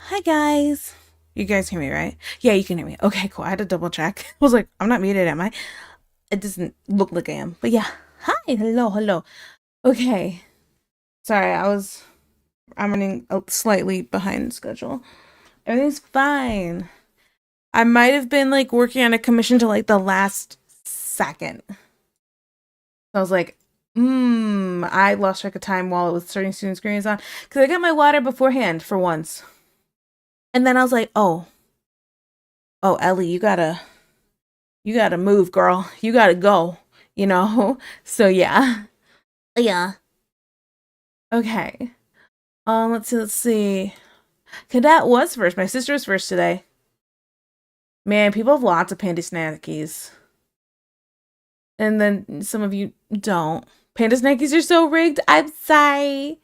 Hi guys. You guys hear me, right? Yeah, you can hear me. Okay, cool. I had to double check. I was like, I'm not muted, am I? It doesn't look like I am. But yeah. Hi. Hello. Hello. Okay. Sorry, I'm running slightly behind schedule. Everything's fine. I might have been like working on a commission to like the last second. I was like, I lost track of time while it was starting student screens on. Because I got my water beforehand for once. And then I was like, oh, Ellie, you gotta move, girl. You gotta go, you know? So yeah. Yeah. Okay. Let's see. Cadet was first. My sister was first today. Man, people have lots of panda snackies. And then some of you don't. Panda snackies are so rigged. I'm sorry.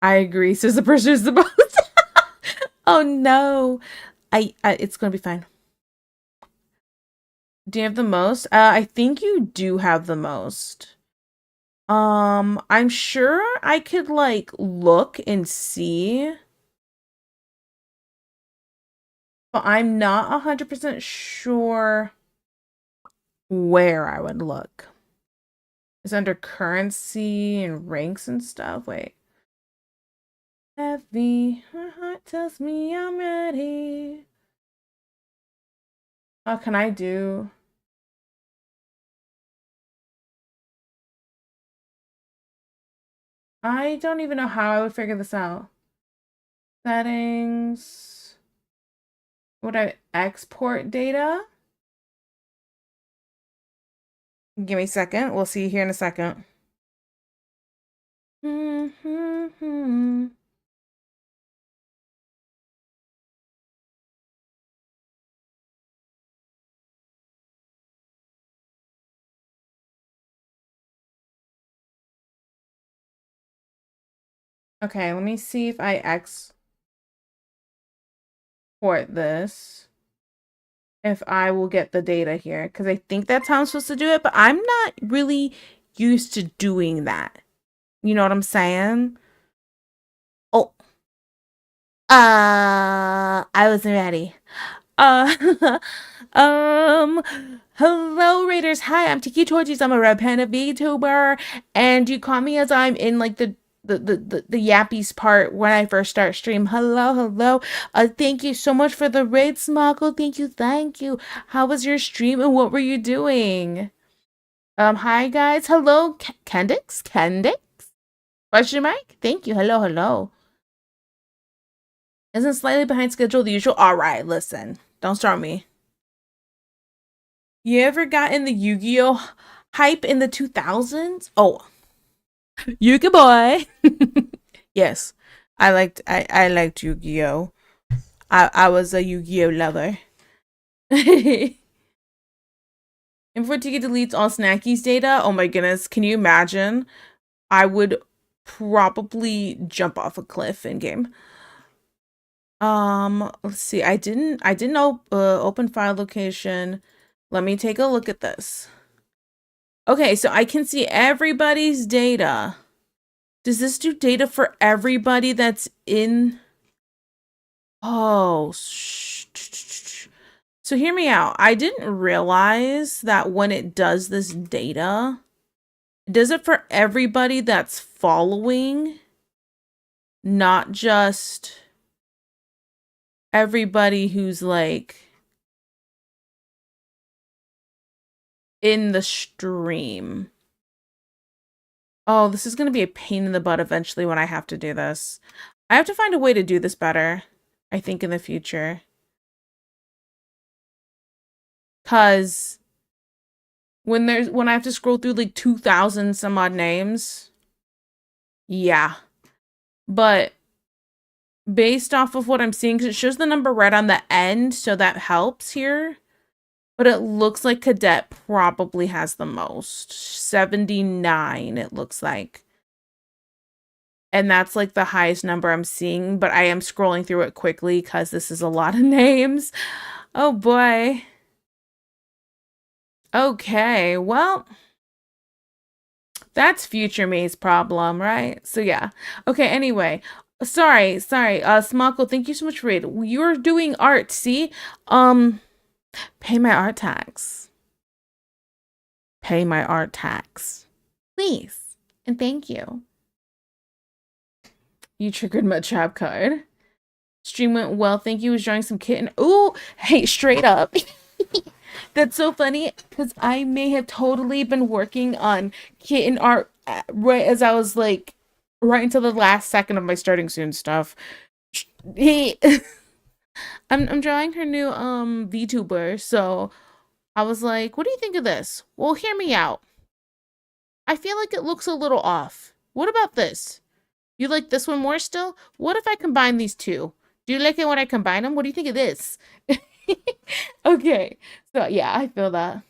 I agree. Says the person who's the most. Oh no. It's gonna be fine. Do you have the most? I think you do have the most. I'm sure I could like look and see, but I'm not 100% sure where I would look. It's under currency and ranks and stuff. Wait. Heavy, my heart tells me I'm ready. Oh, can I do? I don't even know how I would figure this out. Settings. Would I export data? Give me a second. We'll see you here in a second. Okay, let me see if I export this. If I will get the data here, because I think that's how I'm supposed to do it, but I'm not really used to doing that. You know what I'm saying? Oh, I wasn't ready. Uh, um, hello, Raiders. Hi, I'm Tiki Torchies. I'm a Red Panda VTuber, and you call me as I'm in like the yappies part when I first start stream. Hello, hello. Thank you so much for the raid, Smoggle. Thank you, thank you. How was your stream and what were you doing? Hi guys. Hello, Kendix? Kendix? Question mark? Thank you. Hello, hello. Isn't slightly behind schedule the usual? All right, listen. Don't start me. You ever got in the Yu-Gi-Oh hype in the 2000s? Oh, Yu-Gi boy. Yes. I liked Yu-Gi-Oh. I was a Yu-Gi-Oh lover. And before Tiki deletes all Snackies data, oh my goodness, can you imagine? I would probably jump off a cliff in game. Let's see. I didn't open file location. Let me take a look at this. Okay, so I can see everybody's data. Does this do data for everybody that's in? Oh, so hear me out. I didn't realize that when it does this data, it does it for everybody that's following, not just everybody who's like in the stream. Oh, this is going to be a pain in the butt eventually when I have to do this. I have to find a way to do this better, I think, in the future. Cause when I have to scroll through like 2,000 some odd names, yeah. But based off of what I'm seeing, because it shows the number right on the end, so that helps here. But it looks like Cadet probably has the most. 79, it looks like. And that's like the highest number I'm seeing, but I am scrolling through it quickly because this is a lot of names. Oh boy. Okay, well, that's future me's problem, right? So yeah. Okay, anyway. Sorry, sorry. Smoko, thank you so much for it. You're doing art, see? Um, pay my art tax. Pay my art tax. Please. And thank you. You triggered my trap card. Stream went well. Thank you. Was drawing some kitten. Ooh, hey, straight up. That's so funny because I may have totally been working on kitten art right as I was like right until the last second of my starting soon stuff. Hey, I'm drawing her new VTuber, so I was like, what do you think of this? Well, hear me out. I feel like it looks a little off. What about this? You like this one more still? What if I combine these two? Do you like it when I combine them? What do you think of this? Okay. So yeah, I feel that.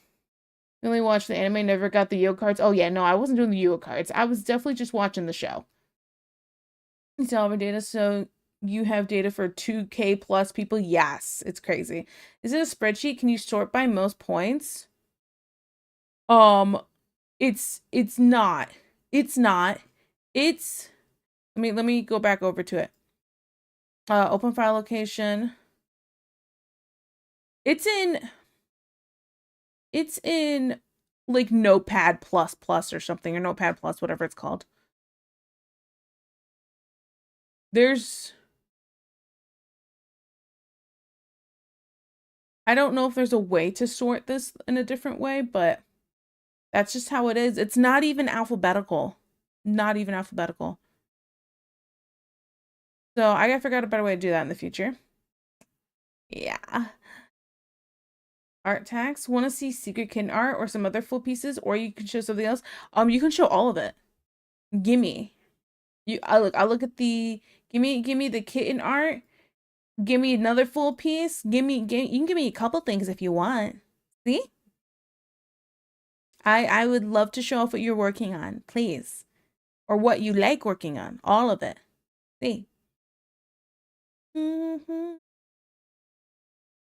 I only watched the anime, never got the Yu cards. Oh yeah, no, I wasn't doing the Yu cards. I was definitely just watching the show. It's all over data, so you have data for 2K plus people? Yes, it's crazy. Is it a spreadsheet? Can you sort by most points? Um, it's not. It's not. It's let me go back over to it. Open file location. It's in like Notepad plus plus or something, or Notepad plus, whatever it's called. There's I don't know if there's a way to sort this in a different way, but that's just how it is. It's not even alphabetical. Not even alphabetical. So I gotta figure out a better way to do that in the future. Yeah. Art tags. Want to see Secret Kitten art or some other full pieces, or you can show something else. You can show all of it. Gimme. I look at the give me the kitten art. Give me another full piece. You can give me a couple things if you want. See? I would love to show off what you're working on, please. Or what you like working on. All of it. See?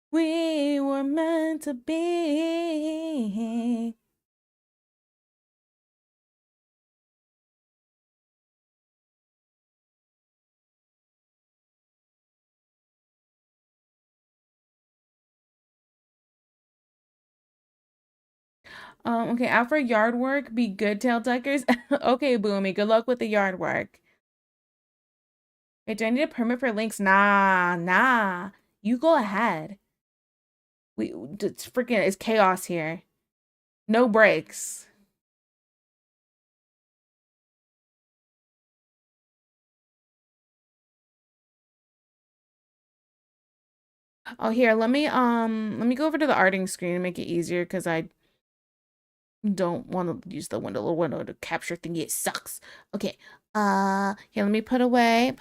We were meant to be. Okay, out for yard work, be good, tail tuckers. Okay, Boomy, good luck with the yard work. Wait, do I need a permit for links? Nah. You go ahead. It's chaos here. No breaks. Oh, here, let me go over to the arting screen and make it easier because I don't want to use the little window to capture thingy. It sucks. Okay. Here, let me put it away.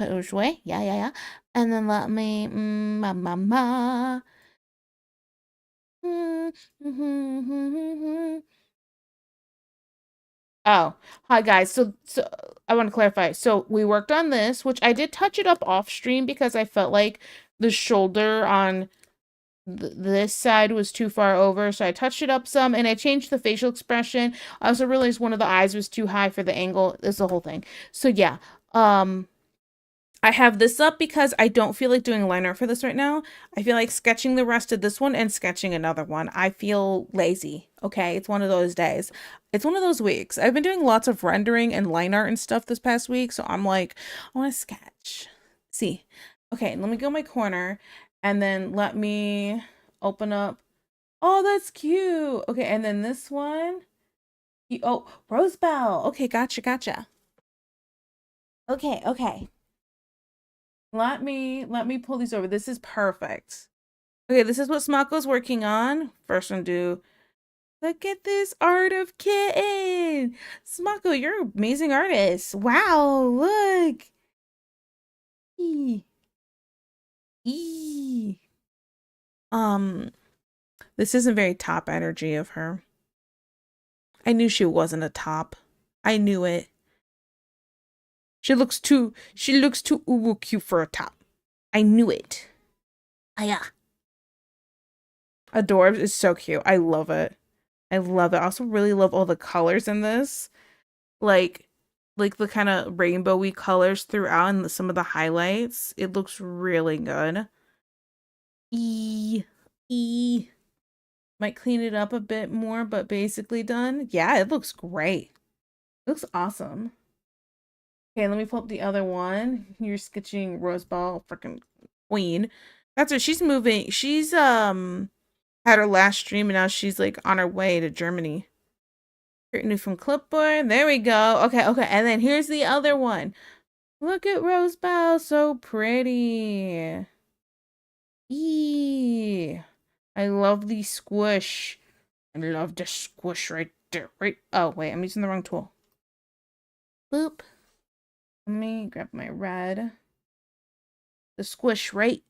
Yeah. And then let me, ma. Oh, hi guys. So I want to clarify. So we worked on this, which I did touch it up off stream because I felt like the shoulder on this side was too far over, so I touched it up some and I changed the facial expression. I also realized one of the eyes was too high for the angle. It's the whole thing. So yeah, I have this up because I don't feel like doing line art for this right now. I feel like sketching the rest of this one and sketching another one. I feel lazy. Okay, it's one of those days. It's one of those weeks. I've been doing lots of rendering and line art and stuff this past week, so I'm like, I want to sketch. See. Okay, let me go my corner and then let me open up. Oh, that's cute. Okay, and then this one. Oh, Rosebell. Okay, gotcha. Okay. Let me pull these over. This is perfect. Okay, this is what Smako's working on. First one do. Look at this art of kitten. Smako, you're an amazing artist. Wow, look. Eee. Eee. This isn't very top energy of her. I knew she wasn't a top. I knew it. She looks too uwu cute for a top. I knew it. Yeah. Adorbs is so cute. I love it. I also really love all the colors in this. Like, like the kind of rainbowy colors throughout and some of the highlights. It looks really good. E E might clean it up a bit more, but basically done. Yeah, it looks great. It looks awesome. Okay, let me pull up the other one. You're sketching Roseball, freaking queen. That's her. She's moving. She's had her last stream and now she's like on her way to Germany. New from clipboard. There we go. Okay, okay. And then here's the other one. Look at Rosebell, so pretty. Eee. I love the squish. I love the squish right there. Right. Oh, wait, I'm using the wrong tool. Boop. Let me grab my red. The squish right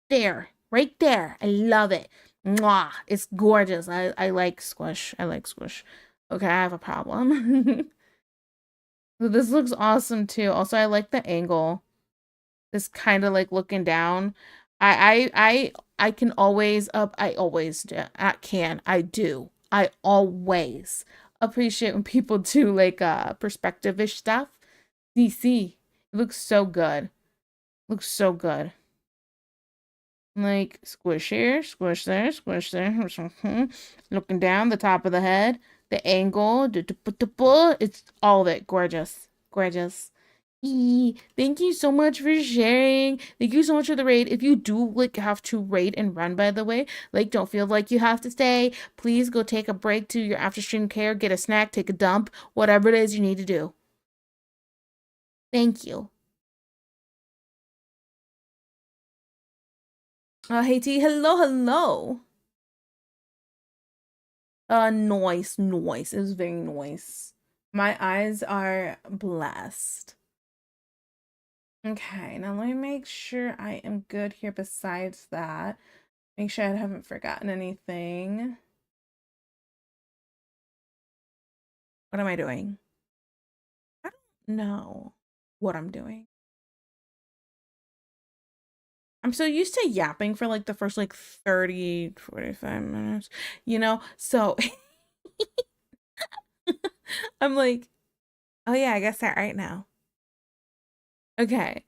there. Right there. I love it. Mwah. It's gorgeous. I like squish. I like squish. Okay, I have a problem. This looks awesome too. Also, I like the angle. This kind of like looking down. I can always I always do. I do. I always appreciate when people do like perspective-ish stuff. DC. It looks so good. Looks so good. Like squish here, squish there, squish there. Looking down the top of the head, the angle, it's all of it. Gorgeous. Gorgeous. Thank you so much for sharing. Thank you so much for the raid. If you do like have to raid and run, by the way, like don't feel like you have to stay. Please go take a break to your after stream care, get a snack, take a dump, whatever it is you need to do. Thank you. Hey T, hello, hello. Noise, noise. It was very noise. My eyes are blessed. Okay, now let me make sure I am good here besides that. Make sure I haven't forgotten anything. What am I doing? I don't know what I'm doing. I'm so used to yapping for like the first like 30, 45 minutes, So I'm like, oh yeah, I guess that right now. Okay.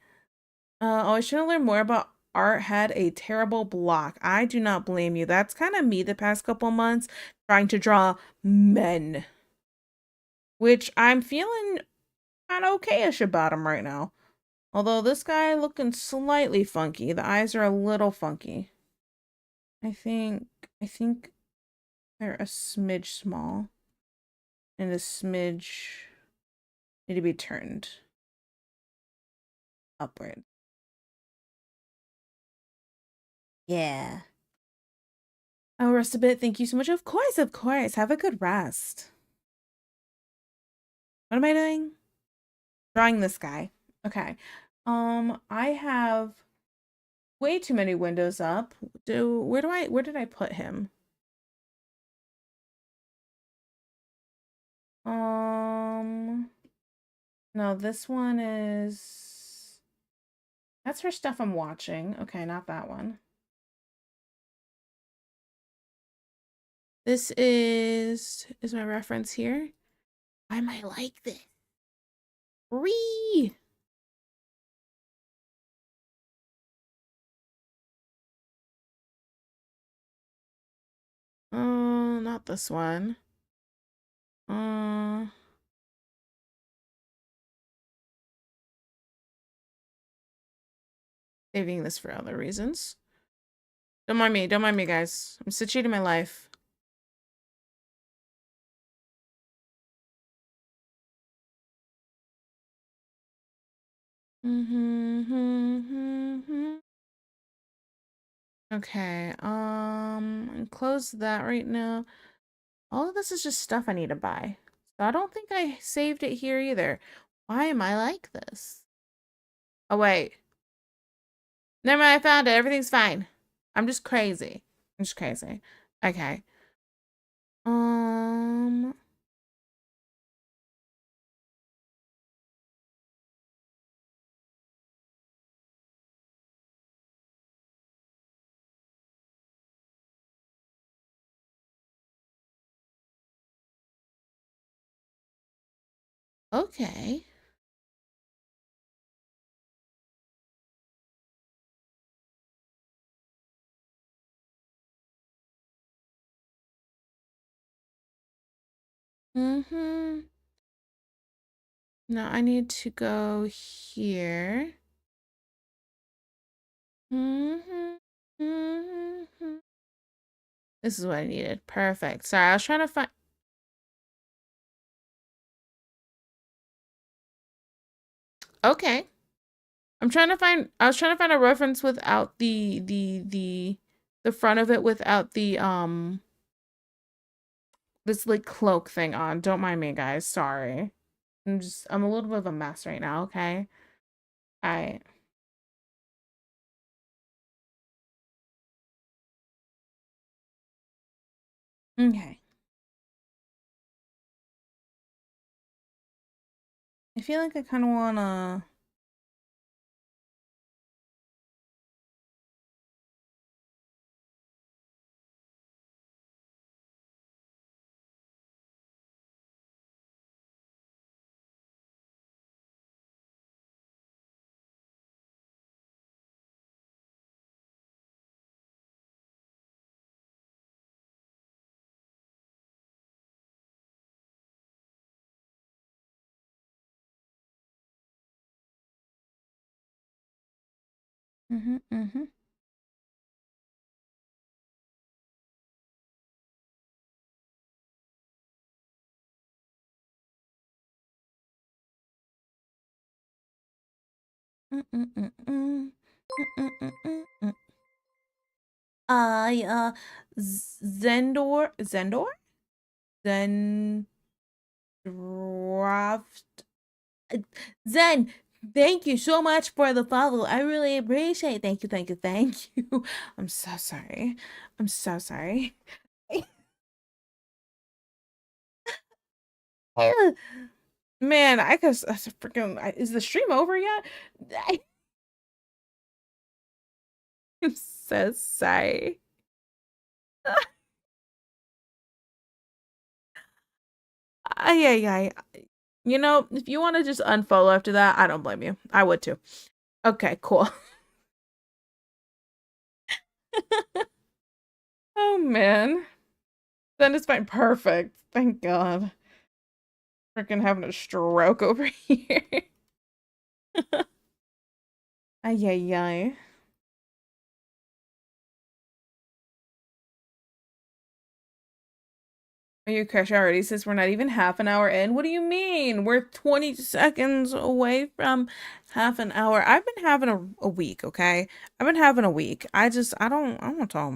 Oh, I should learn more about art had a terrible block. I do not blame you. That's kind of me the past couple months trying to draw men, which I'm feeling kind of okay-ish about him right now. Although this guy looking slightly funky. The eyes are a little funky. I think they're a smidge small and a smidge need to be turned upward. Yeah. Oh, rest a bit. Thank you so much. Of course, of course. Have a good rest. What am I doing? Drawing this guy. Okay. I have way too many windows up. Where did I put him? No, this one is that's for stuff I'm watching. Okay, not that one. This is my reference here. Why am I like this? Ree! Not this one. Saving this for other reasons. Don't mind me, guys. I'm situating my life. Okay, and close that right now. All of this is just stuff I need to buy. So I don't think I saved it here either. Why am I like this? Oh, wait. Never mind, I found it. Everything's fine. I'm just crazy. I'm just crazy. Okay. Okay. Mm-hmm. Now I need to go here. Mm-hmm. Mm-hmm. This is what I needed. Perfect. Sorry, I was trying to find. Okay. I was trying to find a reference without the front of it without the this like cloak thing on. Don't mind me, guys. Sorry. I'm a little bit of a mess right now, okay? I Okay. I feel like I kind of wanna. Mm-hmm. Mm-hmm. Mm-mm-mm-mm. Mm-mm-mm-mm. Zendor, Zendroft, uh, Zen. Thank you so much for the follow. I really appreciate it. Thank you, thank you, thank you. I'm so sorry. I'm so sorry. Man, I guess that's a freaking. Is the stream over yet? I'm so sorry. Ay, ay, ay. You know, if you want to just unfollow after that, I don't blame you. I would too. Okay, cool. Oh man. Then it's fine. Perfect. Thank God. Freaking having a stroke over here. Ay, ay, ay. Are you crash already? Since we're not even half an hour in. What do you mean? We're 20 seconds away from half an hour. I've been having a week, okay? I've been having a week. I don't want to talk.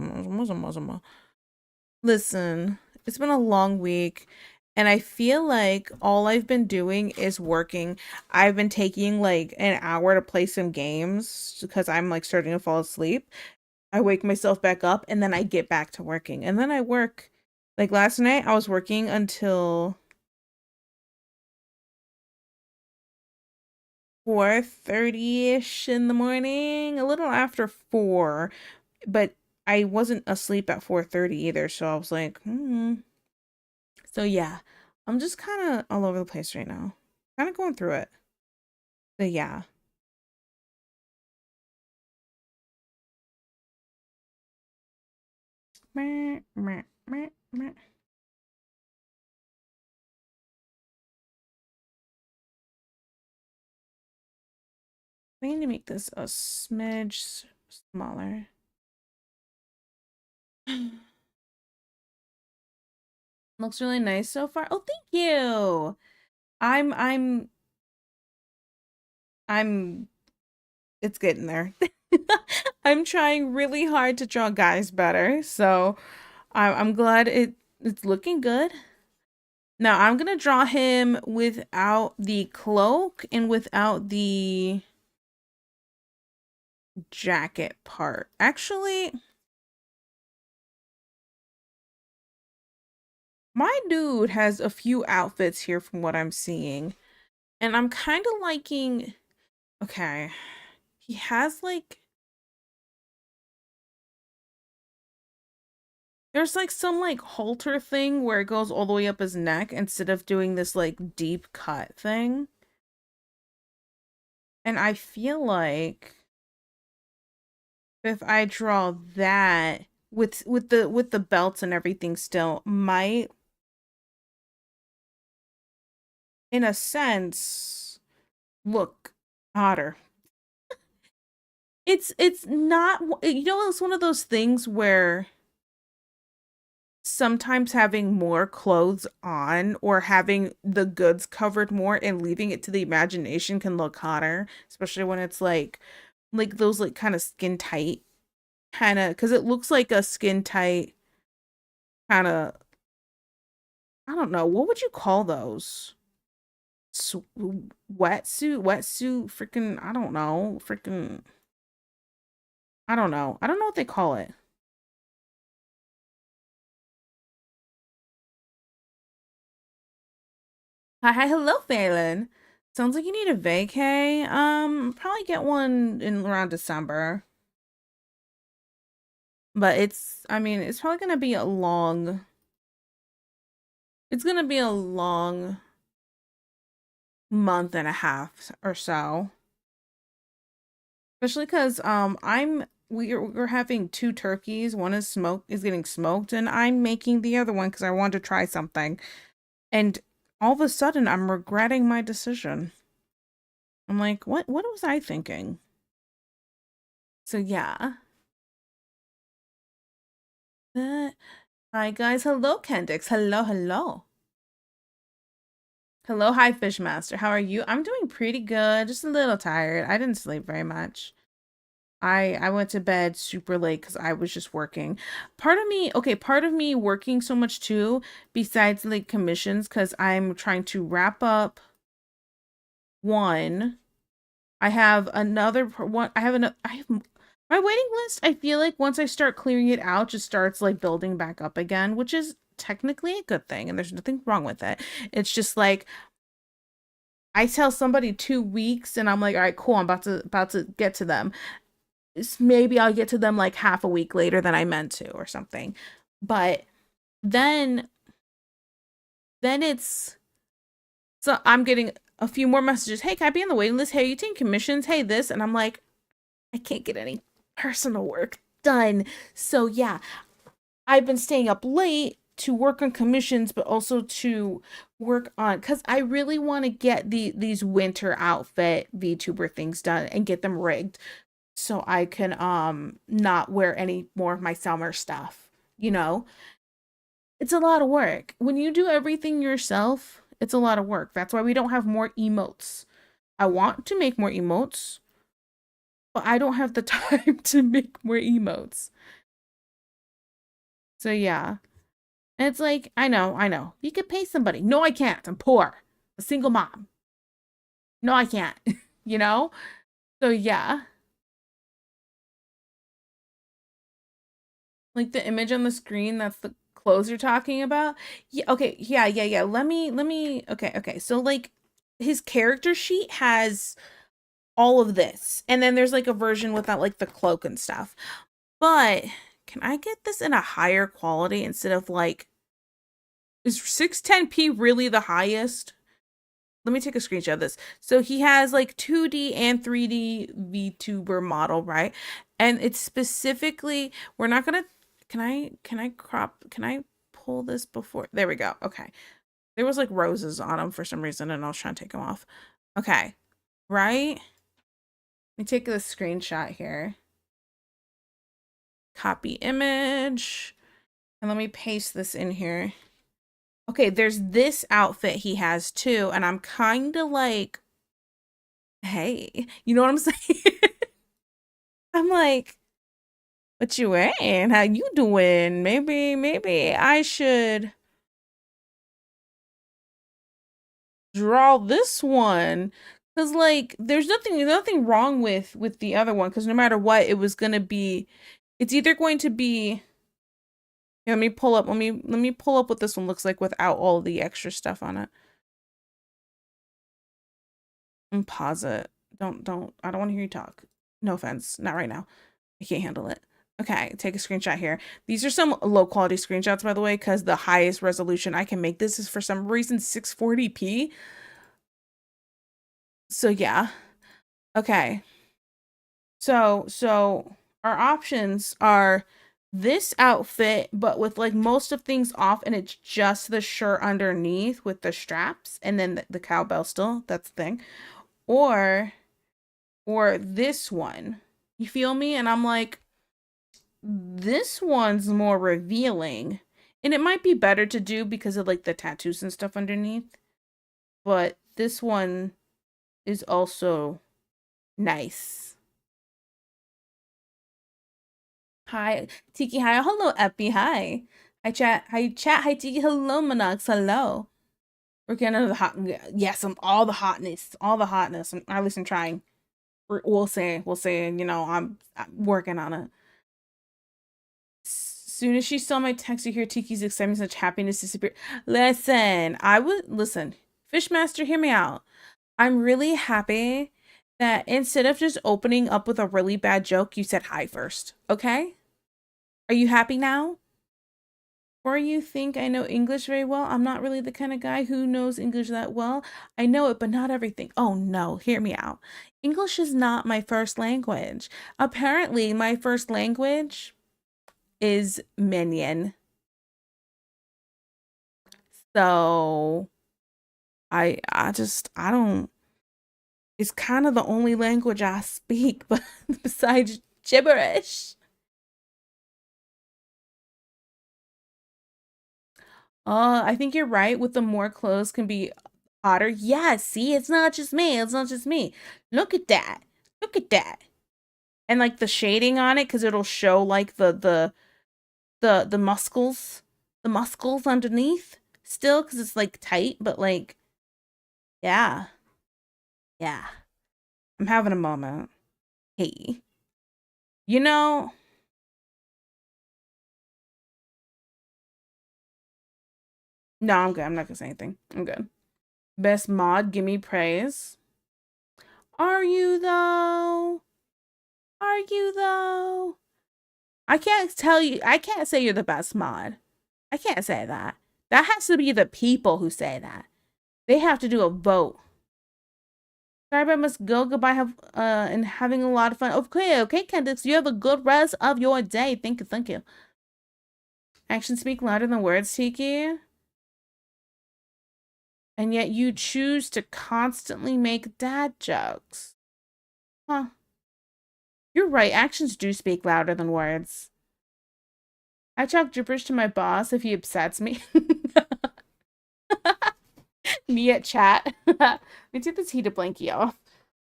Listen, it's been a long week, and I feel like all I've been doing is working. I've been taking like an hour to play some games because I'm like starting to fall asleep. I wake myself back up and then I get back to working. And then I work. Like last night, I was working until 4:30-ish in the morning, a little after 4, but I wasn't asleep at 4:30 either, so I was like, hmm. So yeah, I'm just kind of all over the place right now. Kind of going through it. But yeah. Meh, meh, meh, meh. I need to make this a smidge smaller. Looks really nice so far. Oh, thank you. I'm I'm I'm it's getting there. I'm trying really hard to draw guys better, so I'm glad it's looking good. Now I'm gonna draw him without the cloak and without the jacket part. Actually, my dude has a few outfits here from what I'm seeing, and I'm kind of liking. Okay, he has like There's like some like halter thing where it goes all the way up his neck instead of doing this like deep cut thing. And I feel like if I draw that with the belts and everything still might in a sense look hotter. It's not, you know, it's one of those things where sometimes having more clothes on or having the goods covered more and leaving it to the imagination can look hotter, especially when it's like those like kind of skin tight kind of, because it looks like a skin tight kind of, I don't know, what would you call those? Wetsuit, freaking, I don't know, freaking, I don't know what they call it. Hi, hello, Phelan. Sounds like you need a vacay. Probably get one in around December. But I mean, it's probably gonna be a long, it's gonna be a long month and a half or so. Especially because we're having two turkeys. One is getting smoked, and I'm making the other one because I wanted to try something. And all of a sudden I'm regretting my decision. I'm like, what was I thinking? So yeah. Hi guys, hello Kendix. Hello, hello. Hello, hi Fishmaster. How are you? I'm doing pretty good, just a little tired. I didn't sleep very much. I went to bed super late because I was just working. Part of me working so much too, besides like commissions, because I'm trying to wrap up one. I have another one. I have my waiting list. I feel like once I start clearing it out, just starts like building back up again, which is technically a good thing, and there's nothing wrong with it. It's just like I tell somebody 2 weeks, and I'm like, all right, cool. I'm about to get to them. Maybe I'll get to them like half a week later than I meant to, or something. But then it's so I'm getting a few more messages. Hey, can I be on the waiting list? Hey, are you taking commissions? Hey, this, and I'm like, I can't get any personal work done. So yeah, I've been staying up late to work on commissions, but also to work on, because I really want to get these winter outfit VTuber things done and get them rigged so I can not wear any more of my summer stuff. You know, it's a lot of work. When you do everything yourself, it's a lot of work. That's why we don't have more emotes. I want to make more emotes, but I don't have the time to make more emotes. So yeah. And it's like, I know. You could pay somebody. No, I can't. I'm poor. A single mom. No, I can't. You know? So yeah. Like the image on the screen, that's the clothes you're talking about. Yeah, okay. Yeah. Okay. So like his character sheet has all of this. And then there's like a version without like the cloak and stuff. But can I get this in a higher quality instead of like, is 610p really the highest? Let me take a screenshot of this. So he has like 2D and 3D VTuber model, right? And it's specifically, we're not gonna, can I pull this before? There we go. Okay. There was like roses on them for some reason and I was trying to take them off. Okay. Right? Let me take a screenshot here. Copy image. And let me paste this in here. Okay, there's this outfit he has too, and I'm kind of like, hey, you know what I'm saying? I'm like, what you wearing? How you doing? Maybe I should draw this one. Cause like there's nothing wrong with the other one, because no matter what, it was gonna be, it's either going to be, let me pull up, let me pull up what this one looks like without all the extra stuff on it. And pause it. Don't I don't want to hear you talk. No offense. Not right now. I can't handle it. Okay, take a screenshot here. These are some low quality screenshots, by the way, because the highest resolution I can make this is for some reason 640p. So yeah. Okay. So our options are this outfit, but with like most of things off, and it's just the shirt underneath with the straps, and then the cowbell still. That's the thing. Or this one. You feel me? And I'm like, this one's more revealing. And it might be better to do because of like the tattoos and stuff underneath. But this one is also nice. Hi, Tiki. Hi. Hello, Epi. Hi. Hi, chat. Hi, chat. Hi, Tiki. Hello, Monox. Hello. We're getting into the hot. Yes, all the hotness. All the hotness. At least I'm trying. We'll say. You know, I'm working on it. Soon as she saw my text, you hear Tiki's excitement, such happiness disappear. Listen, Fishmaster, hear me out. I'm really happy that instead of just opening up with a really bad joke, you said hi first. Okay? Are you happy now? Or you think I know English very well? I'm not really the kind of guy who knows English that well. I know it, but not everything. Oh no, hear me out. English is not my first language. Apparently, my first language is Minion. So I don't, it's kind of the only language I speak, but besides gibberish. I think you're right. With the more clothes can be hotter. Yeah, see, it's not just me. It's not just me. Look at that. Look at that. And like the shading on it, because it'll show like the muscles, the muscles underneath still, because it's like tight, but like, yeah, yeah. I'm having a moment. Hey, you know, no, I'm good. I'm not gonna say anything. I'm good. Best mod, give me praise. Are you though? Are you though? I can't tell you. I can't say you're the best mod. I can't say that. That has to be the people who say that. They have to do a vote. Sorry, I must go. Goodbye. And having a lot of fun. Okay, Candace. You have a good rest of your day. Thank you. Actions speak louder than words, Tiki. And yet you choose to constantly make dad jokes. Huh. You're right. Actions do speak louder than words. I talk gibberish to my boss if he upsets me. Me at chat. Let me take this heated blankie off.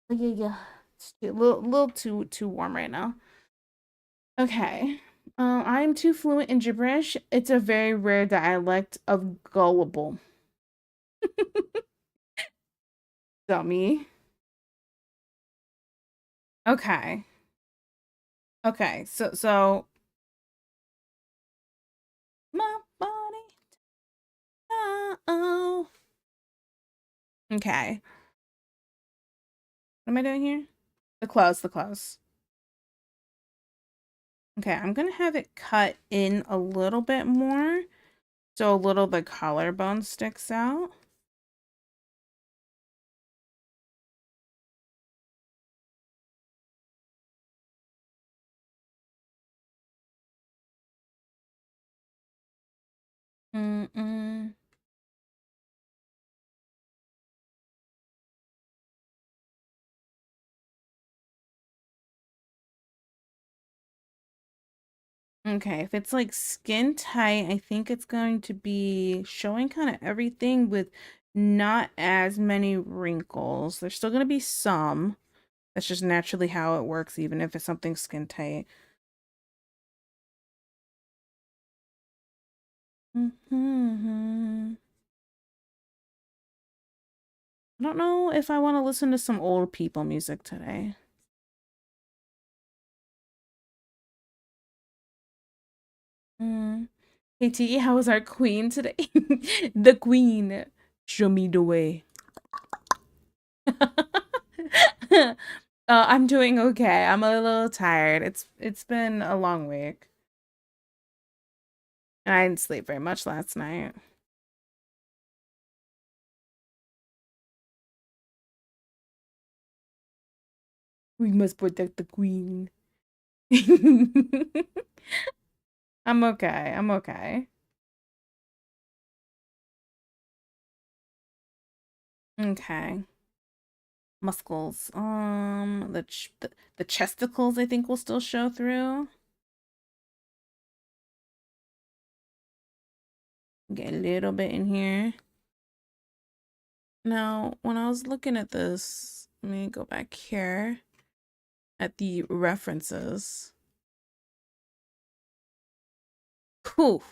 Yeah. It's a little too warm right now. Okay. I'm too fluent in gibberish. It's a very rare dialect of gullible. Dummy. Okay. Okay. So my body. Oh. Okay. What am I doing here? The clothes. Okay, I'm gonna have it cut in a little bit more so a little the collarbone sticks out. Mm-mm. Okay, if it's like skin tight, I think it's going to be showing kind of everything with not as many wrinkles. There's still going to be some. That's just naturally how it works, even if it's something skin tight. I don't know if I want to listen to some old people music today. Hey T, how was our queen today? The queen. Show me the way. I'm doing okay. I'm a little tired. It's been a long week. And I didn't sleep very much last night. We must protect the queen. I'm okay. I'm okay. Okay. Muscles. The chesticles I think will still show through. Get a little bit in here. Now, when I was looking at this, let me go back here at the references. Cool.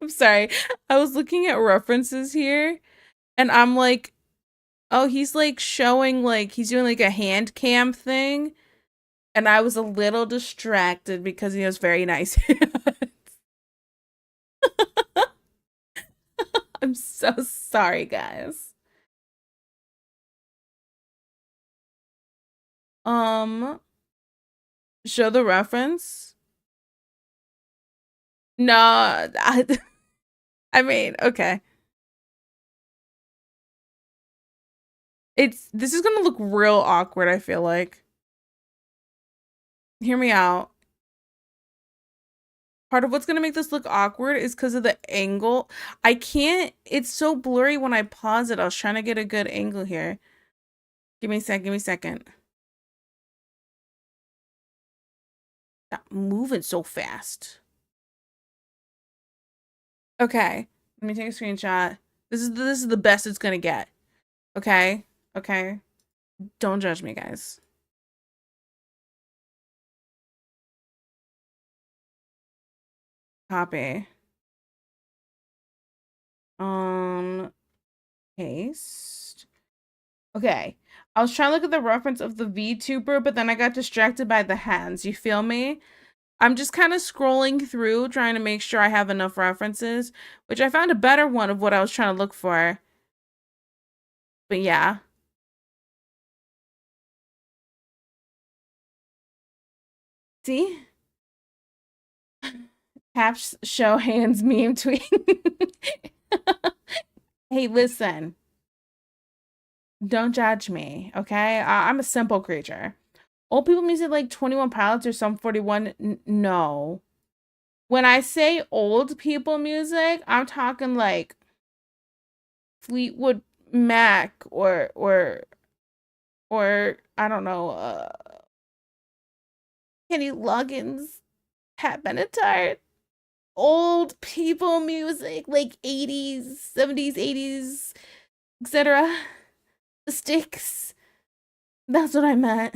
I'm sorry. I was looking at references here and I'm like, oh, he's like showing like he's doing like a hand cam thing. And I was a little distracted because he has very nice hands. I'm so sorry, guys. Um, show the reference. No, I mean, okay. This is gonna look real awkward, I feel like. Hear me out. Part of what's gonna make this look awkward is because of the angle. I can't, it's so blurry when I pause it. I was trying to get a good angle here. Give me a sec, give me a second. Stop moving so fast. Okay, let me take a screenshot. This is the best it's gonna get. Okay, okay. Don't judge me, guys. Copy. Paste. Okay. I was trying to look at the reference of the VTuber, but then I got distracted by the hands. You feel me? I'm just kind of scrolling through, trying to make sure I have enough references, which I found a better one of what I was trying to look for. But yeah. See? Caps show hands meme tweet. Hey, listen. Don't judge me, okay? I'm a simple creature. Old people music like 21 Pilots or Sum 41? No. When I say old people music, I'm talking like Fleetwood Mac or I don't know, Kenny Loggins, Pat Benatar, old people music like 80s, 70s, 80s, etc. The Sticks. That's what I meant.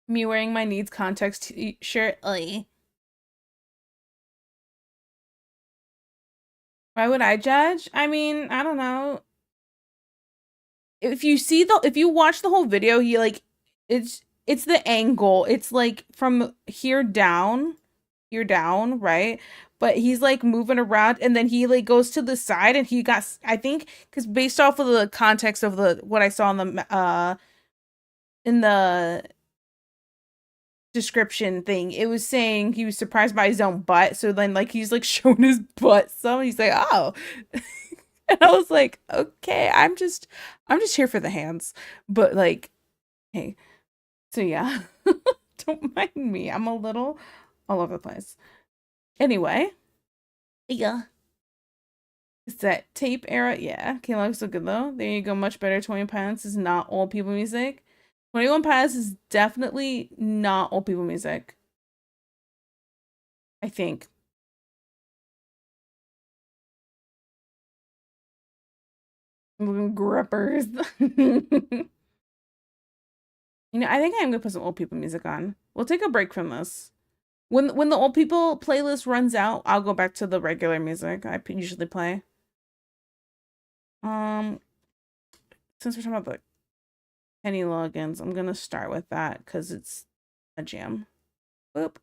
Me wearing my needs context t-shirt. Why would I judge? I mean, I don't know. If you watch the whole video, he like it's the angle. It's like from here down, right? But he's like moving around and then he like goes to the side and he got I think cuz based off of the context of the what I saw in the description thing, it was saying he was surprised by his own butt. So then like he's like showing his butt some. He's like, "Oh." And I was like, "Okay, I'm just here for the hands." But like, hey. So yeah. Don't mind me. I'm a little all over the place. Anyway, yeah. It's that tape era. Yeah. Kayla looks so good though. There you go. Much better. 21 Pilots is not old people music. 21 Pilots is definitely not old people music. I think. Grippers. You know, I think I'm gonna put some old people music on. We'll take a break from this. When the old people playlist runs out, I'll go back to the regular music I usually play. Um, since we're talking about Kenny Loggins. I'm gonna start with that because it's a jam. Boop.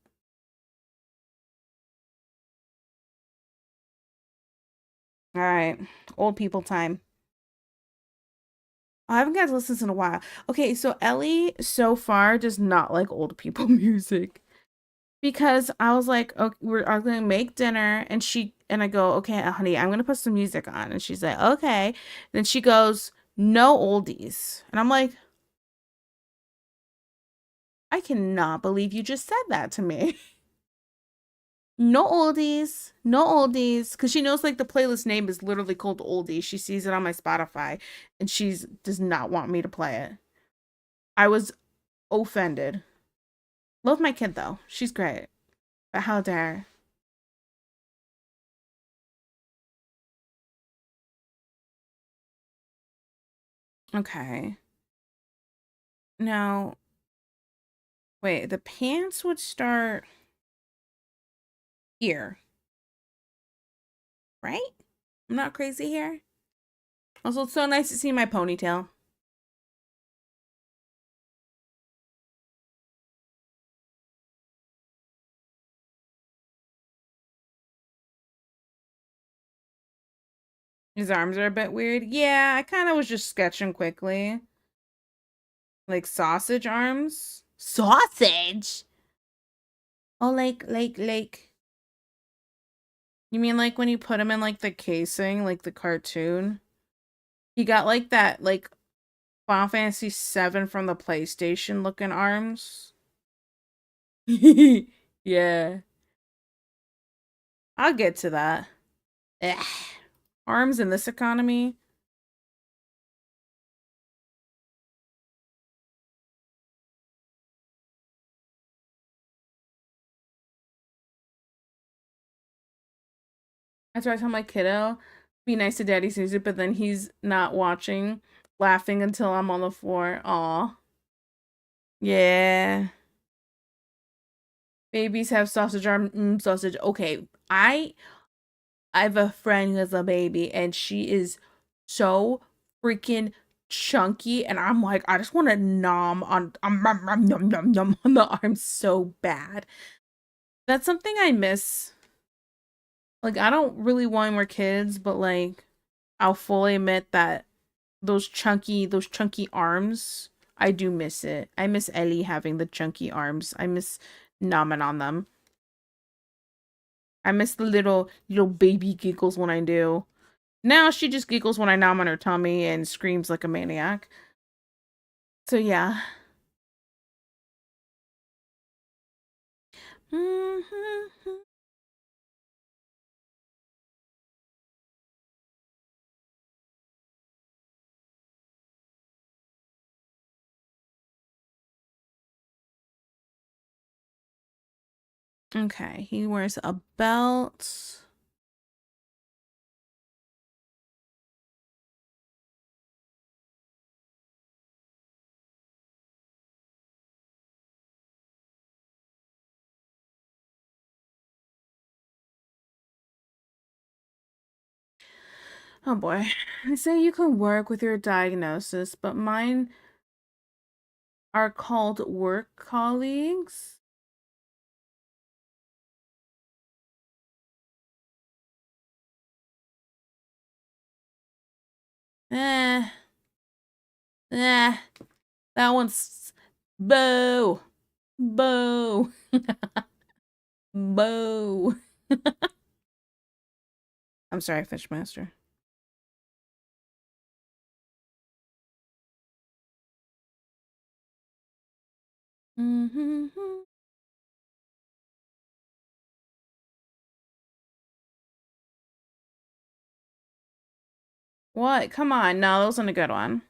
All right, old people time. I haven't got to listen in a while. Okay, so Ellie so far does not like old people music because I was like, okay, I'm gonna make dinner, and I go, okay, honey, I'm gonna put some music on, and she's like, okay. Then she goes, no oldies, and I'm like, I cannot believe you just said that to me. No oldies, no oldies, because she knows like the playlist name is literally called oldies. She sees it on my Spotify, and she's does not want me to play it. I was offended. Love my kid though, she's great, but how dare? Okay, now wait, the pants would start here, right? I'm not crazy here. Also, it's so nice to see my ponytail. His arms are a bit weird. Yeah, I kind of was just sketching quickly. Like sausage arms? Sausage? Oh, like. You mean like when you put him in like the casing, like the cartoon? He got like that, like Final Fantasy VII from the PlayStation looking arms. Yeah. I'll get to that. Ugh. Arms in this economy? That's why I tell my kiddo, be nice to Daddy Caesar, but then he's not watching, laughing until I'm on the floor. Aw. Yeah. Babies have sausage arm, sausage. Okay, I have a friend who has a baby, and she is so freaking chunky, and I'm like, I just want to nom on nom, nom, nom, on the arm so bad. That's something I miss. Like, I don't really want more kids, but like, I'll fully admit that those chunky arms, I do miss it. I miss Ellie having the chunky arms. I miss nomming on them. I miss the little baby giggles when I do. Now she just giggles when I nom on her tummy and screams like a maniac. So yeah. Okay, he wears a belt. Oh boy. They say you can work with your diagnosis, but mine are called work colleagues. Eh. Eh. That one's boo. Boo. Boo. I'm sorry, Fishmaster. Mm-hmm. What? Come on. No, that wasn't a good one.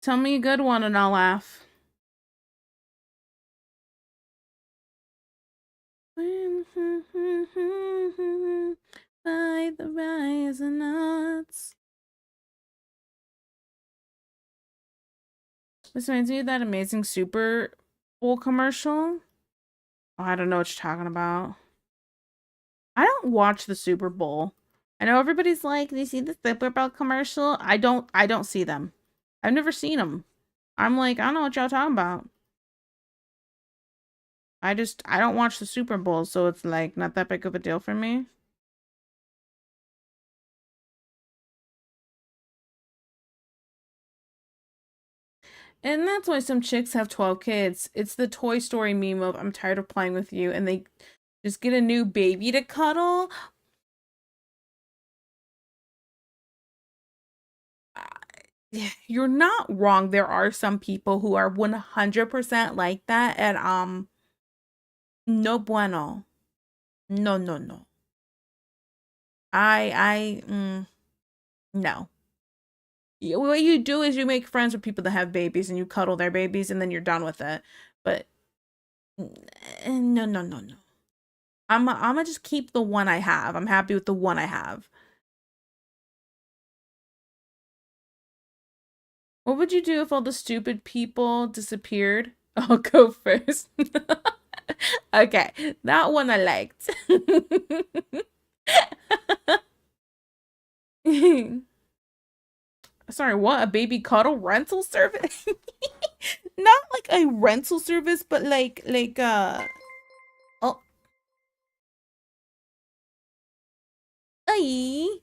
Tell me a good one and I'll laugh. By the rising nuts. This reminds me of that Amazing Super Bowl commercial. Oh, I don't know what you're talking about. I don't watch the Super Bowl. I know everybody's like, "Do you see the Super Bowl commercial?" I don't see them. I've never seen them. I'm like, I don't know what y'all talking about. I don't watch the Super Bowl, so it's like not that big of a deal for me. And that's why some chicks have 12 kids. It's the Toy Story meme of I'm tired of playing with you, and they just get a new baby to cuddle. You're not wrong. There are some people who are 100% like that, and no bueno. No, no, no. No. What you do is you make friends with people that have babies and you cuddle their babies and then you're done with it. But no, no, no, no. I'm gonna just keep the one I have. I'm happy with the one I have. What would you do if all the stupid people disappeared? I'll go first. Okay, that one I liked. Sorry, what? A baby cuddle rental service? Not like a rental service, but oh, ay,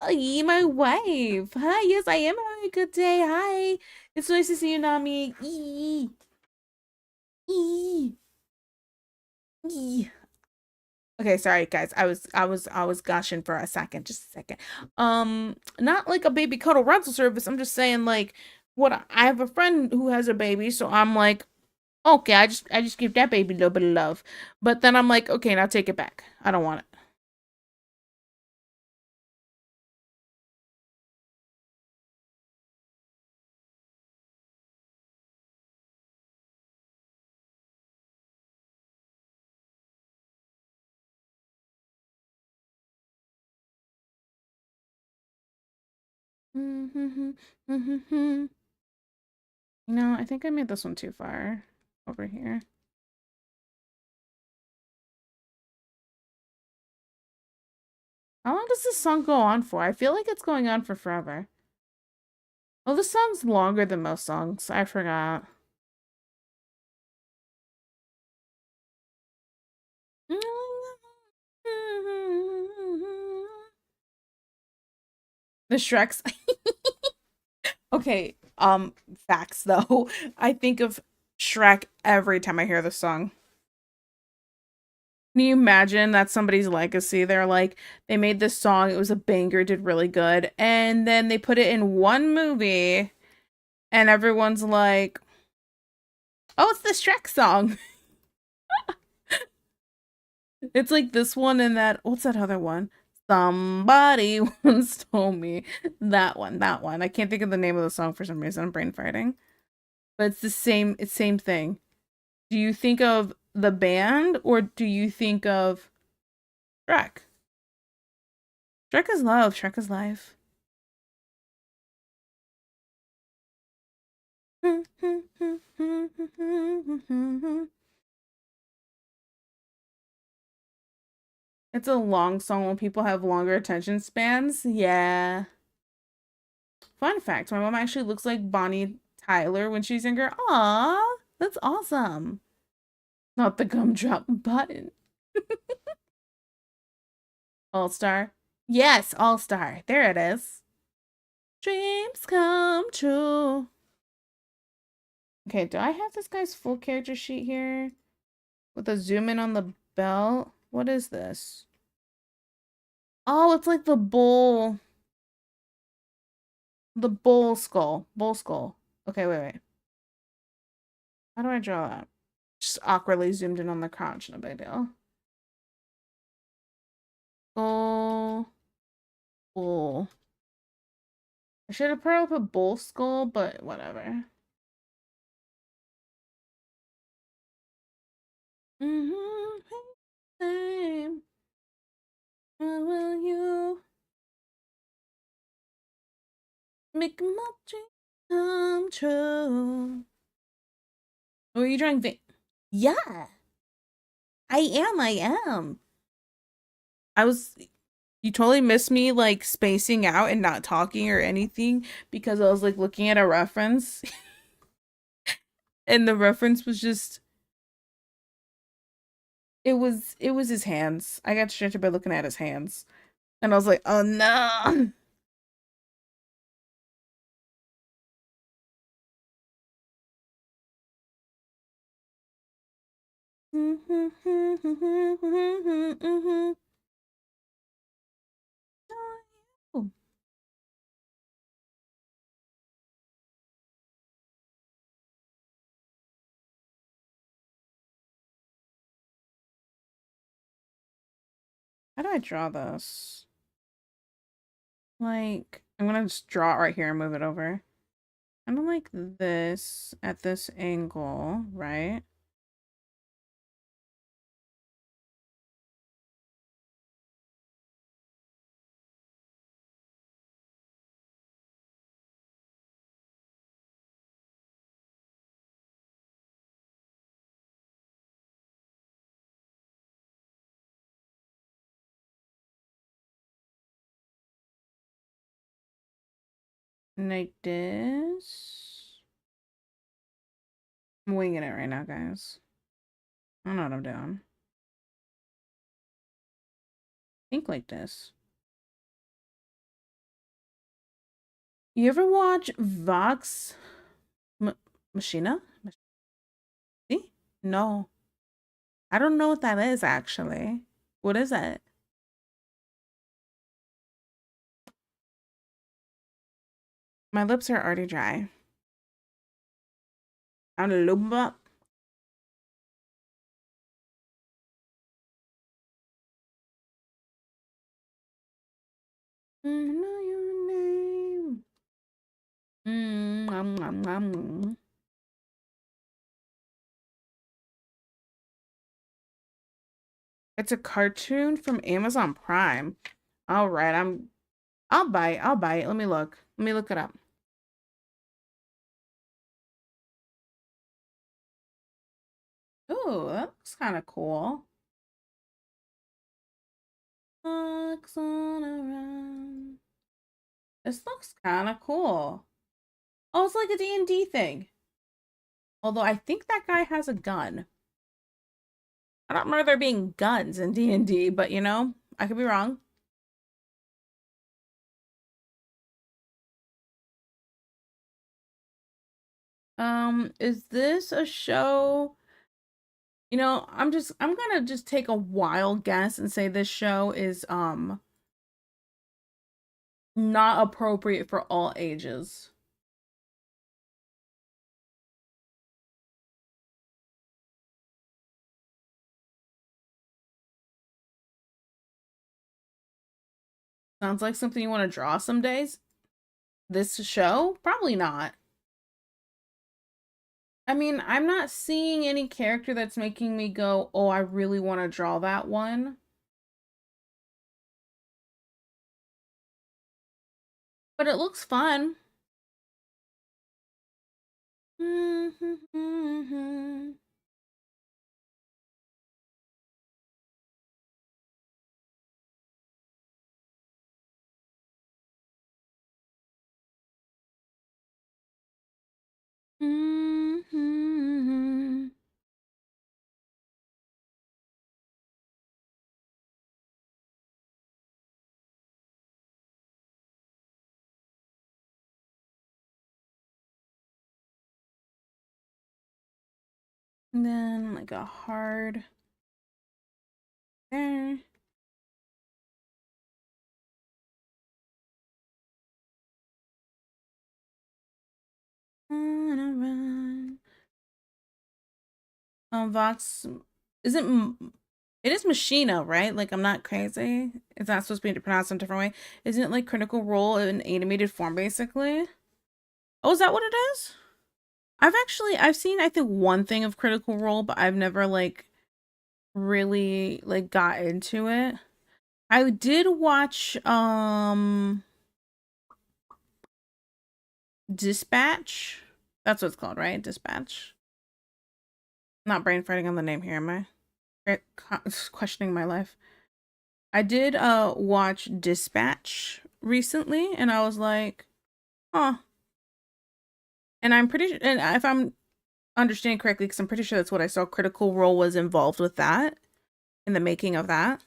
ay, my wife. Hi, yes, I am having a good day. Hi. It's nice to see you, Nami. Ee, ee, ee. Okay, sorry guys. I was gushing for a second, just a second. Not like a baby cuddle rental service. I'm just saying like what I have a friend who has a baby, so I'm like, okay, I just give that baby a little bit of love. But then I'm like, okay, now take it back. I don't want it. No, I think I made this one too far over here. How long does this song go on for? I feel like it's going on for forever. Oh, this song's longer than most songs. I forgot. The Shreks. Okay, facts though. I think of Shrek every time I hear the song. Can you imagine that's somebody's legacy? They're like, they made this song, it was a banger, did really good, and then they put it in one movie, and everyone's like, oh, it's the Shrek song. It's like this one and that, what's that other one? Somebody once told me. That one, that one. I can't think of the name of the song for some reason. I'm brain fighting. But it's same thing. Do you think of the band or do you think of Shrek? Shrek is love, Shrek is life. It's a long song when people have longer attention spans. Yeah. Fun fact, my mom actually looks like Bonnie Tyler when she's younger. Aw, that's awesome. Not the gumdrop button. All Star. Yes, All Star. There it is. Dreams come true. Okay, do I have this guy's full character sheet here? With a zoom in on the belt? What is this? Oh, it's like the bull. The bull skull. Bull skull. Okay, wait. How do I draw that? Just awkwardly zoomed in on the crotch. No big deal. Bull. Bull. I should have probably put bull skull, but whatever. Same. How will you make my dream come true? Or are you drawing Yeah, I am. I was You totally missed me like spacing out and not talking or anything because I was like looking at a reference. And the reference was just it was his hands. I got distracted by looking at his hands. And I was like, oh no. How do I draw this? Like, I'm gonna just draw it right here and move it over. Kind of like this at this angle, right? Like this. I'm winging it right now, guys. I don't know what I'm doing. Think like this. You ever watch Vox Machina? See? No. I don't know what that is actually. What is it? My lips are already dry. I'm a lube up. I know your name. Nom, nom, nom. It's a cartoon from Amazon Prime. All right, I'll buy it. I'll buy it. Let me look. Let me look it up. Ooh, that looks kind of cool. Looks on around. This looks kind of cool. Oh, it's like a D&D thing. Although I think that guy has a gun. I don't remember there being guns in D&D, but you know, I could be wrong. Is this a show? You know, I'm gonna just take a wild guess and say this show is not appropriate for all ages. Sounds like something you want to draw some days. This show? Probably not. I mean, I'm not seeing any character that's making me go, oh, I really want to draw that one. But it looks fun. And then like a hard there. On a run. Vox isn't it is Machina, right? Like I'm not crazy. Is that supposed to be pronounced in a different way? Isn't it like Critical Role in animated form basically? Oh, is that what it is? I've seen I think one thing of Critical Role, but I've never like really like got into it. I did watch Dispatch. That's what it's called, right? Dispatch. Not brain farting on the name here, am I? Questioning my life. I did watch Dispatch recently and I was like, huh. And I'm pretty sure, and if I'm understand correctly, because I'm pretty sure that's what I saw. Critical Role was involved with that in the making of that,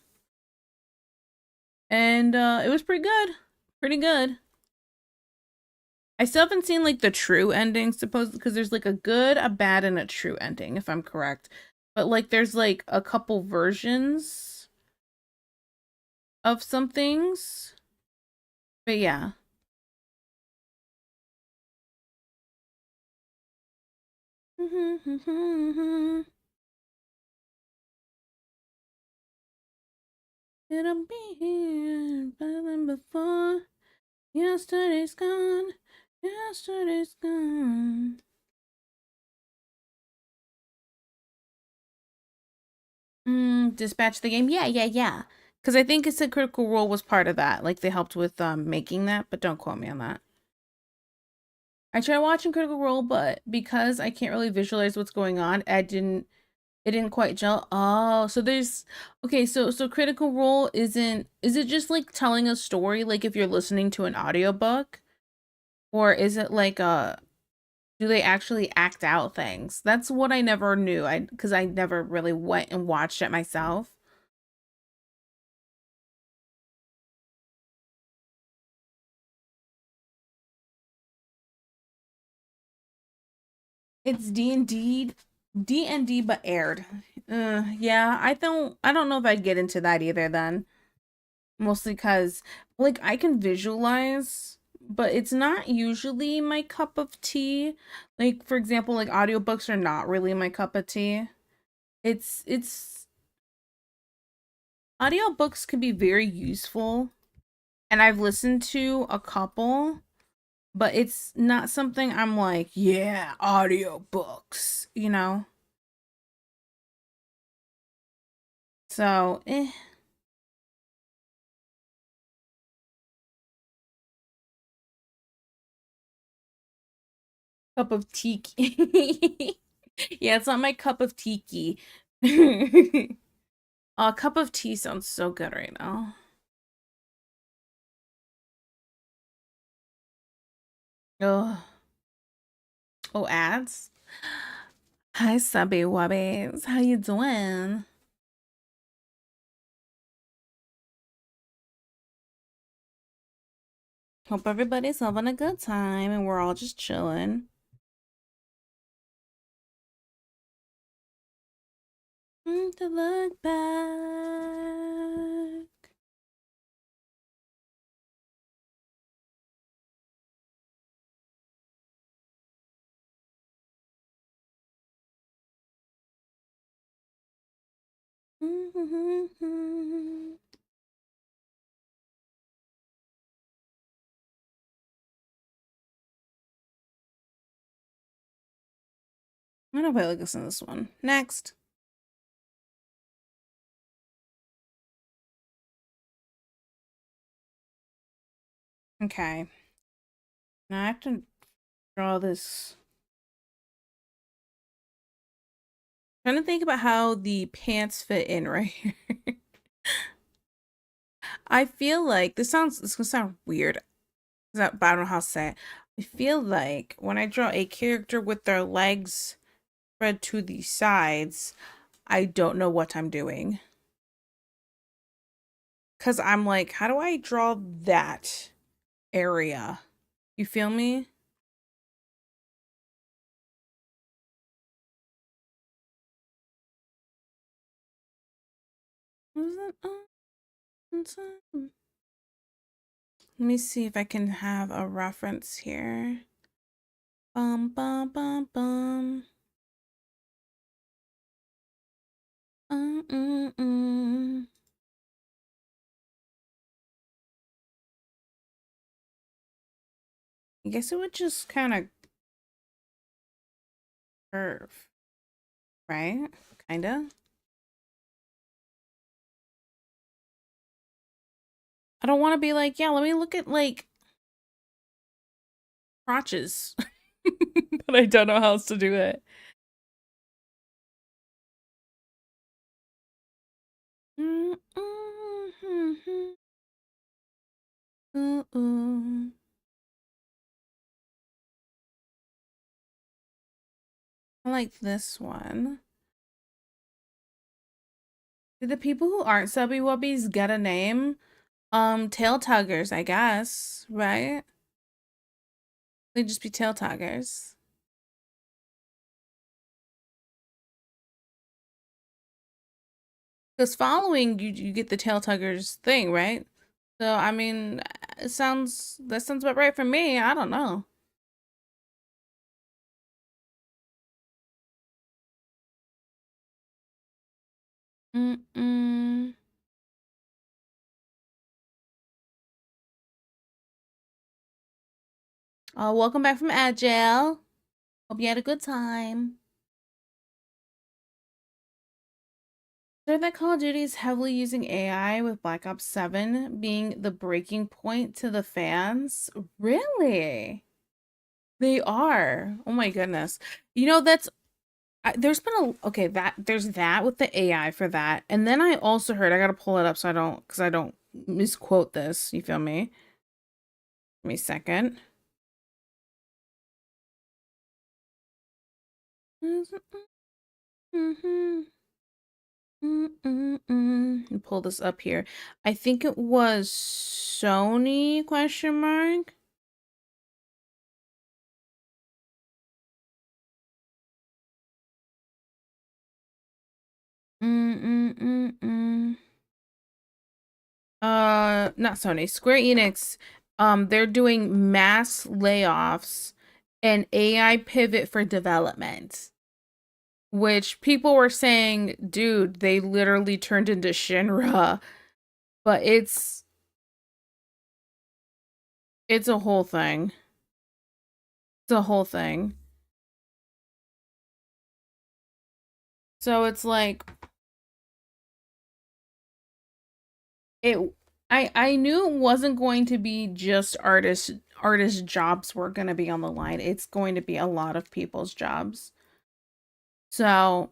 and it was pretty good, pretty good. I still haven't seen like the true ending, supposedly, because there's like a good, a bad, and a true ending, if I'm correct. But like, there's like a couple versions of some things. But yeah. It'll be here better than before. Yesterday's gone. Yesterday's gone. Dispatch the game. Yeah, yeah, yeah. Because I think it said Critical Role was part of that. Like they helped with making that, but don't quote me on that. I tried watching Critical Role, but because I can't really visualize what's going on, it didn't quite gel. Oh, so there's okay, so Critical Role is it just like telling a story like if you're listening to an audiobook? Or is it like do they actually act out things? That's what I never knew. Because I never really went and watched it myself. It's D&D but aired. Yeah, I don't know if I'd get into that either then. Mostly cuz like I can visualize, but it's not usually my cup of tea. Like for example, like audiobooks are not really my cup of tea. It's audiobooks can be very useful, and I've listened to a couple, but it's not something I'm like, yeah, audiobooks, you know? So, cup of tiki. Yeah, it's not my cup of tiki. A cup of tea sounds so good right now. Oh, oh, ads. Hi, subby wubbies. How you doing? Hope everybody's having a good time and we're all just chilling. To look back. I don't know if I listen to this one. Next. Okay. Now I have to draw this. I'm trying to think about how the pants fit in right here. I feel like this gonna sound weird. But I don't know how to say it. I feel like when I draw a character with their legs spread to the sides, I don't know what I'm doing. Cause I'm like, how do I draw that area? You feel me? Let me see if I can have a reference here. Bum bum bum bum. Mm mm mm. I guess it would just kind of curve, right? Kinda. I don't want to be like, yeah, let me look at like crotches. But I don't know how else to do it. Mm, mm, ooh, ooh. I like this one. Do the people who aren't subby wubbies get a name? Tail tuggers, I guess, right? They'd just be tail tuggers. Because following you get the tail tuggers thing, right? So I mean, that sounds about right for me. I don't know. Mm-mm. Welcome back from Agile. Hope you had a good time. So that Call of Duty is heavily using AI with Black Ops 7 being the breaking point to the fans. Really? They are. Oh my goodness. You know, there's been a okay, that there's that with the AI for that. And then I also heard, I gotta pull it up so I don't misquote this. You feel me? Give me a second. Mm-hmm. Let me pull this up here. I think it was Sony question mark. Mm-mm-mm-mm. Not Sony, Square Enix. They're doing mass layoffs and AI pivot for development, which people were saying, dude, they literally turned into Shinra, but it's a whole thing. It's a whole thing. So it's like it I knew it wasn't going to be just artist jobs were going to be on the line. It's going to be a lot of people's jobs. So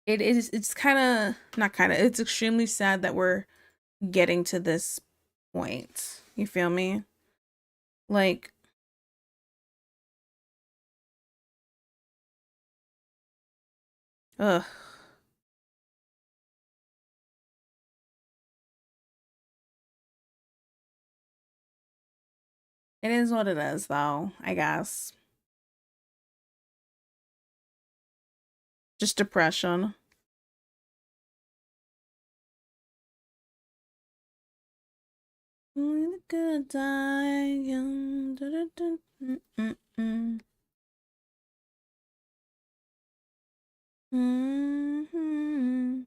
it's kind of not kind of it's extremely sad that we're getting to this point. You feel me? Like, ugh. It is what it is though, I guess. Just depression. Only the good die young. Mhm.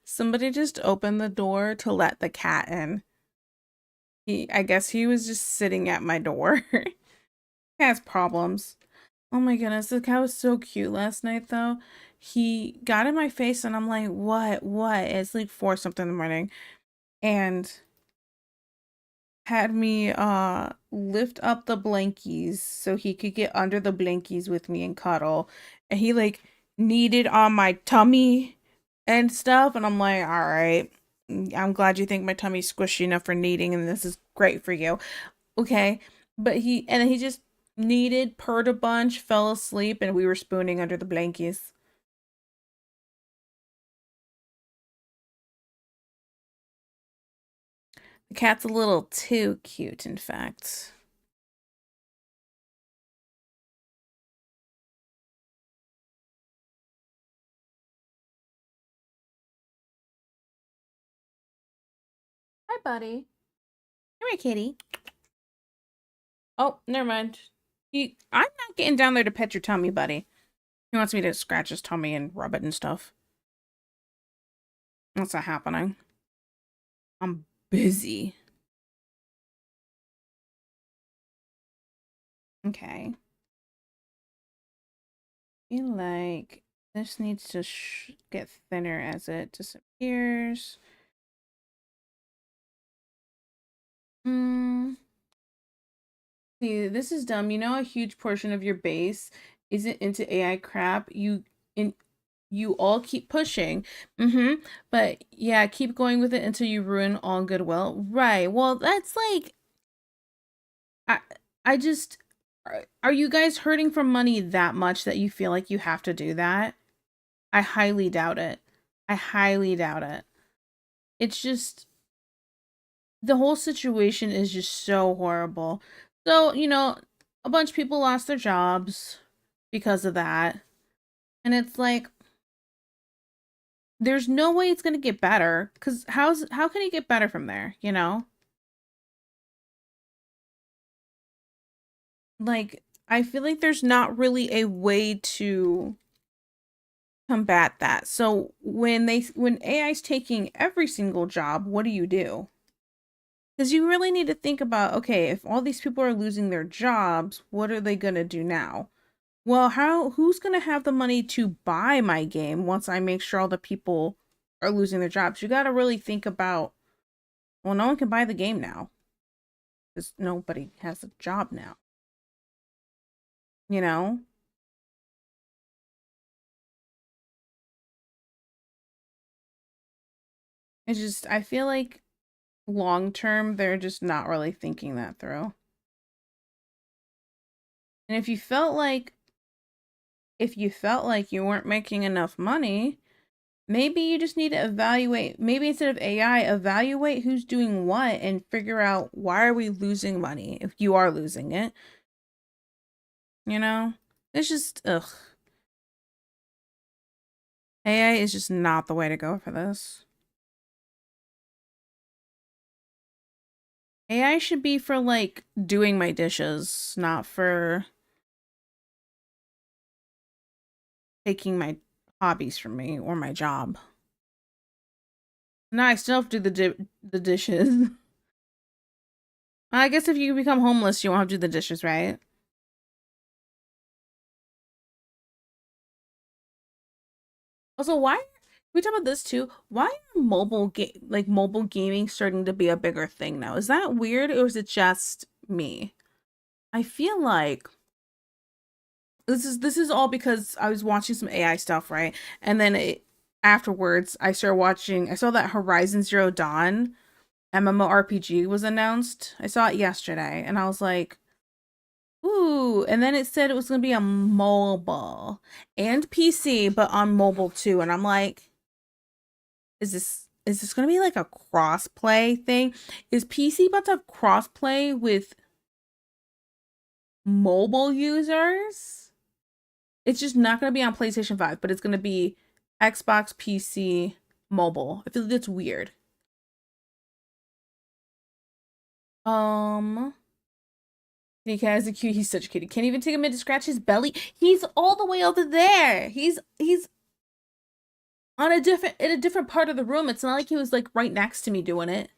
Somebody just opened the door to let the cat in. I guess he was just sitting at my door. He has problems. Oh my goodness, the cat was so cute last night though. He got in my face and I'm like, what? What? It's like 4 something in the morning. And had me lift up the blankies so he could get under the blankies with me and cuddle. And he like kneaded on my tummy and stuff. And I'm like, all right. I'm glad you think my tummy's squishy enough for kneading and this is great for you. Okay. But then he just kneaded, purred a bunch, fell asleep, and we were spooning under the blankies. The cat's a little too cute, in fact. Hi, buddy. Come here, kitty. Oh, never mind. I'm not getting down there to pet your tummy, buddy. He wants me to scratch his tummy and rub it and stuff. That's not happening. I'm busy. Okay. I feel like this needs to get thinner as it disappears. Hmm. See, this is dumb. You know, a huge portion of your base isn't into AI crap. In you all keep pushing. Mm-hmm. But yeah, keep going with it until you ruin all goodwill. Right. Well, that's like I I just are you guys hurting from money that much that you feel like you have to do that? I highly doubt it. I highly doubt it. It's just the whole situation is just so horrible. So, a bunch of people lost their jobs because of that. And it's like there's no way it's going to get better cuz how can it get better from there, you know? Like I feel like there's not really a way to combat that. So when AI is taking every single job, what do you do? Because you really need to think about, okay, if all these people are losing their jobs, what are they gonna do now? Well, who's gonna have the money to buy my game once I make sure all the people are losing their jobs? You gotta really think about, well, no one can buy the game now because nobody has a job now, you know? It's just, I feel like long term, they're just not really thinking that through. And if you felt like you weren't making enough money, maybe you just need to evaluate, maybe instead of AI, evaluate who's doing what and figure out why are we losing money if you are losing it, you know? It's just, ugh. AI is just not the way to go for this. AI should be for like doing my dishes, not for taking my hobbies from me or my job. No, I still have to do the dishes. I guess if you become homeless, you won't have to do the dishes, right? Also, why we talk about this too? Why are mobile gaming starting to be a bigger thing now? Is that weird or is it just me? I feel like this is all because I was watching some AI stuff, right? And then afterwards I saw that Horizon Zero Dawn MMORPG was announced. I saw it yesterday and I was like, ooh, and then it said it was going to be on mobile and PC, but on mobile too. And I'm like, is this going to be like a cross-play thing? Is PC about to have cross-play with mobile users? It's just not going to be on PlayStation 5, but it's going to be Xbox, PC, mobile. I feel like that's weird. Um, he has a cute. He's such a cutie. Can't even take a minute to scratch his belly. He's all the way over there. He's on a different part of the room. It's not like he was like right next to me doing it.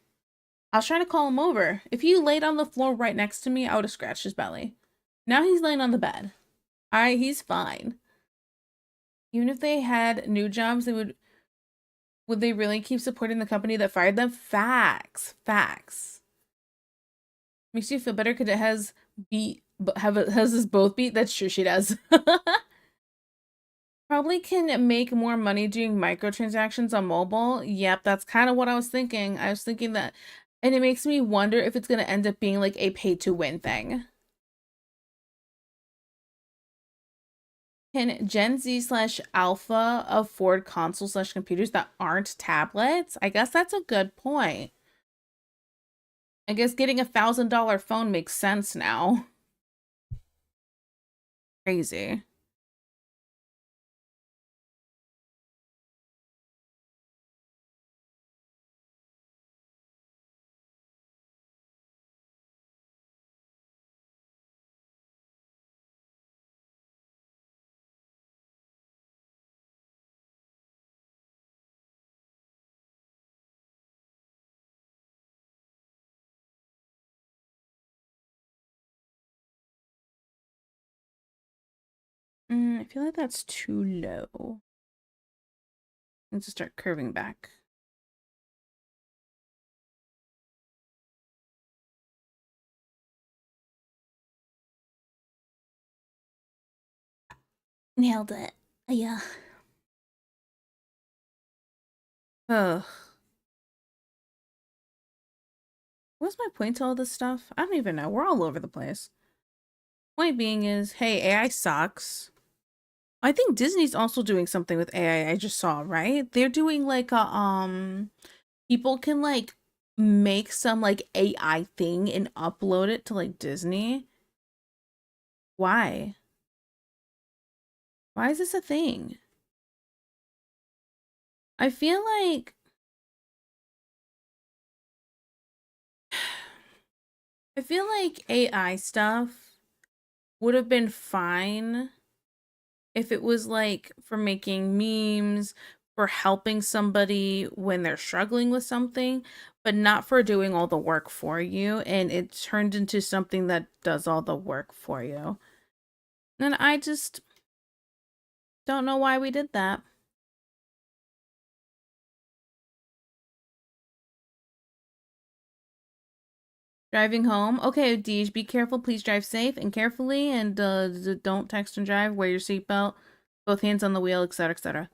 I was trying to call him over. If he laid on the floor right next to me, I would have scratched his belly. Now he's laying on the bed. Alright, he's fine. Even if they had new jobs, they would they really keep supporting the company that fired them? Facts. Facts. Makes you feel better because it has beat has us both beat. That's true, she does. Probably can make more money doing microtransactions on mobile. Yep, that's kind of what I was thinking. I was thinking that, and it makes me wonder if it's gonna end up being like a pay to win thing. Can Gen Z slash Alpha afford consoles slash computers that aren't tablets? I guess that's a good point. I guess getting $1,000 phone makes sense now. Crazy. I feel like that's too low. Let's just start curving back. Nailed it. Yeah. Ugh. What's my point to all this stuff? I don't even know. We're all over the place. Point being is, hey, AI sucks. I think Disney's also doing something with AI. I just saw, right? They're doing like a people can like make some like AI thing and upload it to like Disney. Why? Why is this a thing? I feel like I feel like AI stuff would have been fine if it was like for making memes, for helping somebody when they're struggling with something, but not for doing all the work for you. And it turned into something that does all the work for you. And I just don't know why we did that. Driving home. Okay, Deej, be careful. Please drive safe and carefully, and don't text and drive. Wear your seatbelt. Both hands on the wheel, etc., etc.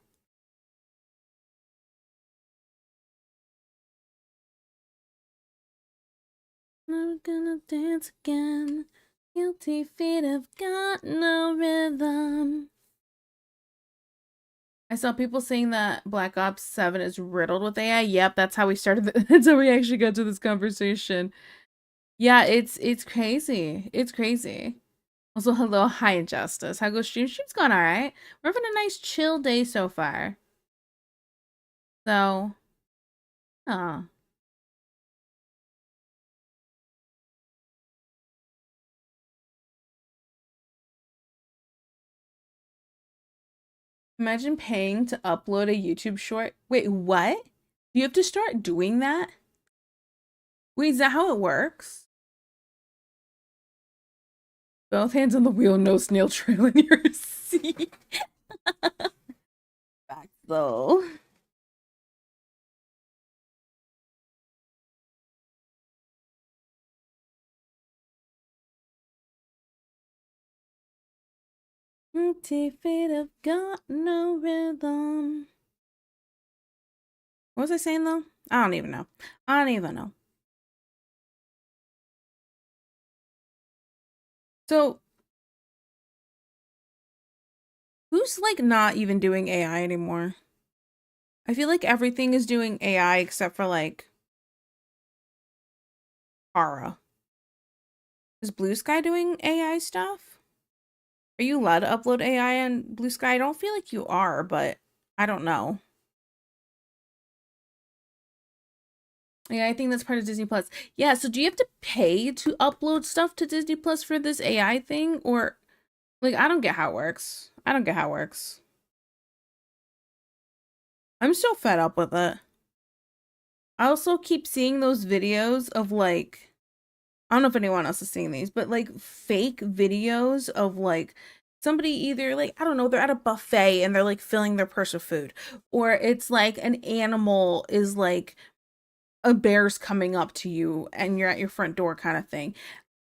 Never gonna dance again. Guilty feet have got no rhythm. I saw people saying that Black Ops 7 is riddled with AI. Yep, that's how we started. That's how we actually got to this conversation. Yeah, it's crazy. It's crazy. Also, hello, hi, Injustice. How goes stream? Stream's gone all right. We're having a nice chill day so far. So, oh, imagine paying to upload a YouTube short. Wait, what? You have to start doing that? Wait, is that how it works? Both hands on the wheel, no snail trail in your seat. Back though. Empty feet have got no rhythm. What was I saying though? I don't even know. I don't even know. So, who's like not even doing AI anymore? I feel like everything is doing AI except for like Ara. Is Blue Sky doing AI stuff? Are you allowed to upload AI on Blue Sky? I don't feel like you are, but I don't know. Yeah, I think that's part of Disney Plus. Yeah, so do you have to pay to upload stuff to Disney Plus for this AI thing? Or like I don't get how it works. I don't get how it works. I'm so fed up with it. I also keep seeing those videos of like I don't know if anyone else is seeing these, but like fake videos of like somebody either like I don't know, they're at a buffet and they're like filling their purse with food, or it's like an animal is like a bear's coming up to you and you're at your front door kind of thing.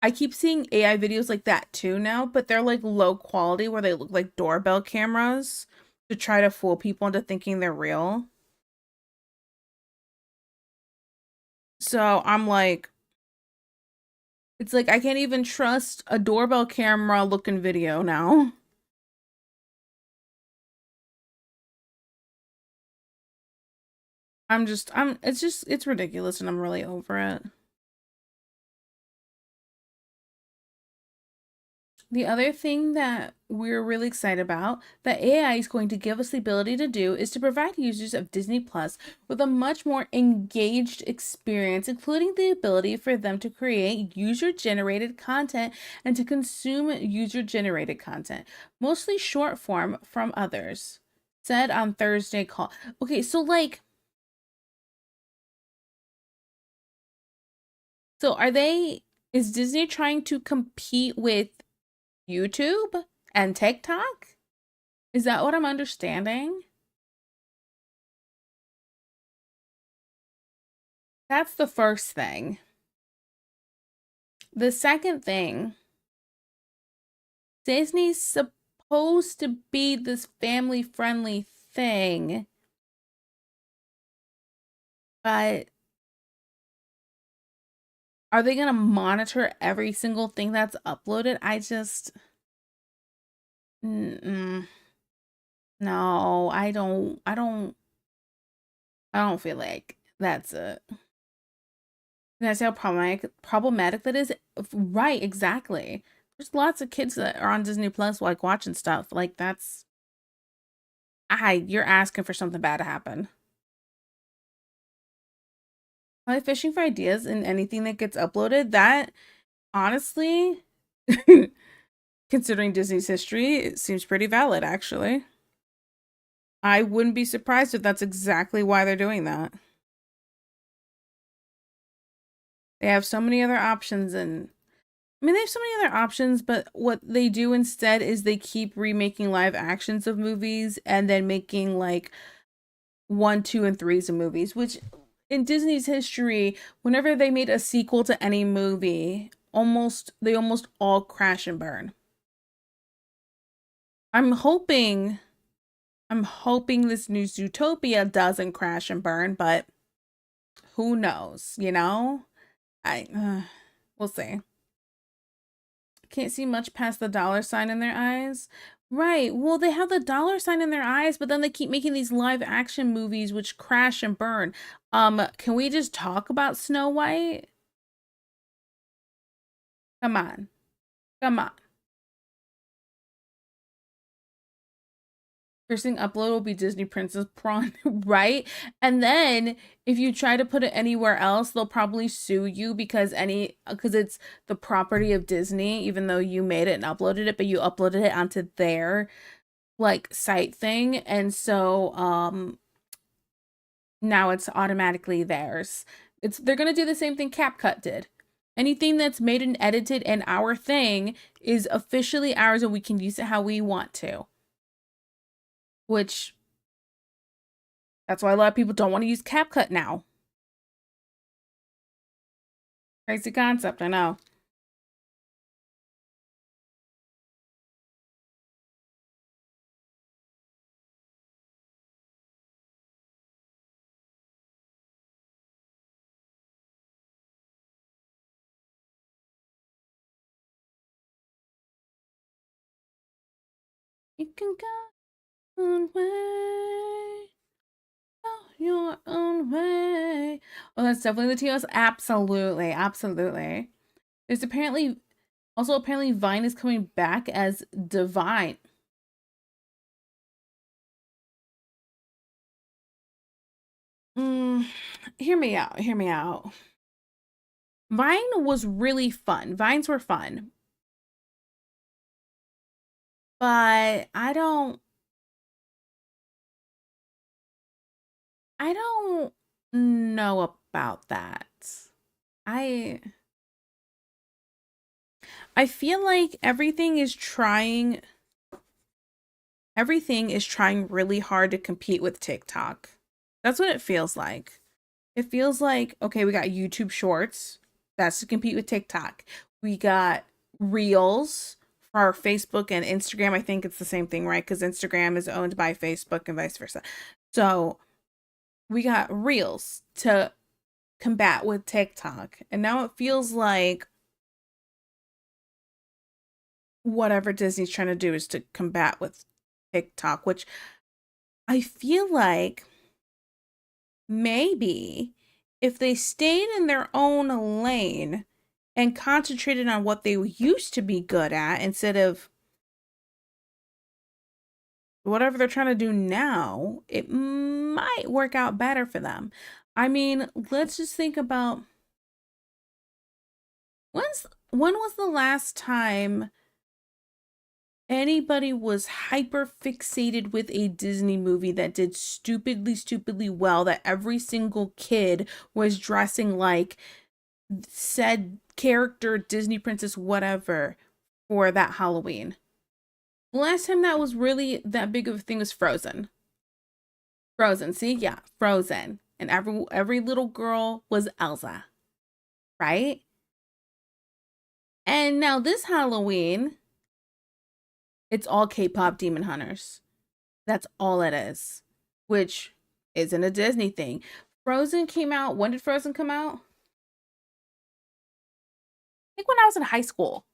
I keep seeing AI videos like that too now, but they're like low quality where they look like doorbell cameras to try to fool people into thinking they're real. So I'm like, it's like I can't even trust a doorbell camera looking video now. It's ridiculous and I'm really over it. The other thing that we're really excited about that AI is going to give us the ability to do is to provide users of Disney Plus with a much more engaged experience, including the ability for them to create user generated content and to consume user generated content, mostly short form from others. Said on Thursday call. Okay, so like, so are they, is Disney trying to compete with YouTube and TikTok? Is that what I'm understanding? That's the first thing. The second thing, Disney's supposed to be this family friendly thing. But are they gonna monitor every single thing that's uploaded? Mm-mm. No, I don't feel like that's a that's how problematic that is. Right, exactly. There's lots of kids that are on Disney Plus like watching stuff. Like that's you're asking for something bad to happen. Like fishing for ideas in anything that gets uploaded, that honestly, considering Disney's history, it seems pretty valid actually. I wouldn't be surprised if that's exactly why they're doing that. They have so many other options, and I mean, they have so many other options, but what they do instead is they keep remaking live actions of movies and then making like one, two, and threes of movies, which in Disney's history, whenever they made a sequel to any movie, they almost all crash and burn. I'm hoping I'm hoping this new Zootopia doesn't crash and burn, but who knows, you know? We'll see. Can't see much past the dollar sign in their eyes. Right. Well, they have the dollar sign in their eyes, but then they keep making these live action movies which crash and burn. Can we just talk about Snow White? Come on. Come on. First thing upload will be Disney Princess Prawn, right? And then if you try to put it anywhere else, they'll probably sue you because it's the property of Disney, even though you made it and uploaded it, but you uploaded it onto their like site thing. And so now it's automatically theirs. They're gonna do the same thing CapCut did. Anything that's made and edited in our thing is officially ours and we can use it how we want to. Which that's why a lot of people don't want to use CapCut now. Crazy concept, I know. You can go your own way. Go your own way. Oh, that's definitely the TOS. Absolutely, absolutely. There's apparently Vine is coming back as Divine. Mm, hear me out. Hear me out. Vine was really fun. Vines were fun, but I don't know about that. I I feel like everything is trying really hard to compete with TikTok. That's what it feels like. It feels like, okay, we got YouTube Shorts. That's to compete with TikTok. We got Reels for our Facebook and Instagram. I think it's the same thing, right? Because Instagram is owned by Facebook and vice versa. So we got Reels to combat with TikTok. And now it feels like whatever Disney's trying to do is to combat with TikTok, which I feel like maybe if they stayed in their own lane and concentrated on what they used to be good at instead of whatever they're trying to do now, it might work out better for them. I mean, let's just think about when was the last time anybody was hyper fixated with a Disney movie that did stupidly well, that every single kid was dressing like said character, Disney princess, whatever, for that Halloween? The last time that was really that big of a thing was Frozen. Frozen, see? Yeah, Frozen. And every little girl was Elsa, right? And now this Halloween, it's all K-pop Demon Hunters. That's all it is, which isn't a Disney thing. Frozen came out. When did Frozen come out? I think when I was in high school.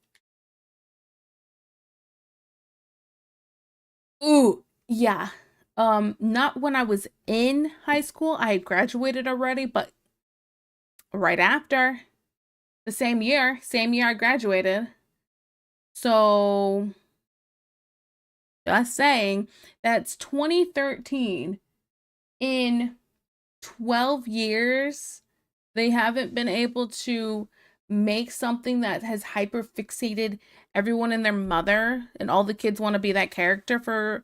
Ooh, yeah. Not when I was in high school. I had graduated already, but right after the same year I graduated. So just saying that's 2013. In 12 years, they haven't been able to make something that has hyper fixated everyone and their mother, and all the kids want to be that character for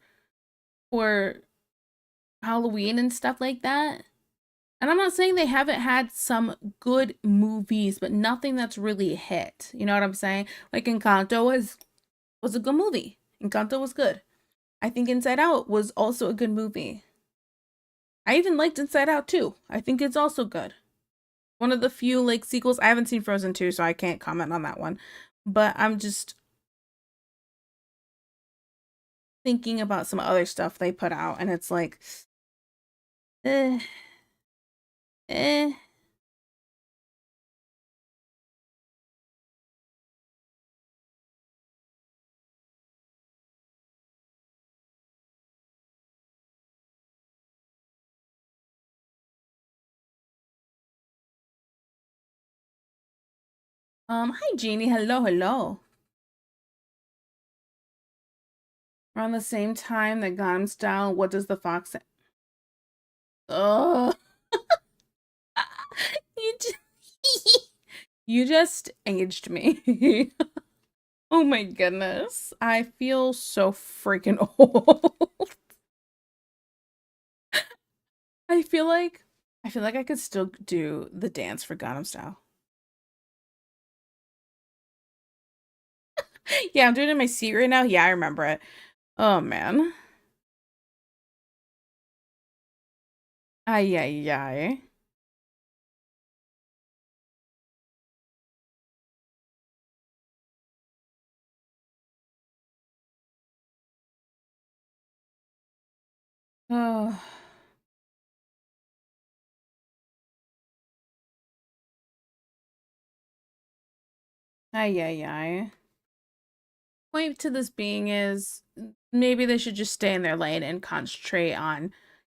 Halloween and stuff like that. And I'm not saying they haven't had some good movies, but nothing that's really hit. You know what I'm saying? Like Encanto was a good movie. Encanto was good. I think Inside Out was also a good movie. I even liked Inside Out too. I think it's also good. One of the few like sequels. I haven't seen Frozen 2, so I can't comment on that one. But I'm just thinking about some other stuff they put out, and it's like, eh, eh. Hi Jeannie. Hello, hello. Around the same time that Gangnam Style. What does the fox say? Oh, you just, you just aged me. Oh my goodness. I feel so freaking old. I feel like I could still do the dance for Gangnam Style. Yeah, I'm doing it in my seat right now. Yeah, I remember it. Oh man. Ay ay ay. Oh. Ay ay ay. Point to this being is maybe they should just stay in their lane and concentrate on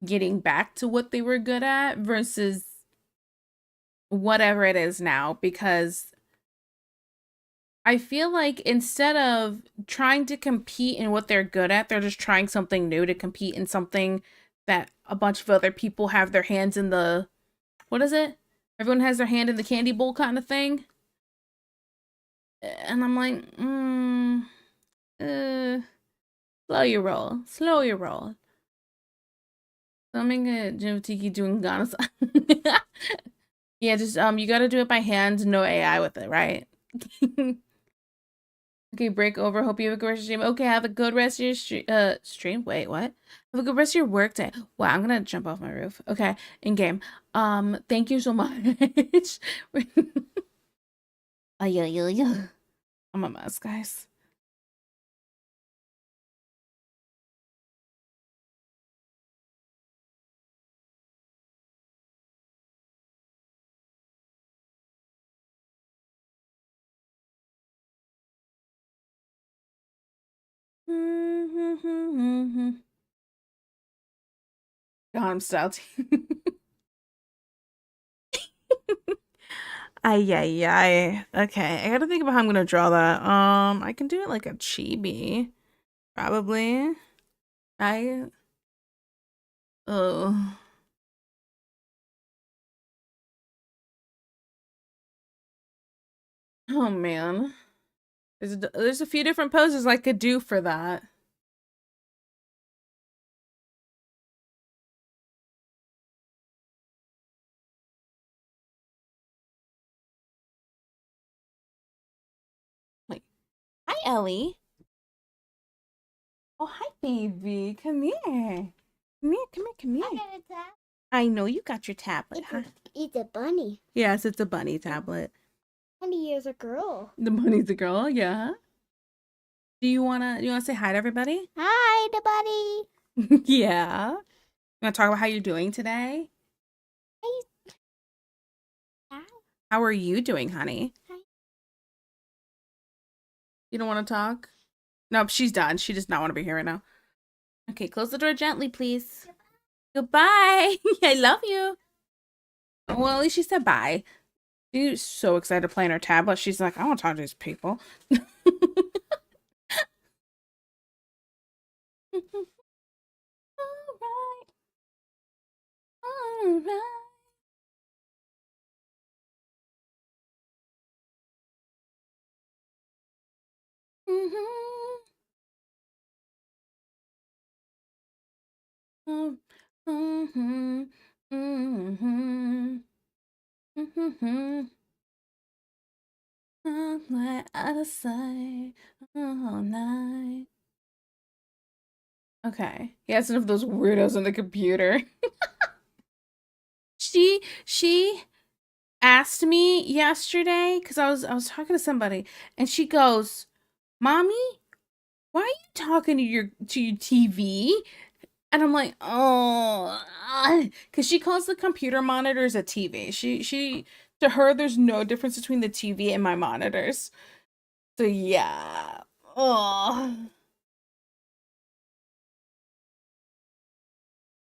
getting back to what they were good at versus whatever it is now, because I feel like instead of trying to compete in what they're good at, they're just trying something new to compete in something that a bunch of other people have their hands in the, what is it? Everyone has their hand in the candy bowl kind of thing. And I'm like, uh, slow your roll. Slow your roll. Filming a Jim Tiki doing Ghana. Yeah, just you gotta do it by hand, no AI with it, right? Okay, break over. Hope you have a good rest of your stream. Okay, have a good rest of your stream. Wait, what? Have a good rest of your work day. Wow, I'm gonna jump off my roof. Okay, in game. Thank you so much. Yeah, yeah, yeah. I'm a mess, guys. I'm style team. Ay, ay, ay. Okay, I gotta think about how I'm gonna draw that. I can do it like a chibi, probably. I, oh, oh man. There's a few different poses I could do for that. Like, hi, Ellie. Oh, hi, baby. Come here. Come here, come here, come here. I got a tab. I know you got your tablet, huh? It's a bunny. Yes, it's a bunny tablet. Bunny is a girl. The bunny's a girl, yeah. Do you wanna say hi to everybody? Hi, the bunny. Yeah. You wanna talk about how you're doing today? How you How are you doing, honey? Hi. You don't want to talk? Nope, she's done. She does not want to be here right now. Okay, close the door gently, please. Goodbye. I love you. Well, at least she said bye. She's so excited to play on her tablet. She's like, I want to talk to these people. Alright. Alright. Mhm. Mhm. Mhm. Mhm. I'm like out of sight all night. Okay. He has enough of those weirdos on the computer. She asked me yesterday because I was talking to somebody and she goes, "Mommy, why are you talking to your TV?" And I'm like, "Oh," because she calls the computer monitors a TV. She to her there's no difference between the TV and my monitors. So yeah. Oh.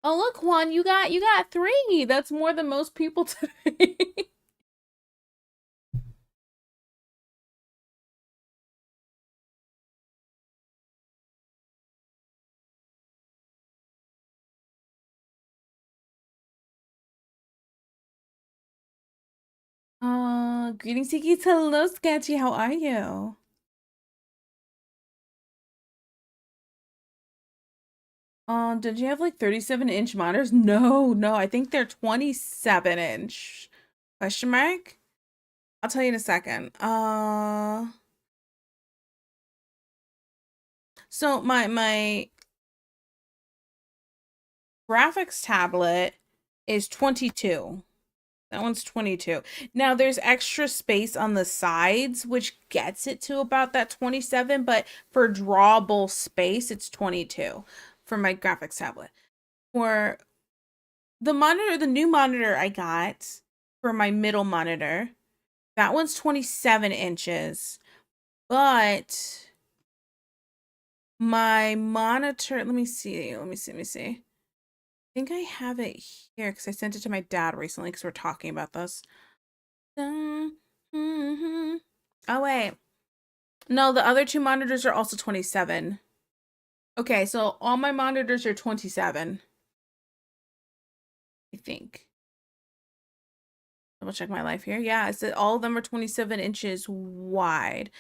Oh look, Juan, you got three. That's more than most people today. Greetings, Tikis. Hello, Sketchy. How are you? Did you have like 37-inch monitors? No, no, I think they're 27-inch. Question mark? I'll tell you in a second. So my graphics tablet is 22. That one's 22. Now there's extra space on the sides, which gets it to about that 27, but for drawable space, it's 22 for my graphics tablet. For the monitor, the new monitor I got for my middle monitor, that one's 27 inches. But my monitor, let me see. I think I have it here because I sent it to my dad recently because we're talking about this. Mhm. Oh, wait. No, the other two monitors are also 27. Okay, so all my monitors are 27, I think. Double check my life here. Yeah, it's all of them are 27 inches wide.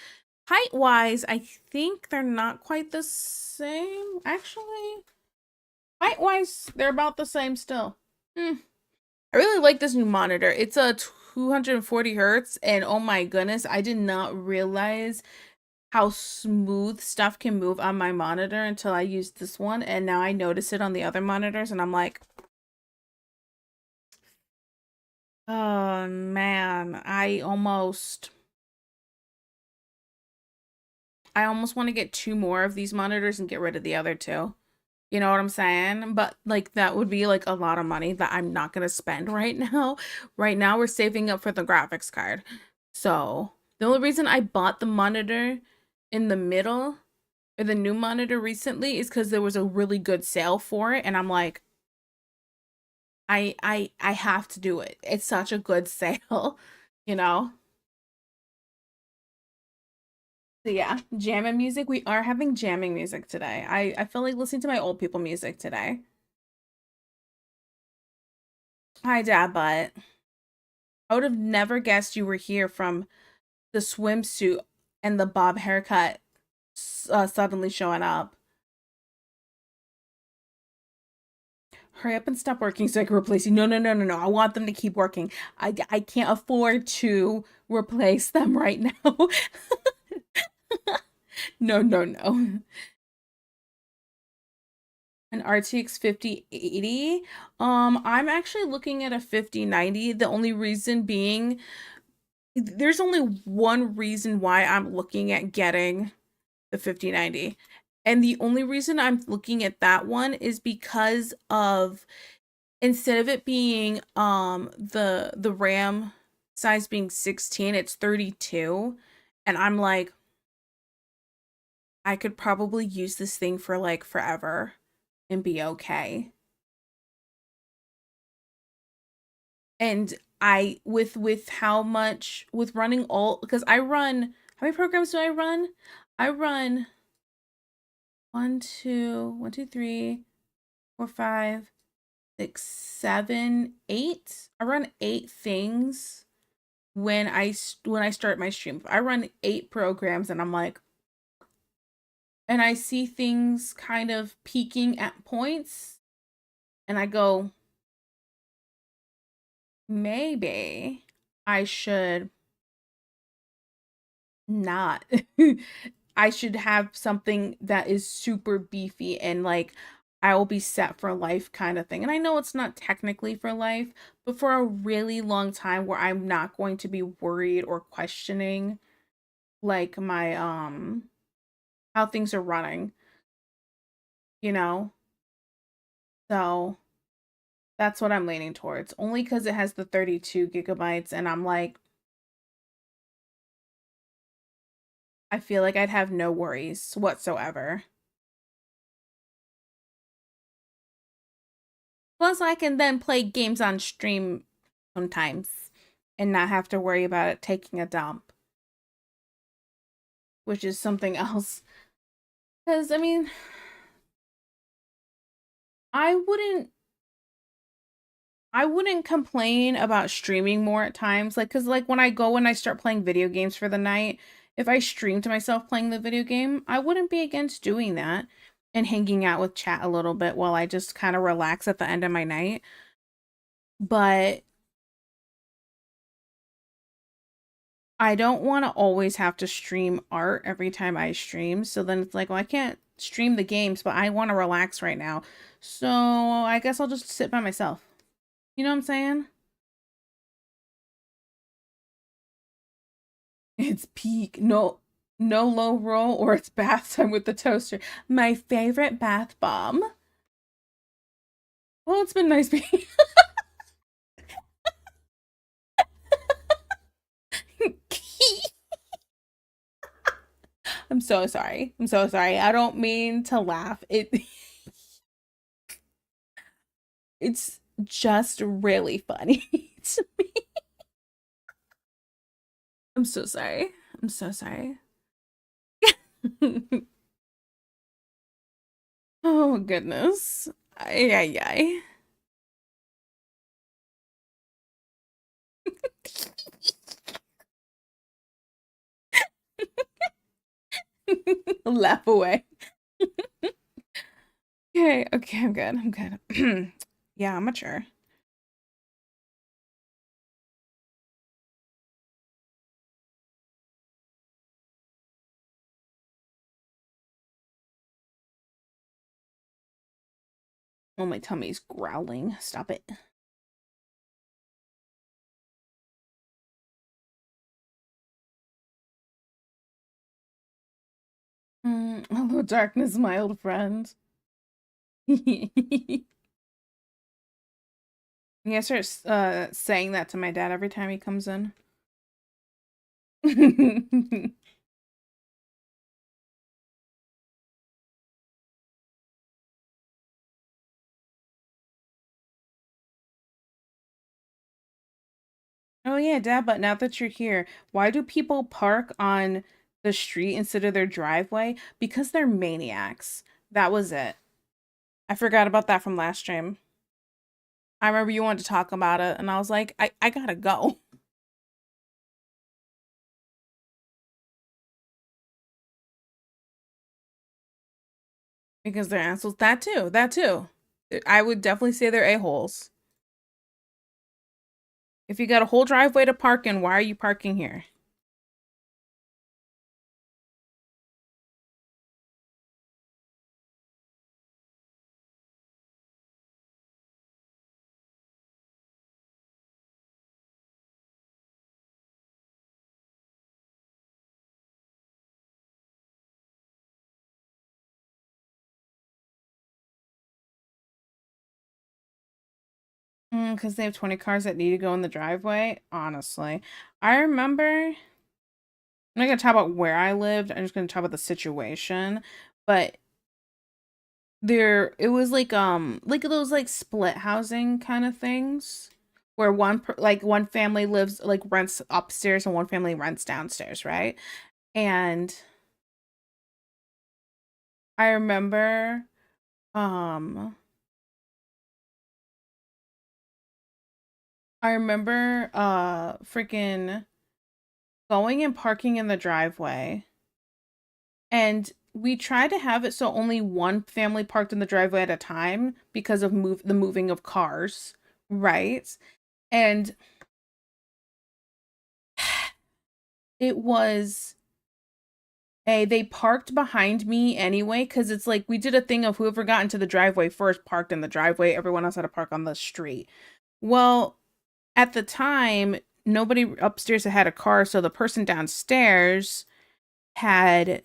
Height wise, I think they're not quite the same. Actually, height wise, they're about the same still. Hmm. I really like this new monitor. It's a 240 hertz, and oh my goodness, I did not realize how smooth stuff can move on my monitor until I used this one, and now I notice it on the other monitors, and I'm like, oh man, I almost want to get two more of these monitors and get rid of the other two. You know what I'm saying? But like that would be like a lot of money that I'm not gonna spend right now. Right now we're saving up for the graphics card. So the only reason I bought the monitor in the middle or the new monitor recently is because there was a really good sale for it, and I'm like, I have to do it. It's such a good sale, you know? So yeah, jamming music. We are having jamming music today. I feel like listening to my old people music today. Hi, Dad, but I would have never guessed you were here from the swimsuit and the bob haircut suddenly showing up. Hurry up and stop working so I can replace you. No, no, no, no, no. I want them to keep working. I can't afford to replace them right now. No, no, no. An RTX 5080. I'm actually looking at a 5090. The only reason being, there's only one reason why I'm looking at getting the 5090. And the only reason I'm looking at that one is because of instead of it being the RAM size being 16, it's 32. And I'm like, I could probably use this thing for like forever and be okay. And I with how much with running all because I run how many programs do I run? I run one, two, three, four, five, 6, 7, 8. I run 8 things when I start my stream. I run 8 programs and I'm like, and I see things kind of peaking at points and I go, maybe I should not. I should have something that is super beefy and like I will be set for life kind of thing. And I know it's not technically for life, but for a really long time where I'm not going to be worried or questioning like my how things are running, you know? So that's what I'm leaning towards. Only because it has the 32 gigabytes and I'm like, I feel like I'd have no worries whatsoever. Plus, I can then play games on stream sometimes and not have to worry about it taking a dump, which is something else. Because, I mean, I wouldn't. I wouldn't complain about streaming more at times. Like, because, like, when I go and I start playing video games for the night, if I stream to myself playing the video game, I wouldn't be against doing that and hanging out with chat a little bit while I just kind of relax at the end of my night. But I don't want to always have to stream art every time I stream. So then it's like, well, I can't stream the games, but I want to relax right now. So I guess I'll just sit by myself. You know what I'm saying? It's peak. No, no low roll or it's bath time with the toaster. My favorite bath bomb. Well, it's been nice being. I'm so sorry. I'm so sorry. I don't mean to laugh. It's just really funny to me. I'm so sorry. I'm so sorry. Oh goodness. Ay ay ay. Laugh away. Okay, okay, I'm good. I'm good. Yeah, I'm mature. Oh, my tummy's growling. Stop it. Hello, darkness, my old friend. You gotta start saying that to my dad every time he comes in. Oh yeah, Dad, but now that you're here, why do people park on the street instead of their driveway? Because they're maniacs. That was it. I forgot about that from last stream. I remember you wanted to talk about it, and I was like, I gotta go. Because they're assholes. That too. That too. I would definitely say they're a-holes. If you got a whole driveway to park in, why are you parking here? Because they have 20 cars that need to go in the driveway. Honestly, I remember. I'm not gonna talk about where I lived. I'm just gonna talk about the situation. But it was like those like split housing kind of things where one family lives like rents upstairs and one family rents downstairs, right? And I remember um freaking going and parking in the driveway, and we tried to have it so only one family parked in the driveway at a time because of the moving of cars, right? And it was they parked behind me anyway, because it's like we did a thing of whoever got into the driveway first parked in the driveway, everyone else had to park on the street. Well, at the time, nobody upstairs had a car, so the person downstairs had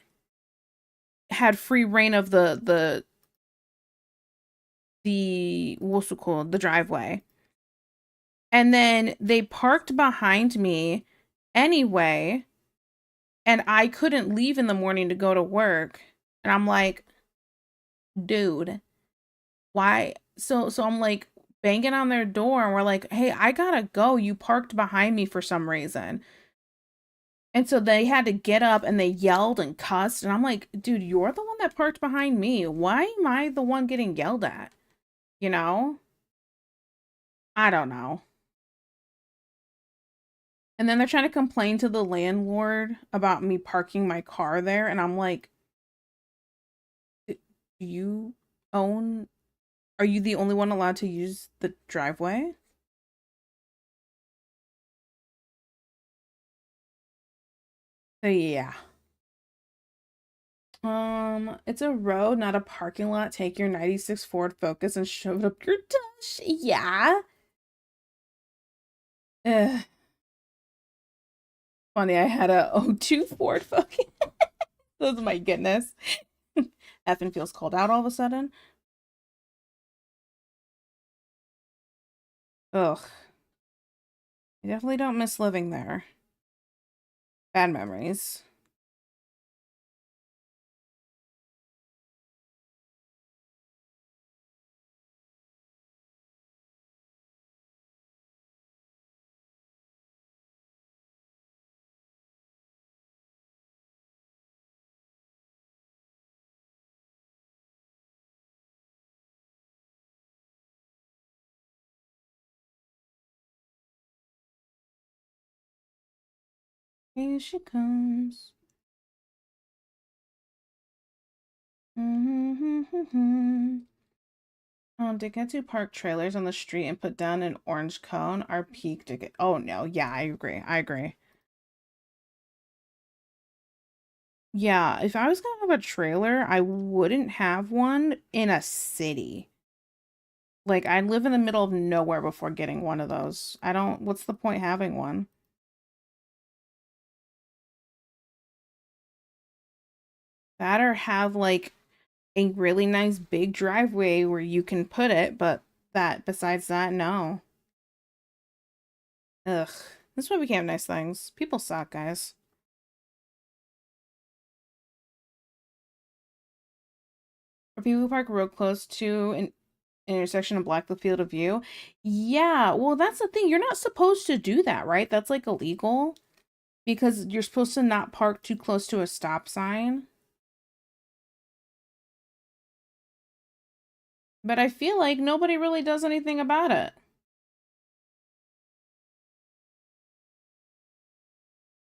free reign of the what's it called, the driveway. And then they parked behind me anyway, and I couldn't leave in the morning to go to work. And I'm like, dude, why? So I'm like banging on their door, and we're like, hey, I gotta go. You parked behind me for some reason. And so they had to get up and they yelled and cussed. And I'm like, dude, you're the one that parked behind me. Why am I the one getting yelled at? You know? I don't know. And then they're trying to complain to the landlord about me parking my car there. And I'm like, do you own, are you the only one allowed to use the driveway? So yeah. It's a road, not a parking lot. Take your 96 Ford Focus and shove it up your tush. Yeah. Ugh. Funny, I had a '02 Ford Focus. Oh my goodness. Effing feels cold out all of a sudden. Ugh. I definitely don't miss living there. Bad memories. Here she comes. To get to park trailers on the street and put down an orange cone are peak to get. Oh no, yeah, I agree. I agree. Yeah, if I was gonna have a trailer, I wouldn't have one in a city. Like, I'd live in the middle of nowhere before getting one of those. I don't, what's the point having one? That or have like a really nice big driveway where you can put it, but besides that, no. Ugh. That's why we can't have nice things. People suck, guys. Or people who park real close to an intersection and block the field of view. Yeah, well, that's the thing. You're not supposed to do that, right? That's like illegal because you're supposed to not park too close to a stop sign. But I feel like nobody really does anything about it.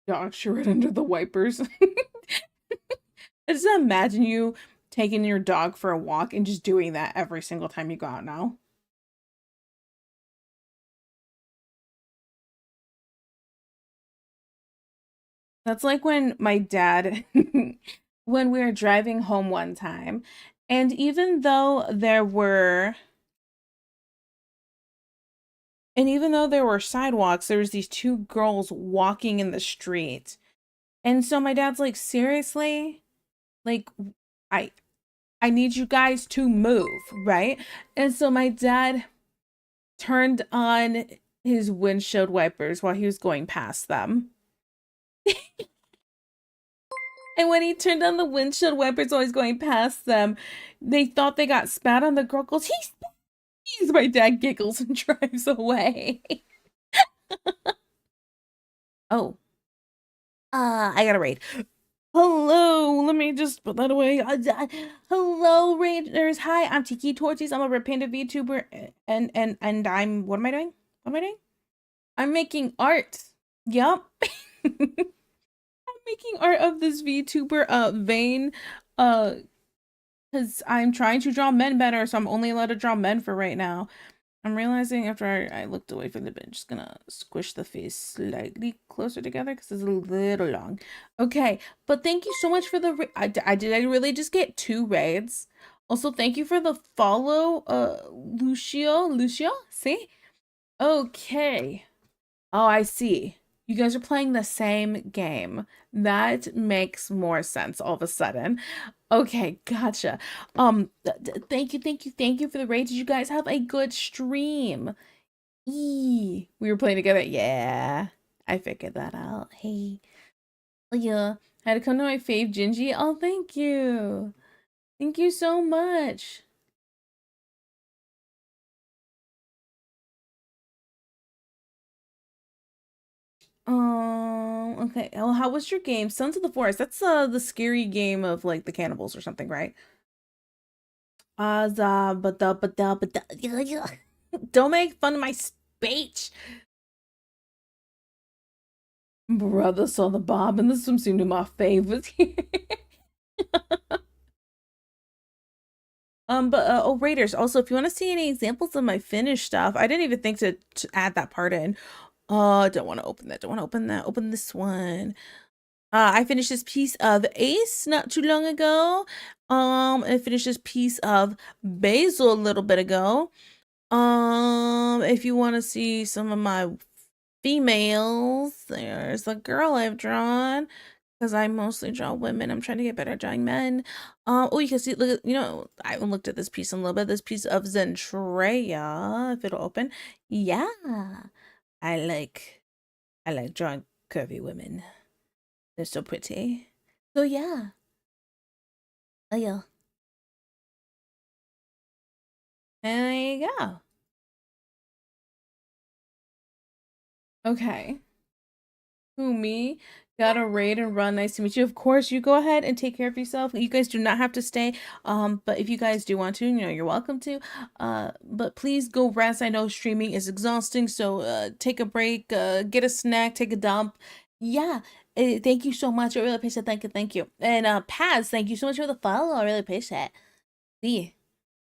Dog shit under the wipers. I just imagine you taking your dog for a walk and just doing that every single time you go out now. That's like when my dad, when we were driving home one time, and even though there were sidewalks, there was these two girls walking in the street. And so my dad's like, seriously? Like, I I need you guys to move, right? And so my dad turned on his windshield wipers while he was going past them. And when he turned on the windshield wipers while he's going past them, they thought they got spat on. The girl goes, he's my dad giggles and drives away. Oh. I gotta raid. Hello, let me just put that away. Hello, Raiders. Hi, I'm Tiki Torchies. I'm a repentant VTuber, and I'm what am I doing? What am I doing? I'm making art. Yup. I'm making art of this VTuber Vane because I'm trying to draw men better, so I'm only allowed to draw men for right now. I'm realizing after I looked away from the bench, just gonna squish the face slightly closer together because it's a little long. Okay, but thank you so much for the I really just get 2 raids. Also, thank you for the follow, Lucio, see? Okay. Oh, I see. You guys are playing the same game. That makes more sense all of a sudden. Okay, gotcha. Thank you for the raid. Did you guys have a good stream? We were playing together. Yeah, I figured that out. Hey, yeah, had to come to my fave Gingy. Oh, thank you. Thank you so much. Okay. Well, how was your game? Sons of the Forest. That's the scary game of like the cannibals or something, right? Don't make fun of my speech. Brother saw the bob and the swimsuit to my favorites. Oh, Raiders. Also, if you want to see any examples of my finished stuff, I didn't even think to add that part in. Don't want to open that. Don't want to open that. Open this one. I finished this piece of Ace not too long ago. I finished this piece of Basil a little bit ago. If you want to see some of my females, there's a girl I've drawn because I mostly draw women. I'm trying to get better at drawing men. Oh, you can see, look, I haven't looked at this piece in a little bit. This piece of Zentreya, if it'll open. Yeah, I like, I like drawing curvy women. They're so pretty. So yeah. Oh yeah. And there you go. Okay. Who, me? Got a raid and run. Nice to meet you. Of course, you go ahead and take care of yourself. You guys do not have to stay. But if you guys do want to, you're welcome to. But please go rest. I know streaming is exhausting, so take a break, get a snack, take a dump. Yeah. Thank you so much. I really appreciate it. Thank you. And Paz, thank you so much for the follow. I really appreciate it. See.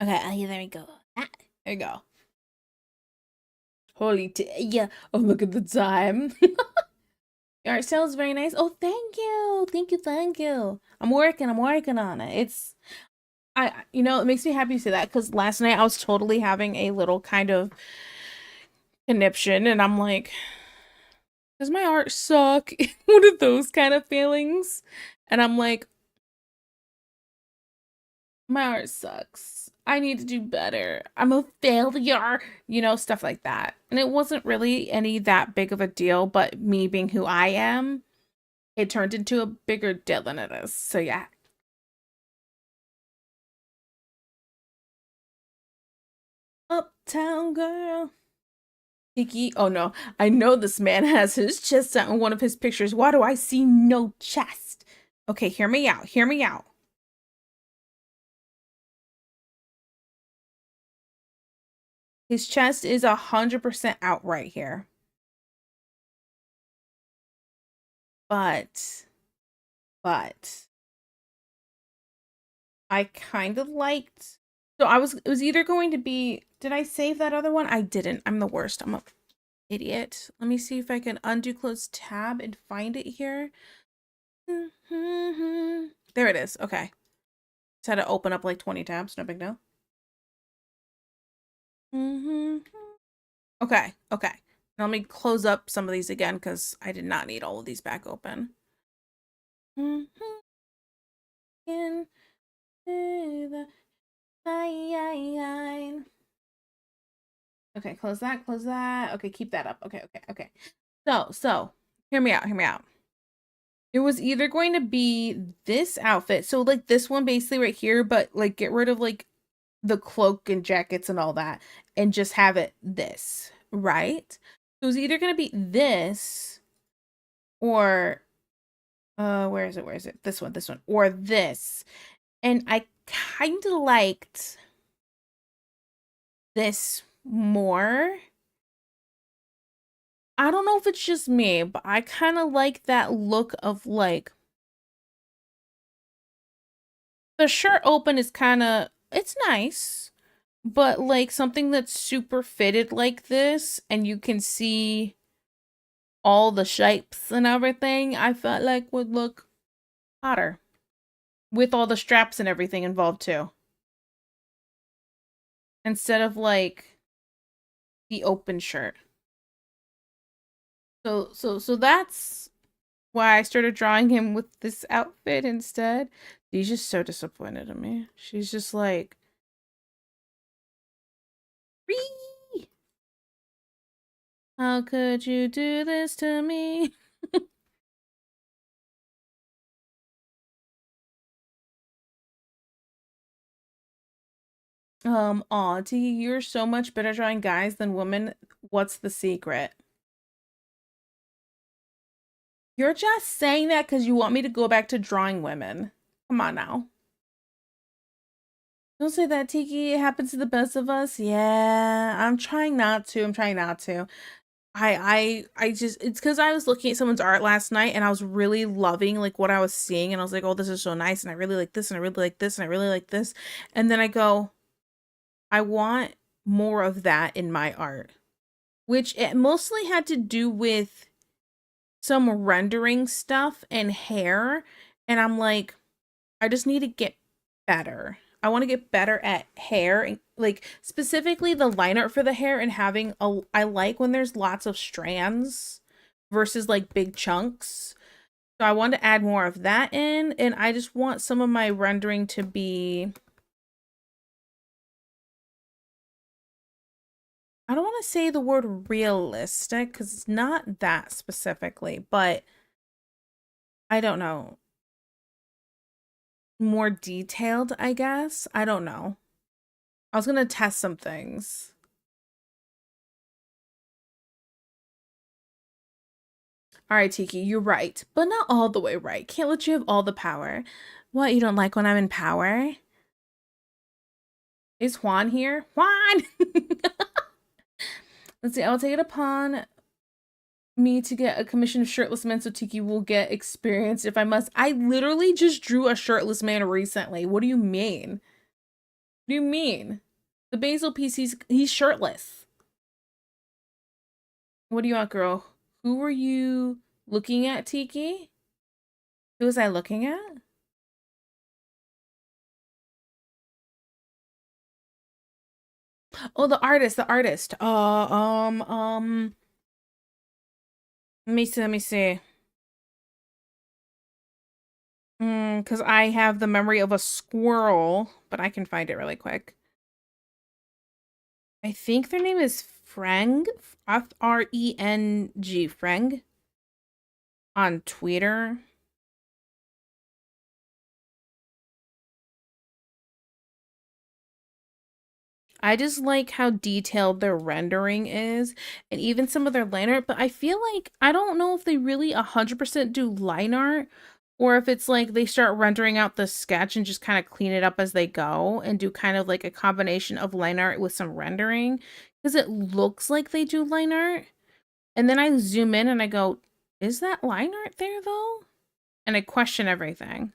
Okay, yeah, there we go. There you go. Holy yeah. Oh, look at the time. Your art style is very nice. Oh, thank you. Thank you. I'm working on it. It makes me happy to say that because last night I was totally having a little kind of conniption and I'm like, does my art suck? One of those kind of feelings. And I'm like, my art sucks. I need to do better. I'm a failure, stuff like that. And it wasn't really any that big of a deal, but me being who I am, it turned into a bigger deal than it is. So yeah. Uptown girl. Tiki. Oh no. I know this man has his chest out in one of his pictures. Why do I see no chest? Okay, hear me out. Hear me out. His chest is 100% out right here. But I kind of liked. So it was either going to be, did I save that other one? I didn't. I'm the worst. I'm a idiot. Let me see if I can undo close tab and find it here. There it is. Okay. Just had to open up like 20 tabs. No big deal. Okay. Okay. Now let me close up some of these again because I did not need all of these back open. In the Okay, close that, close that. Okay, keep that up. Okay, okay, okay. So, hear me out, hear me out. It was either going to be this outfit, so like this one basically right here, but like get rid of like the cloak and jackets and all that and just have it this, right? It was either going to be this or where is it? Where is it? This one, or this. And I kind of liked this more. I don't know if it's just me, but I kind of like that look of like the shirt open is kind of it's nice, but like something that's super fitted like this and you can see all the shapes and everything, I felt like would look hotter with all the straps and everything involved too. Instead of like the open shirt. So that's why I started drawing him with this outfit instead. She's just so disappointed in me. She's just like, "Ree! How could you do this to me?" Aw, T, you're so much better drawing guys than women. What's the secret? You're just saying that because you want me to go back to drawing women. Come on now. Don't say that, Tiki. It happens to the best of us. Yeah, I'm trying not to. I'm trying not to. I just it's because I was looking at someone's art last night and I was really loving like what I was seeing and I was like, oh, this is so nice and I really like this and I really like this and I really like this. And then I go, I want more of that in my art, which it mostly had to do with some rendering stuff and hair. And I'm like, I just need to get better. I want to get better at hair, and like specifically the line art for the hair and having a I like when there's lots of strands versus like big chunks. So I want to add more of that in and I just want some of my rendering to be I don't want to say the word realistic cuz it's not that specifically, but I don't know. More detailed, I guess. I don't know. I was going to test some things. All right, Tiki, you're right, but not all the way right. Can't let you have all the power. What, you don't like when I'm in power? Is Juan here? Juan! Let's see, I'll take it upon me to get a commission of shirtless men so Tiki will get experience if I must. I literally just drew a shirtless man recently. What do you mean? What do you mean? The basil piece, he's shirtless. What do you want, girl? Who were you looking at, Tiki? Who was I looking at? Oh, the artist, the artist. Let me see, let me see. Because I have the memory of a squirrel, but I can find it really quick. I think their name is Freng, Freng, Freng, on Twitter. I just like how detailed their rendering is and even some of their line art, but I feel like I don't know if they really 100% do line art or if it's like they start rendering out the sketch and just kind of clean it up as they go and do kind of like a combination of line art with some rendering because it looks like they do line art. And then I zoom in and I go, is that line art there though? And I question everything.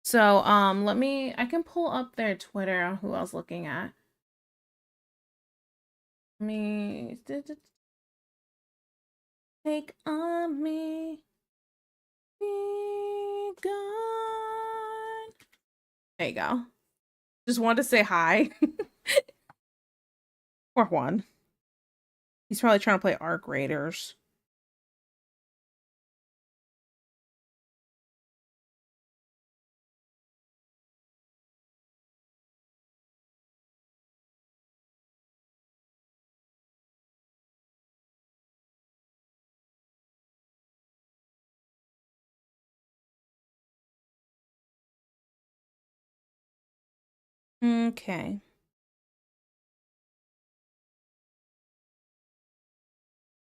So, I can pull up their Twitter on who I was looking at. Me, take on me, be gone. There you go. Just wanted to say hi. Or one. He's probably trying to play Arc Raiders. Okay.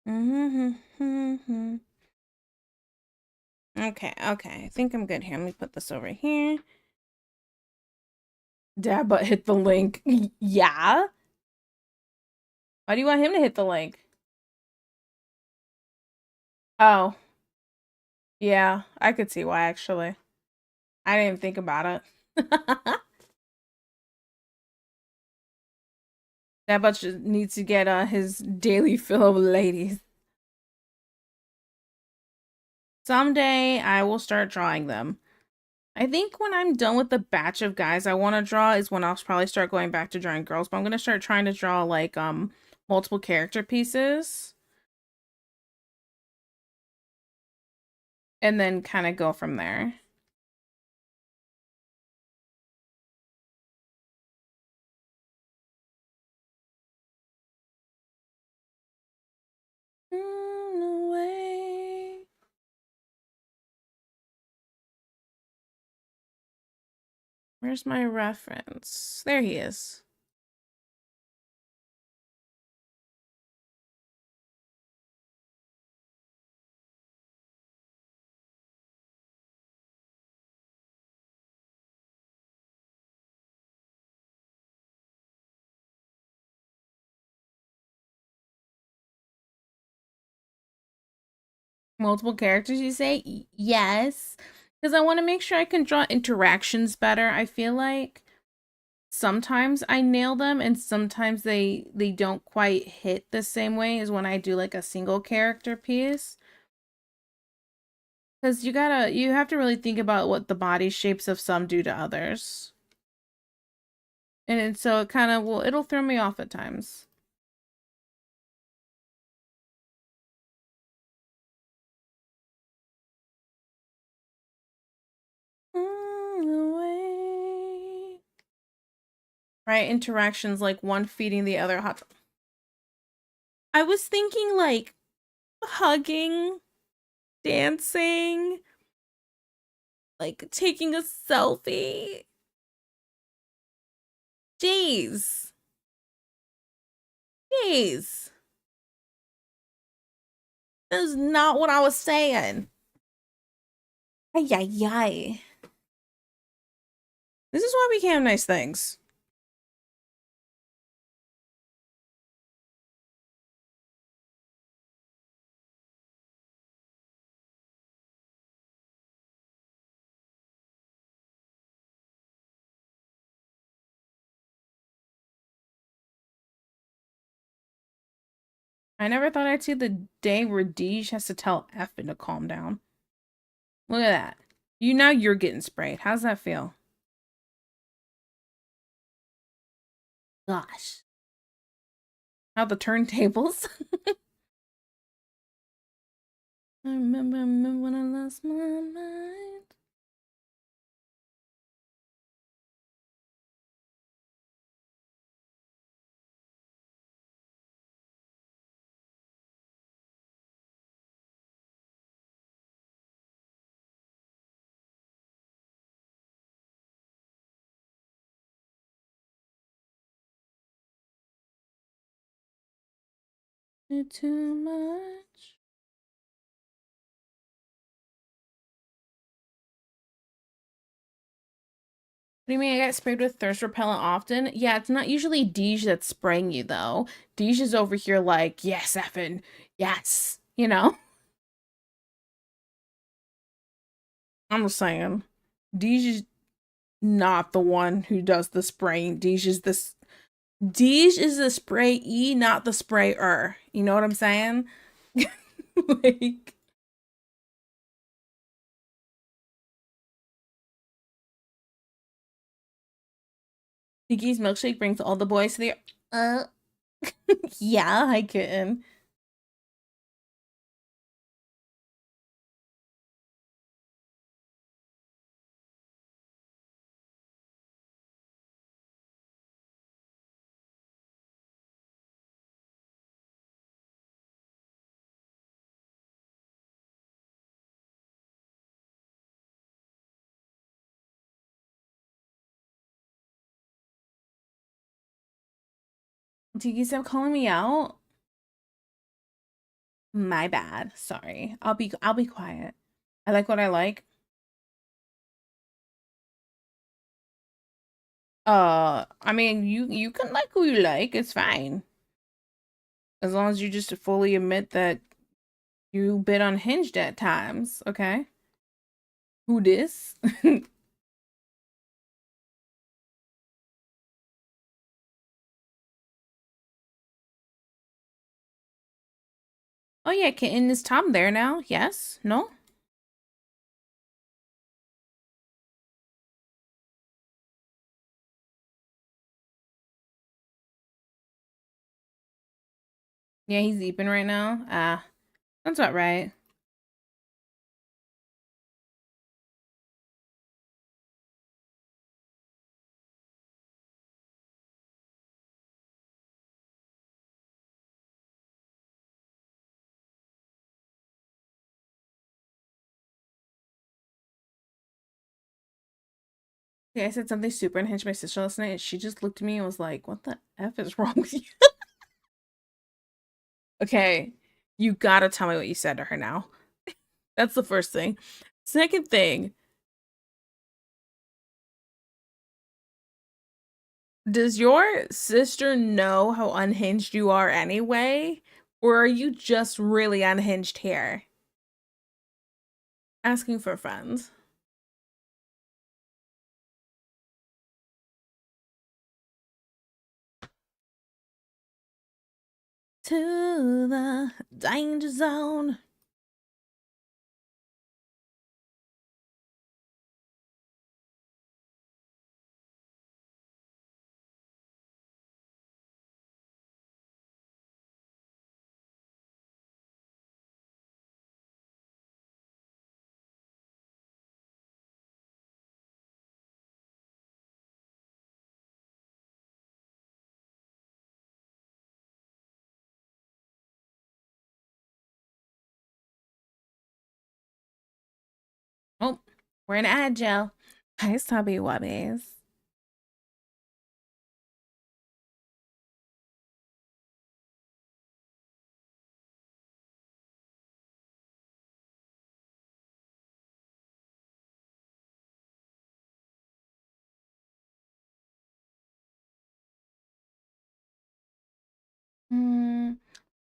Mm-hmm. Okay, okay. I think I'm good here. Let me put this over here. Dad, but hit the link. Yeah? Why do you want him to hit the link? Oh, yeah. I could see why, actually. I didn't even think about it. That bunch needs to get his daily fill of ladies. Someday I will start drawing them. I think when I'm done with the batch of guys I want to draw is when I'll probably start going back to drawing girls. But I'm gonna start trying to draw like multiple character pieces and then kind of go from there. Away. Where's my reference? There he is. Multiple characters, you say? Yes. Because I want to make sure I can draw interactions better. I feel like sometimes I nail them and sometimes they don't quite hit the same way as when I do like a single character piece. Because you have to really think about what the body shapes of some do to others. So it kind of it'll throw me off at times. Away. Right, interactions like one feeding the other hot. I was thinking like hugging, dancing, like taking a selfie. Jeez. Jeez. That is not what I was saying. Ay, ay, ay. This is why we can't have nice things. I never thought I'd see the day where Deej has to tell Effin to calm down. Look at that. You're getting sprayed. How's that feel? Gosh. How the turntables? I remember when I lost my mind. Too much. What do you mean I get sprayed with thirst repellent often? Yeah, it's not usually Deej that's spraying you though. Deej is over here like, yes, effing, yes, you know? I'm just saying. Deej is not the one who does the spraying. Deej is the sprayee, not the sprayer. You know what I'm saying? Like Nikki's milkshake brings all the boys to the uh yeah, I can. Tiki, stop calling me out. My bad. Sorry. I'll be quiet. I like what I like. I mean, you can like who you like. It's fine. As long as you just fully admit that you bit unhinged at times, okay? Who dis? Oh yeah, kitten, is Tom there now? Yes? No? Yeah, he's eeping right now. Ah, that's about right. Yeah, I said something super unhinged to my sister last night, and she just looked at me and was like, "What the F is wrong with you?" Okay, you gotta tell me what you said to her now. That's the first thing. Second thing, does your sister know how unhinged you are anyway? Or are you just really unhinged here? Asking for friends. To the danger zone. Oh, we're in agile. Hi, Stubby Wubbies. Hmm.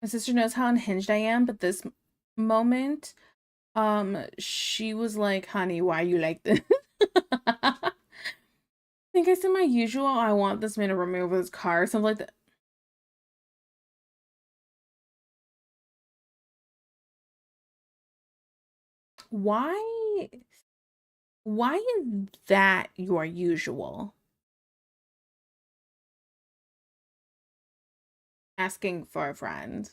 My sister knows how unhinged I am, but this moment, she was like, "Honey, why you like this?" I think I said my usual. I want this man to run me over his car, something like that. Why? Why is that your usual? Asking for a friend.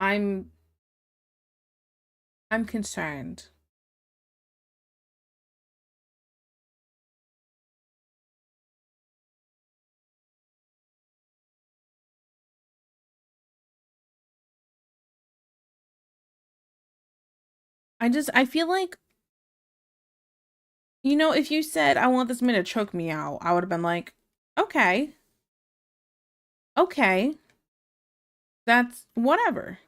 I'm I'm concerned. I feel like, if you said I want this man to choke me out, I would have been like, okay, okay, that's whatever,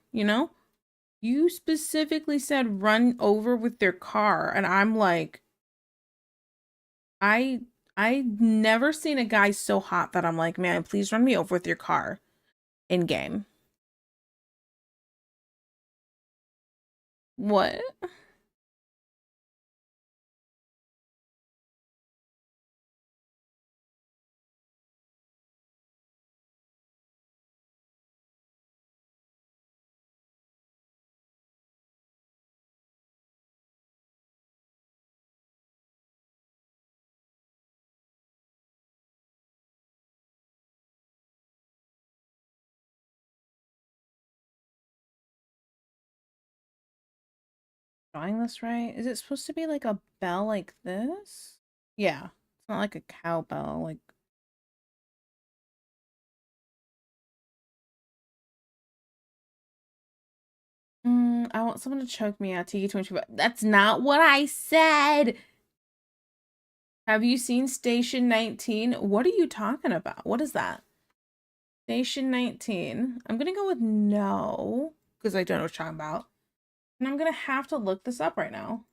You specifically said run over with their car, and I'm like, I I never seen a guy so hot that I'm like, man, please run me over with your car in game. What? Drawing this right? Is it supposed to be like a bell like this? Yeah. It's not like a cowbell, like I want someone to choke me out, TK25. That's not what I said. Have you seen Station 19? What are you talking about? What is that? Station 19. I'm gonna go with no, because I don't know what you're talking about. And I'm gonna have to look this up right now.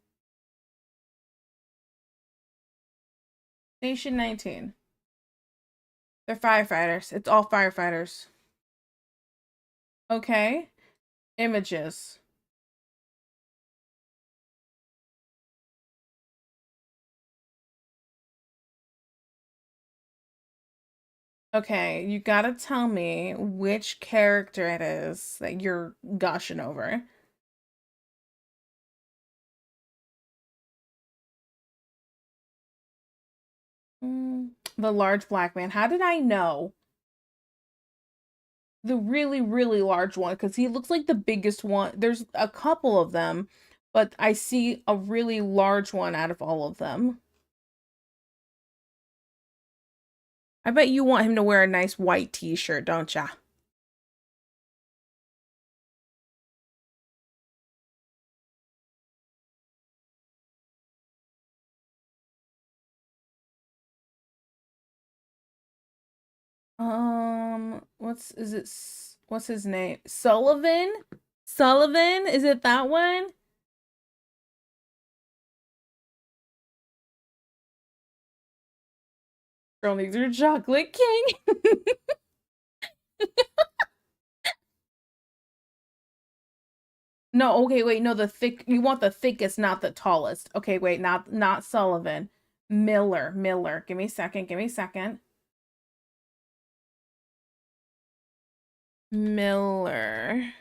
Station 19. They're firefighters. It's all firefighters. Okay. Images. Okay, you gotta tell me which character it is that you're gushing over. The large black man. How did I know? The really, really large one, because he looks like the biggest one. There's a couple of them, but I see a really large one out of all of them. I bet you want him to wear a nice white t-shirt, don't ya? What's his name? Sullivan? Sullivan? Is it that one? Girl needs her chocolate king. No, okay, wait, no, you want the thickest, not the tallest. Okay, wait, not Sullivan. Miller. Give me a second, give me a second. Miller.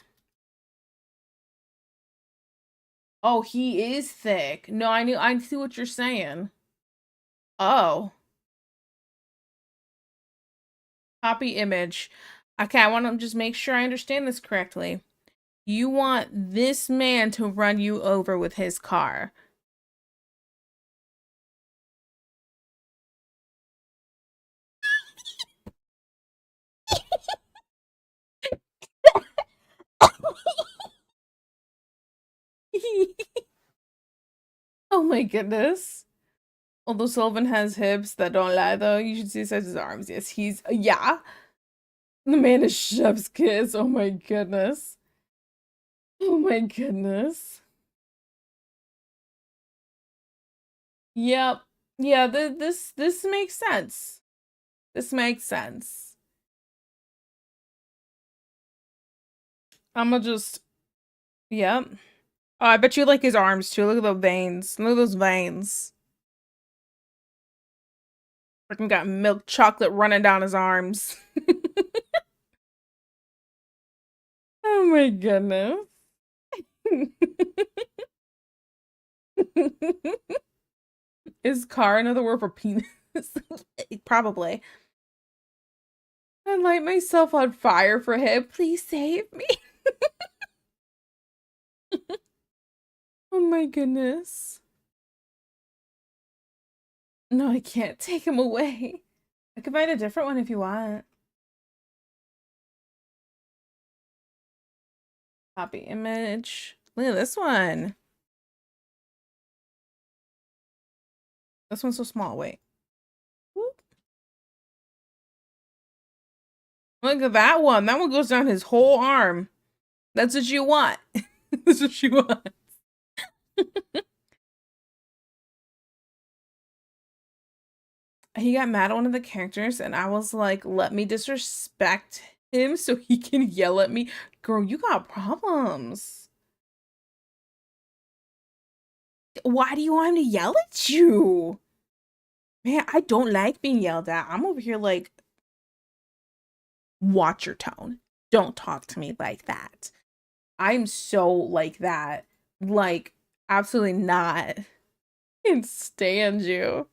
Oh, he is thick. No, I see what you're saying. Oh. Copy image. Okay, I want to just make sure I understand this correctly. You want this man to run you over with his car. Oh my goodness. Although Sylvan has hips that don't lie, though, you should see the size of his arms. Yes, yeah. The man is chef's kiss. Oh my goodness. Oh my goodness. Yep. Yeah, this makes sense. This makes sense. I'ma just, yep. Oh, I bet you like his arms too. Look at the veins. Look at those veins. Freaking got milk chocolate running down his arms. Oh my goodness. Is car another word for penis? Probably. I light myself on fire for him. Please save me. Oh my goodness. No, I can't take him away. I can find a different one if you want. Copy image. Look at this one. This one's so small. Wait. Whoop. Look at that one. That one goes down his whole arm. That's what you want. That's what you want. He got mad at one of the characters, and I was like, let me disrespect him so he can yell at me. Girl, you got problems. Why do you want him to yell at you? Man, I don't like being yelled at. I'm over here like, watch your tone. Don't talk to me like that. I'm so like that. Like, absolutely not. Can't stand you.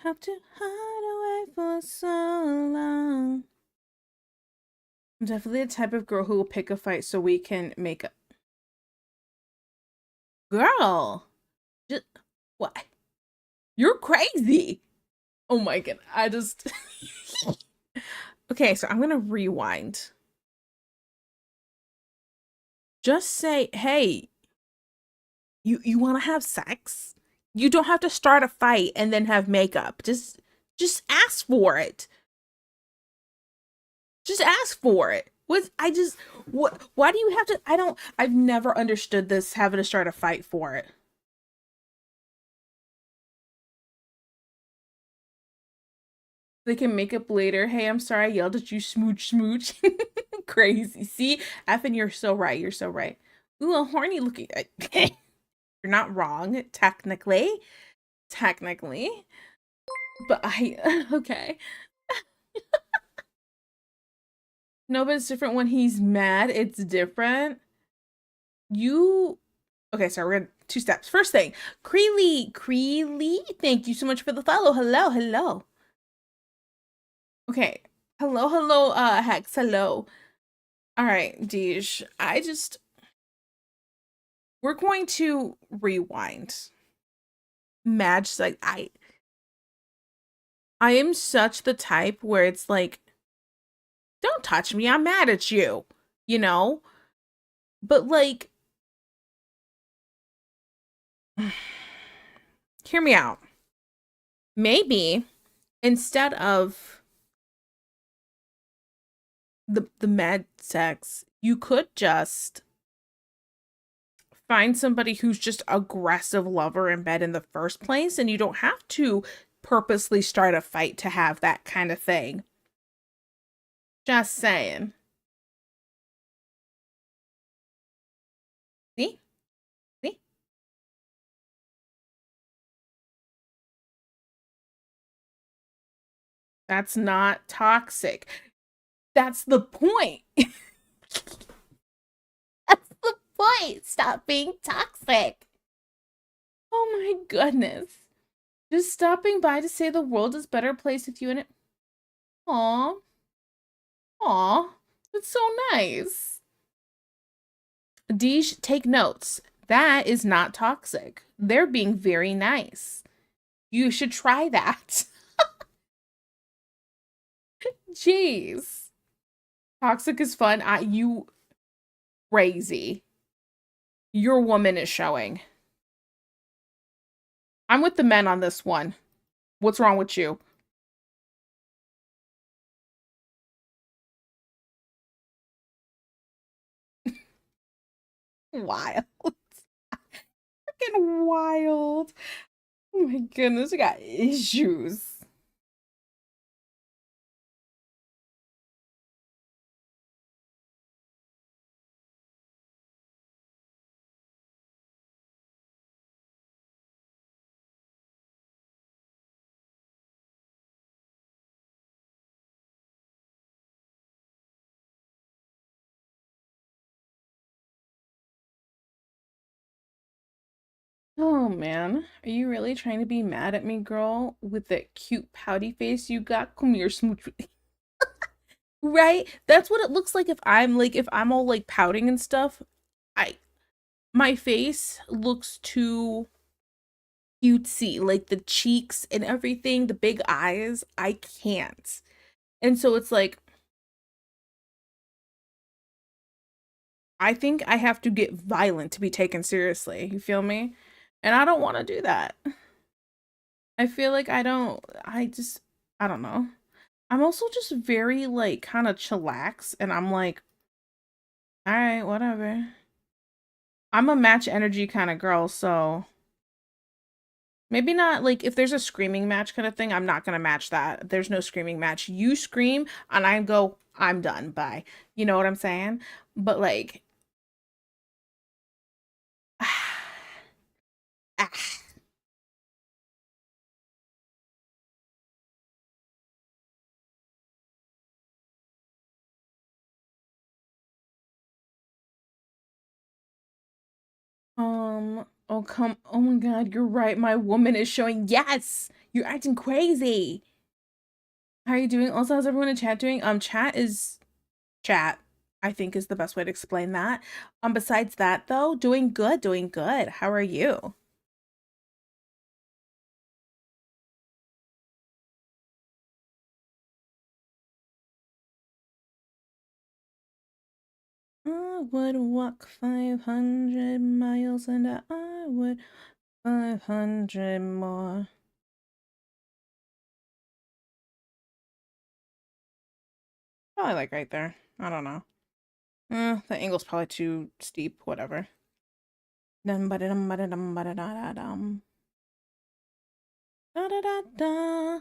Have to hide away for so long. I'm definitely the type of girl who will pick a fight so we can make up. Girl, just what? You're crazy. Oh my god, I just Okay, so I'm gonna rewind. Just say, hey, you want to have sex? You don't have to start a fight and then have makeup. Just ask for it. Just ask for it. What why do you have to I've never understood this having to start a fight for it. They can make up later. Hey, I'm sorry I yelled at you, smooch smooch. Crazy. See? Effing, you're so right. You're so right. Ooh, a horny looking. You're not wrong, technically. Technically. But okay. No, but it's different when he's mad. It's different. You Okay, so we're gonna two steps. First thing, Creely, thank you so much for the follow. Hello, hello. Okay, hello, Hex, hello. All right, Deej, we're going to rewind. Madge, like, I am such the type where it's like, don't touch me, I'm mad at you, you know? But like, hear me out. Maybe instead of the mad sex, you could just find somebody who's just aggressive lover in bed in the first place, and you don't have to purposely start a fight to have that kind of thing. Just saying. See? See? That's not toxic. That's the point. That's the point. Stop being toxic. Oh my goodness. Just stopping by to say the world is a better place with you in it. Aw. Aw. That's so nice. Deej, take notes. That is not toxic. They're being very nice. You should try that. Jeez. Toxic is fun. You crazy. Your woman is showing. I'm with the men on this one. What's wrong with you? Wild. Freaking wild. Oh my goodness, we got issues. Oh man, are you really trying to be mad at me, girl? With that cute pouty face you got? Come here, smooch. Right? That's what it looks like if I'm all like pouting and stuff. I My face looks too cutesy, like the cheeks and everything, the big eyes. I can't. And so it's like I think I have to get violent to be taken seriously. You feel me? And I don't want to do that. I feel like I don't know. I'm also just very like kind of chillax and I'm like, all right, whatever. I'm a match energy kind of girl, so maybe not like if there's a screaming match kind of thing, I'm not gonna match that. There's no screaming match. You scream and I go, I'm done. Bye. You know what I'm saying? But like, ah, oh my God, you're right. My woman is showing. Yes, you're acting crazy. How are you doing? Also, how's everyone in chat doing? Chat is chat, I think is the best way to explain that. Besides that though, doing good, doing good. How are you? I would walk 500 miles and I would 500 more. Probably like right there. I don't know. The angle's probably too steep. Whatever. Dum ba dum ba dum ba da da dum. Da da da da.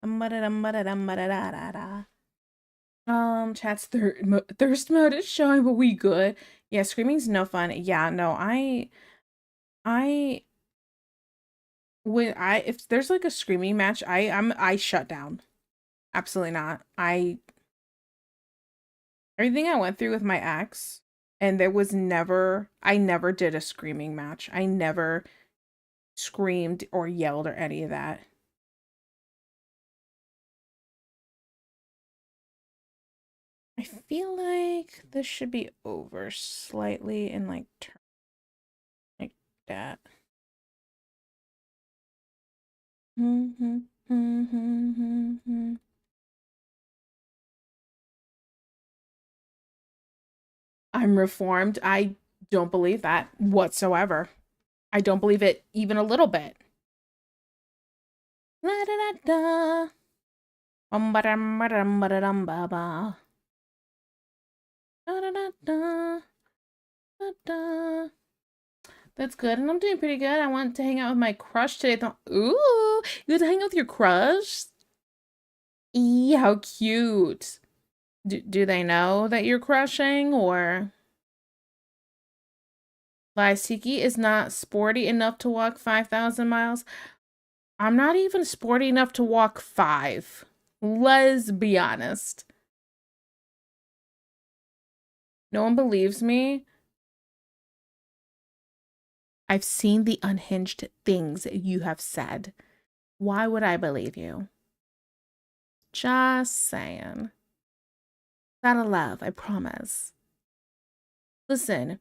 Dum ba dum ba dum ba da da da. Chat's thirst mode is showing, but we good. Yeah, screaming's no fun. Yeah, no, I when I if there's like a screaming match, I shut down. Absolutely not. Everything I went through with my ex, and there was I never did a screaming match. I never screamed or yelled or any of that. I feel like this should be over slightly and like turn like that. I'm reformed. I don't believe that whatsoever. I don't believe it even a little bit. La da da da. Ba dum ba dum ba dum ba ba. Da da da da. Da da. That's good, and I'm doing pretty good. I want to hang out with my crush today. Ooh, you get to hang out with your crush? Eee, how cute. Do they know that you're crushing, or? Laisiki is not sporty enough to walk 5,000 miles. I'm not even sporty enough to walk 5. Let's be honest. No one believes me. I've seen the unhinged things you have said. Why would I believe you? Just saying. Out of love, I promise. Listen,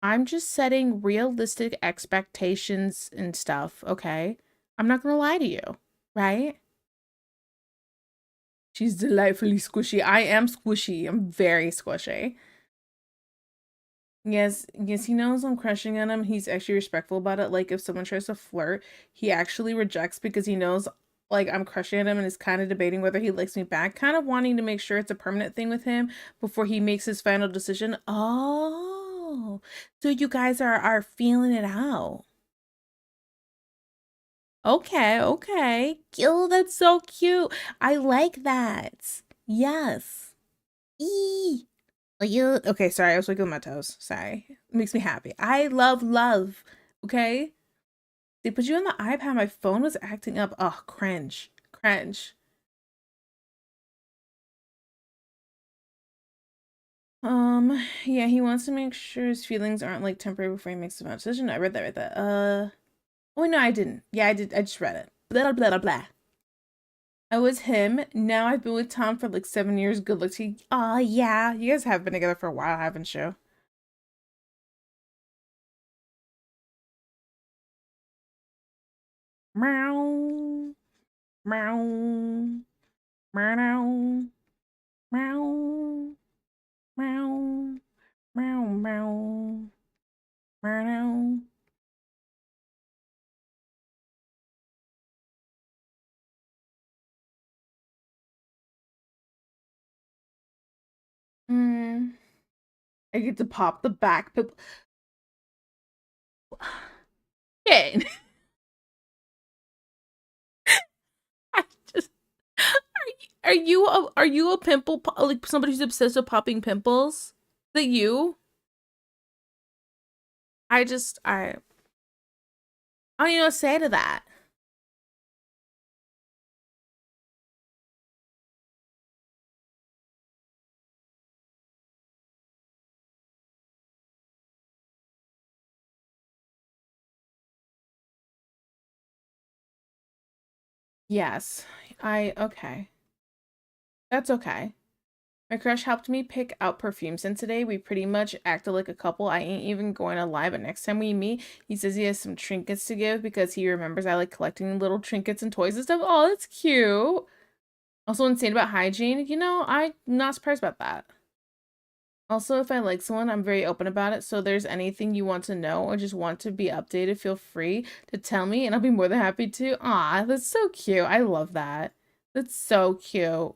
I'm just setting realistic expectations and stuff, okay? I'm not gonna lie to you, right? She's delightfully squishy. I am squishy. I'm very squishy. Yes, he knows I'm crushing on him. He's actually respectful about it. Like, if someone tries to flirt, he actually rejects because he knows, like, I'm crushing on him and is kind of debating whether he likes me back, kind of wanting to make sure it's a permanent thing with him before he makes his final decision. Oh, so you guys are feeling it out. Okay, okay. Oh, that's so cute. I like that. Yes. Eee. You okay, sorry, I was wiggling my toes. Sorry. It makes me happy. I love love. Okay? They put you on the iPad. My phone was acting up. Oh, cringe. Cringe. Yeah, he wants to make sure his feelings aren't like temporary before he makes a decision. I read that. Oh no, I didn't. Yeah, I did. I just read it. Blah blah blah blah. I was him. Now I've been with Tom for like 7 years. Good luck to you. Oh yeah. You guys have been together for a while, haven't you? Meow. Meow. Meow. Meow. Meow. Meow. Meow. Meow. Mm. I get to pop the back. Okay. I just are you a pimple like somebody who's obsessed with popping pimples? Is that you? I don't even know what to say to that. Yes. Okay. That's okay. My crush helped me pick out perfumes, and today we pretty much acted like a couple. I ain't even going to lie, but next time we meet, he says he has some trinkets to give because he remembers I like collecting little trinkets and toys and stuff. Oh, that's cute. Also insane about hygiene. I'm not surprised about that. Also, if I like someone, I'm very open about it. So there's anything you want to know or just want to be updated, feel free to tell me and I'll be more than happy to. Aw, that's so cute. I love that. That's so cute.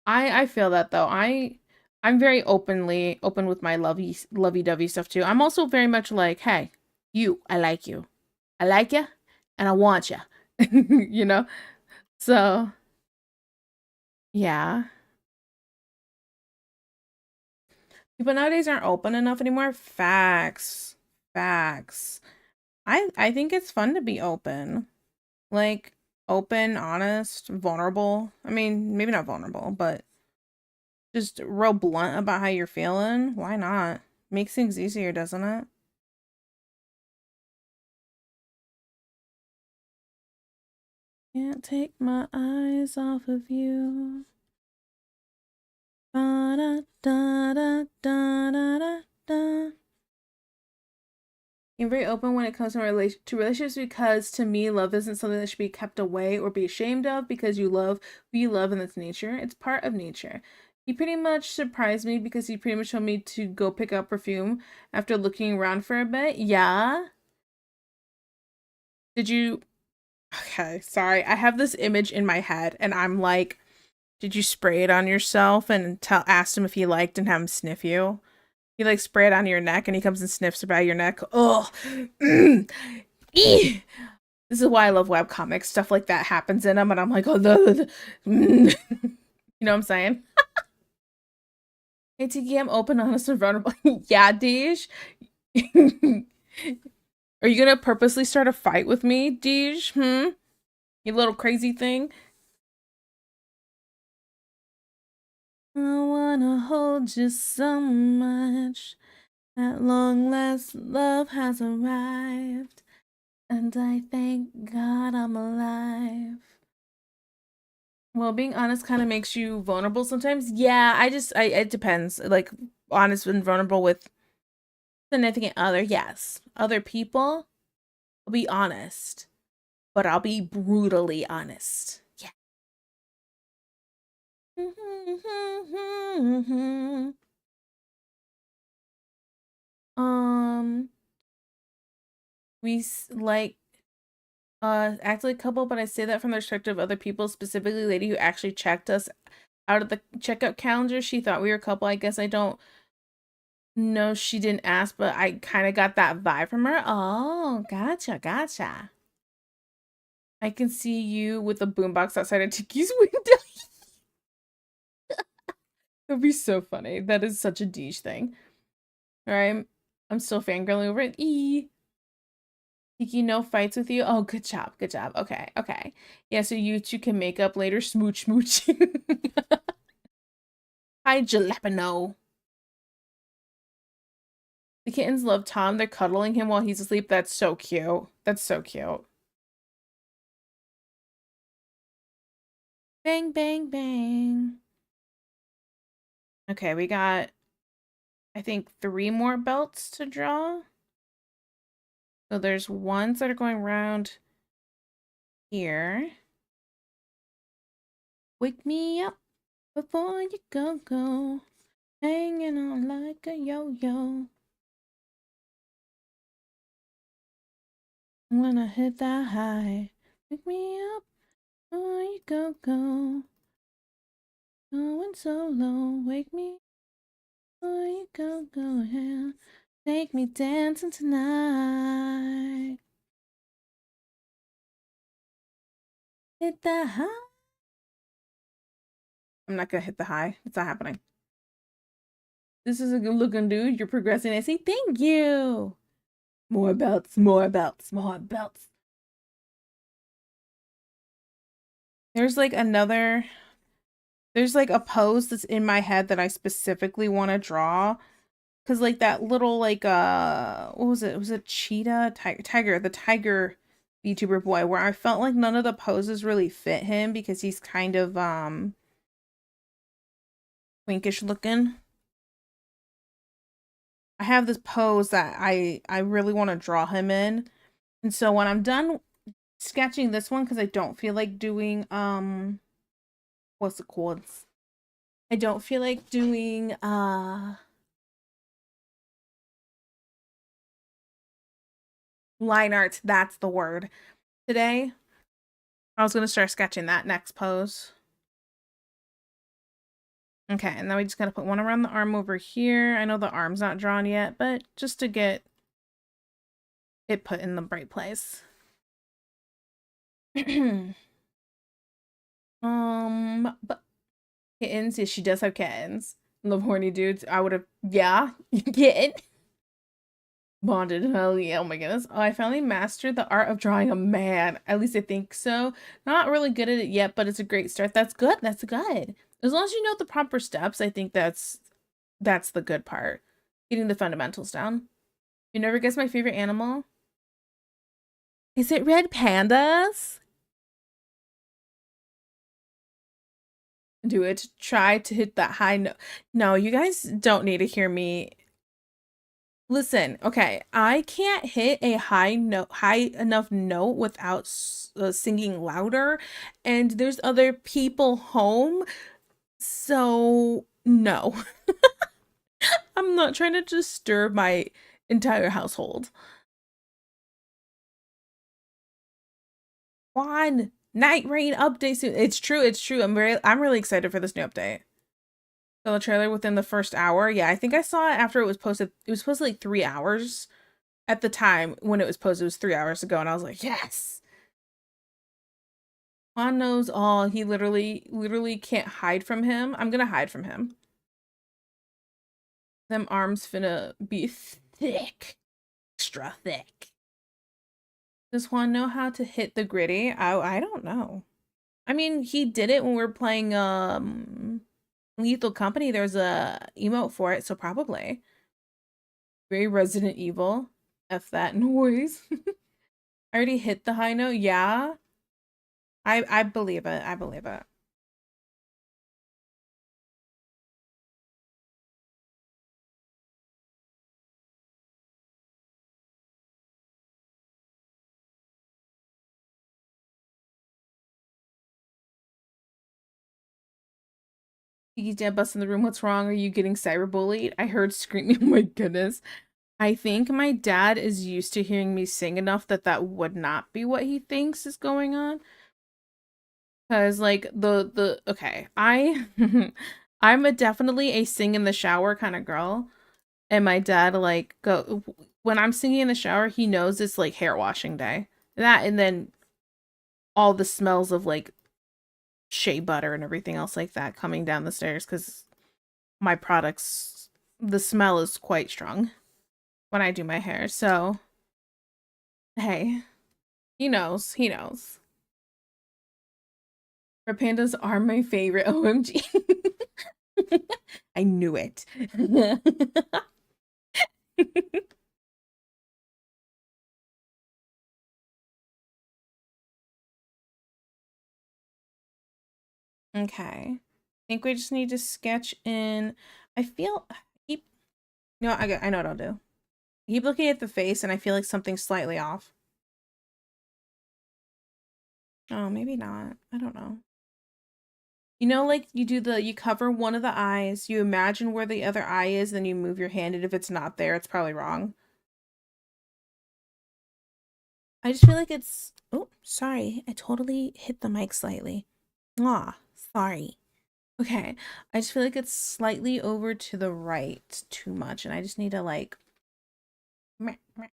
I feel that though. I'm very open with my lovey-dovey stuff too. I'm also very much like, hey, you, I like you. I like you and I want you. You know? So, yeah. People nowadays aren't open enough anymore. Facts. Facts. I think it's fun to be open. Like open, honest, vulnerable. I mean, maybe not vulnerable, but just real blunt about how you're feeling. Why not? Makes things easier, doesn't it? Can't take my eyes off of you. Da da da da da da da. I'm very open when it comes to relationships because to me, love isn't something that should be kept away or be ashamed of because you love who you love and that's nature. It's part of nature. He pretty much surprised me because he pretty much told me to go pick up perfume after looking around for a bit. Yeah. Did you? Okay, sorry. I have this image in my head and I'm like, did you spray it on yourself and asked him if he liked and have him sniff you? You like spray it on your neck and he comes and sniffs about your neck. Oh, this is why I love webcomics. Stuff like that happens in them, and I'm like, oh, you know what I'm saying? Hey, Tiki, I'm open, honest, and vulnerable. Yeah, Deej. Are you gonna purposely start a fight with me, Deej? You little crazy thing. I wanna hold you so much. At long last, love has arrived. And I thank God I'm alive. Well, being honest kind of makes you vulnerable sometimes. Yeah, it depends. Like, honest and vulnerable with significant other, yes. Other people, I'll be honest, but I'll be brutally honest. Yeah. Um, like act like a couple, but I say that from the perspective of other people, specifically the lady who actually checked us out of the checkout calendar. She thought we were a couple. I guess I don't know, she didn't ask, but I kind of got that vibe from her. Oh, gotcha, gotcha. I can see you with a boombox outside of Tiki's window. That'd be so funny. That is such a Deej thing. All right, I'm still fangirling over it. Tiki, no fights with you. Oh, good job, good job. Okay, okay. Yeah, so you two can make up later. Smooch, smooch. Hi, Jalapeno. The kittens love Tom. They're cuddling him while he's asleep. That's so cute. That's so cute. Bang, bang, bang. Okay, we got, I think, 3 more belts to draw. So there's ones that are going around here. Wake me up before you go. Hanging on like a yo-yo. When I hit that high. Wake me up before you go. Going so low. Wake me before you go ahead. Take me dancing tonight. Hit that high. I'm not gonna hit the high. It's not happening. This is a good looking dude. You're progressing. I say thank you. More belts, more belts, more belts. There's like another, there's like a pose that's in my head that I specifically want to draw. Cause like that little like what was it? Was it cheetah? Tiger, the tiger VTuber boy, where I felt like none of the poses really fit him because he's kind of twinkish looking. I have this pose that I really want to draw him in. And so when I'm done sketching this one, because I don't feel like doing what's it called? I don't feel like doing line art, that's the word, today. I was gonna start sketching that next pose. Okay, and then we just gotta put one around the arm over here. I know the arm's not drawn yet, but just to get it put in the right place. But kittens, yeah, she does have kittens. Love horny dudes. I would have, yeah, kitten. Bonded, hell yeah, oh my goodness. Oh, I finally mastered the art of drawing a man. At least I think so. Not really good at it yet, but it's a great start. That's good, that's good. As long as you know the proper steps, I think that's the good part. Getting the fundamentals down. You never guess my favorite animal? Is it red pandas? Do it. Try to hit that high note. No, you guys don't need to hear me. Listen, okay, I can't hit a high enough note without singing louder, and there's other people home, so no. I'm not trying to disturb my entire household. One Night Rain update soon. It's true, it's true. I'm really excited for this new update. So the trailer within the first hour. Yeah, I think I saw it after it was posted. It was supposed to like 3 hours. At the time when it was posted, it was 3 hours ago, and I was like, yes. Juan knows all. He literally can't hide from him. I'm gonna hide from him. Them arms finna be thick. Extra thick. Does Juan know how to hit the gritty? I don't know. I mean, he did it when we were playing Lethal Company. There's a emote for it, so probably. Very Resident Evil. F that noise. I already hit the high note. Yeah. I believe it. I believe it. Kiki's dad busts in the room. What's wrong? Are you getting cyberbullied? I heard screaming. Oh my goodness. I think my dad is used to hearing me sing enough that that would not be what he thinks is going on. Cause like the okay, I'm definitely a sing in the shower kind of girl, and my dad like go when I'm singing in the shower, he knows it's like hair washing day. That and then all the smells of like shea butter and everything else like that coming down the stairs because my products, the smell is quite strong when I do my hair. So, hey, he knows. He knows. Red pandas are my favorite. OMG. I knew it. Okay. I think we just need to sketch in. I feel keep no, I know what I'll do. Keep looking at the face and I feel like something's slightly off. Oh, maybe not. I don't know. You know, like you cover one of the eyes, you imagine where the other eye is, then you move your hand, and if it's not there, it's probably wrong. I just feel like it's, oh, sorry. I totally hit the mic slightly. Ah, sorry. Okay. I just feel like it's slightly over to the right too much, and I just need to like, meh, meh,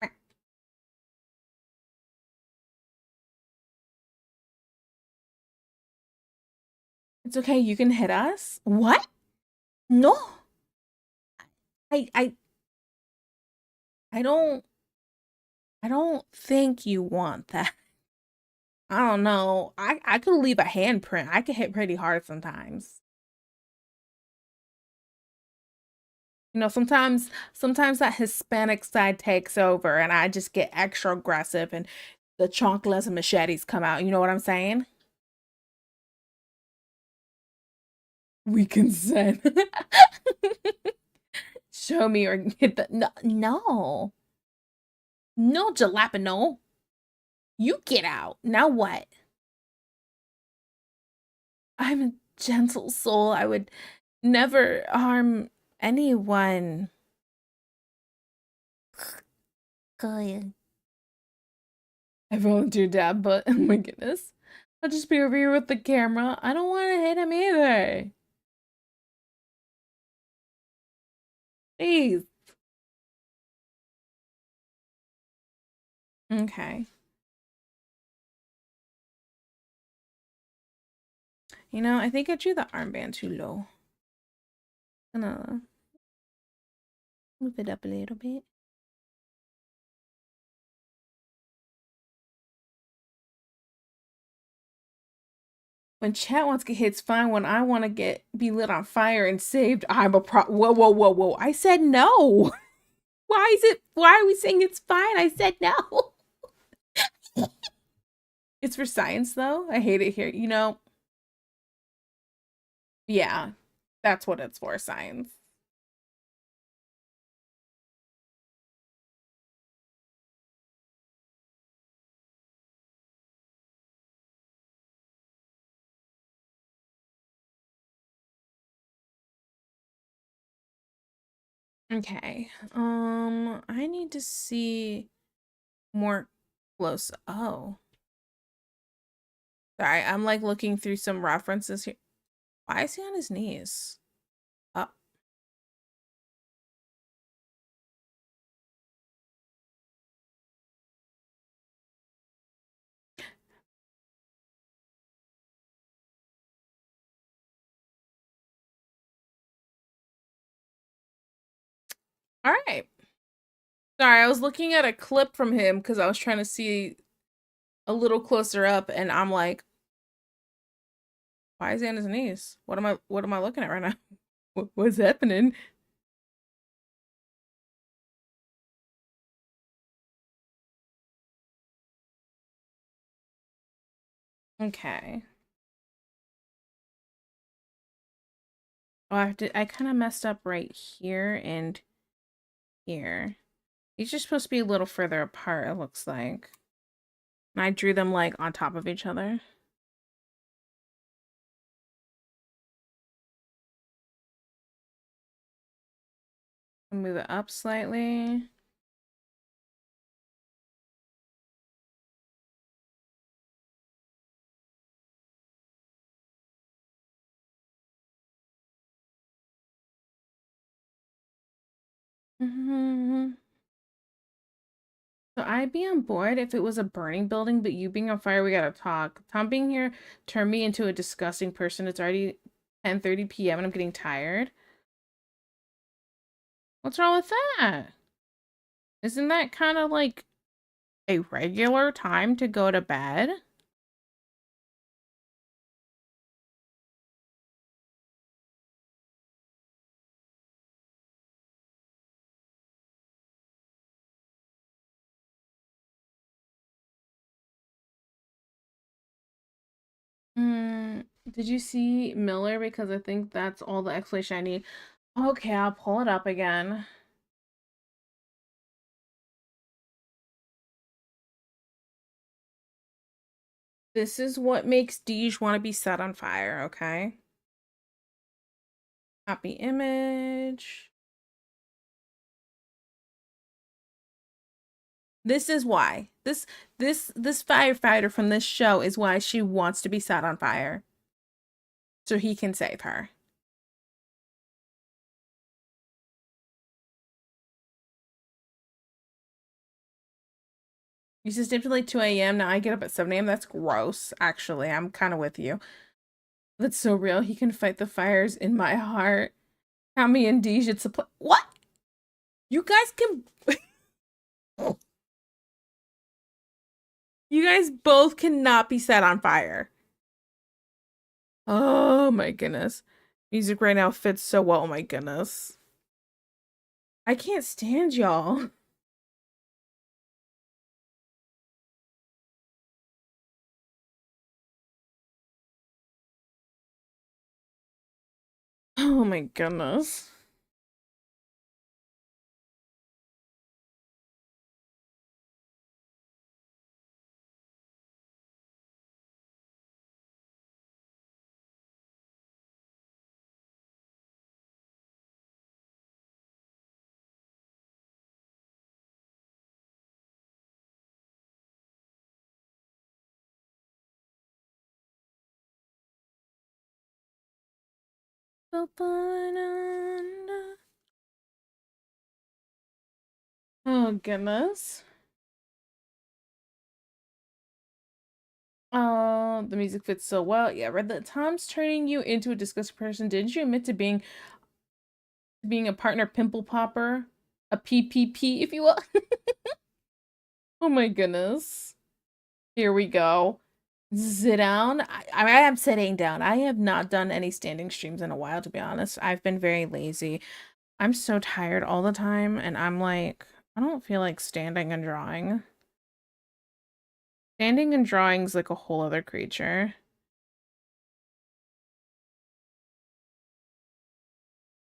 meh. It's okay. You can hit us. What? No. I, I, I don't, I don't think you want that. I don't know. I could leave a handprint. I could hit pretty hard sometimes. You know, sometimes that Hispanic side takes over and I just get extra aggressive and the chanclas and machetes come out. You know what I'm saying? We consent. Show me or hit the no, no. No jalapeno. You get out. Now what? I'm gentle soul. I would never harm anyone. Good. I volunteered dab, but oh my goodness. I'll just be over here with the camera. I don't want to hit him either. Please. Okay. You know, I think I drew the armband too low. Gonna move it up a little bit. When chat wants to get hit, it's fine. When I want to be lit on fire and saved, I'm a whoa, whoa, whoa, whoa. I said no. Why are we saying it's fine? I said no. It's for science though. I hate it here. You know, yeah, that's what it's for, science. Okay. I need to see more close. Oh. Sorry, I'm like looking through some references here. Why is he on his knees? Oh. All right. Sorry, I was looking at a clip from him because I was trying to see a little closer up, and I'm like, why is he on his knees? What am I looking at right now? What's happening? Okay. Oh, I kind of messed up right here and here. These are supposed to be a little further apart, it looks like. And I drew them like on top of each other. Move it up slightly. So I'd be on board if it was a burning building, but you being on fire, we gotta talk. Tom being here turned me into a disgusting person. It's already 10:30 p.m. and I'm getting tired. What's wrong with that? Isn't that kind of like a regular time to go to bed? Did you see Miller? Because I think that's all the explanation I need. Okay, I'll pull it up again. This is what makes Deej want to be set on fire, okay? Copy image. This is why. This firefighter from this show is why she wants to be set on fire. So he can save her. You just stayed till like 2 a.m. Now I get up at 7 a.m. That's gross, actually. I'm kind of with you. That's so real. He can fight the fires in my heart. How me and Deej should supply. What? You guys can. You guys both cannot be set on fire. Oh my goodness. Music right now fits so well. Oh my goodness. I can't stand y'all. Oh my goodness. Oh, goodness. Oh, the music fits so well. Yeah, read that Tom's turning you into a disgusting person. Didn't you admit to being a partner pimple popper? A PPP, if you will. Oh my goodness. Here we go. Sit down. I am sitting down. I have not done any standing streams in a while, to be honest. I've been very lazy. I'm so tired all the time, and I'm like, I don't feel like standing and drawing. Standing and drawing's like a whole other creature.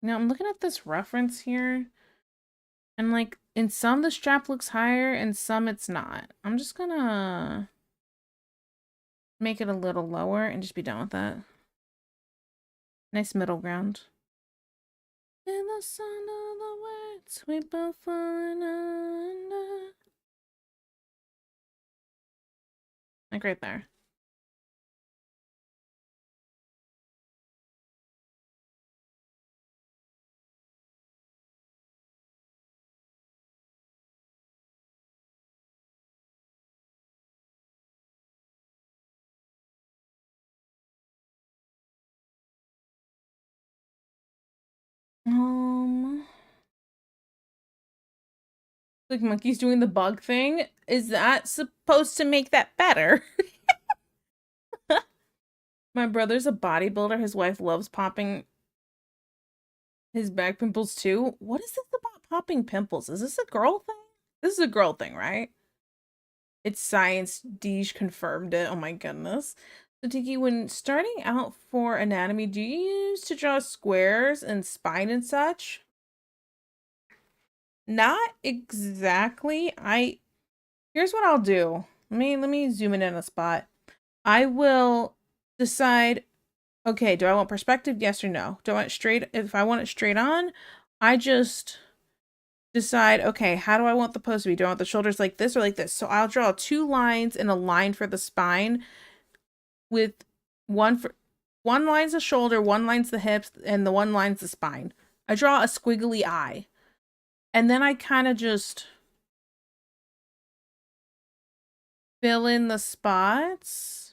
Now, I'm looking at this reference here, and like, in some the strap looks higher, and some it's not. I'm just gonna make it a little lower and just be done with that. Nice middle ground. In the sound of the words we both falling under. Like right there. Like monkey's doing the bug thing. Is that supposed to make that better? My brother's a bodybuilder. His wife loves popping his back pimples too. What is this about popping pimples? Is this a girl thing? This is a girl thing, right? It's science. Deej confirmed it. Oh my goodness. So Tiki, when starting out for anatomy, do you use to draw squares and spine and such? Not exactly. Here's what I'll do. Let me zoom in a spot. I will decide, okay, do I want perspective? Yes or no? Do I want straight? If I want it straight on, I just decide, okay, how do I want the pose to be? Do I want the shoulders like this or like this? So I'll draw 2 lines and a line for the spine with one line's the shoulder, one line's the hips, and the one line's the spine. I draw a squiggly eye. And then I kind of just fill in the spots.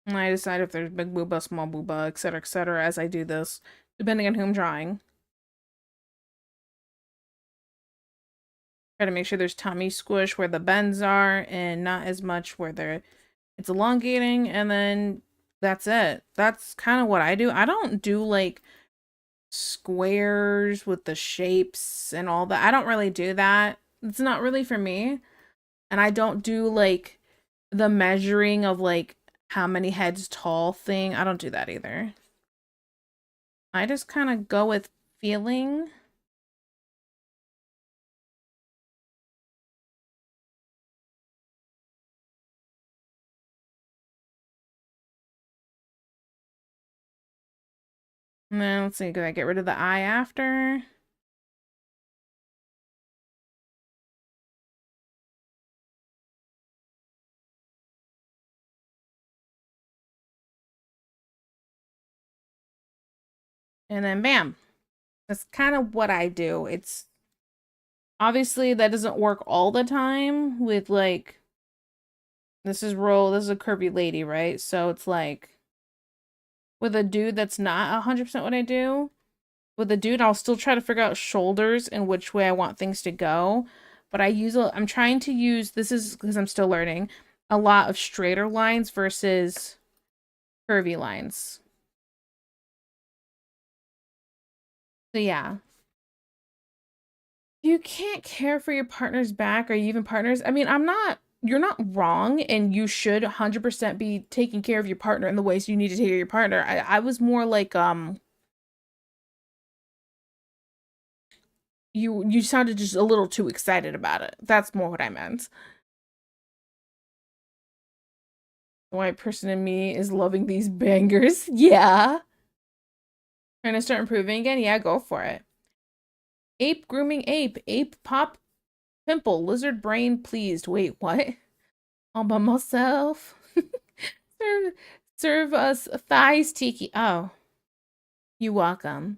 And I decide if there's big booba, small booba, etc., as I do this, depending on who I'm drawing. Try to make sure there's tummy squish where the bends are and not as much where it's elongating, and then that's it. That's kind of what I do. I don't do like squares with the shapes and all that. I don't really do that. It's not really for me. And I don't do like the measuring of like how many heads tall thing. I don't do that either. I just kind of go with feeling. And then let's see, could I get rid of the eye after? And then bam. That's kind of what I do. It's obviously that doesn't work all the time with like this is a curvy lady, right? So it's like with a dude that's not 100% what I do. With a dude, I'll still try to figure out shoulders and which way I want things to go. But I'm trying to use, this is because I'm still learning, a lot of straighter lines versus curvy lines. So yeah. You can't care for your partner's back. Are you even partners? I mean, you're not wrong, and you should 100% be taking care of your partner in the ways you need to take care of your partner. I was more like, you sounded just a little too excited about it. That's more what I meant. The white person in me is loving these bangers. Yeah. Trying to start improving again? Yeah, go for it. Ape grooming ape. Ape pop pimple. Lizard brain pleased. Wait, what? All by myself. serve, serve us thighs tiki. Oh, you welcome.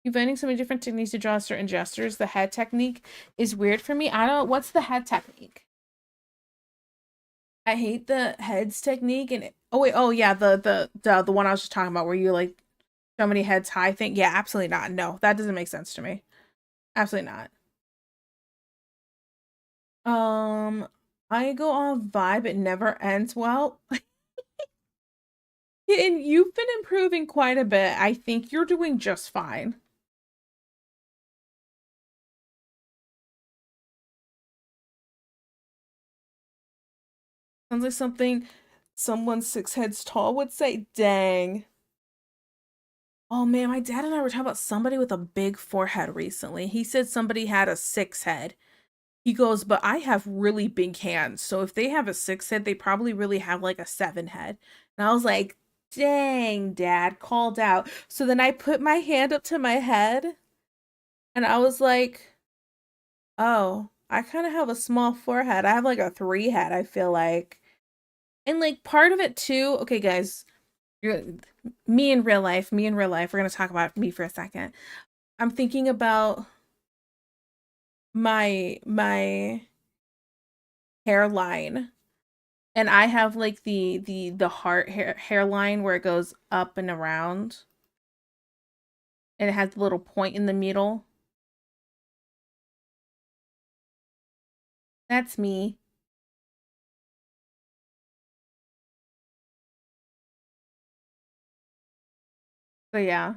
You're finding so many different techniques to draw certain gestures. The head technique is weird for me. I don't. What's the head technique? I hate the heads technique. And oh wait, oh yeah, the one I was just talking about where you like so many heads high thing. Yeah, absolutely not. No, that doesn't make sense to me. Absolutely not. Um, I go off vibe. It never ends well. And you've been improving quite a bit. I think you're doing just fine. Sounds like something someone 6 heads tall would say. Dang. Oh man, my dad and I were talking about somebody with a big forehead recently. He said somebody had a 6 head. He goes, but I have really big hands. So if they have a 6 head, they probably really have like a 7 head. And I was like, dang, dad, called out. So then I put my hand up to my head and I was like, oh, I kind of have a small forehead. I have like a 3 head, I feel like. And like part of it too, okay, guys, you're, me in real life, we're gonna talk about me for a second. I'm thinking about my hairline, and I have like the heart hairline where it goes up and around, and it has the little point in the middle. That's me. So yeah.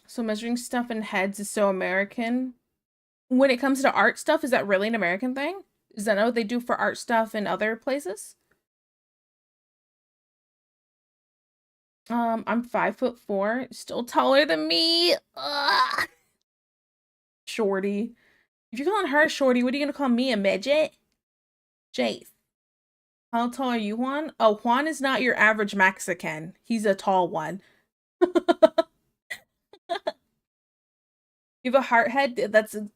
So measuring stuff in heads is so American. When it comes to art stuff, is that really an American thing? Is that what they do for art stuff in other places? I'm 5'4", still taller than me. Ugh. Shorty. If you're calling her a shorty, what are you gonna call me, a midget? Jace. How tall are you, Juan? Oh, Juan is not your average Mexican. He's a tall one. You have a heart head.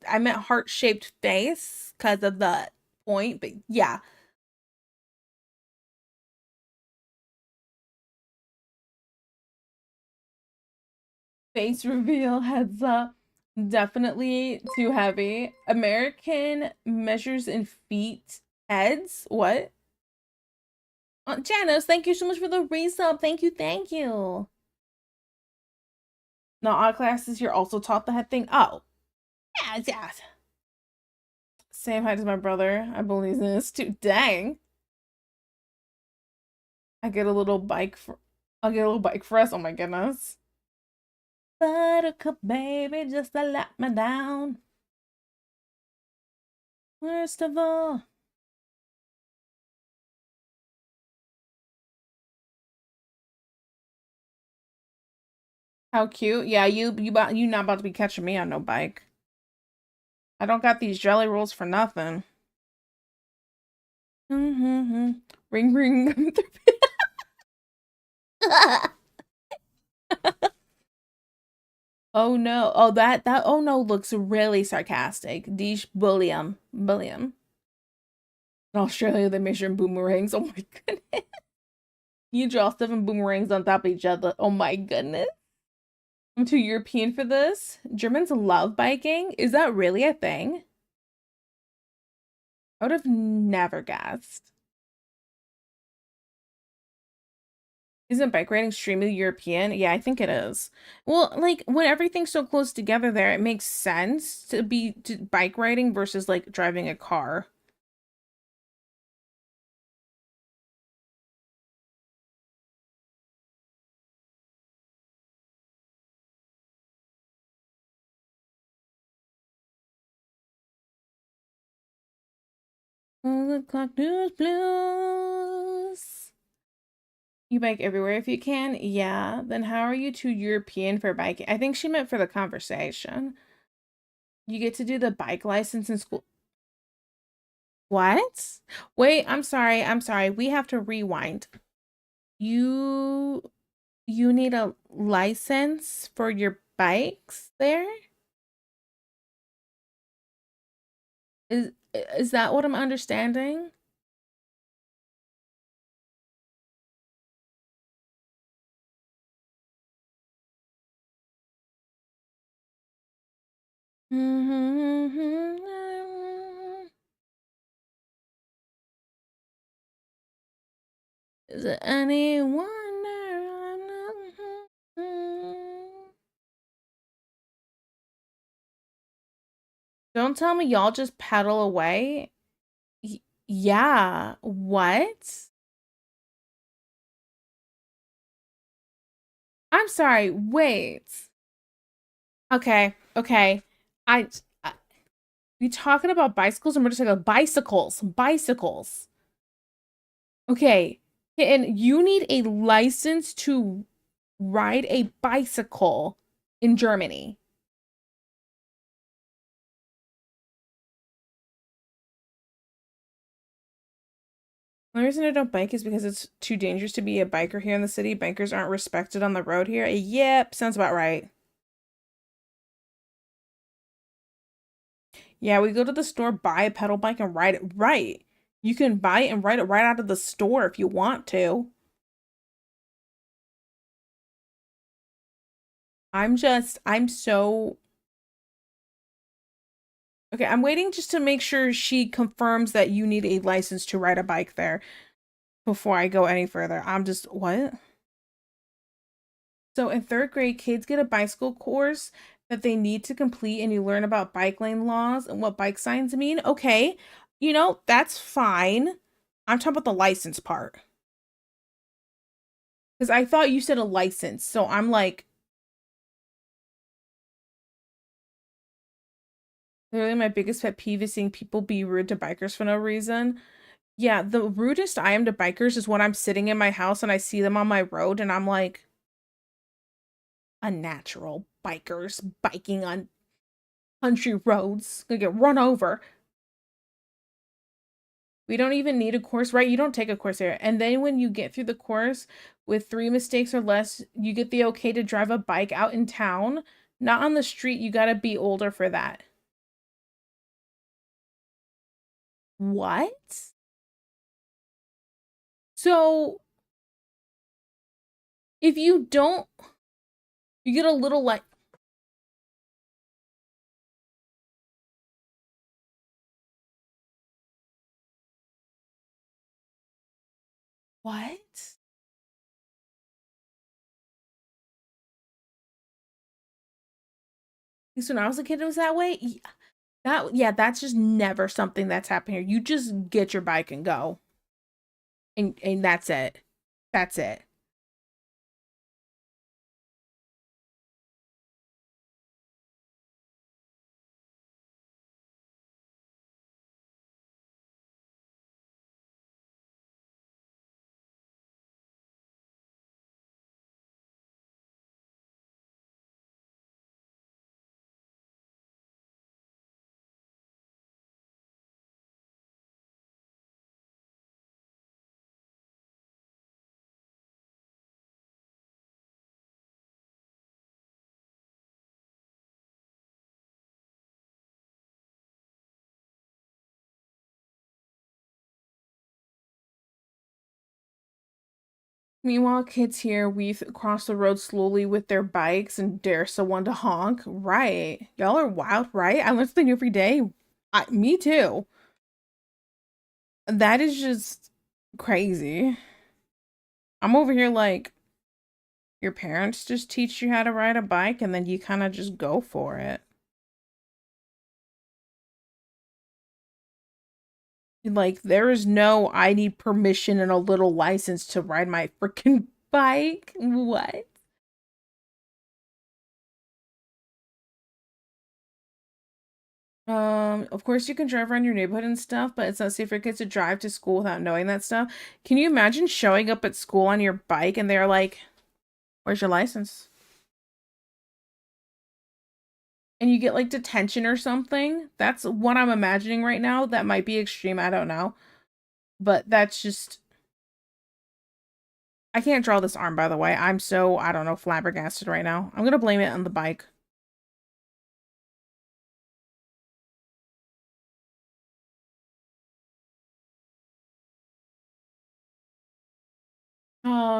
I meant heart-shaped face because of the point, but yeah. Face reveal, heads up. Definitely too heavy. American measures in feet. Heads? What? Janice, thank you so much for the resub. Thank you, thank you. Not all classes, you're also taught the head thing. Oh, yeah, yeah. Same height as my brother. I believe in this too. Dang. I get a little bike for I'll get a little bike for us. Oh my goodness. Buttercup baby, just to let me down. Worst of all. How cute. Yeah, you not about to be catching me on no bike. I don't got these jelly rolls for nothing. Mm-hmm. Ring ring. Oh no. Oh that oh no looks really sarcastic. Deesh bullium. Bullium. In Australia they measure in boomerangs. Oh my goodness. You draw 7 boomerangs on top of each other. Oh my goodness. I'm too European for this. Germans love biking. Is that really a thing? I would have never guessed. Isn't bike riding extremely European? Yeah, I think it is. Well, like when everything's so close together there, it makes sense to be bike riding versus like driving a car. Oh, the clock blues blues. You bike everywhere if you can? Yeah. Then how are you too European for biking? I think she meant for the conversation. You get to do the bike license in school. What? Wait, I'm sorry. I'm sorry. We have to rewind. You you need a license for your bikes there? Is that what I'm understanding? Is it any wonder? Don't tell me y'all just pedal away. Yeah. What? I'm sorry. Wait. Okay. Okay. I, I we talking about bicycles and we're just like bicycles. Bicycles. Okay. And you need a license to ride a bicycle in Germany. The reason I don't bike is because it's too dangerous to be a biker here in the city. Bikers aren't respected on the road here. Yep, sounds about right. Yeah, we go to the store, buy a pedal bike, and ride it right. You can buy it and ride it right out of the store if you want to. I'm so okay. I'm waiting just to make sure she confirms that you need a license to ride a bike there before I go any further. I'm just, what? So in third grade, kids get a bicycle course that they need to complete, and you learn about bike lane laws and what bike signs mean. Okay, that's fine. I'm talking about the license part. Because I thought you said a license. So I'm like, literally my biggest pet peeve is seeing people be rude to bikers for no reason. Yeah, the rudest I am to bikers is when I'm sitting in my house and I see them on my road and I'm like, unnatural bikers biking on country roads, gonna get run over. We don't even need a course, right? You don't take a course here. And then when you get through the course with 3 mistakes or less, you get the okay to drive a bike out in town, not on the street. You gotta be older for that. What? So if you don't, you get a little like, what? At least when I was a kid, it was that way. Yeah, that's just never something that's happened here. You just get your bike and go. And that's it. That's it. Meanwhile, kids here weave across the road slowly with their bikes and dare someone to honk. Right. Y'all are wild, right? I learn something new every day. Me too. That is just crazy. I'm over here like, your parents just teach you how to ride a bike and then you kind of just go for it. Like, there is no, I need permission and a little license to ride my freaking bike. What? Of course you can drive around your neighborhood and stuff, but it's not safe for kids to drive to school without knowing that stuff. Can you imagine showing up at school on your bike and they're like, "Where's your license?" and you get like detention or something. That's what I'm imagining right now. That might be extreme, I don't know. But that's just I can't draw this arm, by the way. I'm so, I don't know, flabbergasted right now. I'm gonna blame it on the bike.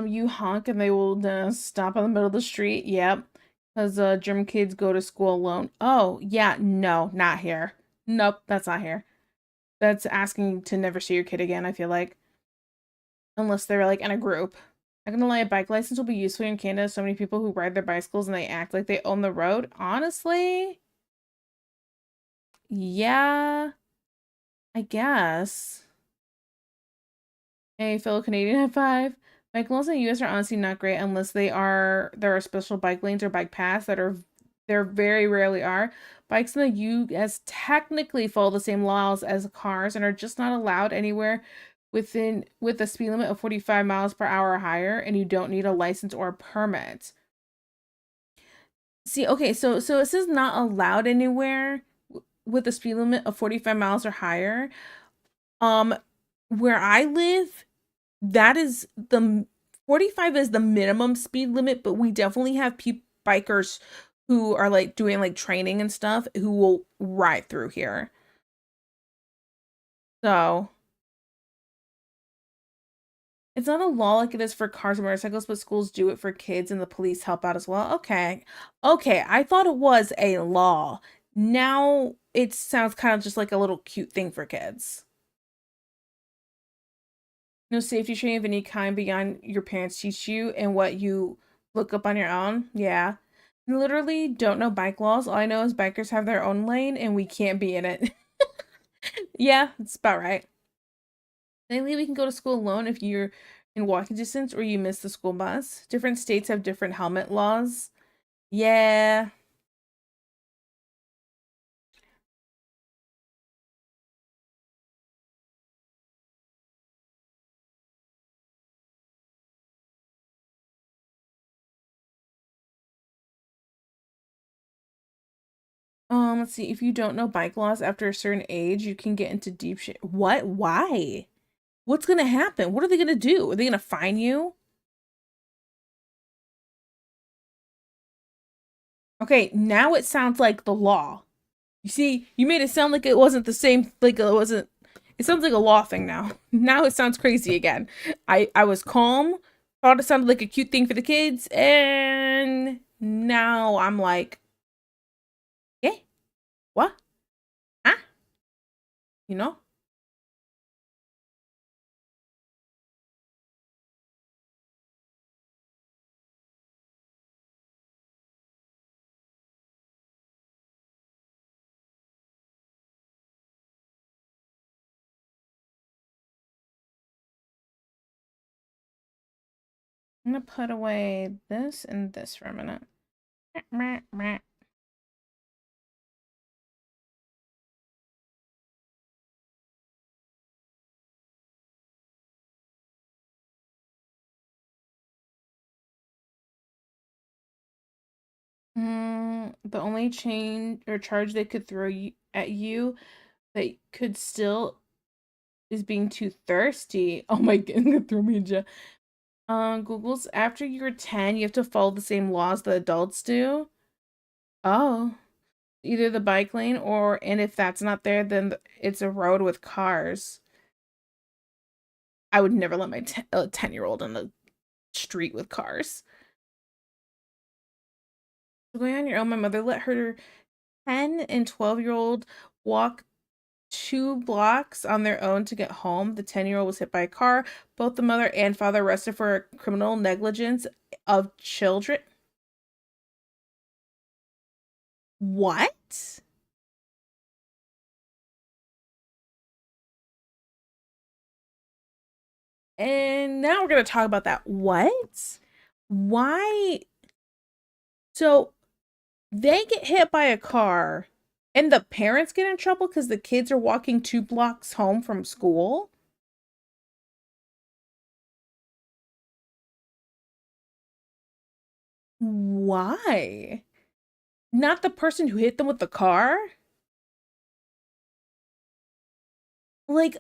You honk and they will stop in the middle of the street. Yep. Because German kids go to school alone. Oh, yeah, no, not here. Nope, that's not here. That's asking to never see your kid again, I feel like. Unless they're like in a group. I'm gonna lie, a bike license will be useful in Canada. So many people who ride their bicycles and they act like they own the road. Honestly, yeah, I guess. A fellow Canadian at five. Bike laws in the US are honestly not great unless there are special bike lanes or bike paths that are there very rarely are. Bikes in the US technically follow the same laws as cars and are just not allowed anywhere with a speed limit of 45 miles per hour or higher, and you don't need a license or a permit. See, okay, so it says not allowed anywhere with a speed limit of 45 miles or higher. Um, where I live, that is the 45 is the minimum speed limit, but we definitely have bikers who are like doing like training and stuff who will ride through here. So it's not a law like it is for cars and motorcycles, but schools do it for kids and the police help out as well. Okay. Okay, I thought it was a law. Now it sounds kind of just like a little cute thing for kids. No safety training of any kind beyond your parents teach you and what you look up on your own. Yeah. I literally don't know bike laws. All I know is bikers have their own lane and we can't be in it. Yeah, that's about right. Lately, we can go to school alone if you're in walking distance or you miss the school bus. Different states have different helmet laws. Yeah. Let's see. If you don't know bike laws after a certain age, you can get into deep shit. What? Why? What's gonna happen? What are they gonna do? Are they gonna fine you? Okay, now it sounds like the law. You see, you made it sound like it wasn't the same, like it wasn't. It sounds like a law thing now. Now it sounds crazy again. I was calm, thought it sounded like a cute thing for the kids, and now I'm like, yeah, what? Huh? You know? I'm gonna put away this and this for a minute. The only change or charge they could throw you at you that could still is being too thirsty. Oh my god, throw me in jail. Google's after you're 10, you have to follow the same laws that adults do. Oh, either the bike lane or, and if that's not there, then it's a road with cars. I would never let my 10-year-old on the street with cars. Going on your own, my mother let her 10 and 12-year-old walk 2 blocks on their own to get home. The 10-year-old was hit by a car. Both the mother and father arrested for criminal negligence of children. What? And now we're going to talk about that. What? Why? So they get hit by a car and the parents get in trouble because the kids are walking 2 blocks home from school? Why? Not the person who hit them with the car. Like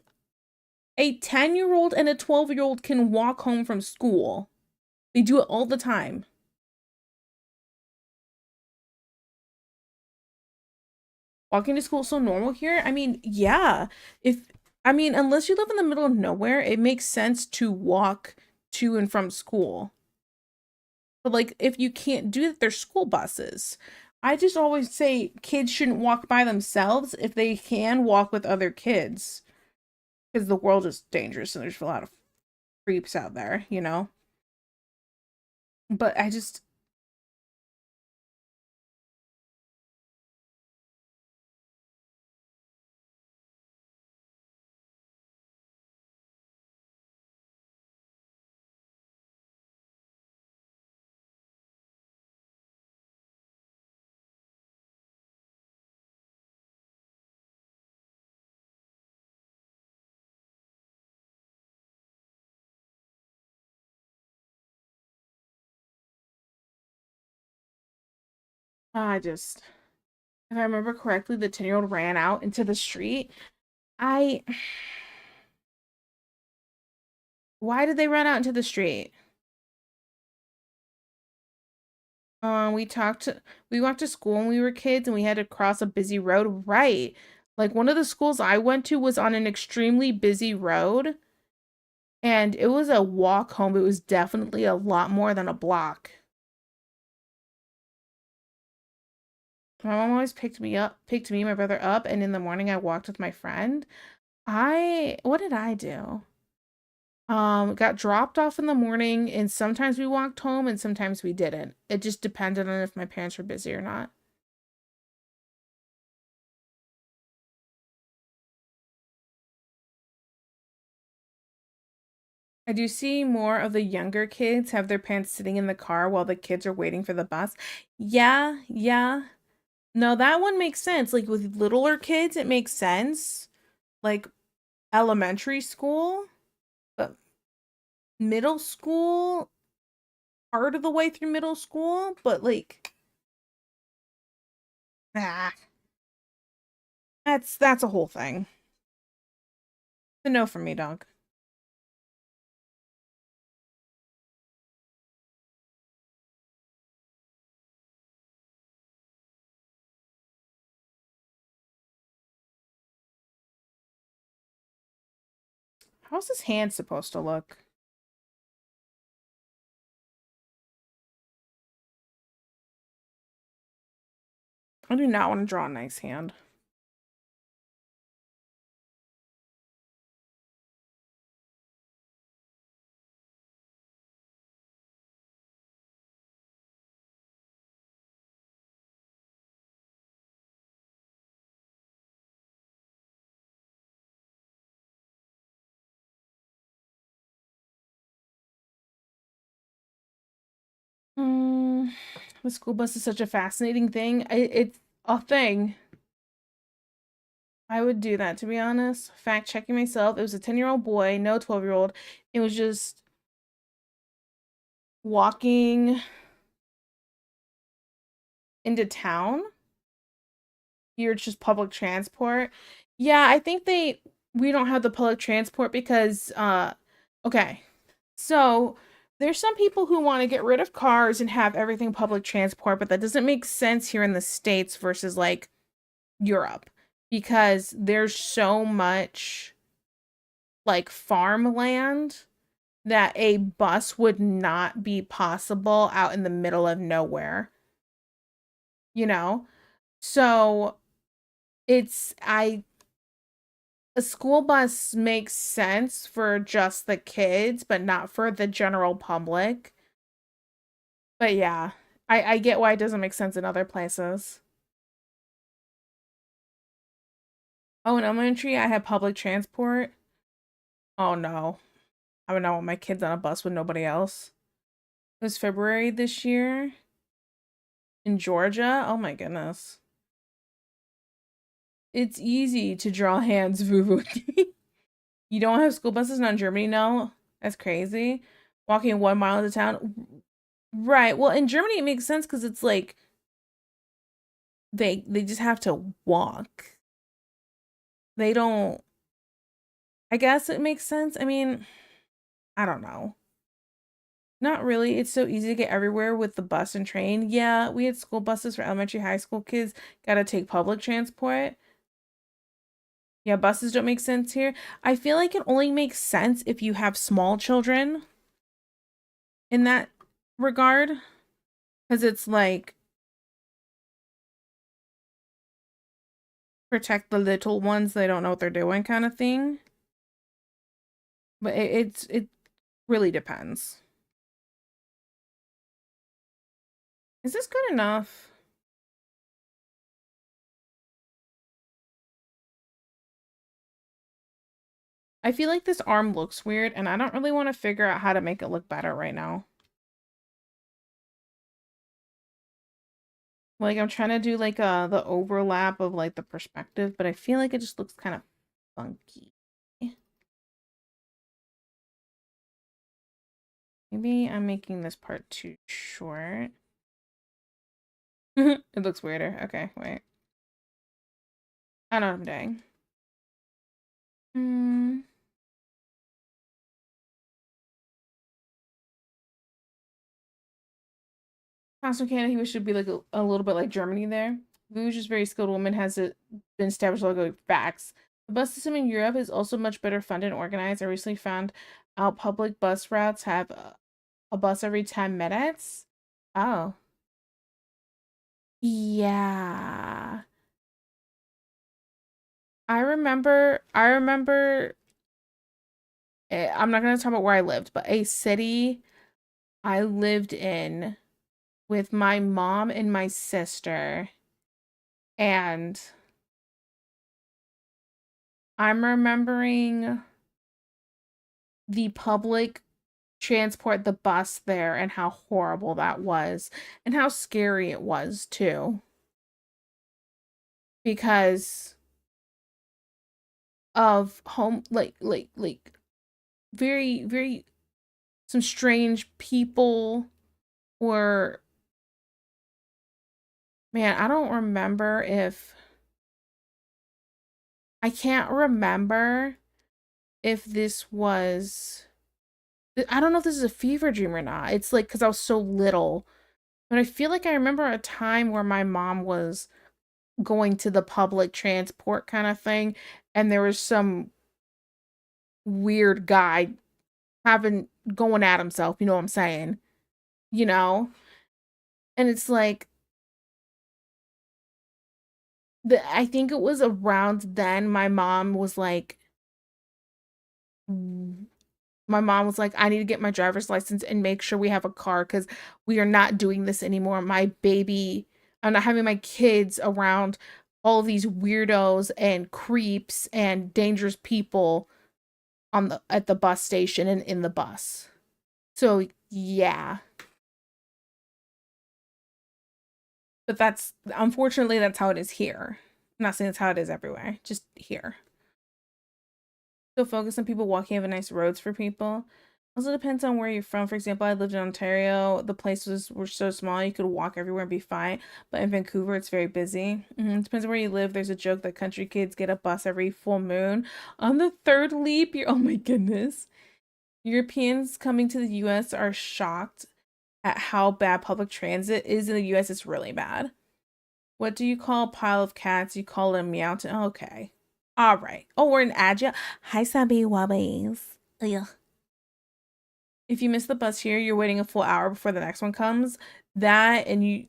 a 10-year-old and a 12-year-old can walk home from school. They do it all the time. Walking to school is so normal here. I mean, yeah. If I mean, unless you live in the middle of nowhere, it makes sense to walk to and from school. But like if you can't do that, there's school buses. I just always say kids shouldn't walk by themselves if they can walk with other kids because the world is dangerous and there's a lot of creeps out there, you know? But I just if I remember correctly, the 10-year-old ran out into the street. I Why did they run out into the street? We we walked to school when we were kids and we had to cross a busy road. Right. Like one of the schools I went to was on an extremely busy road and it was a walk home. It was definitely a lot more than a block. My mom always picked me and my brother up, and in the morning I walked with my friend. What did I do? Got dropped off in the morning, and sometimes we walked home and sometimes we didn't. It just depended on if my parents were busy or not. I do see more of the younger kids have their parents sitting in the car while the kids are waiting for the bus. Yeah, yeah. No, that one makes sense. Like with littler kids, it makes sense. Like elementary school, but middle school, part of the way through middle school, but like, ah, that's a whole thing. It's a no for me, dog. How's this hand supposed to look? I do not want to draw a nice hand. Mm, the school bus is such a fascinating thing. It's a thing. I would do that, to be honest. Fact checking myself. It was a 10-year-old boy, no 12-year-old. It was just walking into town. Here it's just public transport. Yeah, I think we don't have the public transport because okay. So there's some people who want to get rid of cars and have everything public transport, but that doesn't make sense here in the States versus like Europe because there's so much like farmland that a bus would not be possible out in the middle of nowhere, you know? So it's I a school bus makes sense for just the kids, but not for the general public. But yeah, I get why it doesn't make sense in other places. Oh, in elementary, I had public transport. Oh no. I would not want my kids on a bus with nobody else. It was February this year in Georgia. Oh my goodness. It's easy to draw hands, Vuvu. You don't have school buses in Germany now? That's crazy. Walking 1 mile to town. Right. Well, in Germany, it makes sense because it's like they just have to walk. They don't, I guess it makes sense. I mean, I don't know. Not really. It's so easy to get everywhere with the bus and train. Yeah, we had school buses for elementary, high school kids. Gotta take public transport. Yeah, buses don't make sense here. I feel like it only makes sense if you have small children in that regard. Because it's like protect the little ones, they don't know what they're doing kind of thing. But it really depends. Is this good enough? I feel like this arm looks weird and I don't really want to figure out how to make it look better right now. Like I'm trying to do like the overlap of like the perspective, but I feel like it just looks kind of funky. Maybe I'm making this part too short. It looks weirder. Okay, wait. I know what I'm doing. Hmm. Constant Canada, he should be like a little bit like Germany there. Vuj is very skilled woman, has it been established like facts. The bus system in Europe is also much better funded and organized. I recently found out public bus routes have a bus every 10 minutes. Oh. Yeah. I remember I'm not going to talk about where I lived, but a city I lived in with my mom and my sister. And I'm remembering the public transport, the bus there, and how horrible that was, and how scary it was too. Because of home, like very, very some strange people, or man, I don't remember if I can't remember if this was I don't know if this is a fever dream or not. It's like because I was so little. But I feel like I remember a time where my mom was going to the public transport kind of thing, and there was some weird guy having going at himself, you know what I'm saying? You know? And it's like I think it was around then my mom was like, I need to get my driver's license and make sure we have a car because we are not doing this anymore. My baby, I'm not having my kids around all these weirdos and creeps and dangerous people on the at the bus station and in the bus. So yeah. But that's unfortunately that's how it is here. I'm not saying that's how it is everywhere, just here. So focus on people walking, have nice roads for people. Also depends on where you're from. For example, I lived in Ontario. The places were so small you could walk everywhere and be fine. But in Vancouver, it's very busy. Depends on where you live. There's a joke that country kids get a bus every full moon. On the third leap year, oh my goodness. Europeans coming to the US are shocked at how bad public transit is in the US. It's really bad. What do you call a pile of cats? You call it a meowton. Okay. All right. Oh, we're in Agia. Hi, Sabby Wabbies. Ugh. If you miss the bus here, you're waiting a full hour before the next one comes. That and you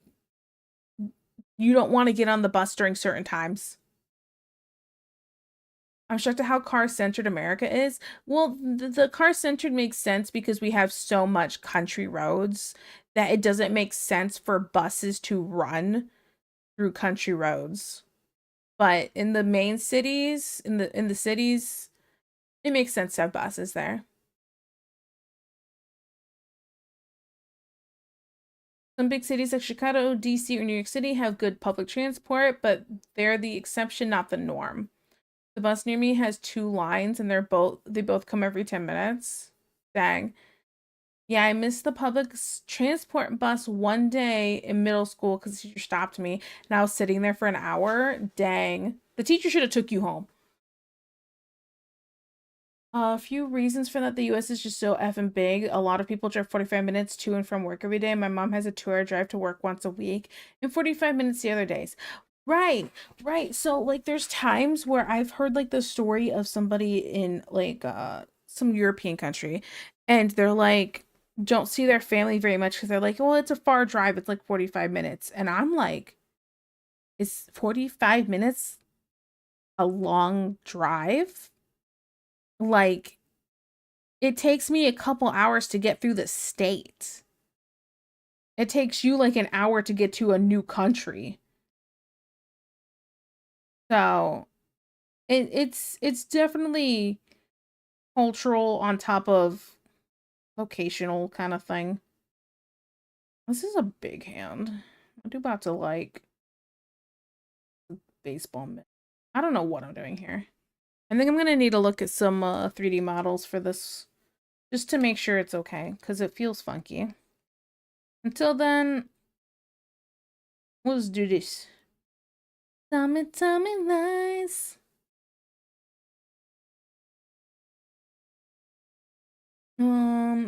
don't want to get on the bus during certain times. I'm shocked at how car-centered America is. Well, the car-centered makes sense because we have so much country roads that it doesn't make sense for buses to run through country roads. But in the main cities, in the cities, it makes sense to have buses there. Some big cities like Chicago, DC, or New York City have good public transport, but they're the exception, not the norm. The bus near me has two lines and they both come every 10 minutes. Dang. Yeah, I missed the transport bus one day in middle school because the teacher stopped me and I was sitting there for an hour. Dang. The teacher should have took you home. A few reasons for that. The US is just so effing big. A lot of people drive 45 minutes to and from work every day. My mom has a 2 hour drive to work once a week and 45 minutes the other days. Right, right. So like there's times where I've heard like the story of somebody in like some European country and they're like don't see their family very much because they're like, well, it's a far drive, it's like 45 minutes. And I'm like, is 45 minutes a long drive? Like it takes me a couple hours to get through the state. It takes you like an hour to get to a new country. So it's definitely cultural on top of locational kind of thing. This is a big hand. I'm about to like baseball mitt. I don't know what I'm doing here. I think I'm gonna need to look at some 3D models for this just to make sure it's okay because it feels funky. Until then, let's do this. Tell me lies.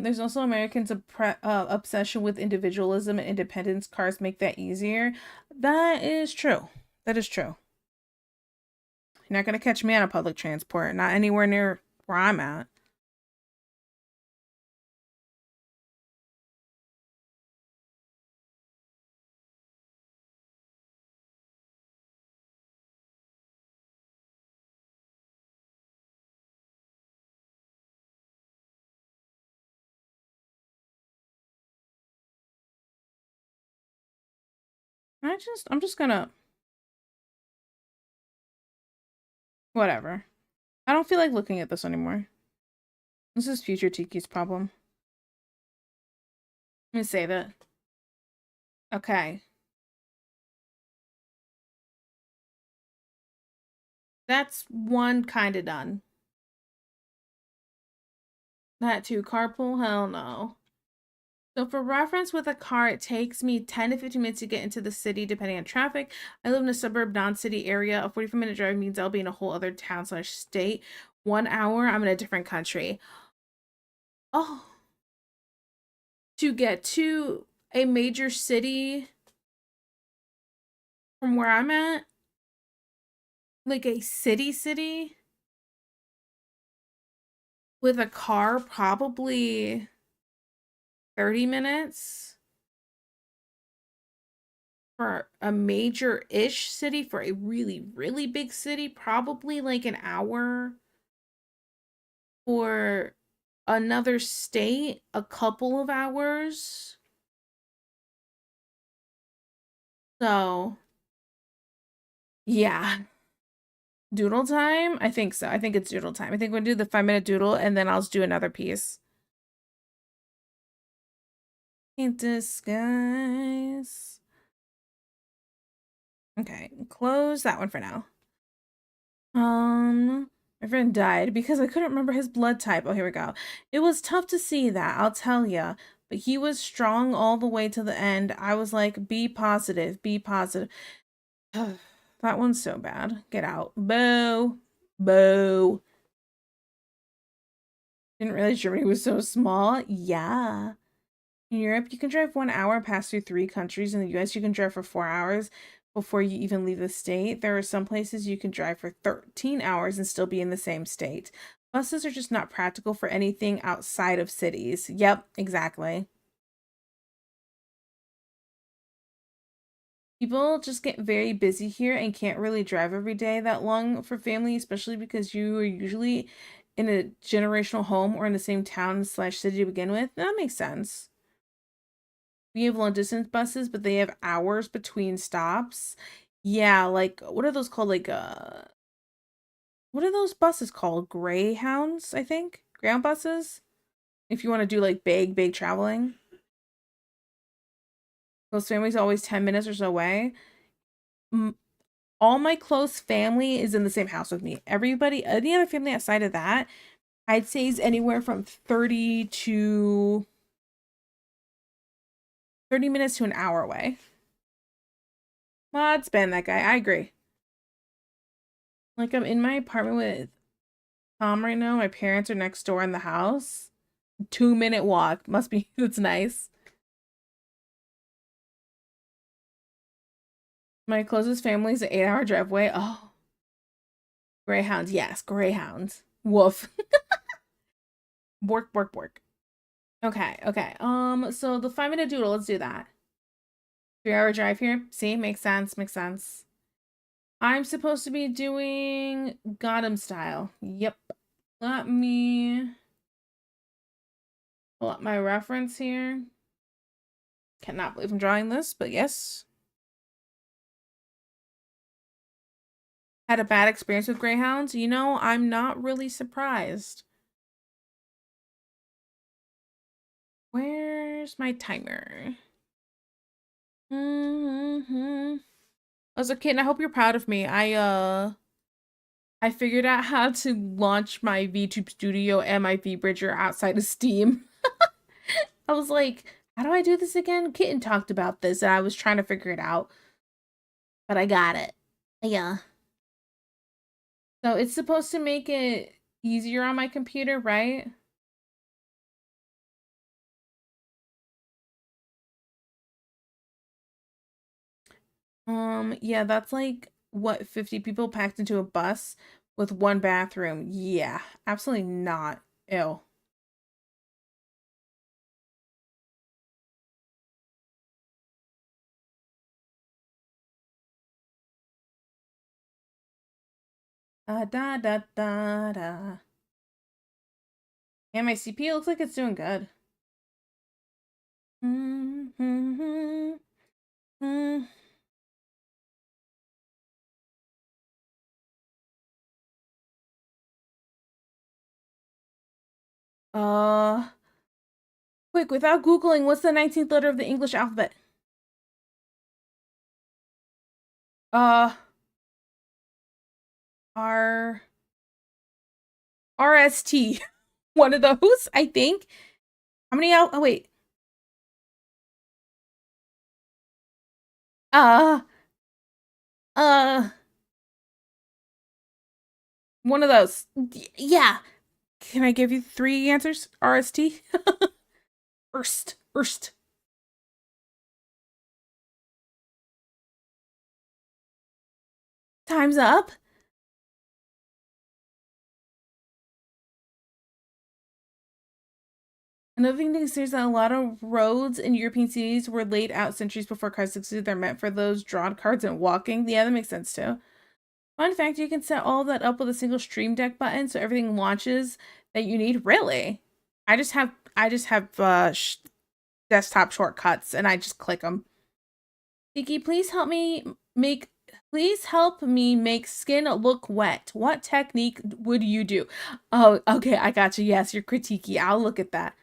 There's also Americans' obsession with individualism and independence. Cars make that easier. That is true. That is true. You're not gonna catch me on a public transport. Not anywhere near where I'm at. I'm just gonna whatever. I don't feel like looking at this anymore. This is future Tiki's problem. Let me save it. Okay. That's one kind of done. That too. Carpool? Hell no. So for reference with a car, it takes me 10 to 15 minutes to get into the city, depending on traffic. I live in a suburb, non-city area. A 45-minute drive means I'll be in a whole other town / state. 1 hour, I'm in a different country. Oh. To get to a major city from where I'm at, like a city, with a car, probably 30 minutes. For a major-ish city, for a really, really big city, probably like an hour. For another state, a couple of hours. So, yeah. Doodle time? I think so. I think it's doodle time. I think we'll do the 5-minute doodle and then I'll do another piece. In disguise. Okay, close that one for now. My friend died because I couldn't remember his blood type. Oh, here we go. It was tough to see that, I'll tell ya. But he was strong all the way to the end. I was like, be positive, be positive. That one's so bad. Get out. Boo. Boo. Didn't realize Germany was so small. Yeah. In Europe, you can drive 1 hour, pass through 3 countries. In the US, you can drive for 4 hours before you even leave the state. There are some places you can drive for 13 hours and still be in the same state. Buses are just not practical for anything outside of cities. Yep, exactly. People just get very busy here and can't really drive every day that long for family, especially because you are usually in a generational home or in the same town / city to begin with. That makes sense. We have long distance buses, but they have hours between stops. Yeah, like what are those called? Like what are those buses called? Greyhounds, I think. Greyhound buses. If you want to do like big traveling. Those families always 10 minutes or so away. All my close family is in the same house with me. Everybody, any other family outside of that, I'd say is anywhere from 30 to 30 minutes to an hour away. Well, I'd spam that guy. I agree. Like, I'm in my apartment with Tom right now. My parents are next door in the house. 2-minute walk. Must be, that's nice. My closest family's an 8-hour drive away. Oh. Greyhounds. Yes, greyhounds. Woof. Bork, bork, bork. Okay, okay. So the 5-minute doodle, let's do that. 3-hour drive here. See, makes sense, makes sense. I'm supposed to be doing Gotham style. Yep. Let me pull up my reference here. Cannot believe I'm drawing this, but yes. Had a bad experience with greyhounds. You know, I'm not really surprised. Where's my timer? As a kid, and I hope you're proud of me. I figured out how to launch my VTube Studio and my VBridger outside of Steam. I was like, how do I do this again? Kitten talked about this and I was trying to figure it out. But I got it. Yeah. So it's supposed to make it easier on my computer, right? Yeah, that's like what, 50 people packed into a bus with one bathroom. Yeah, absolutely not. Ew. Da da da da da. Yeah, my CPU looks like it's doing good. Uh, Quick, without Googling, what's the 19th letter of the English alphabet? Uh, R RST. One of those, I think. How many out? Oh, wait. Uh, uh, one of those. Yeah. Can I give you 3 answers? RST? Erst. Time's up. Another thing to consider is that a lot of roads in European cities were laid out centuries before cars existed. They're meant for those drawn cards and walking. Yeah, that makes sense too. Fun fact, you can set all of that up with a single Stream Deck button, so everything launches that you need. Really? I just have desktop shortcuts, and I just click them. Tiki, please help me make skin look wet. What technique would you do? Oh, okay, I got you. Yes, you're critiquey. I'll look at that.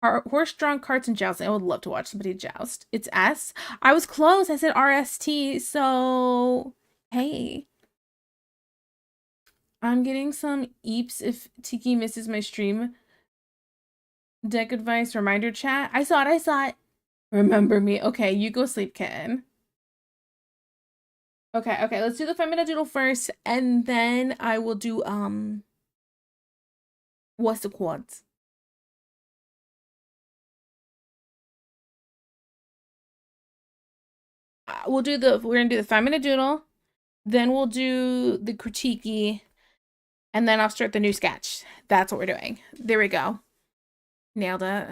Horse-drawn carts and jousting. I would love to watch somebody joust. It's S. I was close. I said RST. So, hey. I'm getting some eeps if Tiki misses my stream. Deck advice, reminder chat. I saw it. Remember me. Okay, you go sleep, kitten. Okay, let's do the 5-minute doodle first, and then I will do, what's the quads? We're gonna do the 5-minute doodle, then we'll do the critique, and then I'll start the new sketch. That's what we're doing. There we go. Nailed it.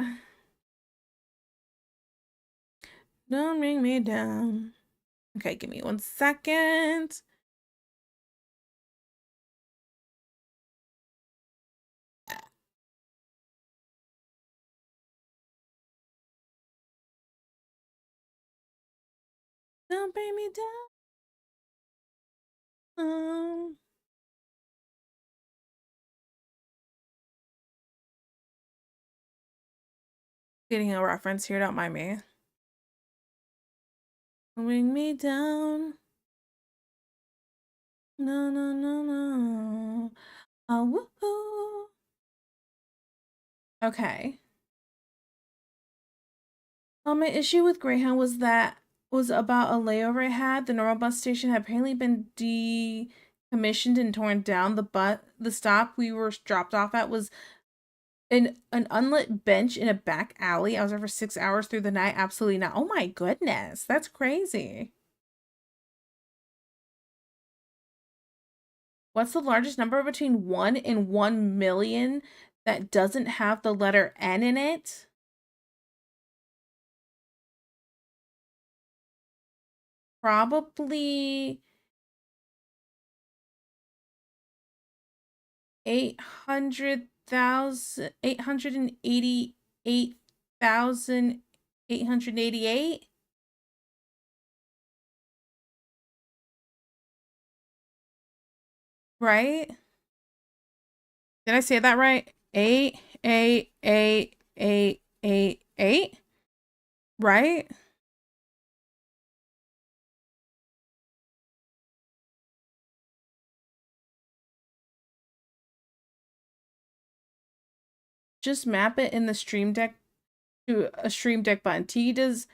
Don't bring me down. Okay, give me 1 second. Don't bring me down. Getting a reference here, don't mind me. Bring me down. No. Oh, woohoo. Okay. My issue with Greyhound was about a layover it had. The normal bus station had apparently been decommissioned and torn down. The stop we were dropped off at was an unlit bench in a back alley. I was there for 6 hours through the night. Absolutely not. Oh my goodness, that's crazy. What's the largest number between 1 and 1 million that doesn't have the letter N in it? Probably 800,000, 888,888, right? Did I say that right? 88888, right? Just map it in the Stream Deck to a Stream Deck button. T does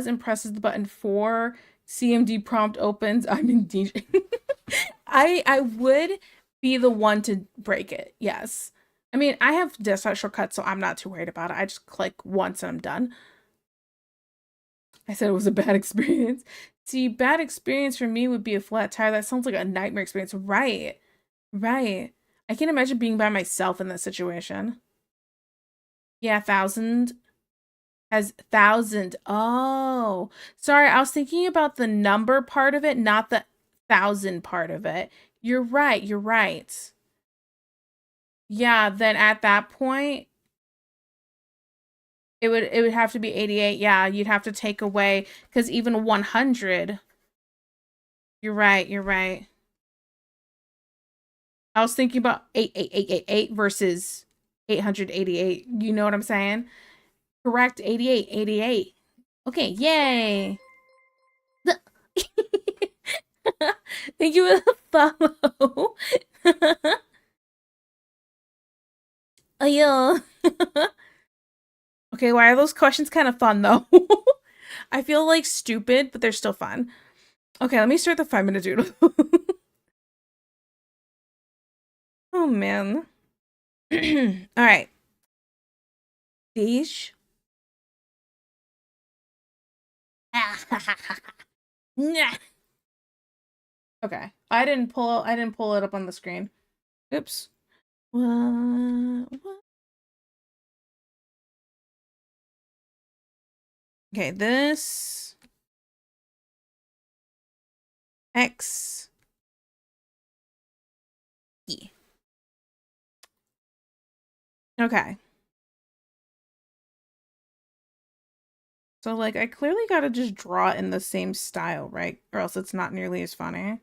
and presses the button for CMD prompt opens. I'm in danger. I would be the one to break it. Yes. I mean, I have desktop shortcuts, so I'm not too worried about it. I just click once and I'm done. I said it was a bad experience. See, bad experience for me would be a flat tire. That sounds like a nightmare experience. Right. Right. I can't imagine being by myself in that situation. Yeah, 1,000 has 1,000. Oh, sorry. I was thinking about the number part of it, not the 1,000 part of it. You're right. You're right. Yeah, then at that point, it would have to be 88. Yeah, you'd have to take away because even 100. You're right. You're right. I was thinking about 88888 versus 888. You know what I'm saying? Correct. 88. 88. Okay. Yay. Thank you for the follow. Oh, yeah. Okay, why are those questions kind of fun though? I feel like stupid, but they're still fun. Okay, let me start the 5-minute doodle. Oh man. All right. Fish. Okay. I didn't pull it up on the screen. Oops. What? Okay, this X E. Okay. So like I clearly gotta just draw it in the same style, right? Or else it's not nearly as funny.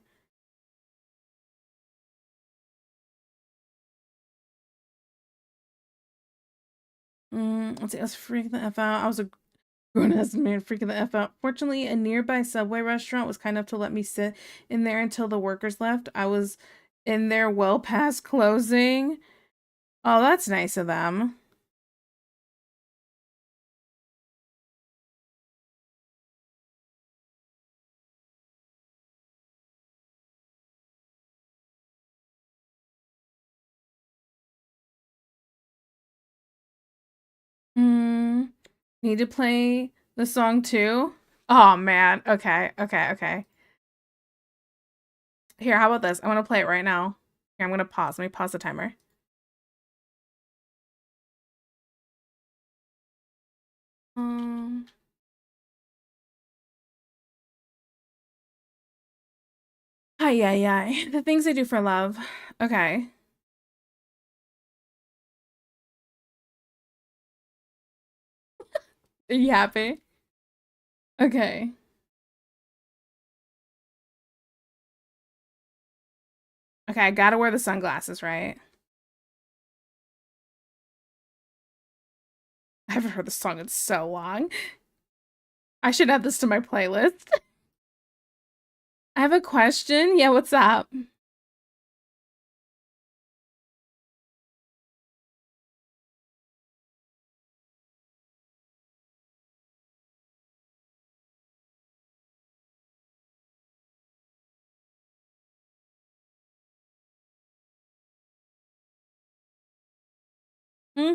Let's freak the F out. I was a grown ass man freaking the F out. Fortunately, a nearby Subway restaurant was kind enough to let me sit in there until the workers left. I was in there well past closing. Oh, that's nice of them. Hmm. Need to play the song too? Oh man. Okay, okay, okay. Here, how about this? I'm gonna play it right now. Here, I'm gonna pause. Let me pause the timer. Um, yeah. The things I do for love. Okay. Are you happy? Okay. Okay, I gotta wear the sunglasses, right? I haven't heard the song in so long. I should add this to my playlist. I have a question. Yeah, what's up? In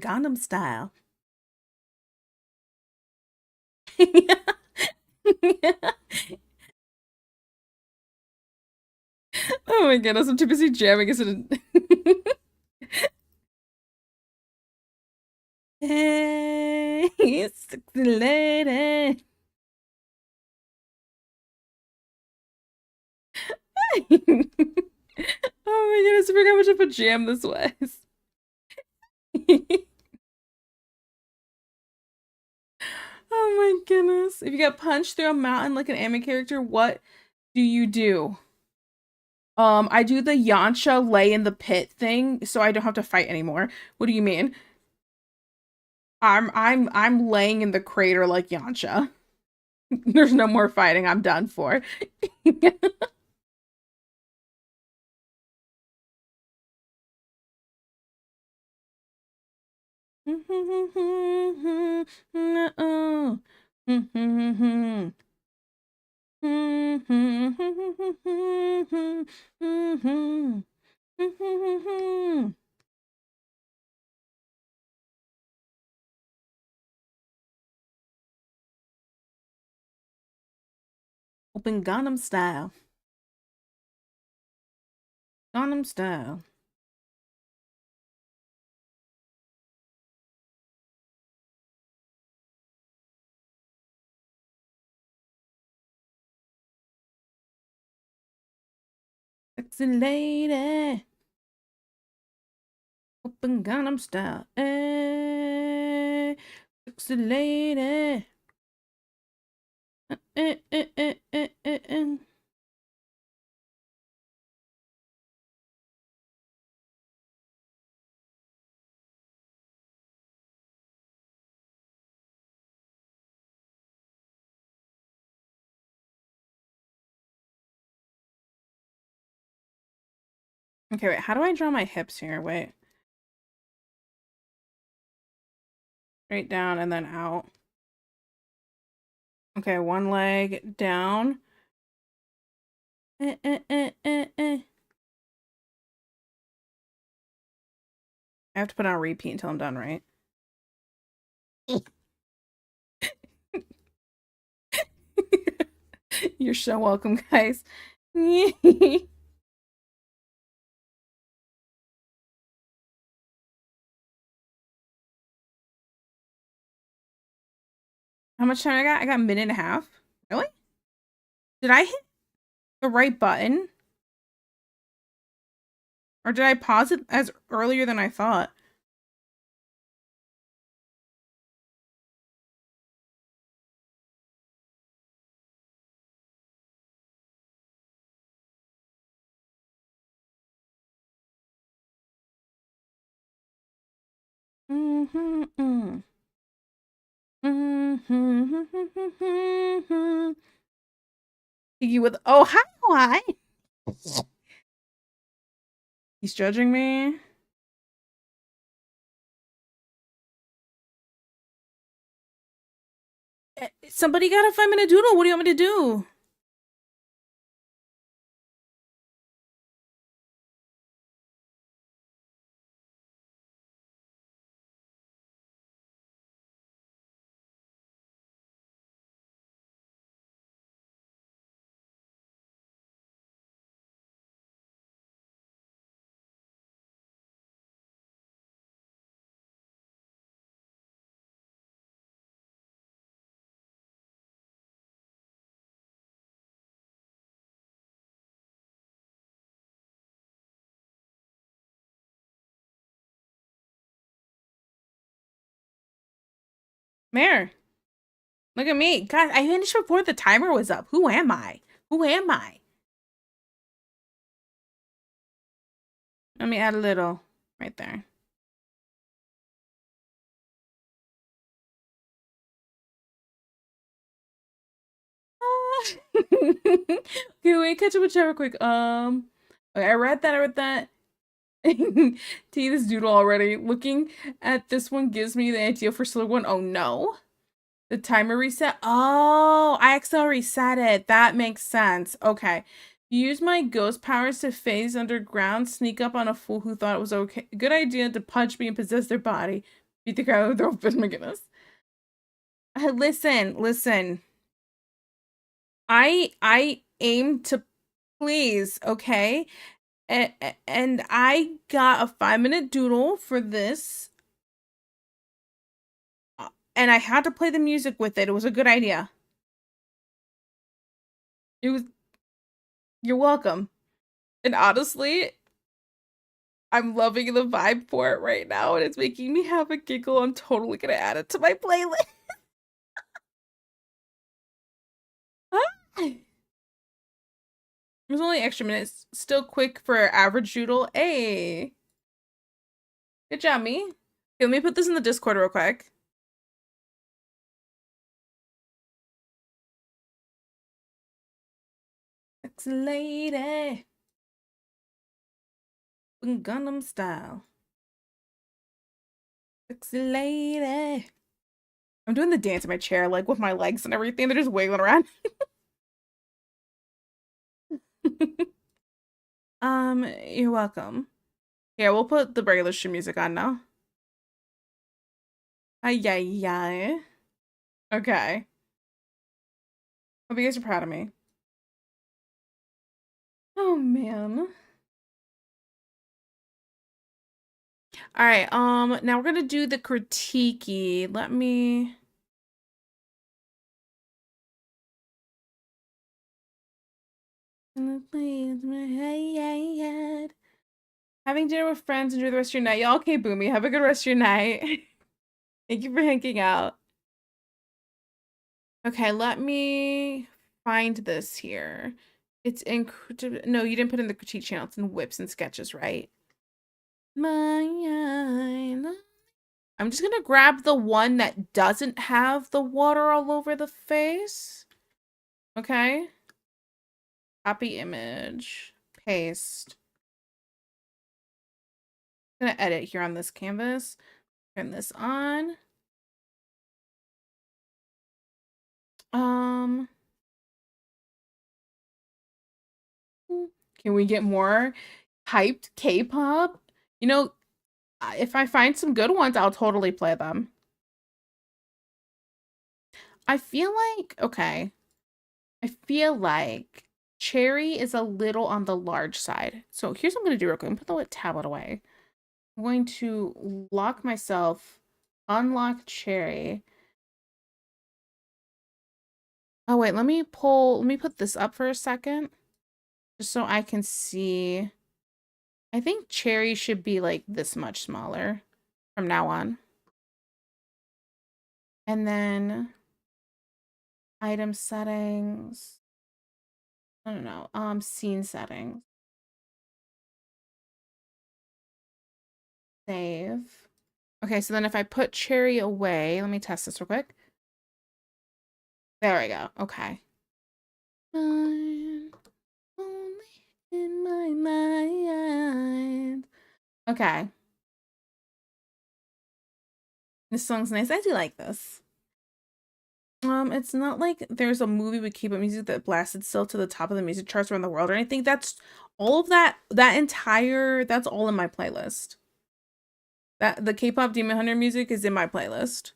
Gangnam Style. Oh my goodness, I'm too busy jamming. Is it? Hey, sexy lady. Oh my goodness, I forgot how much of a jam this was. Oh my goodness. If you get punched through a mountain like an anime character, what do you do? I do the Yancha lay in the pit thing, so I don't have to fight anymore. What do you mean? I'm laying in the crater like Yancha. There's no more fighting. I'm done for. Open Gangnam Style. Gangnam Style. Sexy lady. Open Gangnam Style. Sexy lady. Eh, eh, eh, eh, eh, eh. Okay, wait. How do I draw my hips here? Wait. Straight down and then out. Okay, one leg down. Eh, eh, eh, eh, eh. I have to put on repeat until I'm done, right? You're so welcome, guys. How much time I got? I got a minute and a half. Really? Did I hit the right button? Or did I pause it as earlier than I thought? Mm-hmm. Mm-hmm. You with oh hi. He's judging me. Somebody gotta find me a doodle. What do you want me to do? Mare, look at me. God, I finished before the timer was up. Who am I? Who am I? Let me add a little right there. Okay, wait, catch up with chat real quick. Okay, I read that. Tea this doodle already. Looking at this one gives me the idea for Slug one. Oh no. The timer reset. Oh, I accidentally reset it. That makes sense. Okay. Use my ghost powers to phase underground, sneak up on a fool who thought it was okay. Good idea to punch me and possess their body. Beat the crowd with their open. My goodness. Listen. I aim to please, okay? And I got a 5-minute doodle for this. And I had to play the music with it. It was a good idea. It was, you're welcome. And honestly, I'm loving the vibe for it right now, and it's making me have a giggle. I'm totally gonna add it to my playlist. There's only extra minutes. Still quick for average doodle. Hey. Good job, me. Okay, let me put this in the Discord real quick. Sexy lady. Gundam style. Sexy lady. I'm doing the dance in my chair, like with my legs and everything. They're just wiggling around. You're welcome. Yeah, we'll put the regular shit music on now. Ay, ay, ay. Okay. Hope you guys are proud of me. Oh, man. All right, now we're gonna do the critique-y. Let me... Having dinner with friends, enjoy the rest of your night. Y'all, okay, Boomy, have a good rest of your night. Thank you for hanging out. Okay, let me find this here. It's in... No, you didn't put in the critique channel. It's in whips and sketches, right? I'm just gonna grab the one that doesn't have the water all over the face. Okay. Copy image. Paste. I'm gonna edit here on this canvas. Turn this on. Can we get more hyped K-pop? You know, if I find some good ones, I'll totally play them. I feel like Cherry is a little on the large side. So here's what I'm gonna do real quick. I'm gonna put the tablet away. I'm going to lock myself, unlock Cherry. Oh wait, let me put this up for a second. Just so I can see. I think Cherry should be like this much smaller from now on. And then item settings. I don't know. Scene settings. Save. Okay, so then if I put Cherry away, let me test this real quick. There we go. Okay. I'm only in my mind. Okay. This song's nice. I do like this. It's not like there's a movie with K-pop music that blasted still to the top of the music charts around the world or anything. That's all of that's all in my playlist. That the K-pop Demon Hunter music is in my playlist.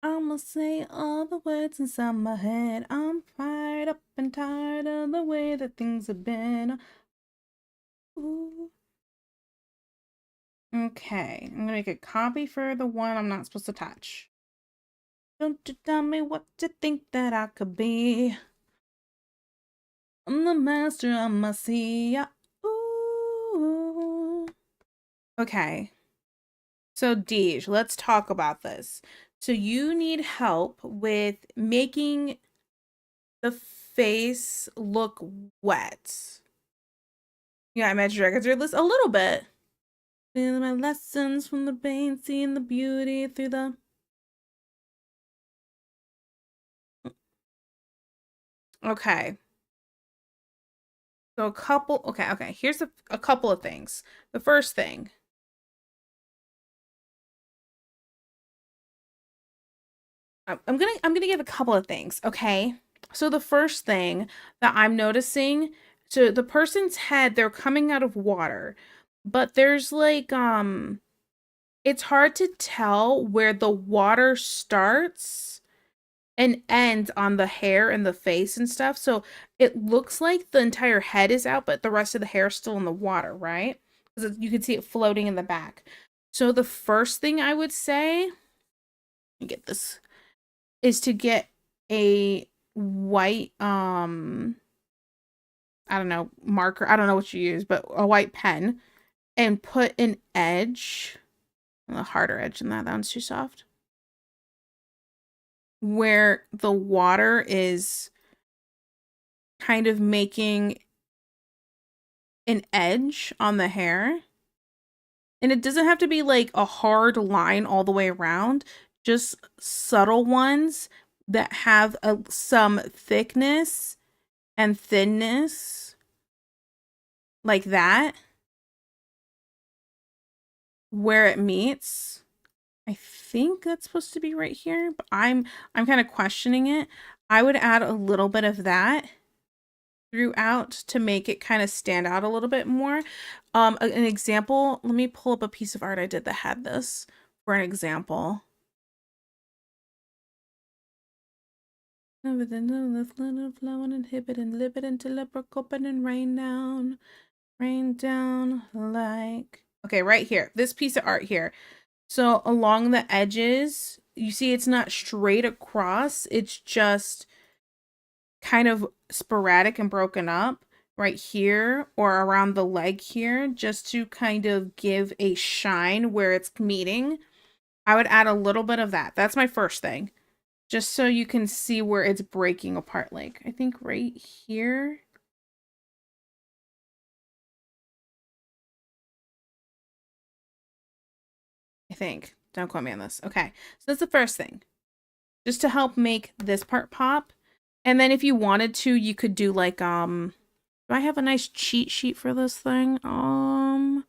I'ma say all the words inside my head. I'm fired up and tired of the way that things have been. Ooh. Okay, I'm gonna make a copy for the one I'm not supposed to touch. Don't you tell me what you think that I could be. I'm the master of my sea. Ooh. Okay. So, Deej, let's talk about this. So you need help with making the face look wet. Yeah, Imagine Dragons read this a little bit. Feeling my lessons from the pain, seeing the beauty through the. Okay. So okay. Here's a couple of things. The first thing. I'm gonna give a couple of things, okay? So the first thing that I'm noticing, so the person's head, they're coming out of water, but there's like it's hard to tell where the water starts and ends on the hair and the face and stuff. So it looks like the entire head is out, but the rest of the hair is still in the water, right? Because you can see it floating in the back. So the first thing I would say, let me get this, is to get a white I don't know, marker. I don't know what you use, but a white pen and put an edge, a harder edge than that. That one's too soft. Where the water is kind of making an edge on the hair. And it doesn't have to be like a hard line all the way around, just subtle ones that have some thickness and thinness like that where it meets. I think that's supposed to be right here, but I'm kind of questioning it. I would add a little bit of that throughout to make it kind of stand out a little bit more. An example, let me pull up a piece of art I did that had this for an example. Flow and inhibit and libit until it broke open and rain down like. Okay, right here, this piece of art here. So along the edges, you see it's not straight across, it's just kind of sporadic and broken up right here or around the leg here, just to kind of give a shine where it's meeting. I would add a little bit of that. That's my first thing. Just so you can see where it's breaking apart. Like, I think right here. I think. Don't quote me on this. Okay. So that's the first thing. Just to help make this part pop. And then if you wanted to, you could do like, do I have a nice cheat sheet for this thing? Da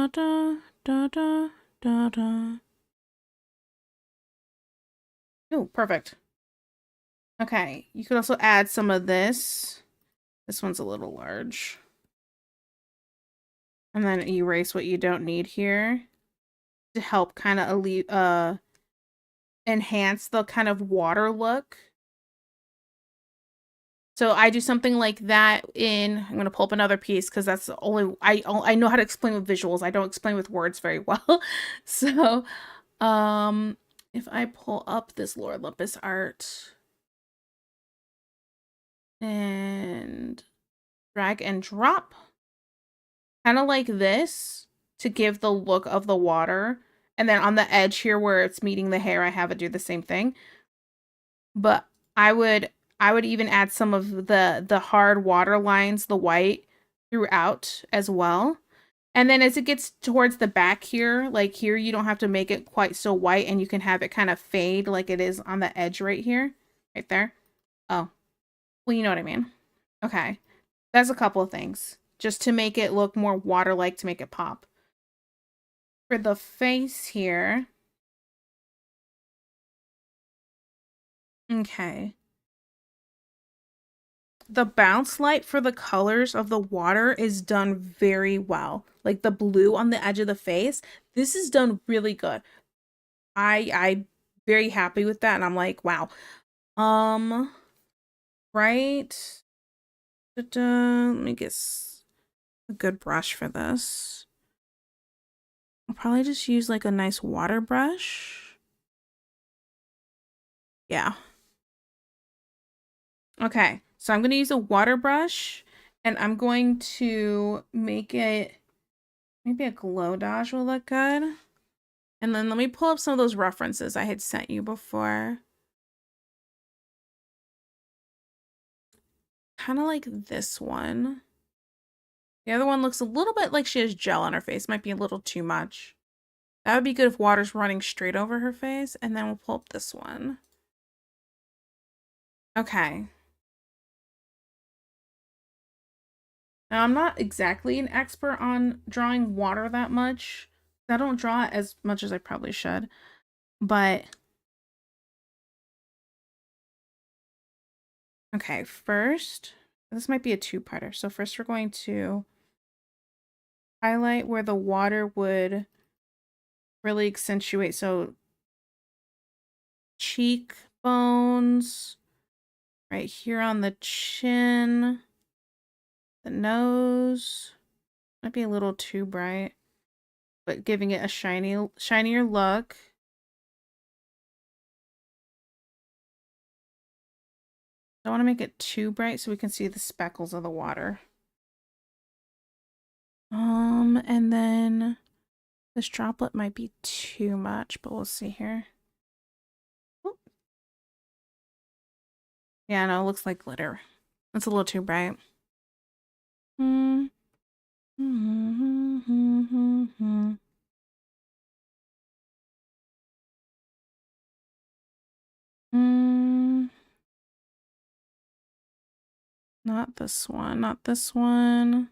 da da da da da. Oh, perfect. Okay, you could also add some of this. This one's a little large. And then erase what you don't need here to help kind of enhance the kind of water look. So I do something like that I'm going to pull up another piece because that's the only, I know how to explain with visuals. I don't explain with words very well. So, if I pull up this Lord Olympus art and drag and drop, kind of like this to give the look of the water. And then on the edge here where it's meeting the hair, I have it do the same thing. But I would even add some of the hard water lines, the white, throughout as well. And then as it gets towards the back here, like here, you don't have to make it quite so white and you can have it kind of fade like it is on the edge right here. Right there. Oh, well, you know what I mean. Okay. That's a couple of things. Just to make it look more water-like to make it pop. For the face here. Okay. The bounce light for the colors of the water is done very well. Like the blue on the edge of the face, this is done really good. I'm very happy with that, and I'm like, wow. Right. Let me get a good brush for this. I'll probably just use like a nice water brush. Yeah. Okay. So I'm going to use a water brush and I'm going to make it, maybe a glow dodge will look good. And then let me pull up some of those references I had sent you before. Kind of like this one. The other one looks a little bit like she has gel on her face. Might be a little too much. That would be good if water's running straight over her face. And then we'll pull up this one. Okay. Now, I'm not exactly an expert on drawing water that much. I don't draw it as much as I probably should. But, okay, first, this might be a two-parter. So first we're going to highlight where the water would really accentuate. So cheekbones, right here on the chin, the nose. Might be a little too bright, but giving it a shinier look. Don't want to make it too bright so we can see the speckles of the water. And then this droplet might be too much, but we'll see here. Oop. Yeah, no, it looks like glitter. It's a little too bright. Mm. Not this one, not this one.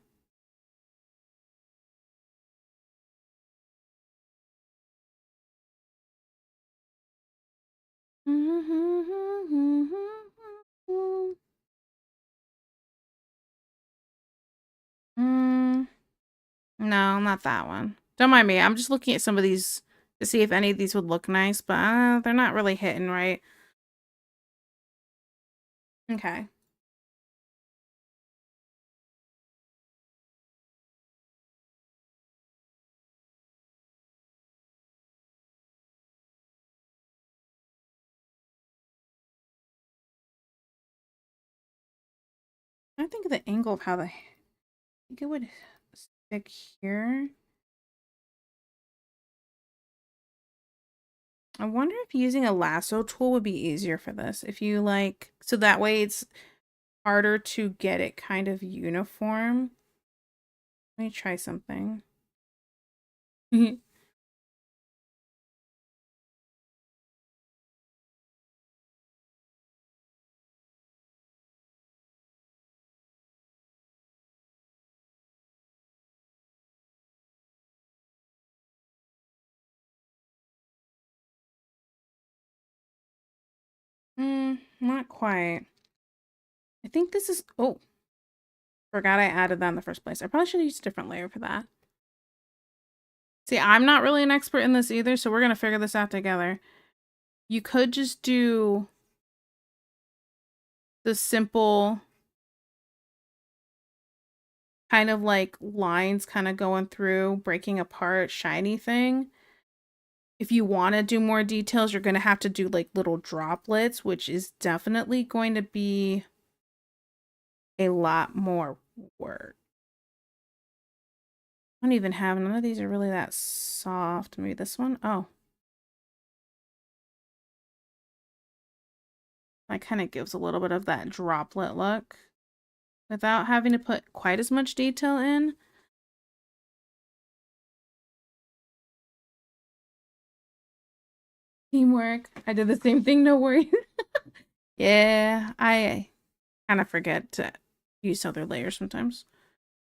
No, not that one. Don't mind me. I'm just looking at some of these to see if any of these would look nice, but they're not really hitting right. Okay. I think of the angle of how I think it would stick here. I wonder if using a lasso tool would be easier for this. If you like, so that way it's harder to get it kind of uniform. Let me try something. Let Not quite. I think this is, oh, forgot I added that in the first place. I probably should have used a different layer for that. See, I'm not really an expert in this either, so we're going to figure this out together. You could just do the simple kind of like lines kind of going through, breaking apart, shiny thing. If you want to do more details, you're going to have to do like little droplets, which is definitely going to be a lot more work. I don't even have, none of these are really that soft. Maybe this one? Oh. That kind of gives a little bit of that droplet look without having to put quite as much detail in. Teamwork. I did the same thing, no worries. Yeah, I kind of forget to use other layers sometimes.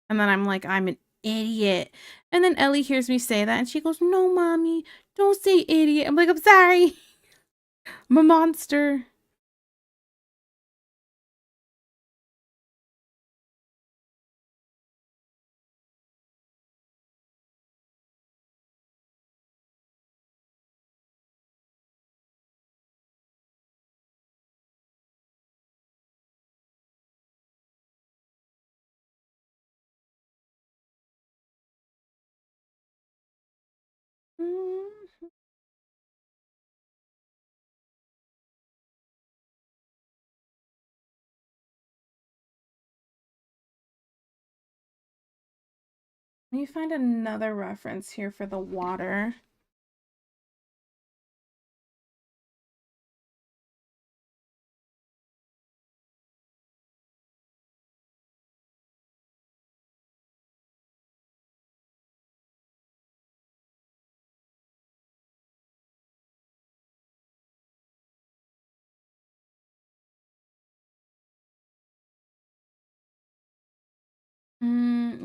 And then I'm like, I'm an idiot. And then Ellie hears me say that and she goes, "No, mommy, don't say idiot." I'm like, "I'm sorry. I'm a monster." Mm. Let me find another reference here for the water.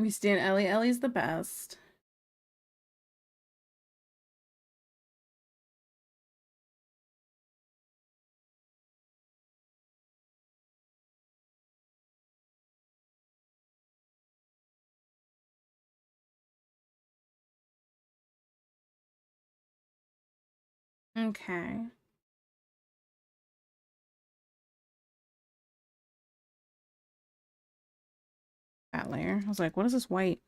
We stand Ellie. Ellie's the best. Okay. That layer. I was like, what is this white?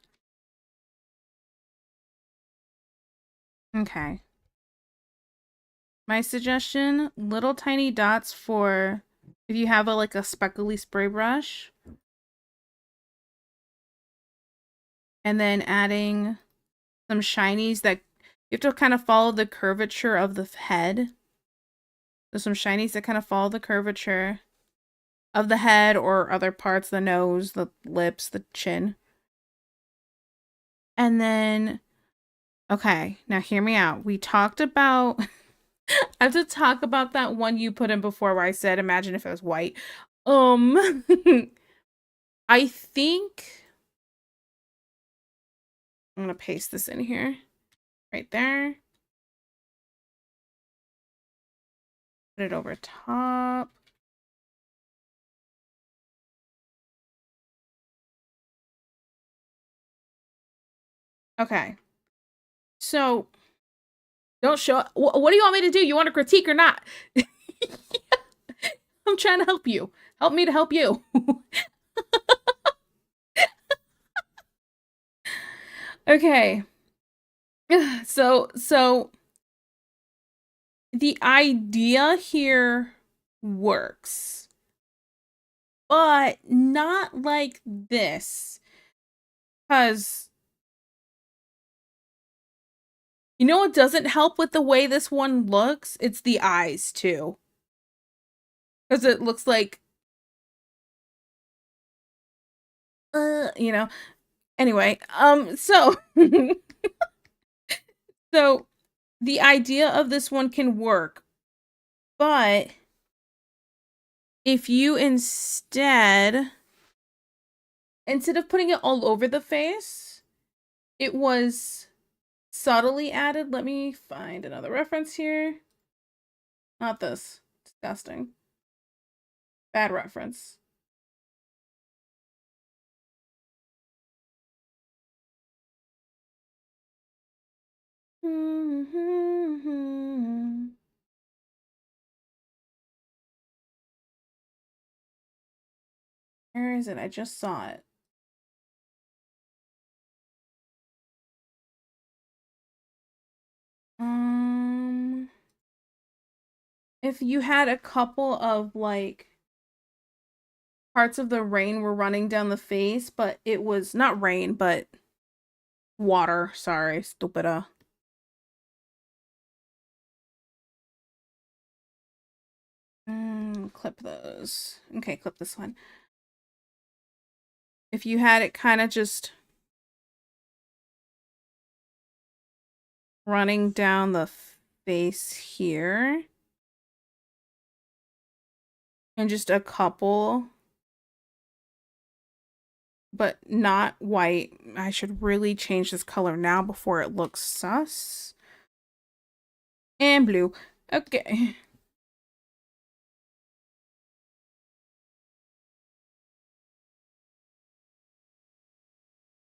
Okay. My suggestion, little tiny dots for if you have a like a speckly spray brush. And then adding some shinies that you have to kind of follow the curvature of the head. There's some shinies that kind of follow the curvature of the head or other parts, the nose, the lips, the chin. And then, okay, now hear me out. We talked about, I have to talk about that one you put in before where I said, imagine if it was white. I think, I'm gonna paste this in here, right there. Put it over top. Okay. So, don't show. What do you want me to do? You want to critique or not? I'm trying to help you. Help me to help you. Okay. So the idea here works, but not like this. Cause you know what doesn't help with the way this one looks? It's the eyes too. Cause it looks like you know. Anyway, so so the idea of this one can work, but if you instead of putting it all over the face, it was subtly added. Let me find another reference here. Not this. Disgusting. Bad reference. Where is it? I just saw it. If you had a couple of like parts of the rain were running down the face, but it was not rain, but water. Sorry, stupida. Clip those. Okay, clip this one. If you had it kind of just running down the face here. And just a couple. But not white. I should really change this color now before it looks sus. And blue. Okay.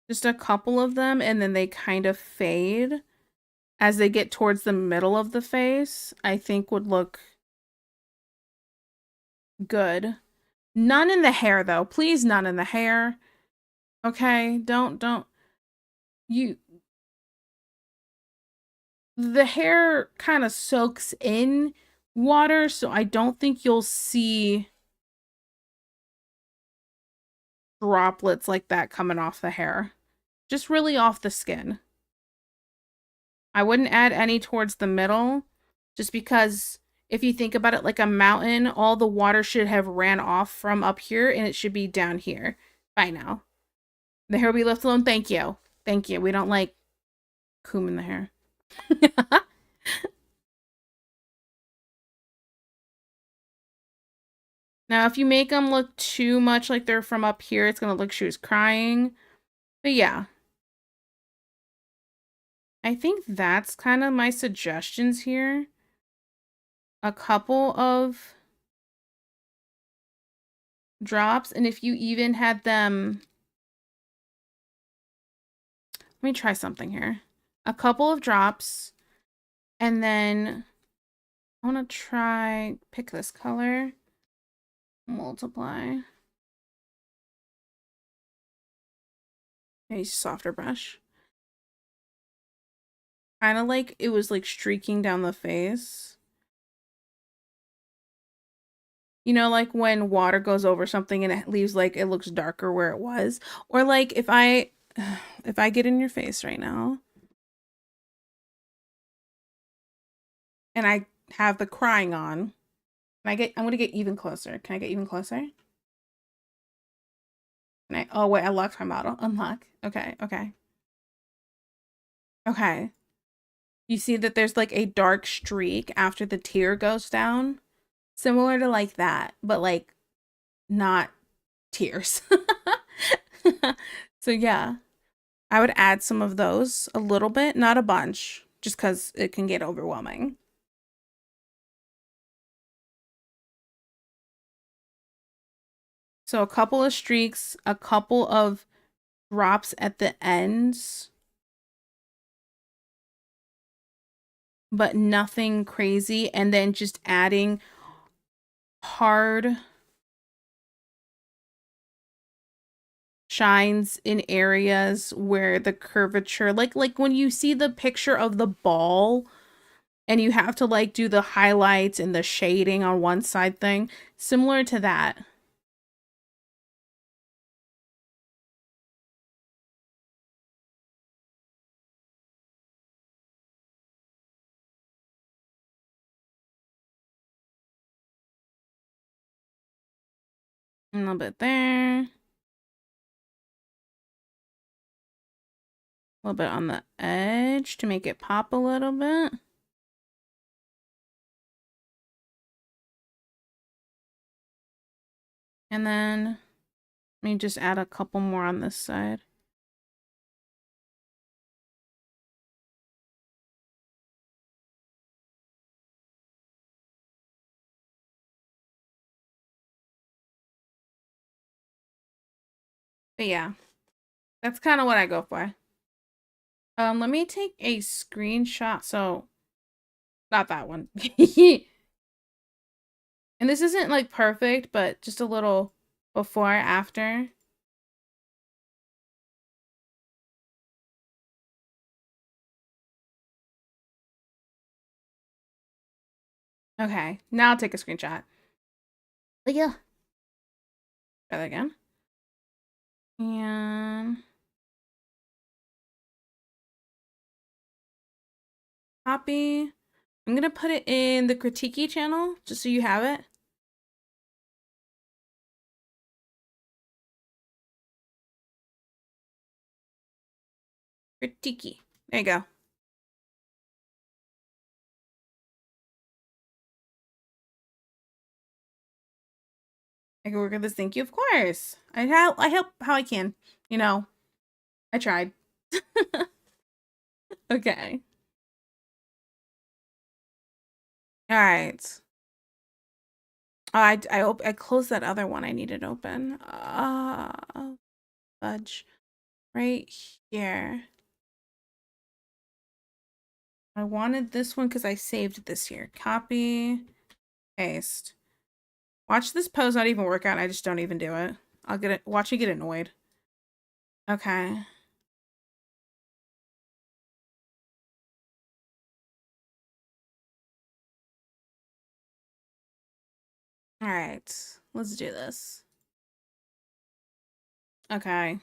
Just a couple of them, and then they kind of fade as they get towards the middle of the face. I think would look good. None in the hair, though. Please, none in the hair. Okay? Don't. You... The hair kind of soaks in water, so I don't think you'll see droplets like that coming off the hair. Just really off the skin. I wouldn't add any towards the middle, just because if you think about it like a mountain, all the water should have ran off from up here, and it should be down here by now. The hair will be left alone. Thank you. Thank you. We don't like combing the hair. Now, if you make them look too much like they're from up here, it's going to look she was crying. But yeah, I think that's kind of my suggestions here. A couple of drops, and if you even had them, let me try something here. A couple of drops, and then I want to try pick this color, multiply. Maybe softer brush. Kind of like it was like streaking down the face. You know, like when water goes over something and it leaves like it looks darker where it was. Or like if I if I get in your face right now and I have the crying on, I'm gonna get even closer. Can I get even closer? Oh wait, I locked my model. Unlock. Okay, okay. Okay. You see that there's like a dark streak after the tear goes down? Similar to like that, but like not tears. So yeah, I would add some of those, a little bit, not a bunch, just because it can get overwhelming. So a couple of streaks, a couple of drops at the ends, but nothing crazy. And then just adding hard shines in areas where the curvature, like when you see the picture of the ball and you have to like do the highlights and the shading on one side thing, similar to that. A little bit there. A little bit on the edge to make it pop a little bit. And then let me just add a couple more on this side. But yeah, that's kind of what I go for. Let me take a screenshot. So, not that one. And this isn't like perfect, but just a little before, after. Okay, now I'll take a screenshot. Yeah. Try that again. And copy. I'm gonna put it in the Critique channel just so you have it. Critique. There you go. I can work on this. Thank you. Of course. I help how I can. You know, I tried. Okay. All right. Oh, I closed that other one I needed open. Fudge. Right here. I wanted this one because I saved this here. Copy, paste. Watch this pose not even work out. I just don't even do it. I'll get it. Watch me get annoyed. Okay. All right. Let's do this. Okay.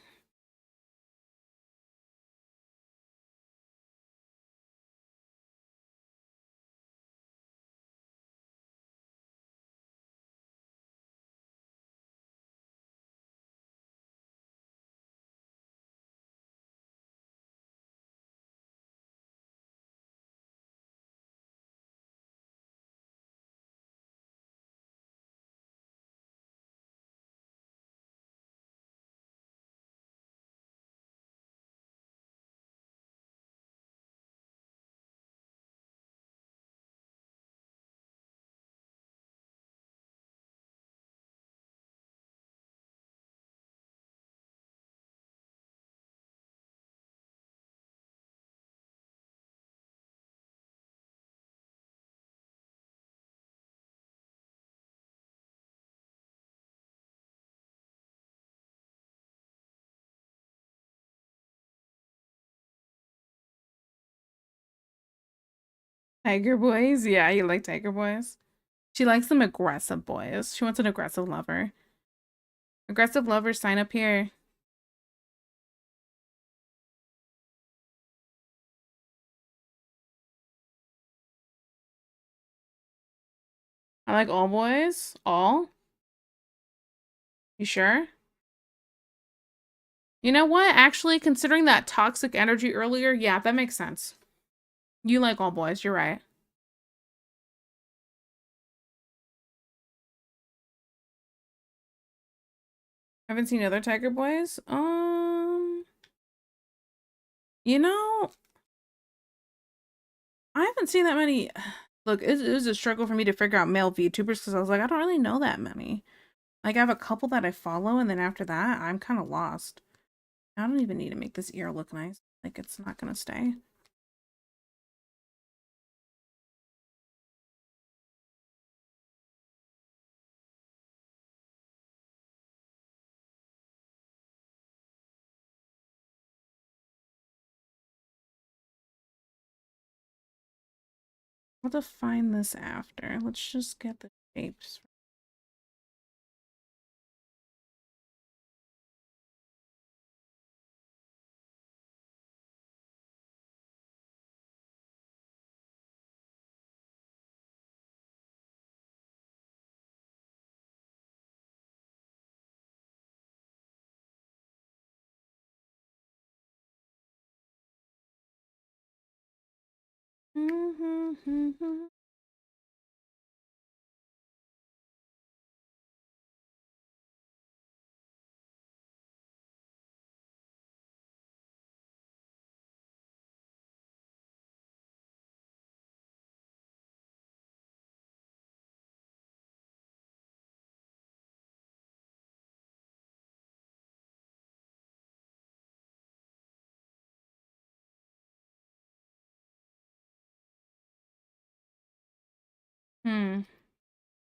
Tiger boys? Yeah, you like tiger boys? She likes some aggressive boys. She wants an aggressive lover. Aggressive lovers, sign up here. I like all boys. All? You sure? You know what? Actually, considering that toxic energy earlier, yeah, that makes sense. You like all boys, you're right. Haven't seen other tiger boys? You know, I haven't seen that many. Look, it was a struggle for me to figure out male VTubers because I was like, I don't really know that many. Like, I have a couple that I follow, and then after that, I'm kind of lost. I don't even need to make this ear look nice. Like, it's not gonna stay. I'll define this after. Let's just get the shapes.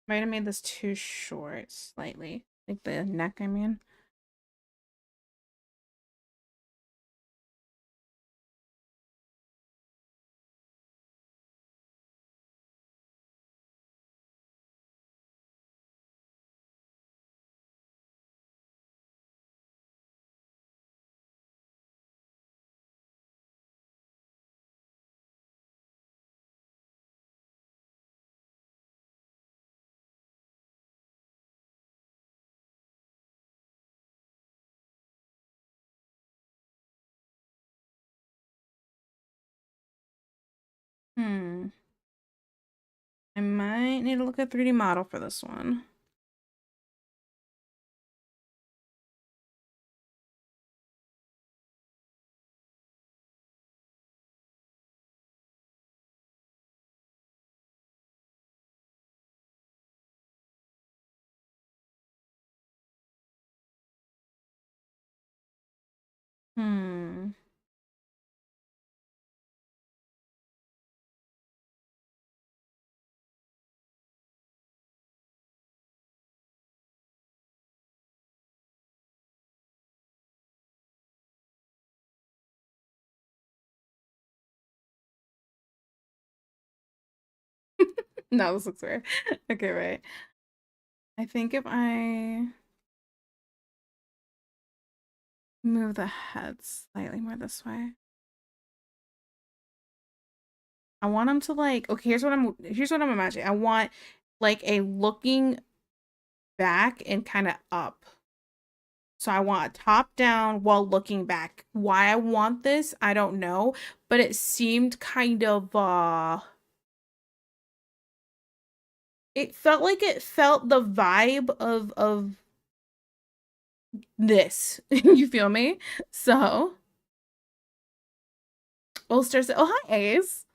Might have made this too short, slightly. Like the neck, I mean. Hmm. I might need to look at 3D model for this one. Hmm. No, this looks weird. Okay, right. I think if I move the head slightly more this way. I want him to like, okay, here's what I'm imagining. I want like a looking back and kind of up. So I want a top down while looking back. Why I want this, I don't know, but it seemed kind of it felt like it felt the vibe of this. You feel me? So Ulster said, "Oh hi, Ace.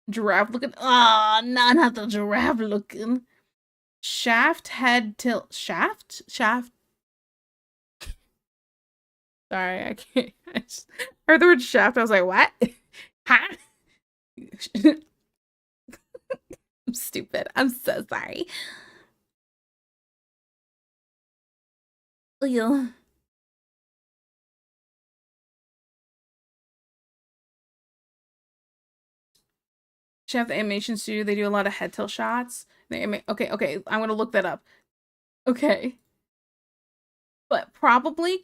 Giraffe looking. Ah, oh, not the giraffe looking. Shaft head tilt. Shaft. Sorry, I can't. I just heard the word shaft. I was like, what? Huh? I'm stupid. I'm so sorry. Ew. Chef the Animation Studio, they do a lot of head tilt shots. Okay, I'm gonna look that up. Okay. But probably.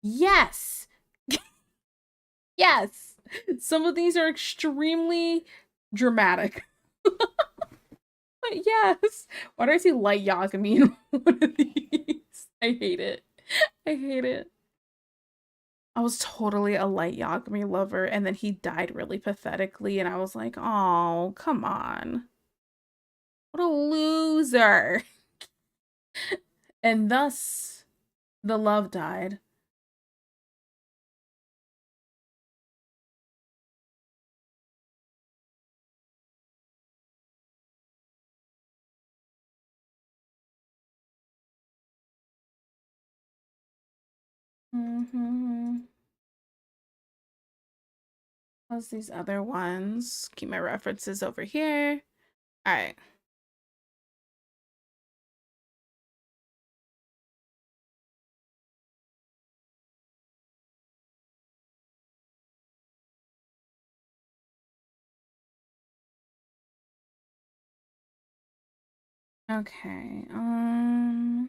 Yes. Yes. Some of these are extremely dramatic. But yes. Why do I see Light Yagami in one of these? I hate it. I hate it. I was totally a Light Yagami lover, and then he died really pathetically, and I was like, oh, come on. What a loser. And thus, the love died. How's these other ones? Keep my references over here. All right. Okay. On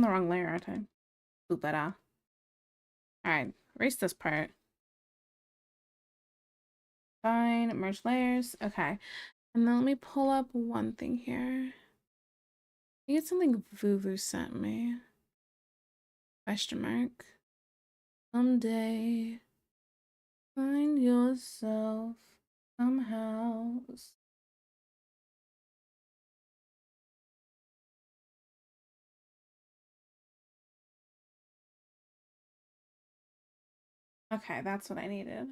the wrong layer, aren't I? Boop that. All right. Erase this part. Fine. Merge layers. Okay. And then let me pull up one thing here. I think it's something Vuvu sent me. Question mark. Someday, find yourself somehow. Okay, that's what I needed.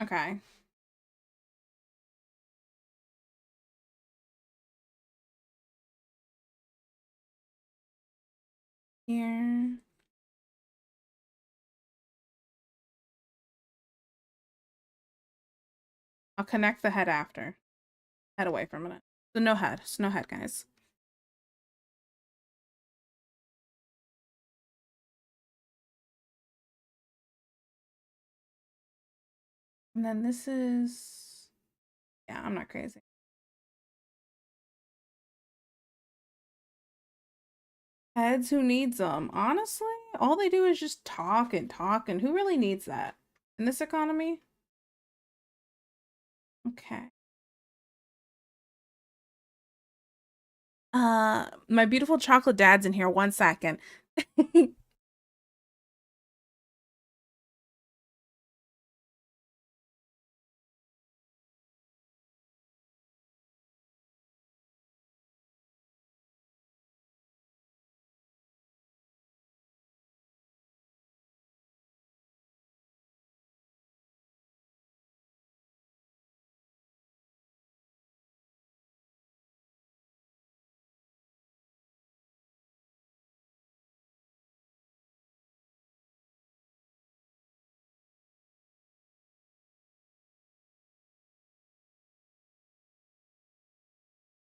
Okay. Here. I'll connect the head after. Head away for a minute. So no head. So no head, guys. And then this is... Yeah, I'm not crazy. Heads, who needs them? Honestly, all they do is just talk and talk, and who really needs that in this economy? Okay. My beautiful chocolate dad's in here. 1 second.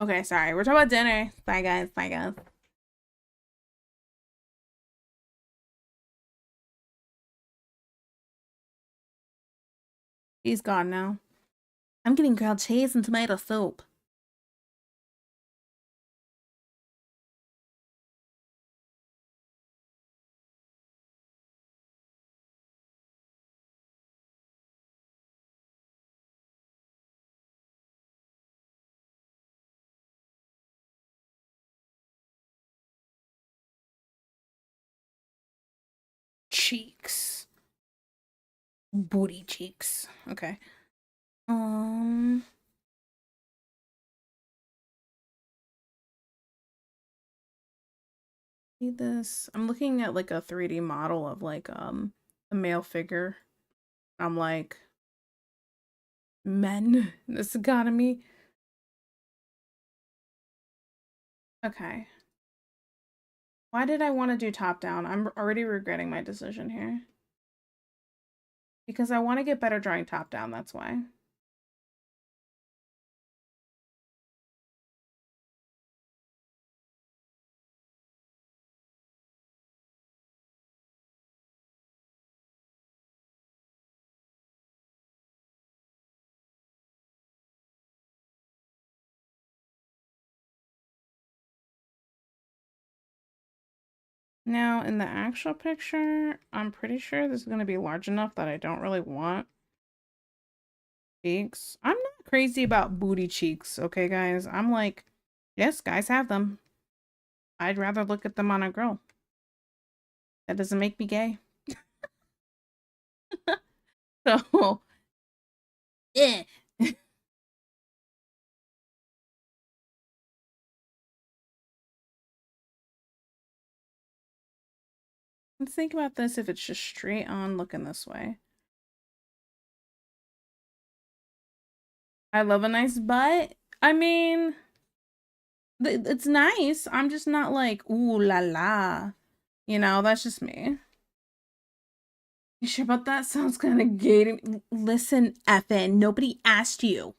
Okay, sorry. We're talking about dinner. Bye, guys. Bye, guys. He's gone now. I'm getting grilled cheese and tomato soup. Cheeks. Booty cheeks. Okay. Um, need this. I'm looking at like a 3D model of like a male figure. I'm like, men in this economy. Okay. Why did I want to do top down? I'm already regretting my decision here. Because I want to get better drawing top down, that's why. Now, in the actual picture, I'm pretty sure this is going to be large enough that I don't really want cheeks. I'm not crazy about booty cheeks, okay, guys? I'm like, yes, guys have them. I'd rather look at them on a girl. That doesn't make me gay. So, yeah. Let's think about this if it's just straight on looking this way. I love a nice butt. I mean, it's nice. I'm just not like, ooh la la. You know, that's just me. You sure about that? Sounds kind of gay to me. Listen, Effin, nobody asked you.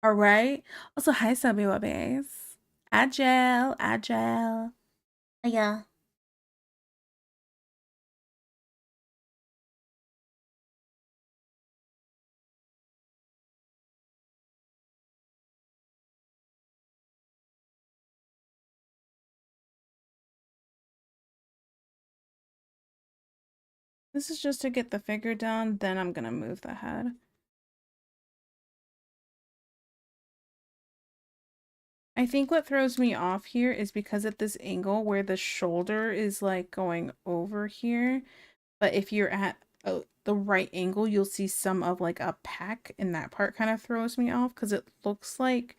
All right. Also, hi, Subby Wubbies. Agile, agile. Yeah. This is just to get the figure done, then I'm gonna move the head. I think what throws me off here is because at this angle where the shoulder is like going over here, but if you're at the right angle, you'll see some of like a pack, and that part kind of throws me off because it looks like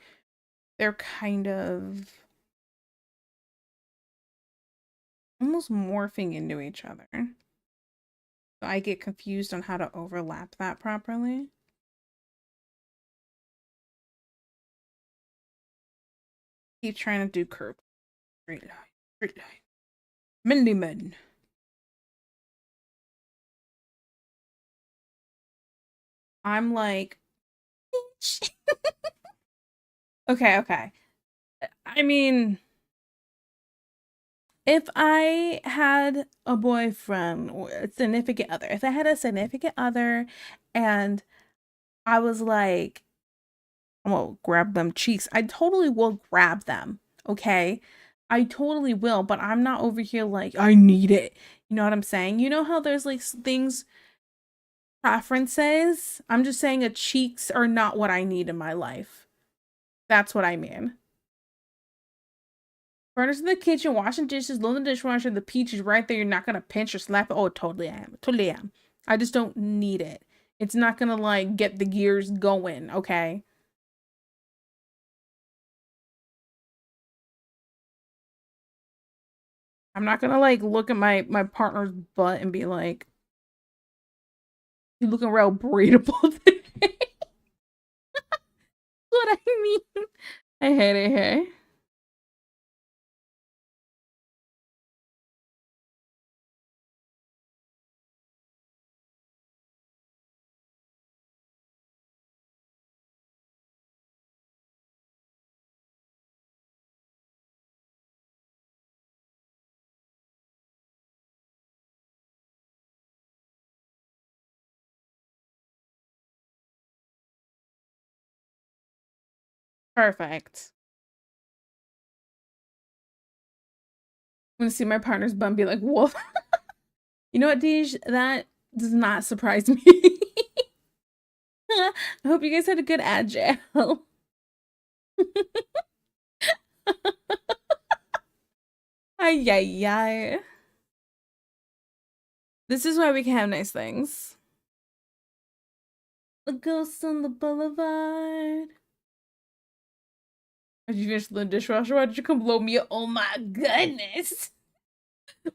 they're kind of almost morphing into each other. So I get confused on how to overlap that properly. Keep trying to do curve. Straight line. Straight line. Mindy men. I'm like, okay, okay. I mean, if I had a boyfriend or a significant other, if I had a significant other and I was like, well, grab them cheeks, I totally will grab them. Okay. I totally will, but I'm not over here like, I need it. You know what I'm saying? You know how there's like things, preferences? I'm just saying a cheeks are not what I need in my life. That's what I mean. Furnace in the kitchen, washing dishes, loading the dishwasher, the peach is right there. You're not gonna pinch or slap it. Oh, totally am. Totally am. I just don't need it. It's not gonna like get the gears going, okay? I'm not gonna like look at my partner's butt and be like, you looking real breedable today. What I mean. I hate it, hey. Perfect. I'm gonna see my partner's butt and be like, whoa. You know what, Deej? That does not surprise me. I hope you guys had a good agile. Ay, ay, ay. This is why we can have nice things. The ghost on the boulevard. Did you finish the dishwasher? Why did you come blow me up? Oh my goodness.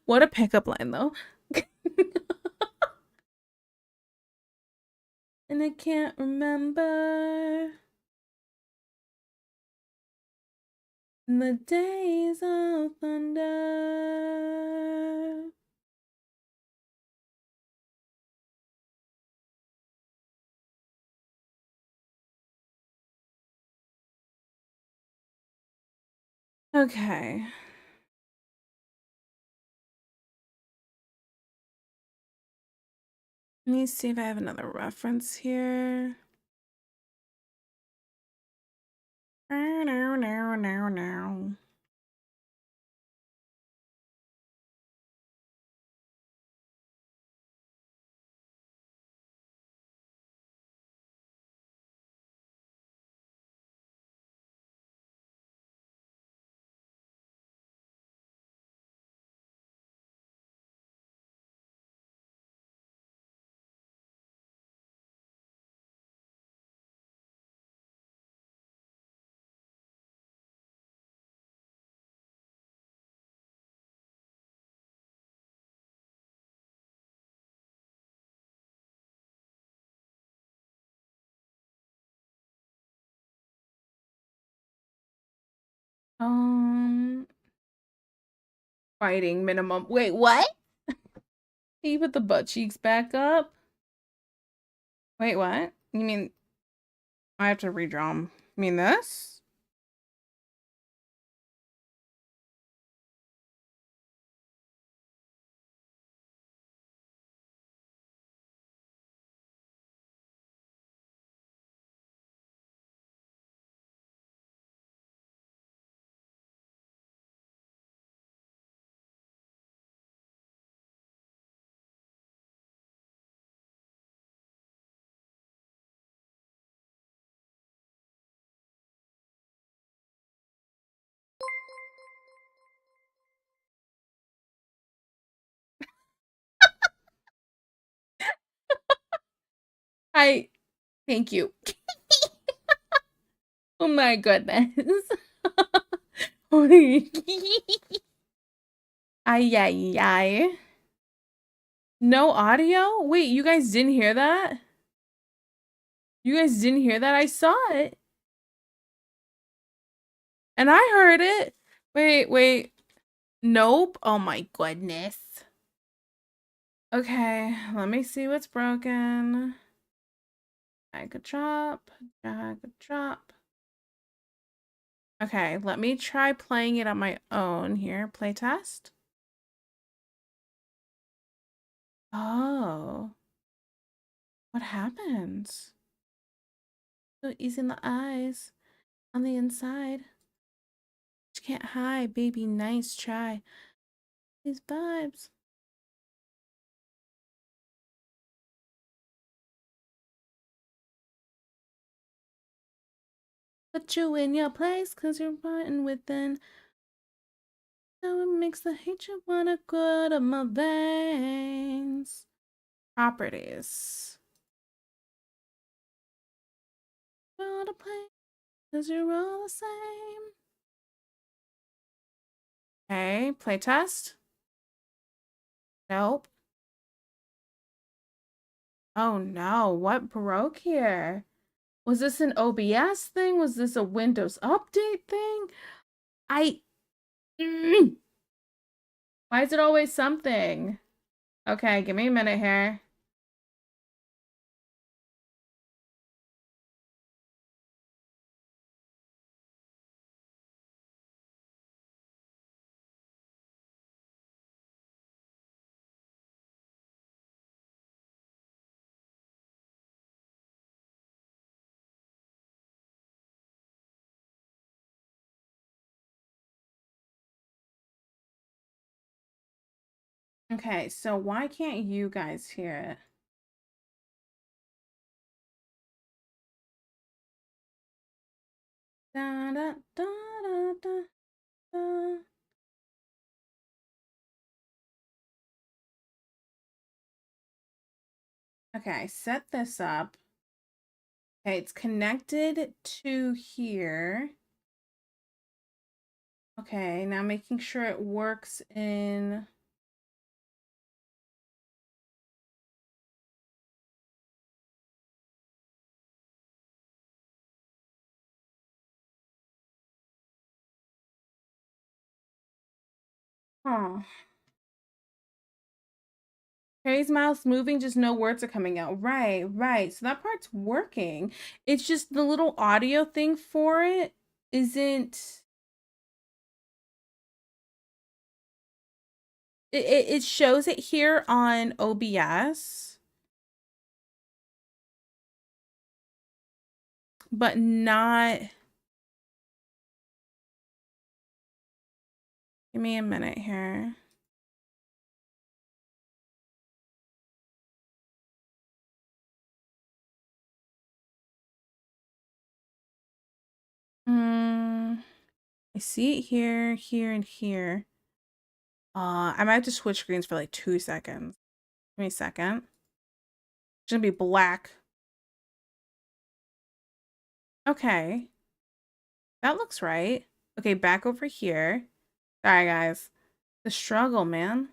What a pickup line, though. And I can't remember the days of thunder. Okay. Let me see if I have another reference here. Now. Um, Fighting minimum. Wait, what? Can you put the butt cheeks back up? Wait, what? You mean I have to redraw them? You mean this? I thank you. Oh my goodness. Ay, ay, ay. No audio? Wait, you guys didn't hear that? You guys didn't hear that? I saw it. And I heard it. Wait, wait. Nope. Oh my goodness. Okay, let me see what's broken. Drag a drop, drag a drop. Okay, let me try playing it on my own here. Playtest. Oh, what happens? So easy in the eyes, on the inside. You can't hide, baby. Nice try. These vibes. Put you in your place, cause you're rotten within. So it makes the hatred wanna go to my veins. Properties. Go to play, cause you're all the same. Okay, playtest. Nope. Oh no, what broke here? Was this an OBS thing? Was this a Windows update thing? I. Mm. Why is it always something? Okay, give me a minute here. Okay, so why can't you guys hear it? Da, da, da, da, da, da. Okay, set this up. Okay, it's connected to here. Okay, now making sure it works in. Huh. Harry's mouth's moving, just no words are coming out. Right, right. So that part's working. It's just the little audio thing for it isn't. It shows it here on OBS, but not. Give me a minute here. I see it here, here, and here. I might have to switch screens for like 2 seconds. Give me a second. It's gonna be black. Okay. That looks right. Okay, back over here. Sorry, guys. The struggle, man.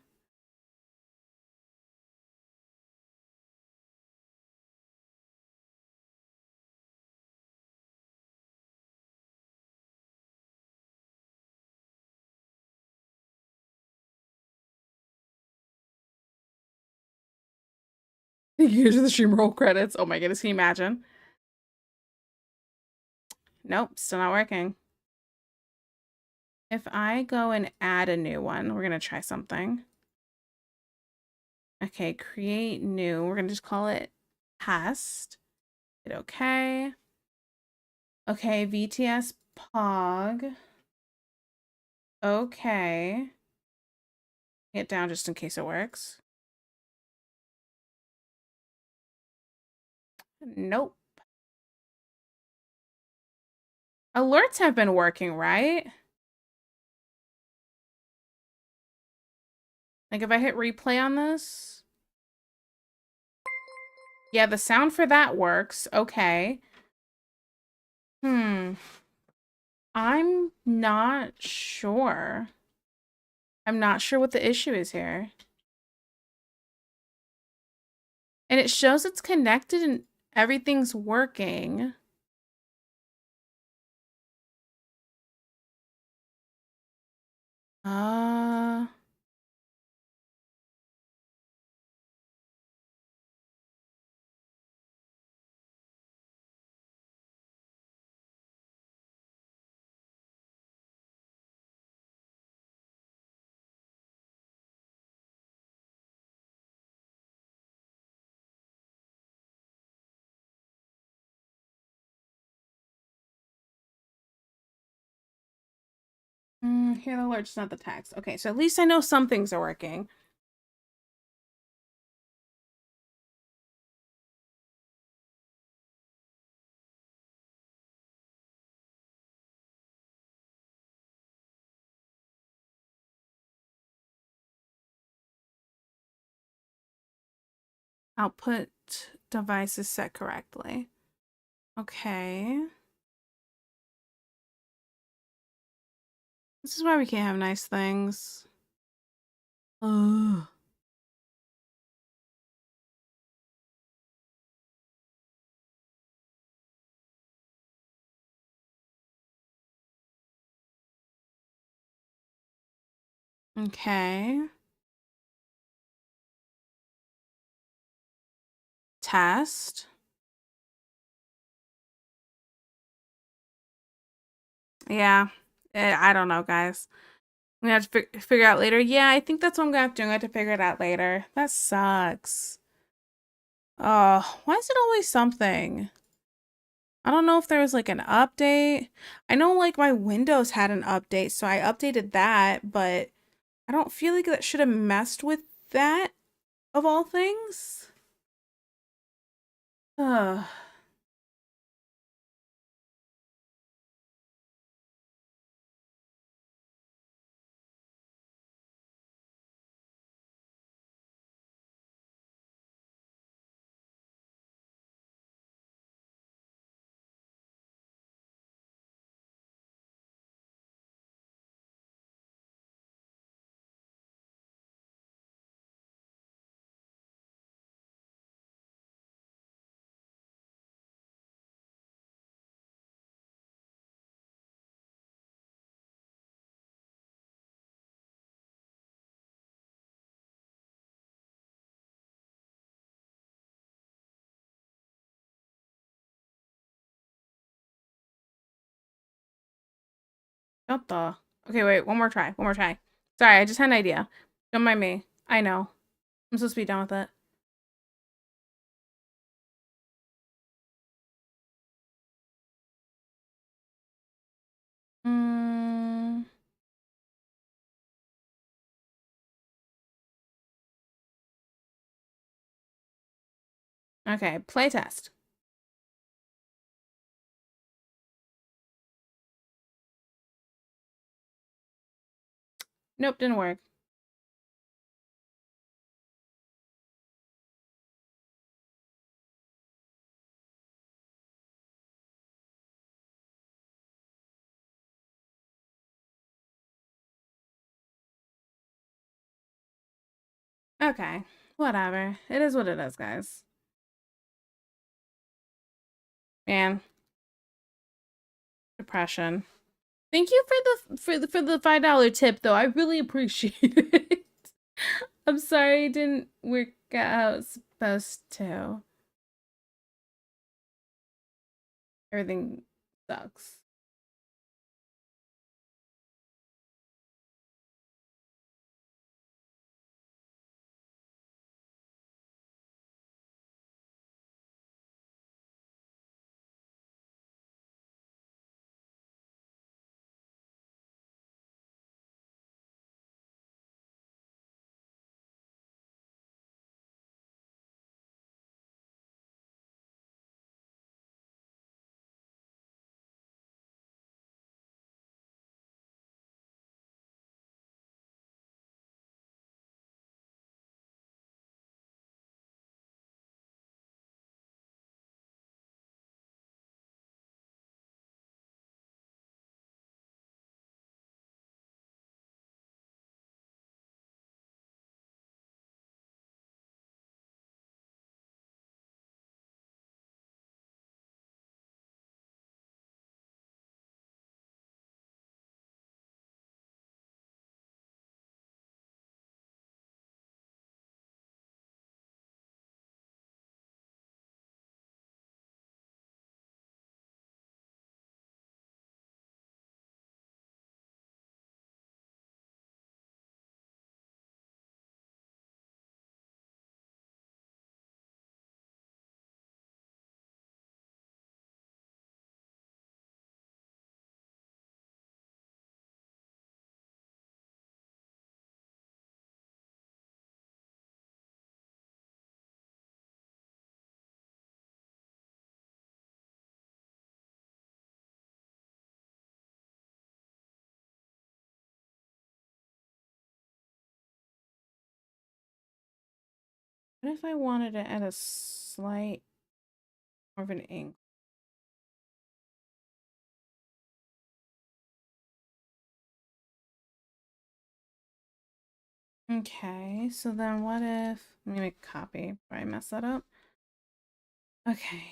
Here's the stream roll credits. Oh my goodness, can you imagine? Nope, still not working. If I go and add a new one, we're gonna try something. Okay, create new. We're gonna just call it test. Hit okay. Okay, VTS Pog. Okay. Hit down just in case it works. Nope. Alerts have been working, right? Like if I hit replay on this. Yeah, the sound for that works. Okay. I'm not sure. I'm not sure what the issue is here. And it shows it's connected and everything's working. Uh, here the alert's not the text. Okay, so at least I know some things are working. Output device is set correctly. Okay. This is why we can't have nice things. Ugh. Okay. Test. Yeah. I don't know, guys. I'm gonna have to figure out later. Yeah, I think that's what I'm gonna have to do. I'm gonna have to figure it out later. That sucks. Oh, why is it always something? I don't know if there was like an update. I know like my Windows had an update, so I updated that, but I don't feel like that should have messed with that of all things. Ugh. What the? Okay, wait, one more try. One more try. Sorry, I just had an idea. Don't mind me. I know. I'm supposed to be done with it. Mm. Okay, playtest. Nope, didn't work. Okay, whatever. It is what it is, guys. Man, depression. Thank you for the $5 tip, though. I really appreciate it. I'm sorry it didn't work out those two. Everything sucks. What if I wanted to add a slight more of an angle? Okay, so then what if, let me make a copy before I mess that up. Okay.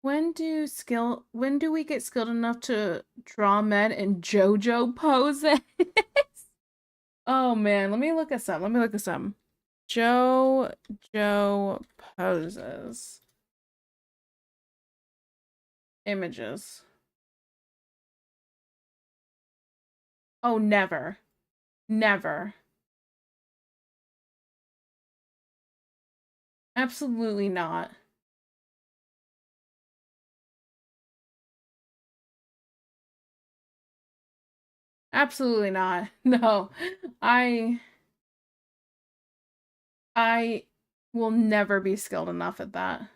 When do we get skilled enough to draw men in JoJo poses? Oh man, let me look this up. Let me look this up. JoJo poses. Images. Oh, never. Never. Absolutely not. Absolutely not. No. I I will never be skilled enough at that.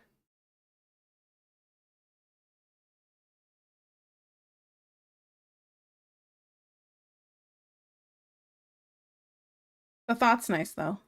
The thought's nice though.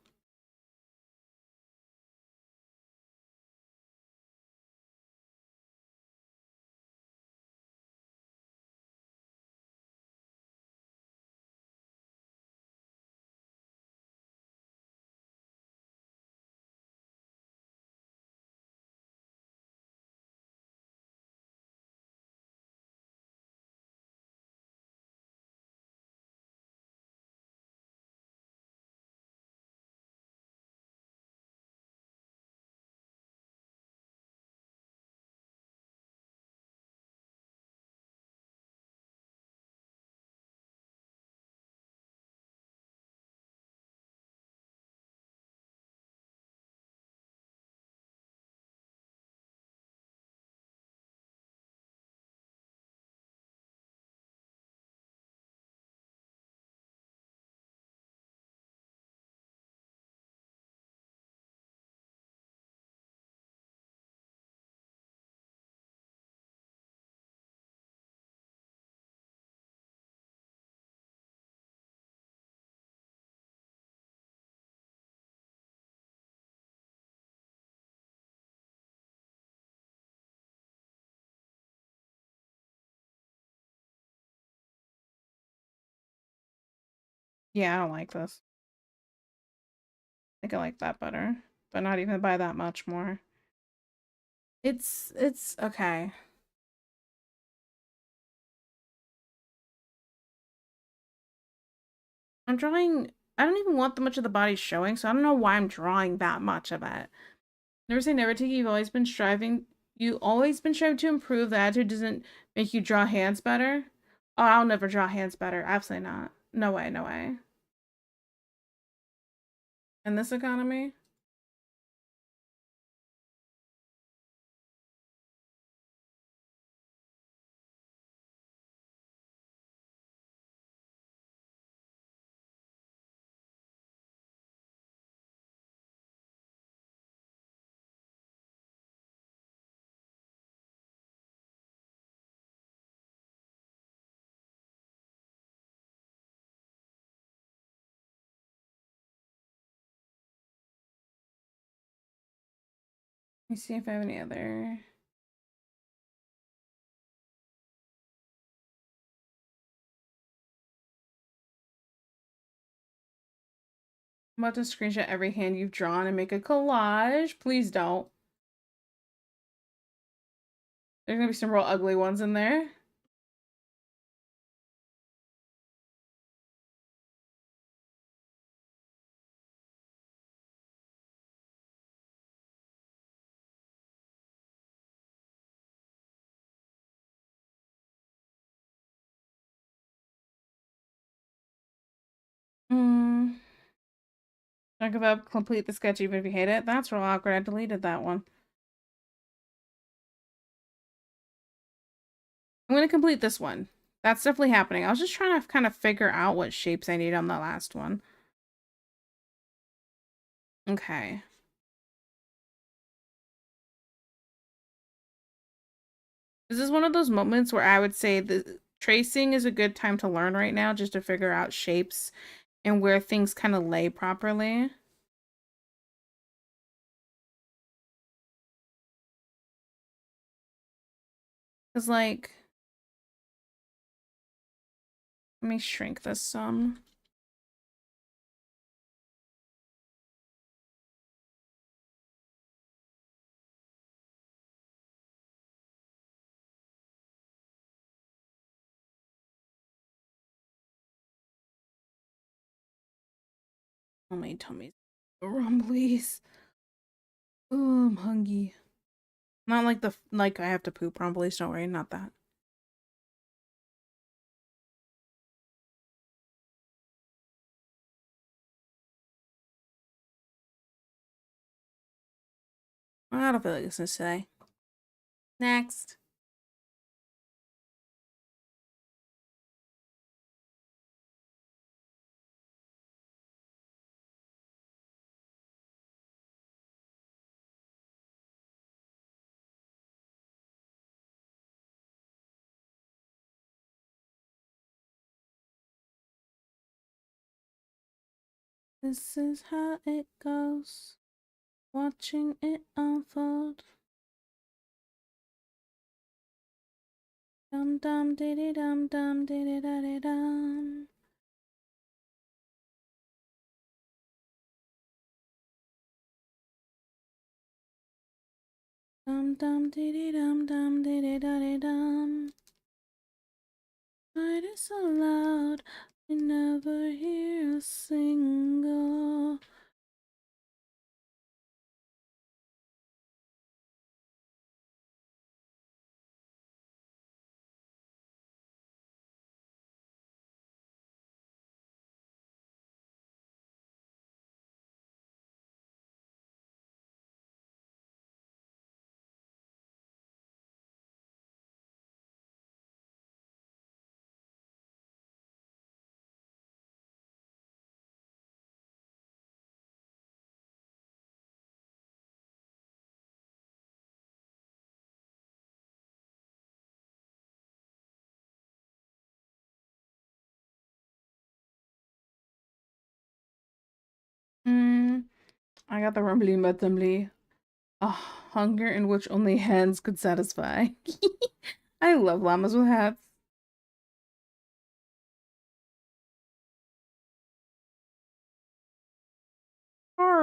Yeah, I don't like this. I think I like that better, but not even by that much more. It's okay. I'm drawing. I don't even want the much of the body showing, so I don't know why I'm drawing that much of it. Never say never, Tiki. You've always been striving. You always been striving to improve. The attitude doesn't make you draw hands better. Oh, I'll never draw hands better. Absolutely not. No way. No way. In this economy. Let me see if I have any other. I'm about to screenshot every hand you've drawn and make a collage. Please don't. There's gonna be some real ugly ones in there. Hmm. Don't give up. Complete the sketch even if you hate it. That's real awkward. I deleted that one. I'm gonna complete this one. That's definitely happening. I was just trying to kind of figure out what shapes I need on the last one. Okay. This is one of those moments where I would say the tracing is a good time to learn right now, just to figure out shapes and where things kind of lay properly. Because, like, let me shrink this some. Oh my tummy's rumblies. Oh, I'm hungry. Not like like I have to poop rumblies, don't worry, not that. I don't feel like this today. Next. This is how it goes. Watching it unfold. Dum dum diddy dum dum diddy da dum. Dum dum diddy dum dum diddy da dum. Night is so loud, I never hear a single. I got the rumbly mutumbly. A hunger in which only hands could satisfy. I love llamas with hats.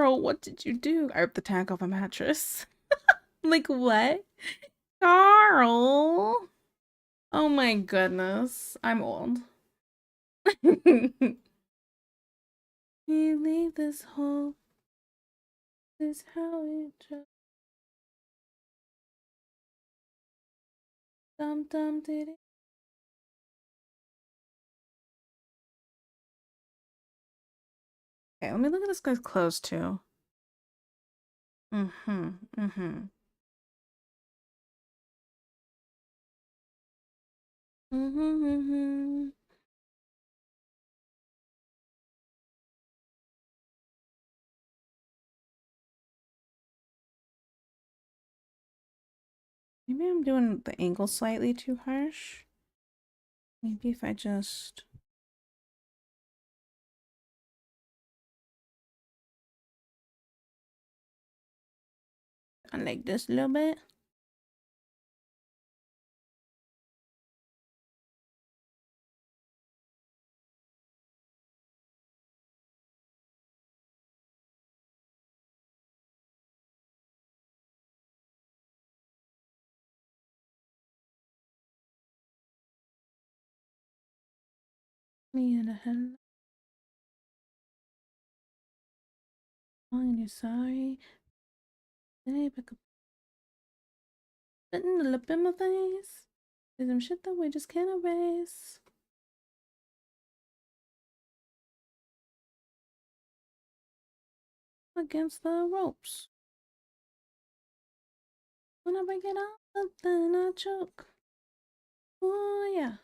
Carl, what did you do? I ripped the tank off a mattress. Like, what? Carl! Oh my goodness. I'm old. We leave this hole. This is how we just dum dum did it. Okay, let me look at this guy's clothes too. Mm-hmm. Mm-hmm. Mm-hmm. Mm-hmm. Maybe I'm doing the angle slightly too harsh. Maybe if I just like this a little bit. Me and a hell. I'm sorry. Hey, pick up. Putting the lip in my face. There's some shit that we just can't erase. Against the ropes. When I break it off, but then I choke. Oh yeah.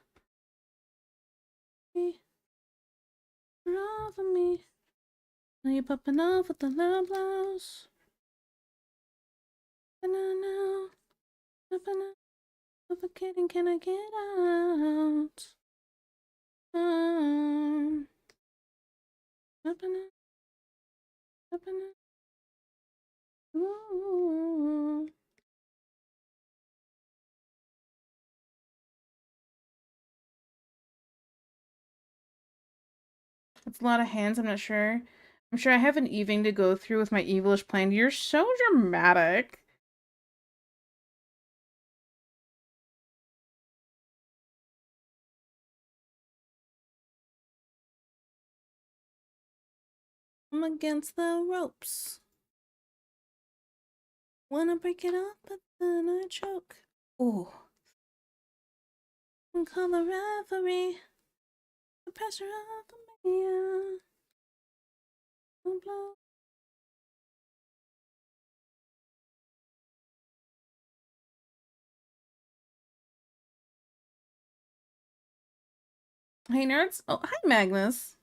You're off of me. Now you're popping off with the love blouse. And I know. Popping off. Suffocating, can I get out? Popping off. Popping off. Ooh. That's a lot of hands, I'm not sure. I'm sure I have an evening to go through with my evilish plan. You're so dramatic. I'm against the ropes. Wanna break it up, but then I choke. Ooh. And call the referee. The pressure of the media. Blow. Hey nerds. Oh, hi Magnus.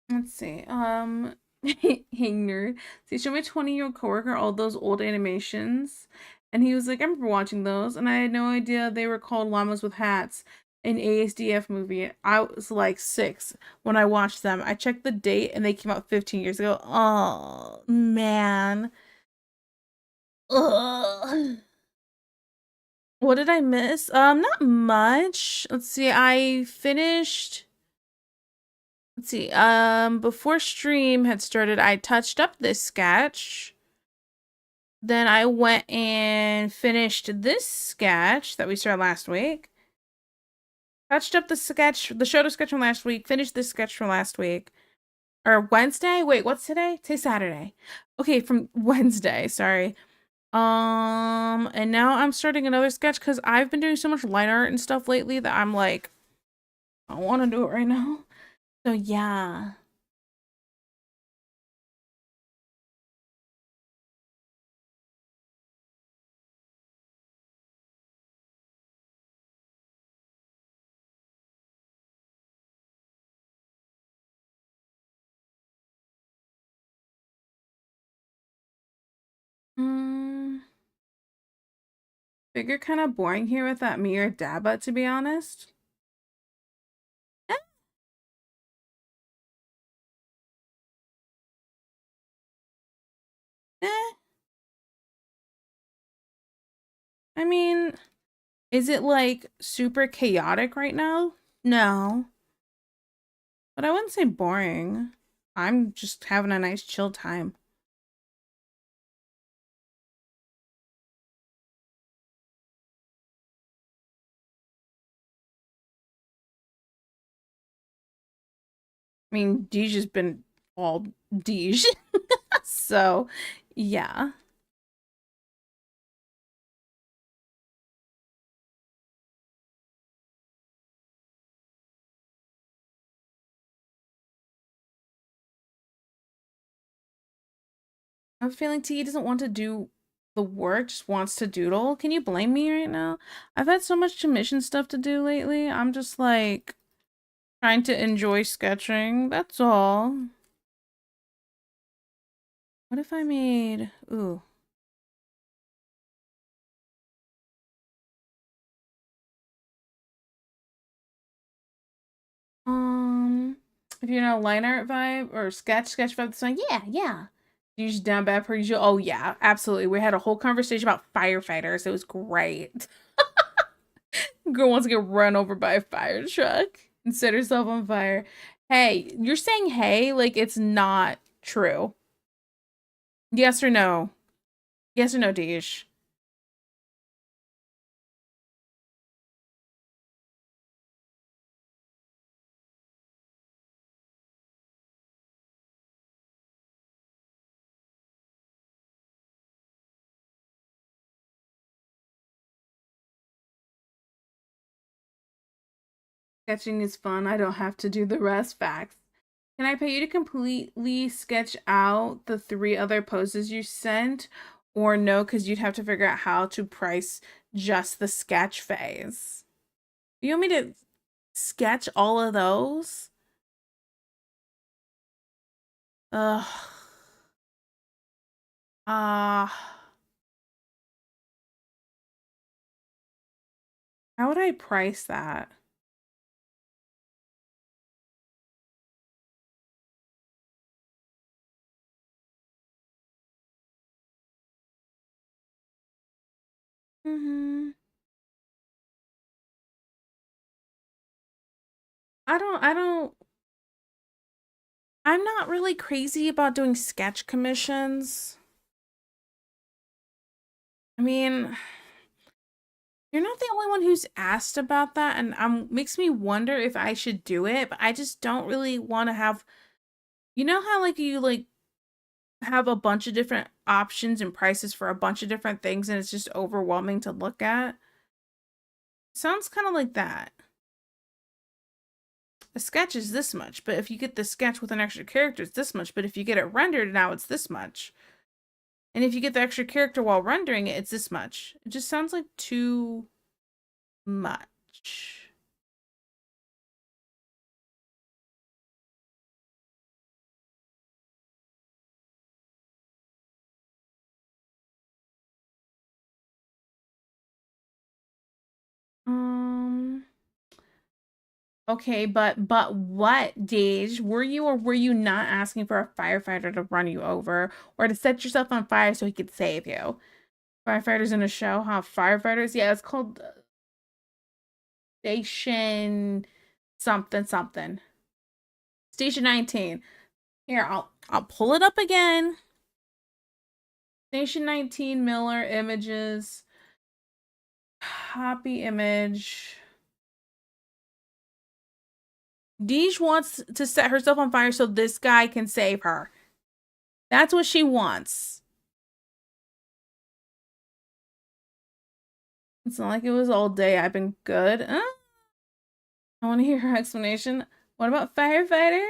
Let's see. Hey nerd. So he showed my 20-year-old coworker all those old animations. And he was like, I remember watching those, and I had no idea they were called Llamas with Hats, an ASDF movie. I was like 6 when I watched them. I checked the date and they came out 15 years ago. Oh man. Ugh. What did I miss? Not much. Let's see, I finished. Let's see, before stream had started, I touched up this sketch. Then I went and finished this sketch that we started last week. Touched up the sketch, the Shoto sketch from last week, finished this sketch from last week. Or Wednesday? Wait, what's today? Today's Saturday. Okay, from Wednesday, sorry. And now I'm starting another sketch because I've been doing so much line art and stuff lately that I'm like, I don't want to do it right now. So yeah. Mm, figure kind of boring here with that Mir Daba, to be honest. Eh, eh. I mean, is it like super chaotic right now? No, but I wouldn't say boring. I'm just having a nice chill time. I mean, Deej has been all Deej. So, yeah. I'm feeling T doesn't want to do the work, just wants to doodle. Can you blame me right now? I've had so much commission stuff to do lately. I'm just like trying to enjoy sketching. That's all. What if I made... Ooh. If you're in a line art vibe or sketch vibe, it's like, yeah. You just down bad per usual. Oh yeah, absolutely. We had a whole conversation about firefighters. It was great. Girl wants to get run over by a fire truck and set herself on fire. Hey, you're saying hey like it's not true. Yes or no? Yes or no, Deesh? Sketching is fun. I don't have to do the rest. Facts. Can I pay you to completely sketch out the 3 other poses you sent? Or no, because you'd have to figure out how to price just the sketch phase. You want me to sketch all of those? Ugh. Ah. How would I price that? Mm-hmm. I don't I'm not really crazy about doing sketch commissions. I mean, you're not the only one who's asked about that, and makes me wonder if I should do it, but I just don't really want to have, you know how like you like have a bunch of different options and prices for a bunch of different things and it's just overwhelming to look at? Sounds kind of like that. A sketch is this much, but if you get the sketch with an extra character, it's this much, but if you get it rendered, now it's this much. And if you get the extra character while rendering it, it's this much. It just sounds like too much. Um, okay, but what, Dage? Were you or were you not asking for a firefighter to run you over or to set yourself on fire so he could save you? Firefighters in a show, huh? Firefighters? Yeah, it's called Station something something. Station 19. Here, I'll pull it up again. Station 19 Miller Images. Copy image. Deej wants to set herself on fire so this guy can save her. That's what she wants. It's not like it was all day. I've been good. I want to hear her explanation. What about firefighters?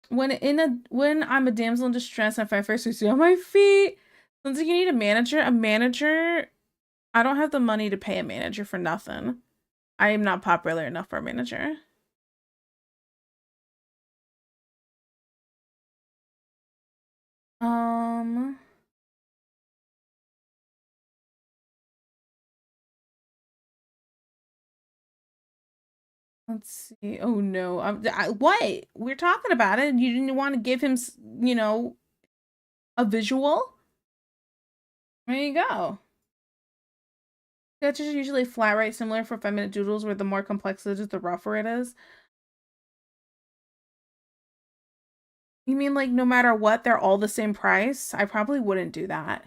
When I'm a damsel in distress and firefighters see on my feet. Sounds like you need a manager. A manager. I don't have the money to pay a manager for nothing. I am not popular enough for a manager. Um, let's see. Oh no. What? We're talking about it. You didn't want to give him, a visual? There you go. Sketches are usually flat, right? Similar for 5-minute doodles, where the more complex it is, the rougher it is. You mean like no matter what, they're all the same price? I probably wouldn't do that.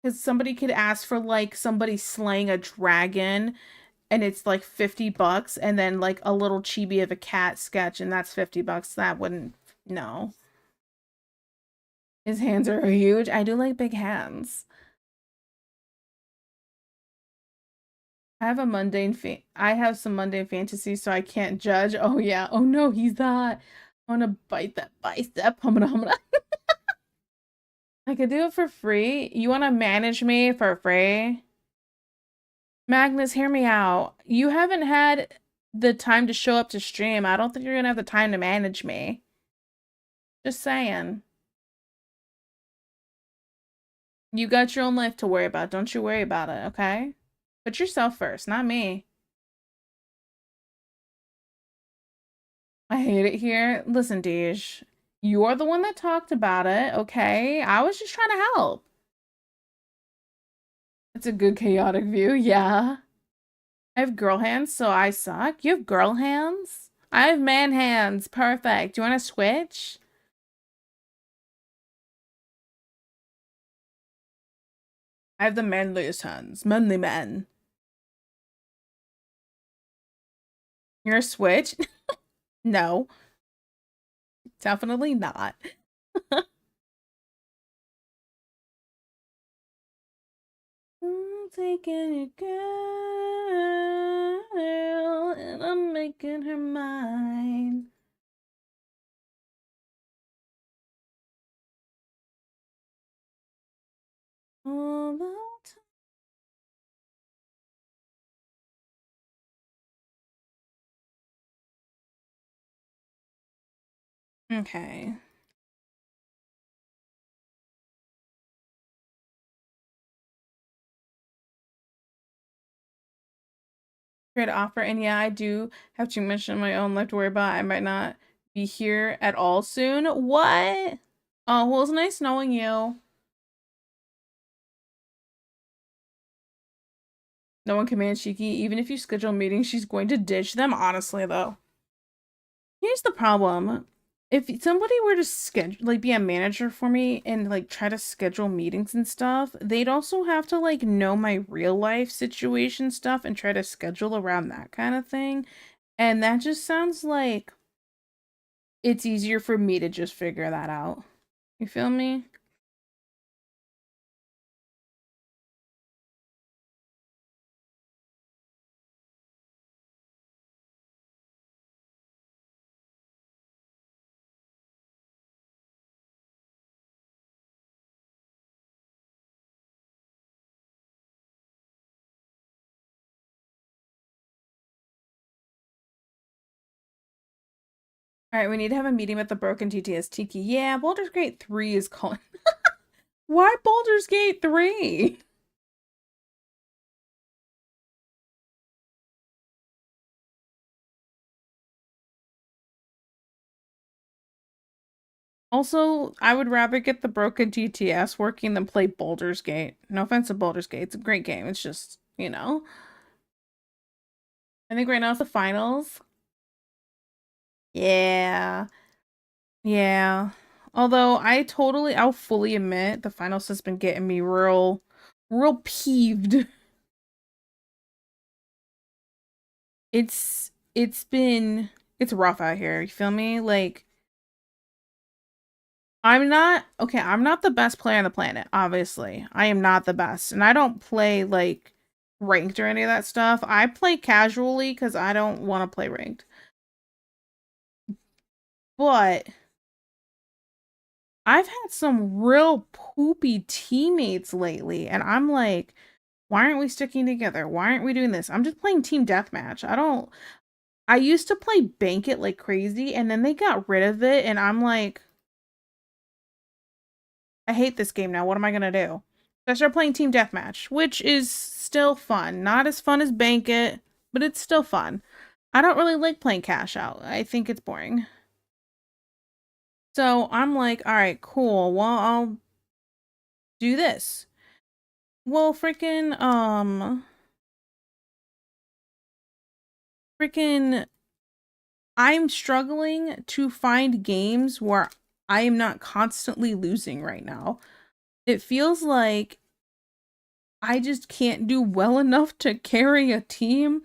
Because somebody could ask for like somebody slaying a dragon and it's like $50, and then like a little chibi of a cat sketch and that's $50. That wouldn't, no. His hands are huge. I do like big hands. I have some mundane fantasies, so I can't judge. Oh yeah. Oh no, he's not. I wanna bite that bicep. Humana. I could do it for free. You wanna manage me for free? Magnus, hear me out. You haven't had the time to show up to stream. I don't think you're gonna have the time to manage me. Just saying. You got your own life to worry about. Don't you worry about it, okay? Put yourself first, not me. I hate it here. Listen, Deej, you're the one that talked about it, okay? I was just trying to help. It's a good chaotic view, yeah. I have girl hands, so I suck. You have girl hands? I have man hands. Perfect. Do you want to switch? I have the manliest hands. Manly men. You're a switch? No. Definitely not. I'm taking a girl and I'm making her mine. All the time. Okay. Great offer, and yeah, I do have to mention my own life to worry about. I might not be here at all soon. What? Oh, well, it's nice knowing you. No one commands Shiki. Even if you schedule meetings, she's going to ditch them. Honestly, though. Here's the problem. If somebody were to schedule, like, be a manager for me and, like, try to schedule meetings and stuff, they'd also have to, like, know my real life situation stuff and try to schedule around that kind of thing. And that just sounds like it's easier for me to just figure that out. You feel me? All right, we need to have a meeting with the broken TTS Tiki. Yeah, Baldur's Gate 3 is calling. Why Baldur's Gate 3? Also, I would rather get the broken TTS working than play Baldur's Gate. No offense to Baldur's Gate. It's a great game. It's just, you know. I think right now it's the finals. Yeah. Yeah. Although I'll fully admit the finals has been getting me real peeved. It's rough out here. You feel me? Like I'm not the best player on the planet, obviously. I am not the best. And I don't play like ranked or any of that stuff. I play casually because I don't want to play ranked. But I've had some real poopy teammates lately, and I'm like, why aren't we sticking together? Why aren't we doing this? I'm just playing team deathmatch. I used to play Bank It like crazy, and then they got rid of it, and I'm like, I hate this game now. What am I gonna do? So I started playing Team Deathmatch, which is still fun. Not as fun as Bank It, but it's still fun. I don't really like playing Cash Out. I think it's boring. So I'm like, all right, cool. Well, I'll do this. Well, freaking, I'm struggling to find games where I am not constantly losing right now. It feels like I just can't do well enough to carry a team,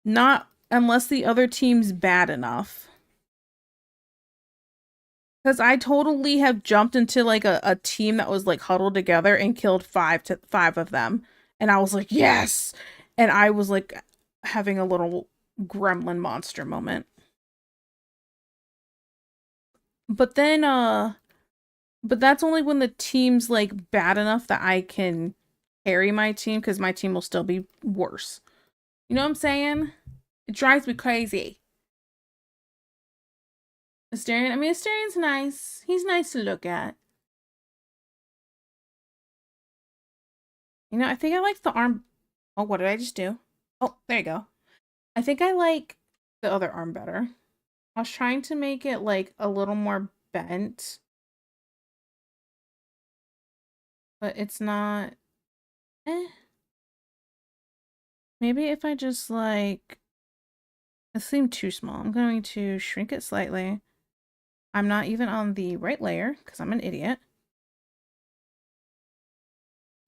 not unless the other team's bad enough. Because I totally have jumped into like a team that was like huddled together and killed five of them. And I was like, yes. And I was like having a little gremlin monster moment. But then but that's only when the team's like bad enough that I can carry my team because my team will still be worse. You know what I'm saying? It drives me crazy. Asterion, I mean, Asterian's nice. He's nice to look at. You know, I think I like the arm. Oh, what did I just do? Oh, there you go. I think I like the other arm better. I was trying to make it like a little more bent, but it's not. Eh. Maybe if I just like. It seemed too small. I'm going to shrink it slightly. I'm not even on the right layer because I'm an idiot.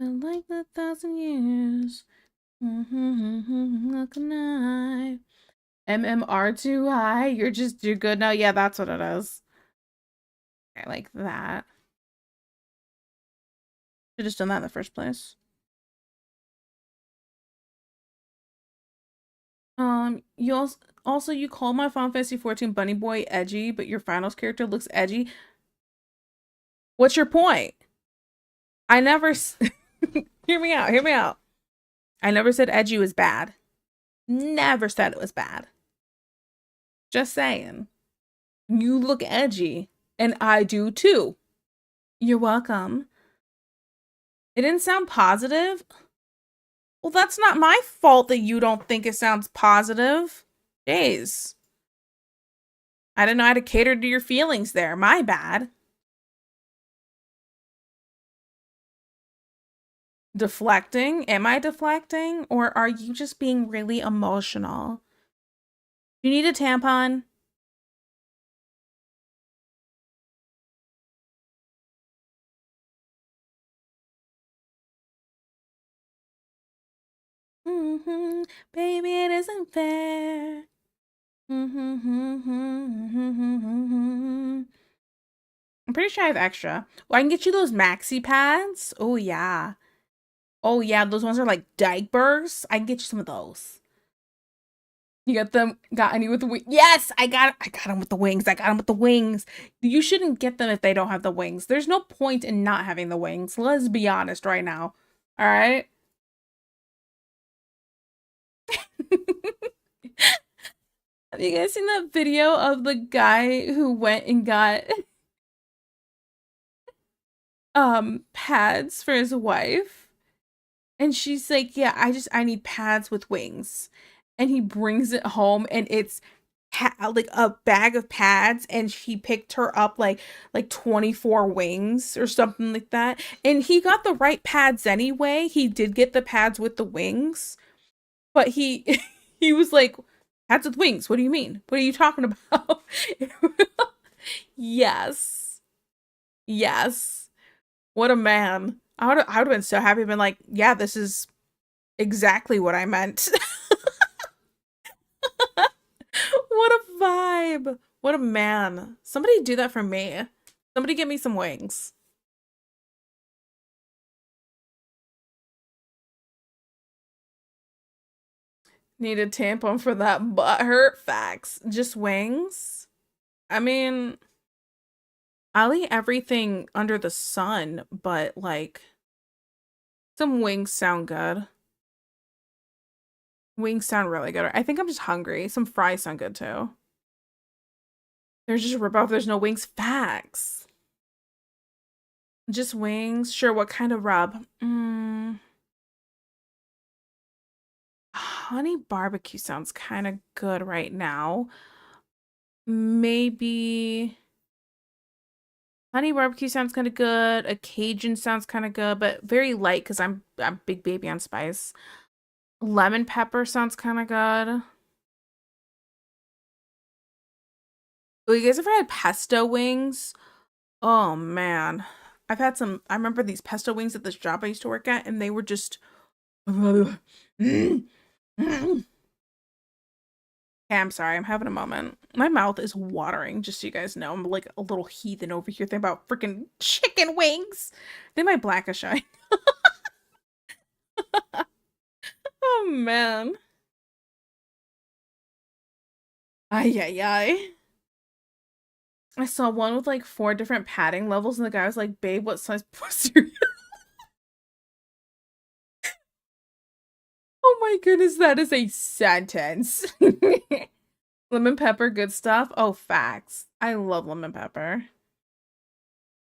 I like the 1,000 years. Like a knife. MMR too high. You're good now. Yeah, that's what it is. I like that. Should have just done that in the first place. You also you call my Final Fantasy 14 Bunny Boy edgy, but your finals character looks edgy. What's your point? I never hear me out. Hear me out. I never said edgy was bad. Never said it was bad. Just saying. You look edgy, and I do too. You're welcome. It didn't sound positive. Well, that's not my fault that you don't think it sounds positive. Jeez. I didn't know how to cater to your feelings there. My bad. Deflecting? Am I deflecting? Or are you just being really emotional? You need a tampon? Mm-hmm. Baby, it isn't fair. Mm-hmm. I'm pretty sure I have extra. Well, I can get you those maxi pads. Oh, yeah. Oh, yeah. Those ones are like diapers. I can get you some of those. You got them? Got any with the wings? Yes, I got them with the wings. I got them with the wings. You shouldn't get them if they don't have the wings. There's no point in not having the wings. Let's be honest right now. All right. Have you guys seen that video of the guy who went and got pads for his wife? And she's like, "Yeah, I need pads with wings." And he brings it home and it's like a bag of pads and he picked her up like 24 wings or something like that. And he got the right pads anyway. He did get the pads with the wings, but he he was like, "Pads with wings? What do you mean? What are you talking about?" Yes. Yes. What a man. I would have been so happy, been like, "Yeah, this is exactly what I meant." What a vibe. What a man. Somebody do that for me. Somebody get me some wings. Need a tampon for that butt hurt. Facts. Just wings? I mean, I'll eat everything under the sun, but like, some wings sound good. Wings sound really good. I think I'm just hungry. Some fries sound good too. There's just rip off. There's no wings. Facts. Just wings. Sure. What kind of rub? Honey barbecue sounds kind of good right now. Maybe Honey barbecue sounds kind of good. A Cajun sounds kind of good, but very light because I'm big baby on spice. Lemon pepper sounds kind of good. Oh, you guys ever had pesto wings? Oh man. I've had some. I remember these pesto wings at this job I used to work at, and they were just. Okay, I'm sorry. I'm having a moment. My mouth is watering, just so you guys know. I'm like a little heathen over here thinking about freaking chicken wings. Then my blackish eye. Oh man. Ay ay ay. I saw one with like 4 different padding levels, and the guy was like, "Babe, what size pussy are you?" Oh my goodness, that is a sentence. Lemon pepper, good stuff. Oh, facts. I love lemon pepper.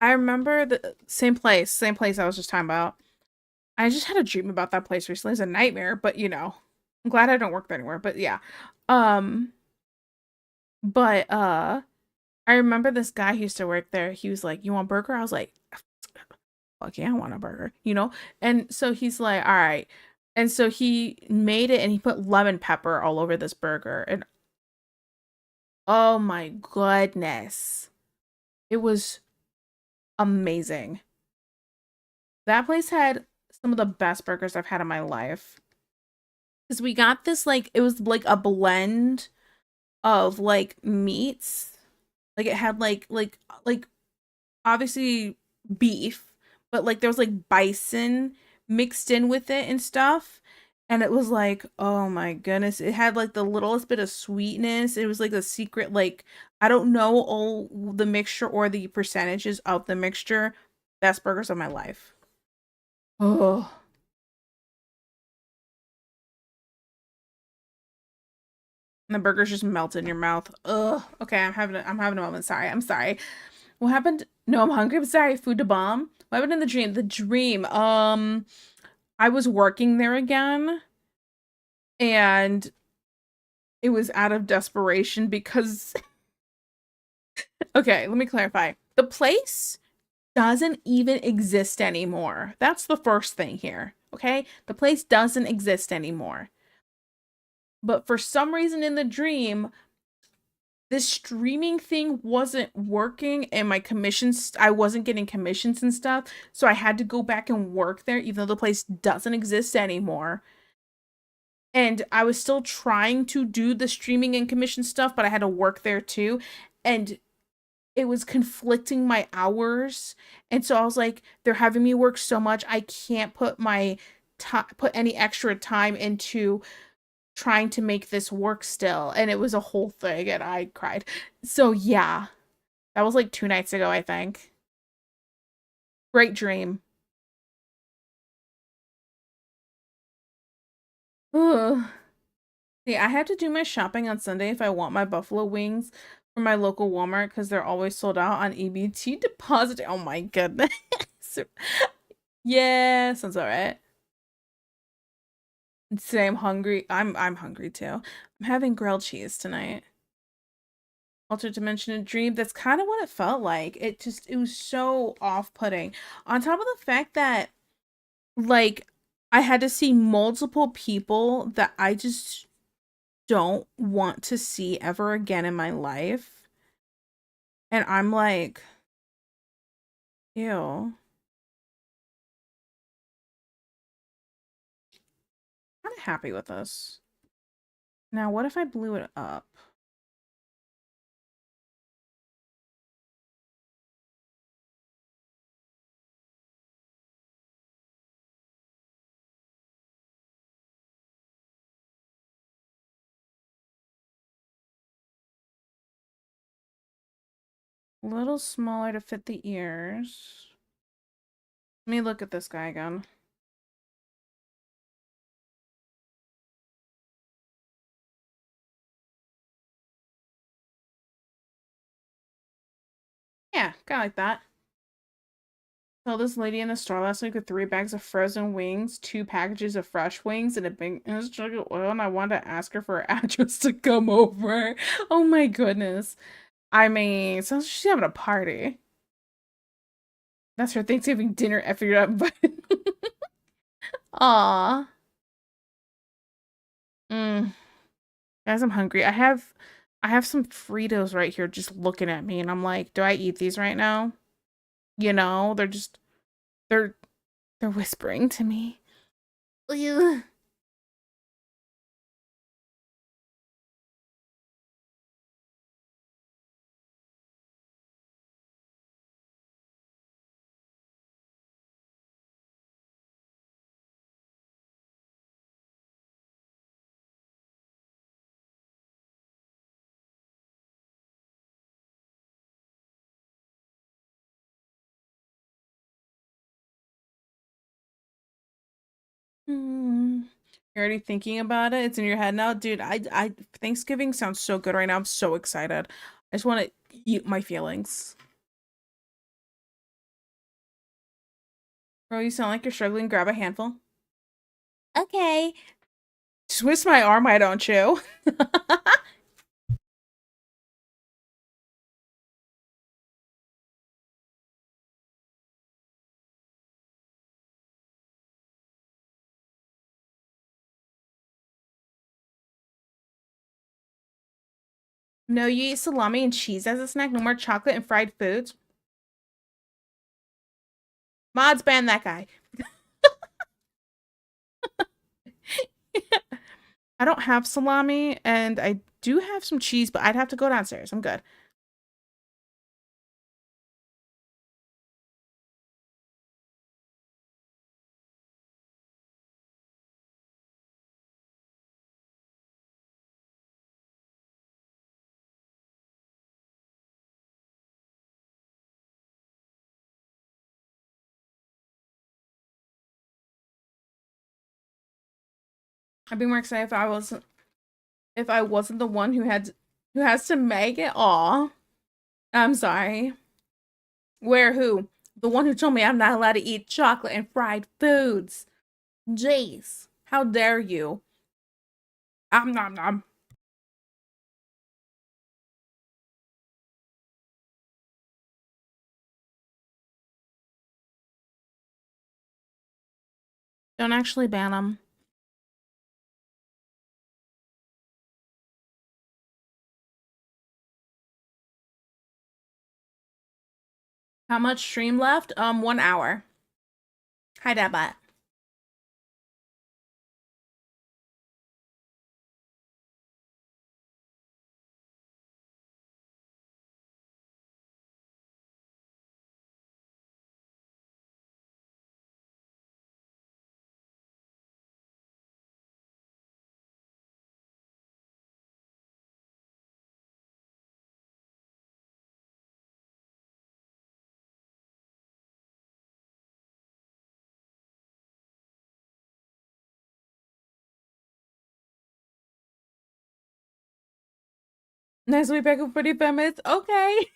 I remember the same place I was just talking about. I just had a dream about that place recently. It's a nightmare, but I'm glad I don't work there anymore. But yeah. Um, but I remember this guy who used to work there. He was like, "You want a burger?" I was like, "Fuck yeah, I want a burger." And so he's like, "All right." And so he made it and he put lemon pepper all over this burger. And oh my goodness. It was amazing. That place had some of the best burgers I've had in my life. Because we got this, like, it was like a blend of like meats. Like it had like obviously beef, but like there was like bison mixed in with it and stuff. And it was like, oh my goodness, it had like the littlest bit of sweetness. It was like a secret, like, I don't know all the mixture or the percentages of the mixture. Best burgers of my life. Oh, and the burgers just melt in your mouth. Ugh. Okay, I'm having a moment. Sorry, I'm sorry. What happened? No, I'm hungry. I'm sorry. Food to bomb. What happened in the dream? The dream. I was working there again, and it was out of desperation because. Okay, let me clarify. The place doesn't even exist anymore. That's the first thing here. Okay, the place doesn't exist anymore. But for some reason in the dream, this streaming thing wasn't working and my commissions, I wasn't getting commissions and stuff, so I had to go back and work there even though the place doesn't exist anymore. And I was still trying to do the streaming and commission stuff, but I had to work there too, and it was conflicting my hours. And so I was like, they're having me work so much I can't put my put any extra time into trying to make this work still, and it was a whole thing and I cried. So yeah, that was like 2 nights ago, I think. Great dream. Ugh. See, I have to do my shopping on Sunday if I want my buffalo wings from my local Walmart because they're always sold out on EBT deposit. Oh my goodness. Yeah, sounds alright. Today I'm hungry. I'm hungry too. I'm having grilled cheese tonight. Altered dimension and dream. That's kind of what it felt like. It was so off-putting. On top of the fact that like I had to see multiple people that I just don't want to see ever again in my life. And I'm like, ew. I'm happy with this. Now, what if I blew it up? A little smaller to fit the ears. Let me look at this guy again. Yeah, kind of like that. Saw this lady in the store last week with 3 bags of frozen wings, 2 packages of fresh wings, and a jug of oil, and I wanted to ask her for her address to come over. Oh my goodness. I mean, sounds like she's having a party. That's her Thanksgiving dinner effing up, but aw. Mm. Guys, I'm hungry. I have some Fritos right here just looking at me and I'm like, do I eat these right now? You know, they're they're whispering to me. Ugh. Mm. You're already thinking about it? It's in your head now? Dude, I Thanksgiving sounds so good right now. I'm so excited. I just want to eat my feelings. Bro, you sound like you're struggling. Grab a handful. Okay. Twist my arm, why don't you? No, you eat salami and cheese as a snack. No more chocolate and fried foods. Mods ban that guy. I don't have salami and I do have some cheese, but I'd have to go downstairs. I'm good. I'd be more excited if I wasn't the one who has to make it. Aw. I'm sorry. Where who? The one who told me I'm not allowed to eat chocolate and fried foods. Jeez. How dare you? Nom nom. Don't actually ban them. How much stream left? 1 hour. Hi, Dabbot. Nice week back in 45 minutes. Okay.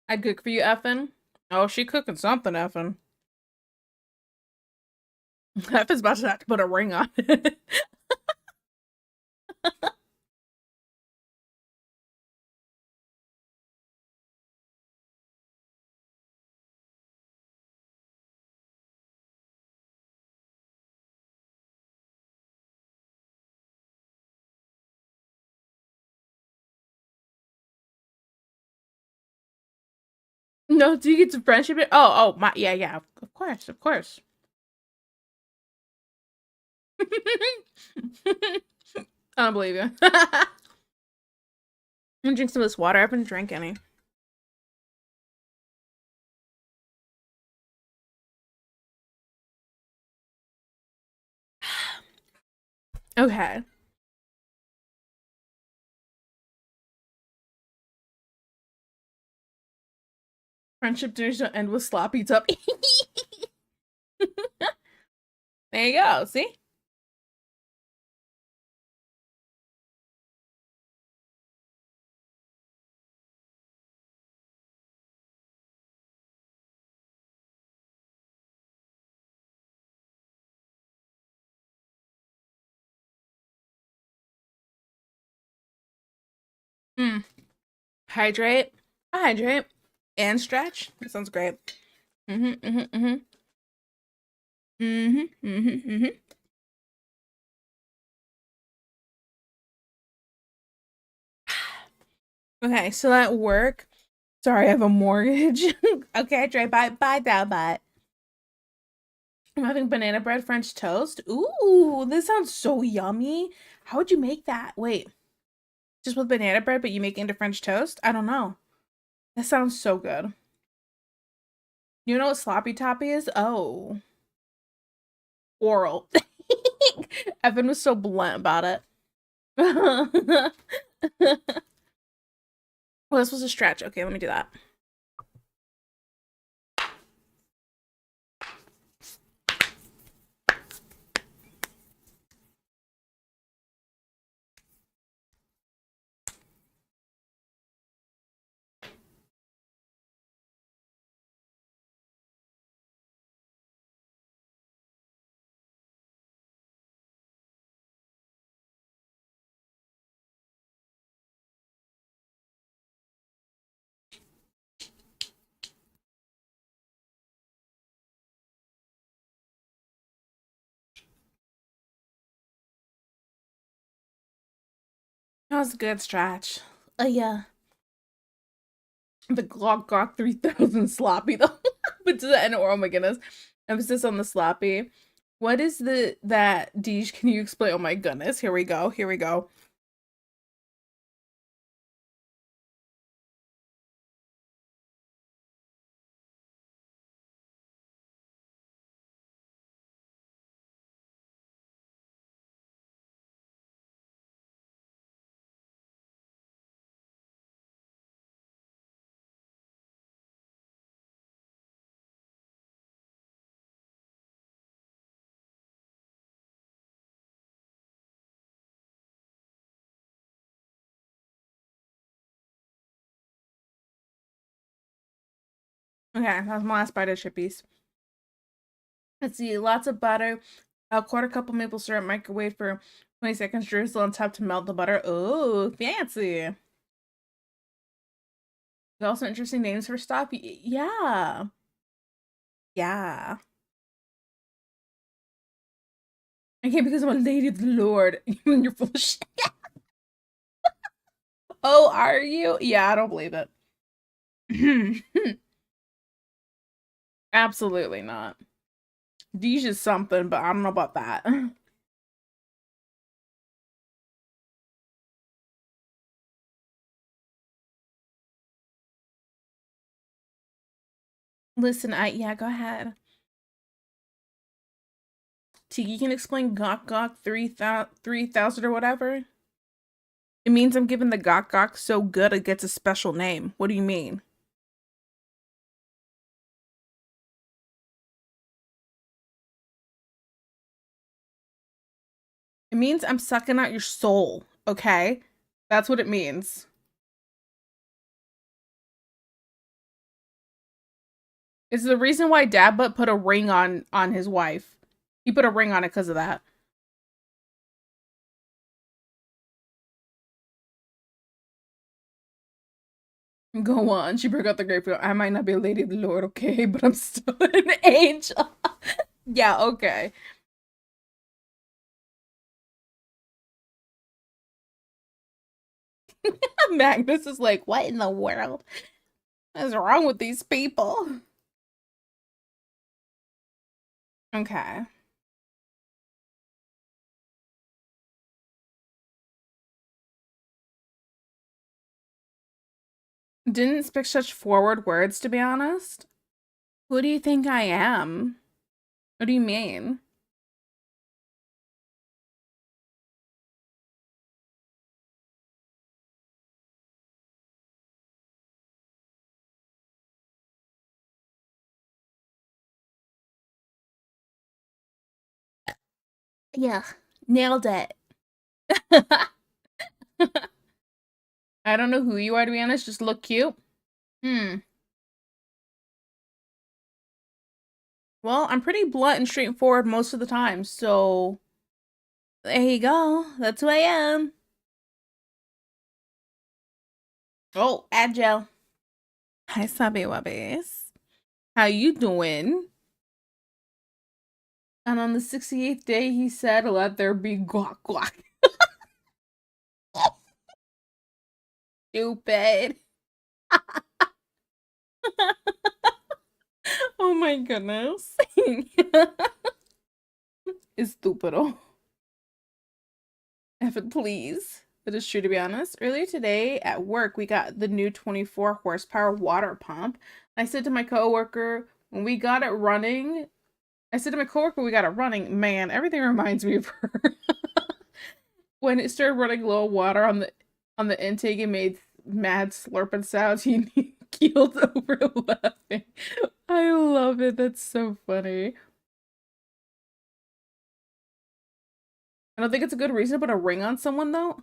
I'd cook for you, Effin. Oh, she cooking something, Effin. Effin's about to have to put a ring on it. No, do you get to friendship it? Oh, my, yeah, yeah, of course, of course. I don't believe you. I'm gonna drink some of this water. I haven't drank any. Okay. Friendship dinners don't end with sloppy top. There you go. See? Mm. Hydrate. I hydrate. and stretch. That sounds great. Mm-hmm, mm-hmm, mm-hmm. Mm-hmm, mm-hmm, mm-hmm. Okay, so at work, sorry, I have a mortgage. Okay, Dre, bye now, bye. I'm having banana bread French toast. Ooh, this sounds so yummy. How would you make that? Wait, just with banana bread, but you make it into French toast? I don't know. That sounds so good. You know what sloppy toppy is? Oh, oral. Evan was so blunt about it. Well, this was a stretch. Okay, let me do that. That was a good stretch. Yeah. The Glock Glock 3000 sloppy though. But to the end, oh my goodness. Emphasis on the sloppy. What is that Deej? Can you explain? Oh my goodness. Here we go. Here we go. Okay, that's my last bite of chippies. Let's see, lots of butter, a quarter cup of maple syrup, microwave for 20 seconds, drizzle on top to melt the butter. Oh, fancy. There's also interesting names for stuff. Yeah. Yeah. I can't because I'm a lady of the Lord. You're full of shit. Oh, are you? Yeah, I don't believe it. Absolutely not. These is something, but I don't know about that. Listen, yeah, go ahead. Tiki can explain Gok Gok 3000 or whatever. It means I'm giving the Gok Gok so good it gets a special name. What do you mean? It means I'm sucking out your soul, okay? That's what it means. It's the reason why Dad Butt put a ring on his wife. He put a ring on it because of that. Go on. She broke out the grapefruit. I might not be a lady of the Lord, okay, but I'm still an angel. Yeah, okay. Magnus is like, what in the world is wrong with these people? Okay. Didn't speak such forward words, to be honest. Who do you think I am? What do you mean? Yeah, nailed it. I don't know who you are, to be honest. Just look cute. Hmm. Well, I'm pretty blunt and straightforward most of the time, so there you go. That's who I am. Oh, agile. Hi, Sabi Wabbies. How you doing? And on the 68th day, he said, let there be guac guac. Stupid. Oh my goodness. Estupido. F it, please. It is true, to be honest. Earlier today at work, we got the new 24 horsepower water pump. I said to my coworker, when we got it running, I said to my coworker, we got it running. Man, everything reminds me of her. When it started running low water on the intake, it made mad slurping sounds. He keeled over laughing. I love it. That's so funny. I don't think it's a good reason to put a ring on someone though.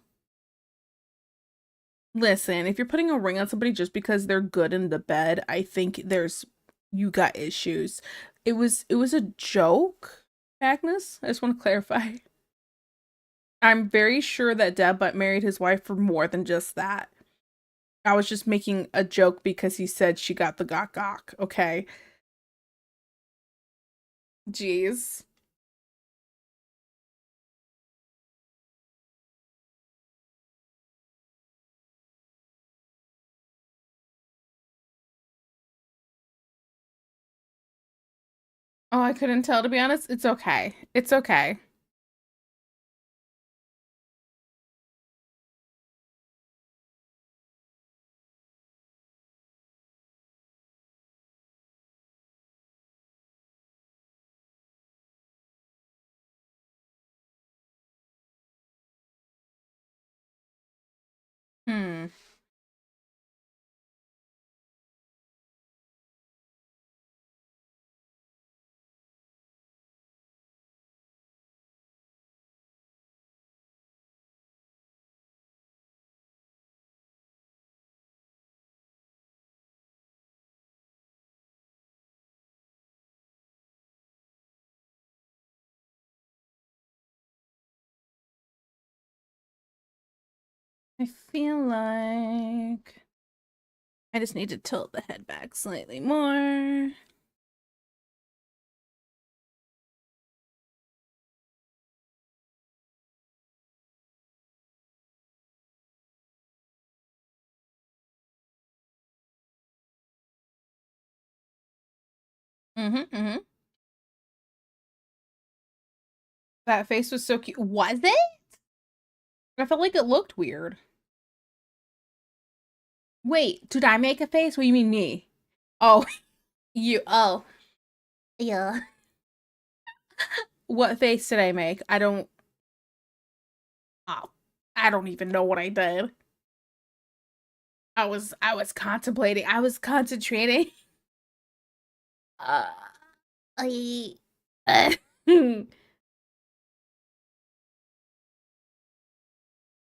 Listen, if you're putting a ring on somebody just because they're good in the bed, I think there's you got issues. It was a joke, Agnes. I just want to clarify. I'm very sure that Deb but married his wife for more than just that. I was just making a joke because he said she got the gok gok, okay? Jeez. Oh, I couldn't tell, to be honest. It's okay. It's okay. Hmm. I feel like I just need to tilt the head back slightly more. Mm-hmm, mm-hmm. That face was so cute. Was it? I felt like it looked weird. Wait, did I make a face? What do you mean me? Oh, you. Oh, yeah. What face did I make? I don't. Oh, I don't even know what I did. I was contemplating. I was concentrating. Uh, I.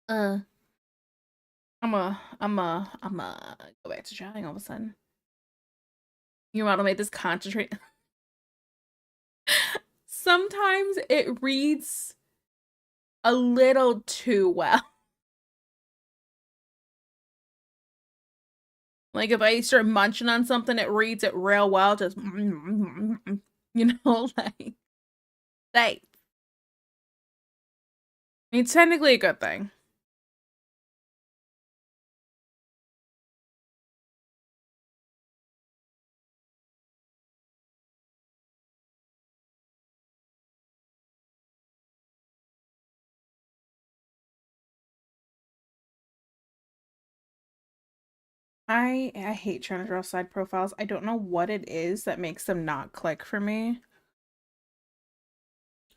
uh, I'm a go back to trying all of a sudden. You want to make this concentrate? Sometimes it reads a little too well. Like if I start munching on something, it reads it real well. Just like like it's technically a good thing. I hate trying to draw side profiles. I don't know what it is that makes them not click for me,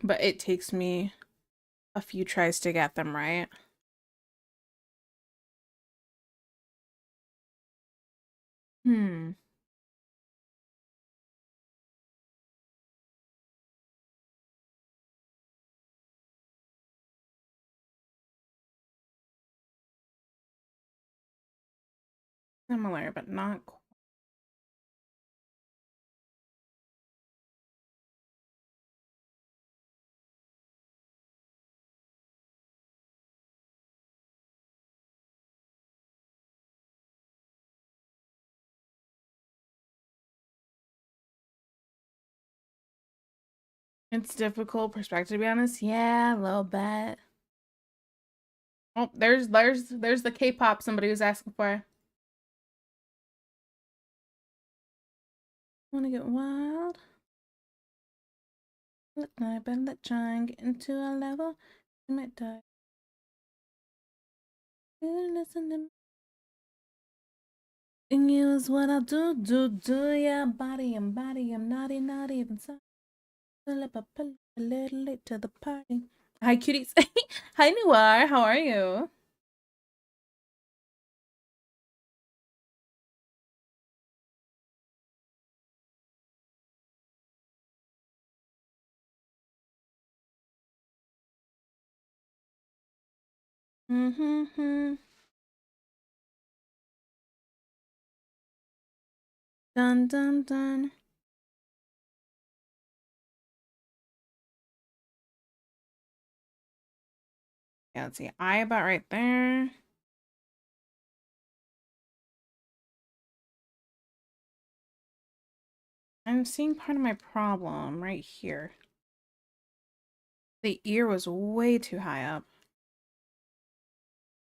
but it takes me a few tries to get them right. Hmm. Similar, but not It's difficult perspective, to be honest. Yeah, a little bit. Oh, there's the K-pop somebody was asking for. Wanna get wild? Let I bet let try and get into a level. You might die. You listen to me. And you is what I do, yeah, body and body. I'm naughty, not even so. Pull up a little late to the party. Hi, cuties. Hi, Noir. How are you? Mm-hmm. Dun, dun, dun. Yeah, let's see. Eye about right there. I'm seeing part of my problem right here. The ear was way too high up.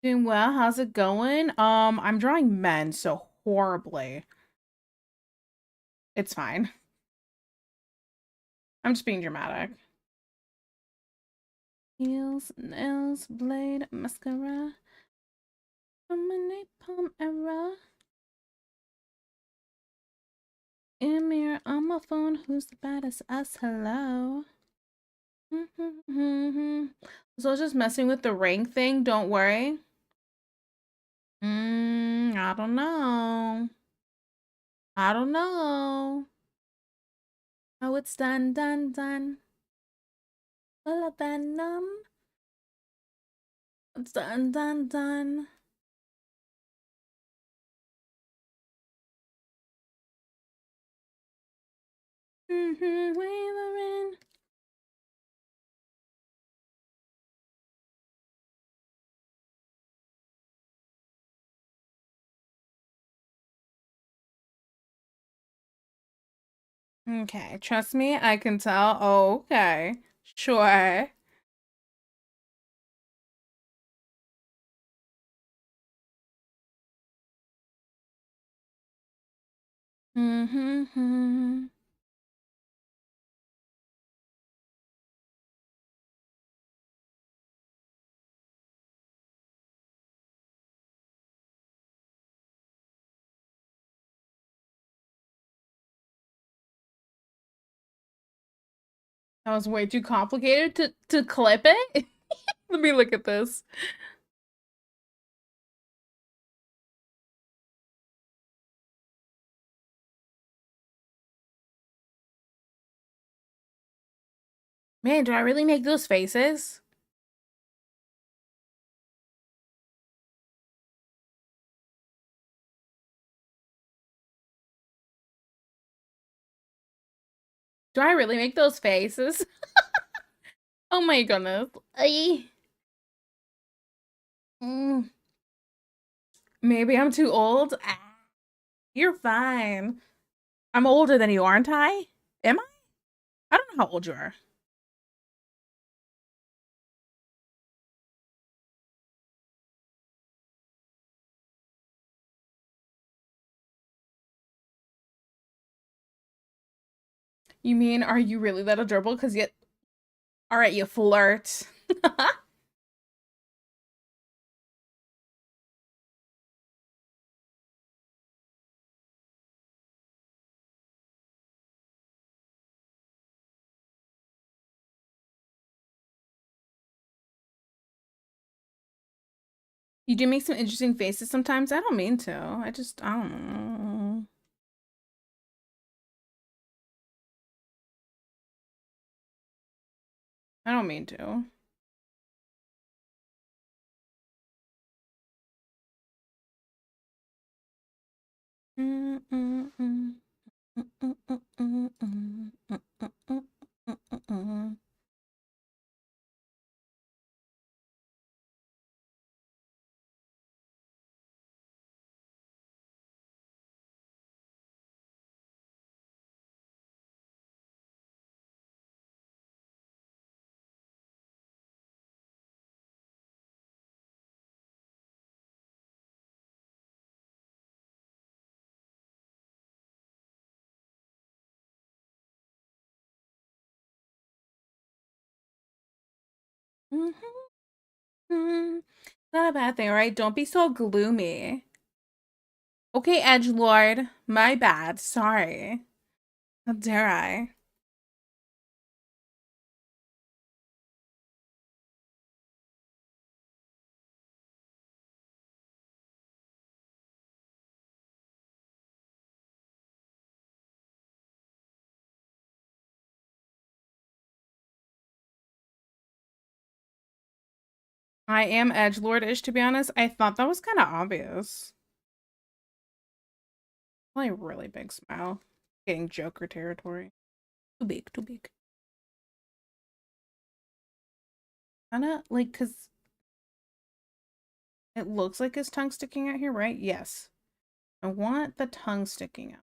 Doing well. How's it going? I'm drawing men so horribly. It's fine. I'm just being dramatic. Heels, nails, blade, mascara. From a napalm era. In mirror on my phone, who's the baddest? Us, hello. So I was just messing with the rank thing, don't worry. I don't know. I don't know. Oh, it's done, done, done. Full of venom. It's done, done, done. Wavering. Okay, trust me, I can tell. Oh, okay. Sure. Mm-hmm. That was way too complicated to clip it. Let me look at this. Man, do I really make those faces? Do I really make those faces? Oh my goodness. Mm. Maybe I'm too old. You're fine. I'm older than you, aren't I? Am I? I don't know how old you are. You mean, are you really that adorable? Because yet, all right, you flirt. You do make some interesting faces sometimes. I don't mean to. I don't know. I don't mean to. Not a bad thing, right? Don't be so gloomy. Okay, Edgelord. My bad. Sorry. How dare I? I am edgelord-ish, to be honest. I thought that was kind of obvious. Like, really big smile. Getting Joker territory. Too big, too big. Kinda, like, because it looks like his tongue sticking out here, right? Yes. I want the tongue sticking out.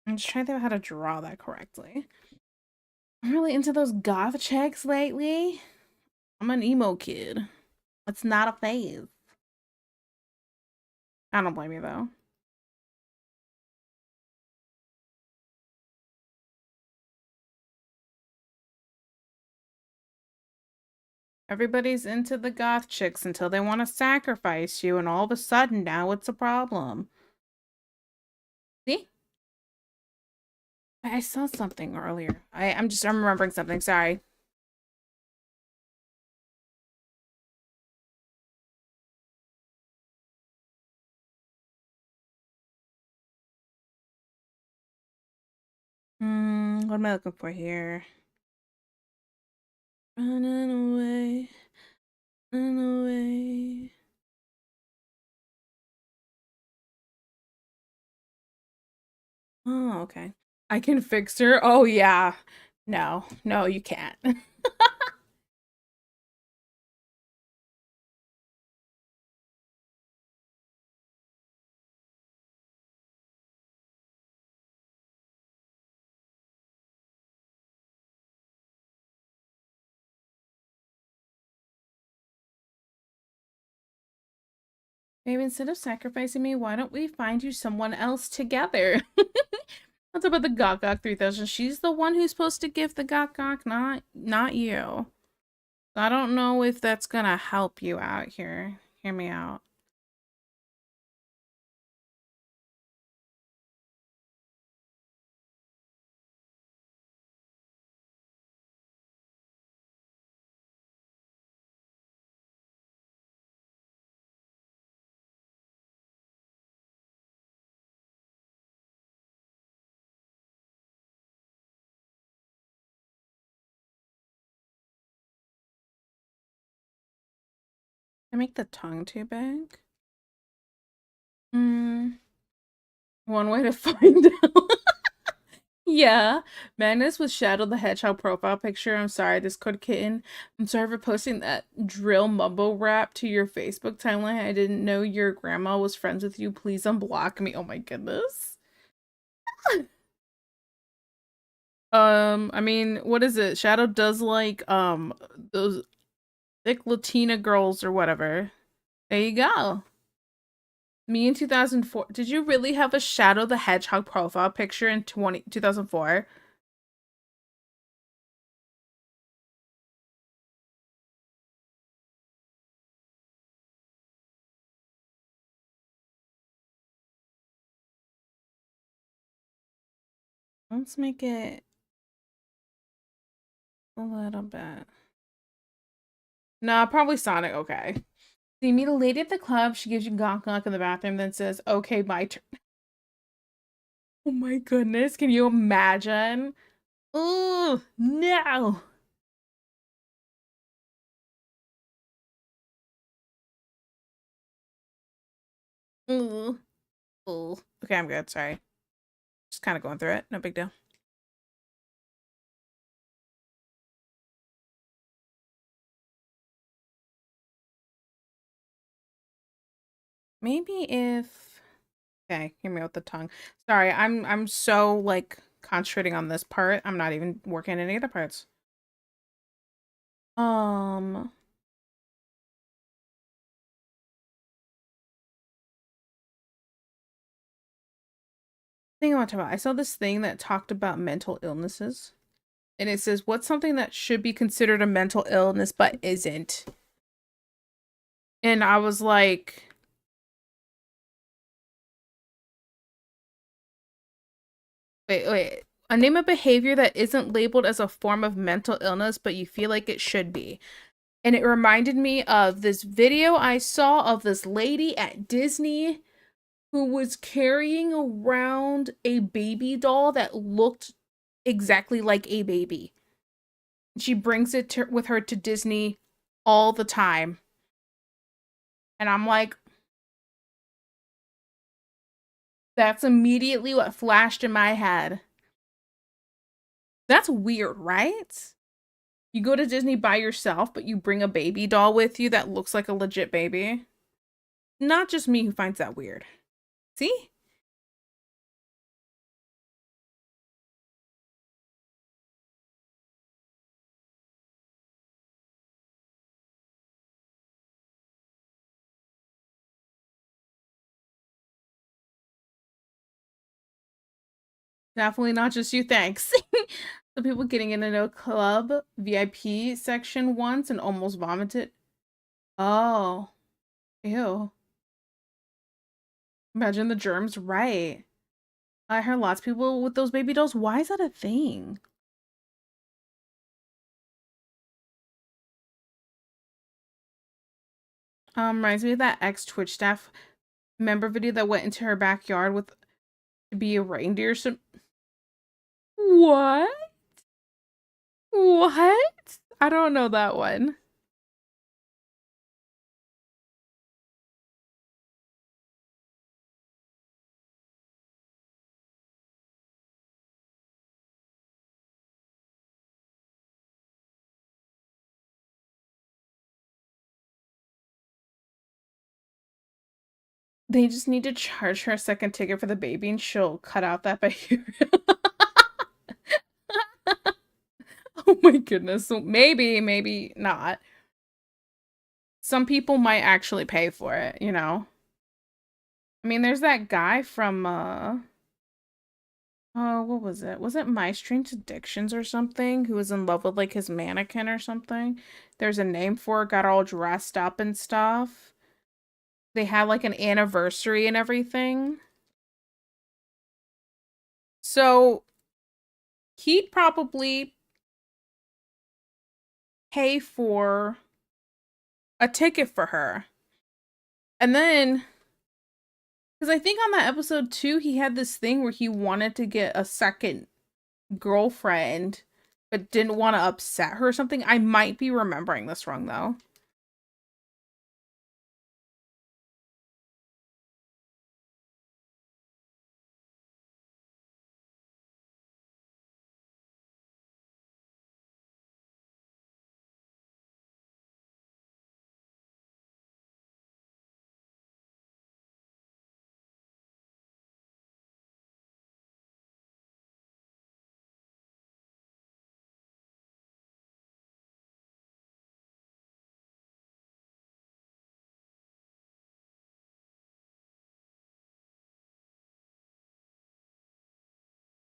I'm just trying to think of how to draw that correctly. I'm really into those goth checks lately. I'm an emo kid. It's not a phase. I don't blame you, though. Everybody's into the goth chicks until they want to sacrifice you, and all of a sudden now it's a problem. See? I saw something earlier. I'm remembering something. Sorry. What am I looking for here? Running away, running away. Oh, okay. I can fix her. Oh, yeah. No, no, you can't. Maybe instead of sacrificing me, why don't we find you someone else together? What's about the Gok Gok 3000? She's the one who's supposed to give the Gok Gok, not you. I don't know if that's gonna help you out here. Hear me out. I make the tongue too big? One way to find out. Yeah. Magnus with Shadow the Hedgehog profile picture. I'm sorry, this code kitten. I'm sorry for posting that drill mumble rap to your Facebook timeline. I didn't know your grandma was friends with you. Please unblock me. Oh my goodness. I mean, what is it? Shadow does like those thick Latina girls or whatever. There you go. Me in 2004. Did you really have a Shadow the Hedgehog profile picture in 2004? Let's make it a little bit. Nah, probably Sonic. Okay. So you meet a lady at the club. She gives you gonk gonk in the bathroom, then says, "Okay, my turn." Oh my goodness. Can you imagine? Oh, no. Ooh. Ooh. Okay, I'm good. Sorry. Just kind of going through it. No big deal. Maybe if okay, hear me with the tongue. Sorry, I'm so like concentrating on this part. I'm not even working any other parts. Um, thing I want to talk about. I saw this thing that talked about mental illnesses. and it says, what's something that should be considered a mental illness but isn't? And I was like, wait. Name a behavior that isn't labeled as a form of mental illness, but you feel like it should be. And it reminded me of this video I saw of this lady at Disney who was carrying around a baby doll that looked exactly like a baby. She brings it with her to Disney all the time. And I'm like, that's immediately what flashed in my head. That's weird, right? You go to Disney by yourself, but you bring a baby doll with you that looks like a legit baby. Not just me who finds that weird. See? Definitely not just you, thanks. The people getting into no club VIP section once and almost vomited. Oh, ew. Imagine the germs, right? I heard lots of people with those baby dolls. Why is that a thing? Reminds me of that ex Twitch staff member video that went into her backyard with to be a reindeer. So what? What? I don't know that one. They just need to charge her a second ticket for the baby and she'll cut out that behavior. Oh my goodness. So maybe not. Some people might actually pay for it, you know? I mean, there's that guy from, oh, what was it? Was it My Strange Addictions or something? Who was in love with, like, his mannequin or something? There's a name for it, got all dressed up and stuff. They had, like, an anniversary and everything. So, he'd probably pay for a ticket for her. And then, because I think on that episode too, he had this thing where he wanted to get a second girlfriend, but didn't want to upset her or something. I might be remembering this wrong though.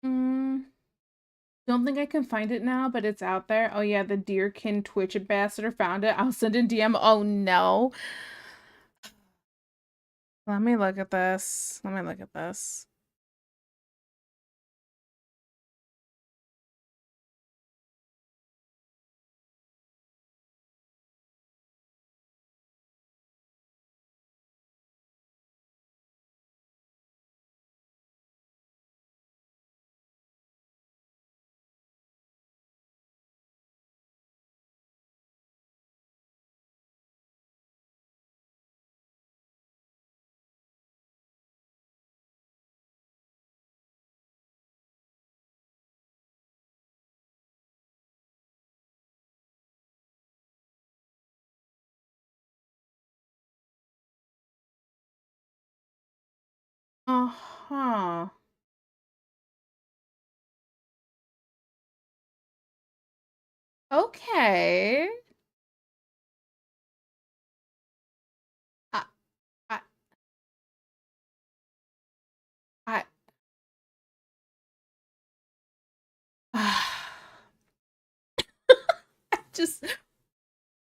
Mm, don't think I can find it now, but it's out there. Oh yeah, the Deerkin Twitch ambassador found it. I'll send in DM. Oh no. Let me look at this. Let me look at this. Uh-huh. Okay. I I I Just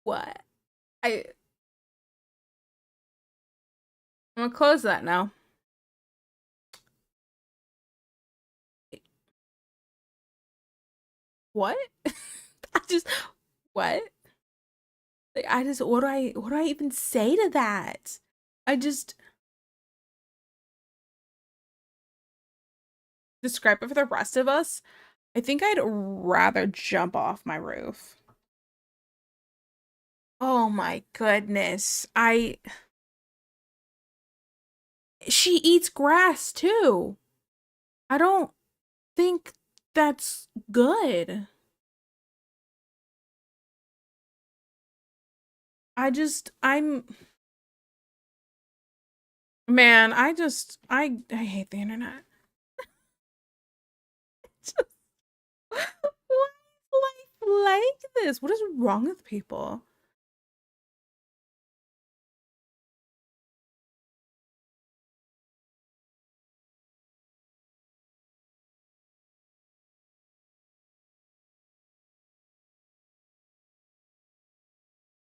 what? I I'm gonna close that now. What? I just what? Like, I just what do I even say to that? I just describe it for the rest of us. I think I'd rather jump off my roof. Oh my goodness. I She eats grass too. I don't think that's good. I'm man, I hate the internet. Why is life like this? What is wrong with people?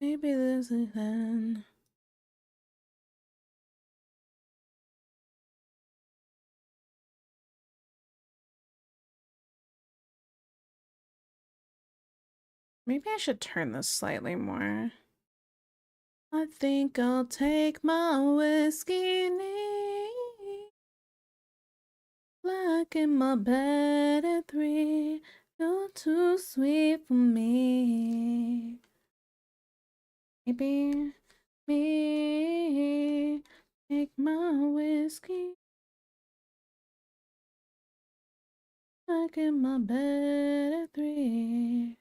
Maybe this is then. Maybe I should turn this slightly more. I think I'll take my whiskey neat, like in my bed at 3. You're too sweet for me. Maybe me take my whiskey, like in my bed at 3.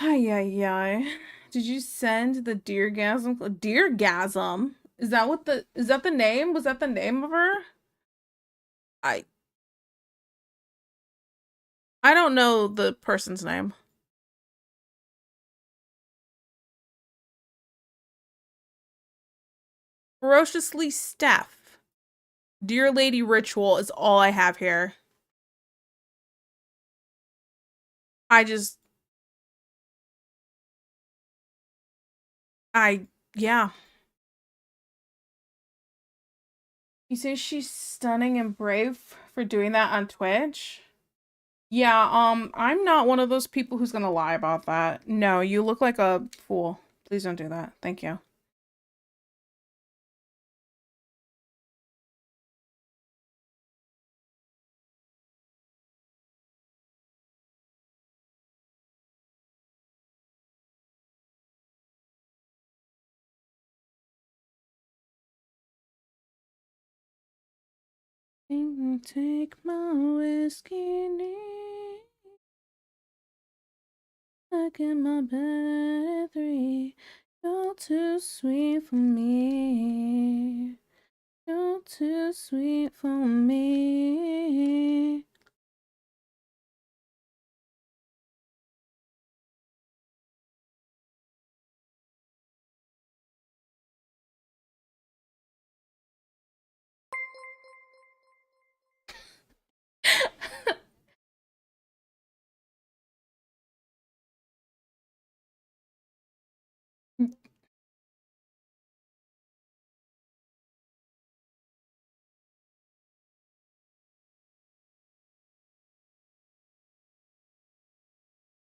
Ay, ay, ay. Did you send the Deargasm? Deargasm? Is that the name? Was that the name of her? I I don't know the person's name. Ferociously Steph. Dear Lady Ritual is all I have here. I just I yeah. You say she's stunning and brave for doing that on Twitch? Yeah, I'm not one of those people who's gonna lie about that. No, you look like a fool. Please don't do that. Thank you. Take my whiskey neat, like in my bed at 3. You're too sweet for me. You're too sweet for me.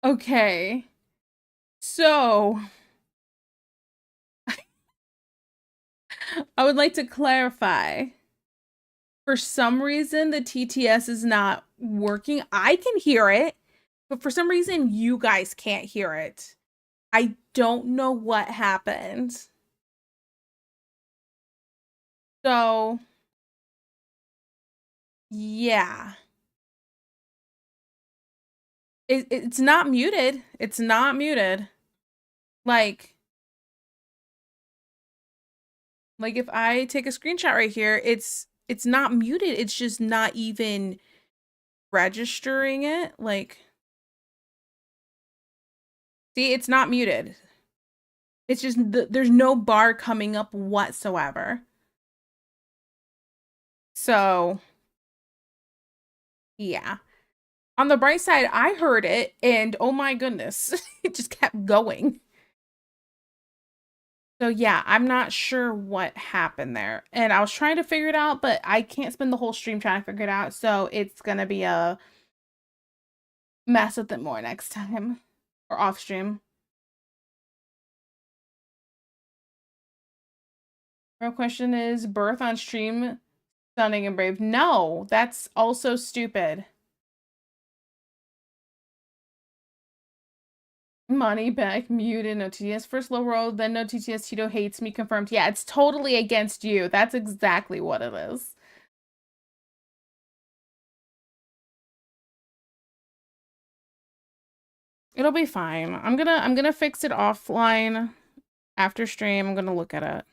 Okay. So, I would like to clarify. For some reason, the TTS is not working. I can hear it, but for some reason, you guys can't hear it. I don't know what happened. So, yeah. It's not muted. It's not muted. Like, like if I take a screenshot right here, it's not muted. It's just not even registering it. Like, see, it's not muted. It's just there's no bar coming up whatsoever. So, yeah. On the bright side, I heard it, and oh my goodness, it just kept going. So yeah, I'm not sure what happened there. And I was trying to figure it out, but I can't spend the whole stream trying to figure it out. So it's gonna be a mess with it more next time. Or off stream. Real question is birth on stream stunning and brave? No, that's also stupid. Money back, muted, no TTS. First low roll, then no TTS. Tito hates me, confirmed. Yeah, it's totally against you. That's exactly what it is. It'll be fine. I'm gonna fix it offline after stream. I'm gonna look at it.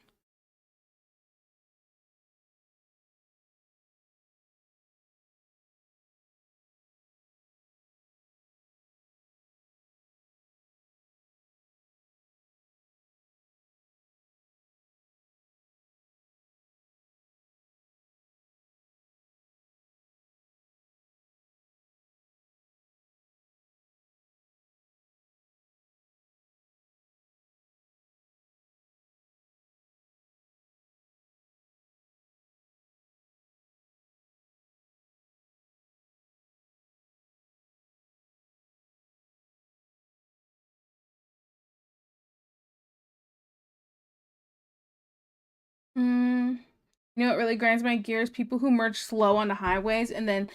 You know what really grinds my gears? People who merge slow on the highways and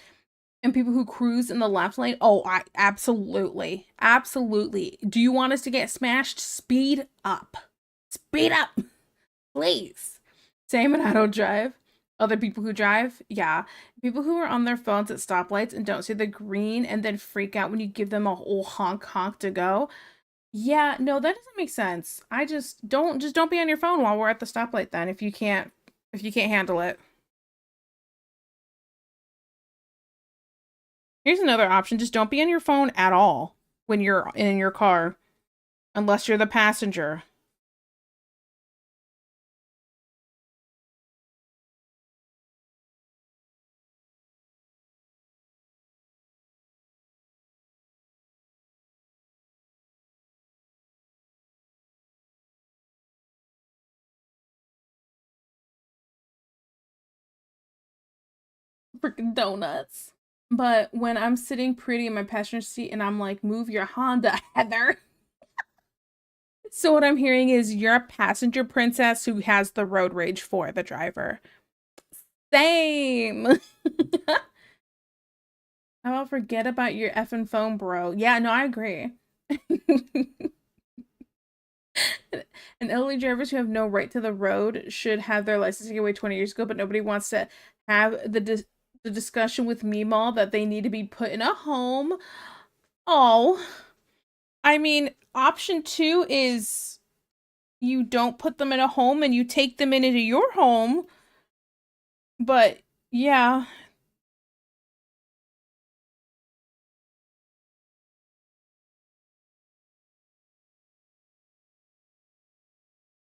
people who cruise in the left lane. Oh, I absolutely. Absolutely. Do you want us to get smashed? Speed up. Speed up. Please. Same when I don't drive. Other people who drive, yeah. People who are on their phones at stoplights and don't see the green and then freak out when you give them a whole honk honk to go. Yeah, no, that doesn't make sense. I just don't be on your phone while we're at the stoplight then if you can't handle it. Here's another option. Just don't be on your phone at all when you're in your car unless you're the passenger. Freaking donuts. But when I'm sitting pretty in my passenger seat and I'm like, move your Honda, Heather. So what I'm hearing is you're a passenger princess who has the road rage for the driver. Same. How about forget about your effing phone, bro? Yeah, no, I agree. And elderly drivers who have no right to the road should have their license taken away 20 years ago, but nobody wants to have the discussion with Meemaw that they need to be put in a home. Oh, I mean, option two is you don't put them in a home and you take them into your home. But yeah,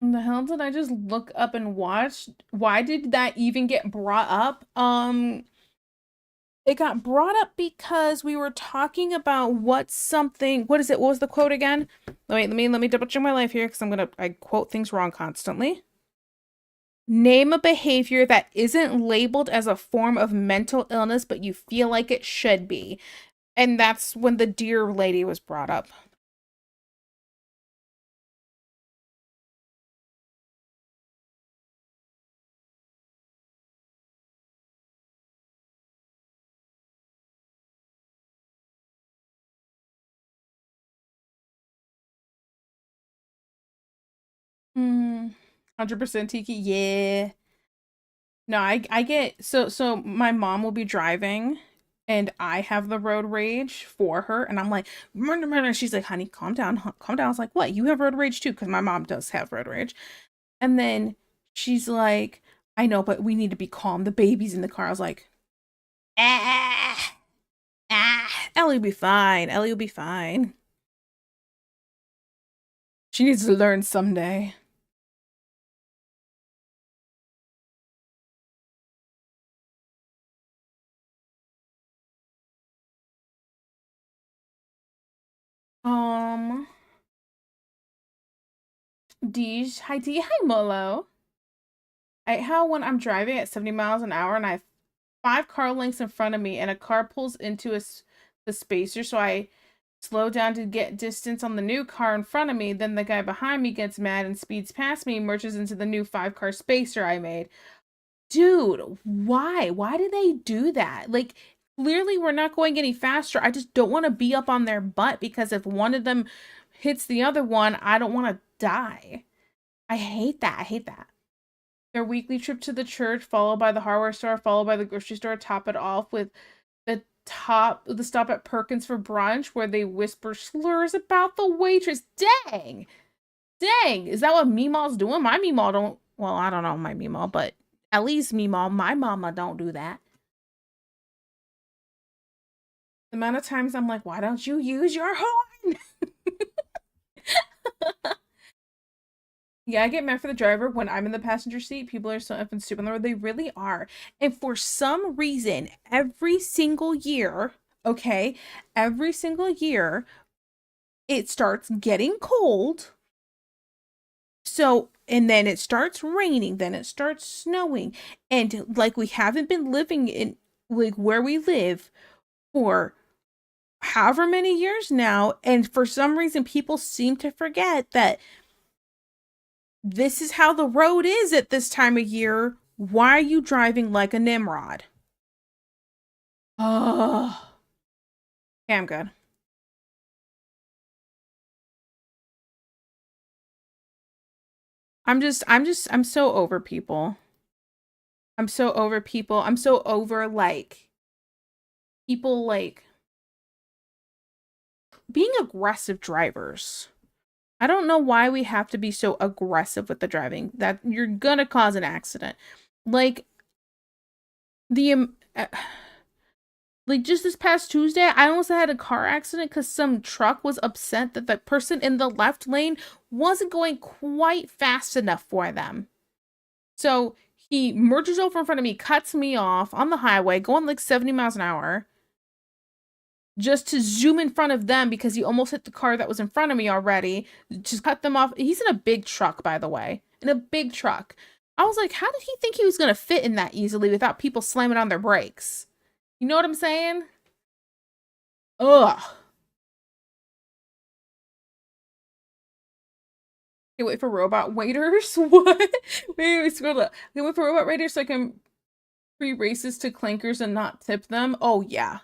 the hell did I just look up and watch? Why did that even get brought up? It got brought up because we were talking about what is it? What was the quote again? Let me double check my life here because I quote things wrong constantly. Name a behavior that isn't labeled as a form of mental illness, but you feel like it should be. And that's when the deer lady was brought up. Hmm. 100% Tiki. Yeah. No, I get so my mom will be driving and I have the road rage for her and I'm like, "Murder, murder." She's like, honey, calm down, calm down. I was like, what? You have road rage too? Because my mom does have road rage. And then she's like, I know, but we need to be calm. The baby's in the car. I was like, ah, Ellie will be fine. Ellie will be fine. She needs to learn someday. Deej. Hi, Dee. Hi, Molo. I hate how when I'm driving at 70 miles an hour and I have 5 car lengths in front of me and a car pulls into the spacer, so I slow down to get distance on the new car in front of me, then the guy behind me gets mad and speeds past me, merges into the new 5 car spacer I made. Dude, why? Why do they do that? Like, clearly we're not going any faster. I just don't want to be up on their butt because if one of them hits the other one, I don't want to die. I hate that. I hate that. Their weekly trip to the church, followed by the hardware store, followed by the grocery store, top it off with the stop at Perkins for brunch where they whisper slurs about the waitress. Dang! Dang! Is that what Meemaw's doing? My Meemaw don't, well, I don't know my Meemaw, but at least Meemaw, my mama don't do that. The amount of times I'm like, why don't you use your horn? Yeah, I get mad for the driver when I'm in the passenger seat. People are so effing stupid on the road. They really are. And for some reason, every single year, okay, every single year, it starts getting cold. So, and then it starts raining, then it starts snowing. And like we haven't been living in like where we live for however many years now. And for some reason, people seem to forget that this is how the road is at this time of year. Why are you driving like a Nimrod? Oh, okay, I'm good. I'm so over people. I'm so over people. I'm so over like people like being aggressive drivers. I don't know why we have to be so aggressive with the driving that you're gonna cause an accident. Like the like just this past Tuesday, I almost had a car accident because some truck was upset that the person in the left lane wasn't going quite fast enough for them. So he merges over in front of me, cuts me off on the highway, going like 70 miles an hour, just to zoom in front of them because he almost hit the car that was in front of me already. Just cut them off. He's in a big truck, by the way, in a big truck. I was like, how did he think he was going to fit in that easily without people slamming on their brakes? You know what I'm saying? Ugh. Okay, wait for robot waiters. What? Wait, scroll up. Okay, wait for robot waiters so I can free races to clankers and not tip them. Oh yeah.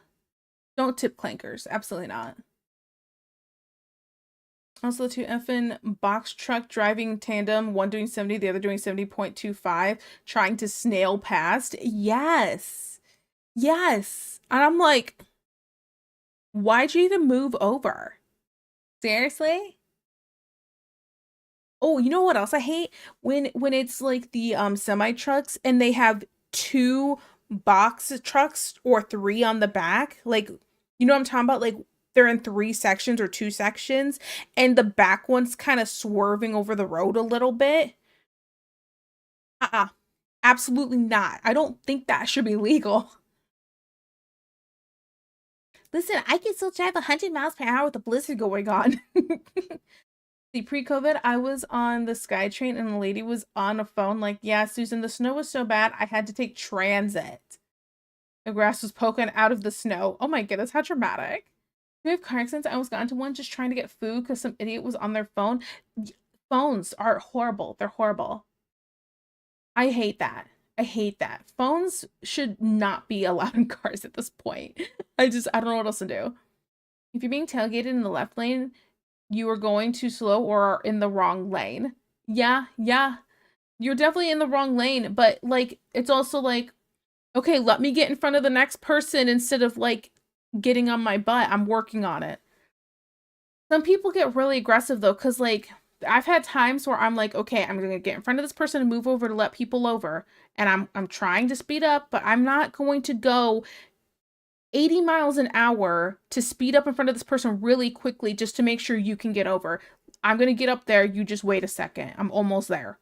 Don't tip clankers. Absolutely not. Also, the two effing box truck driving tandem, one doing 70, the other doing 70.25, trying to snail past. Yes. Yes. And I'm like, why'd you even move over? Seriously? Oh, you know what else I hate? When it's like the semi trucks and they have 2 box trucks or 3 on the back. Like, you know what I'm talking about? Like they're in 3 sections or 2 sections and the back one's kind of swerving over the road a little bit. Uh-uh. Absolutely not. I don't think that should be legal. Listen, I can still drive 100 miles per hour with a blizzard going on. See, pre-COVID, I was on the SkyTrain and the lady was on a phone like, yeah, Susan, the snow was so bad, I had to take transit. The grass was poking out of the snow. Oh my goodness, how dramatic. We have car accidents. I almost got into one just trying to get food because some idiot was on their phone. Phones are horrible. They're horrible. I hate that. I hate that. Phones should not be allowed in cars at this point. I don't know what else to do. If you're being tailgated in the left lane, you are going too slow or are in the wrong lane. Yeah, yeah. You're definitely in the wrong lane, but like it's also like, okay, let me get in front of the next person instead of like getting on my butt. I'm working on it. Some people get really aggressive though, because like I've had times where I'm like, okay, I'm gonna get in front of this person and move over to let people over. And I'm trying to speed up, but I'm not going to go 80 miles an hour to speed up in front of this person really quickly just to make sure you can get over. I'm going to get up there. You just wait a second. I'm almost there.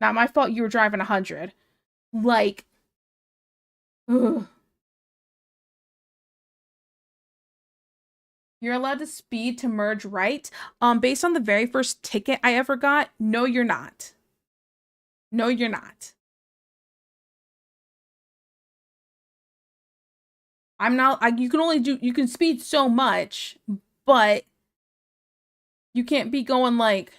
Not my fault you were driving 100. Like, ugh. You're allowed to speed to merge right. Based on the very first ticket I ever got, no, you're not. No, you're not. I'm not, you can only do, you can speed so much, but you can't be going like,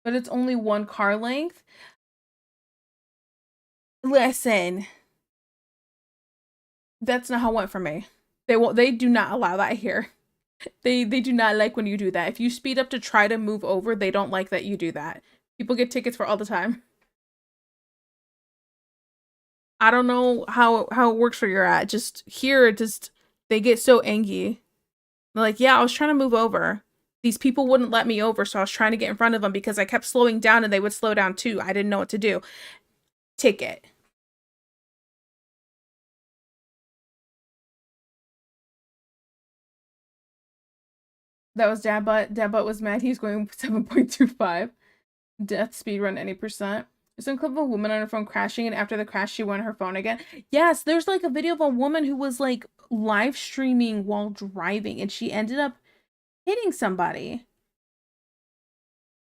but it's only one car length. Listen, that's not how it went for me. They do not allow that here. They do not like when you do that. If you speed up to try to move over, they don't like that you do that. People get tickets for all the time. I don't know how it works where you're at. Just here, just they get so angry. They're like, yeah, I was trying to move over. These people wouldn't let me over, so I was trying to get in front of them because I kept slowing down and they would slow down too. I didn't know what to do. Ticket. That was Dad Butt. Dad Butt was mad. He's going 7.25. Death speed run any percent. There's a clip of a woman on her phone crashing, and after the crash, she went on her phone again. Yes, there's like a video of a woman who was like live streaming while driving, and she ended up hitting somebody.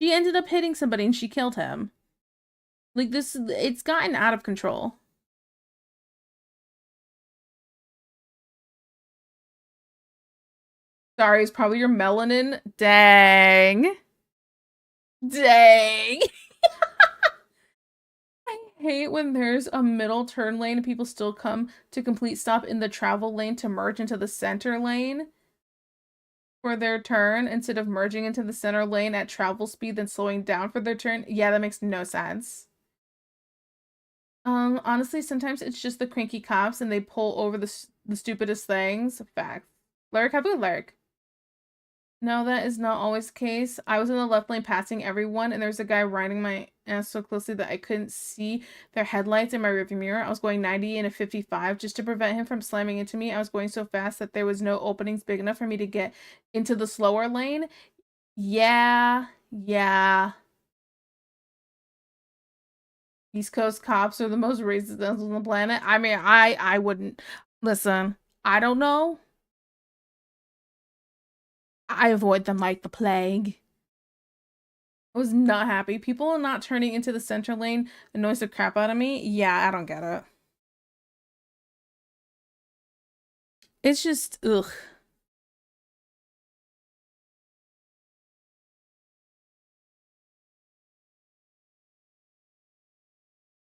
She ended up hitting somebody and she killed him. Like this, it's gotten out of control. Sorry, it's probably your melanin. Dang. Dang. I hate when there's a middle turn lane and people still come to complete stop in the travel lane to merge into the center lane for their turn instead of merging into the center lane at travel speed then slowing down for their turn. Yeah, that makes no sense. Honestly, sometimes it's just the cranky cops and they pull over the stupidest things. Fact. Lyric, how about Lyric? No, that is not always the case. I was in the left lane passing everyone, and there was a guy riding my ass so closely that I couldn't see their headlights in my rearview mirror. I was going 90 in a 55 just to prevent him from slamming into me. I was going so fast that there was no openings big enough for me to get into the slower lane. Yeah, yeah. East Coast cops are the most racist on the planet. I mean, I wouldn't listen. I don't know. I avoid them like the plague. I was not happy. People not turning into the center lane annoys the crap out of me. Yeah, I don't get it. It's just, ugh.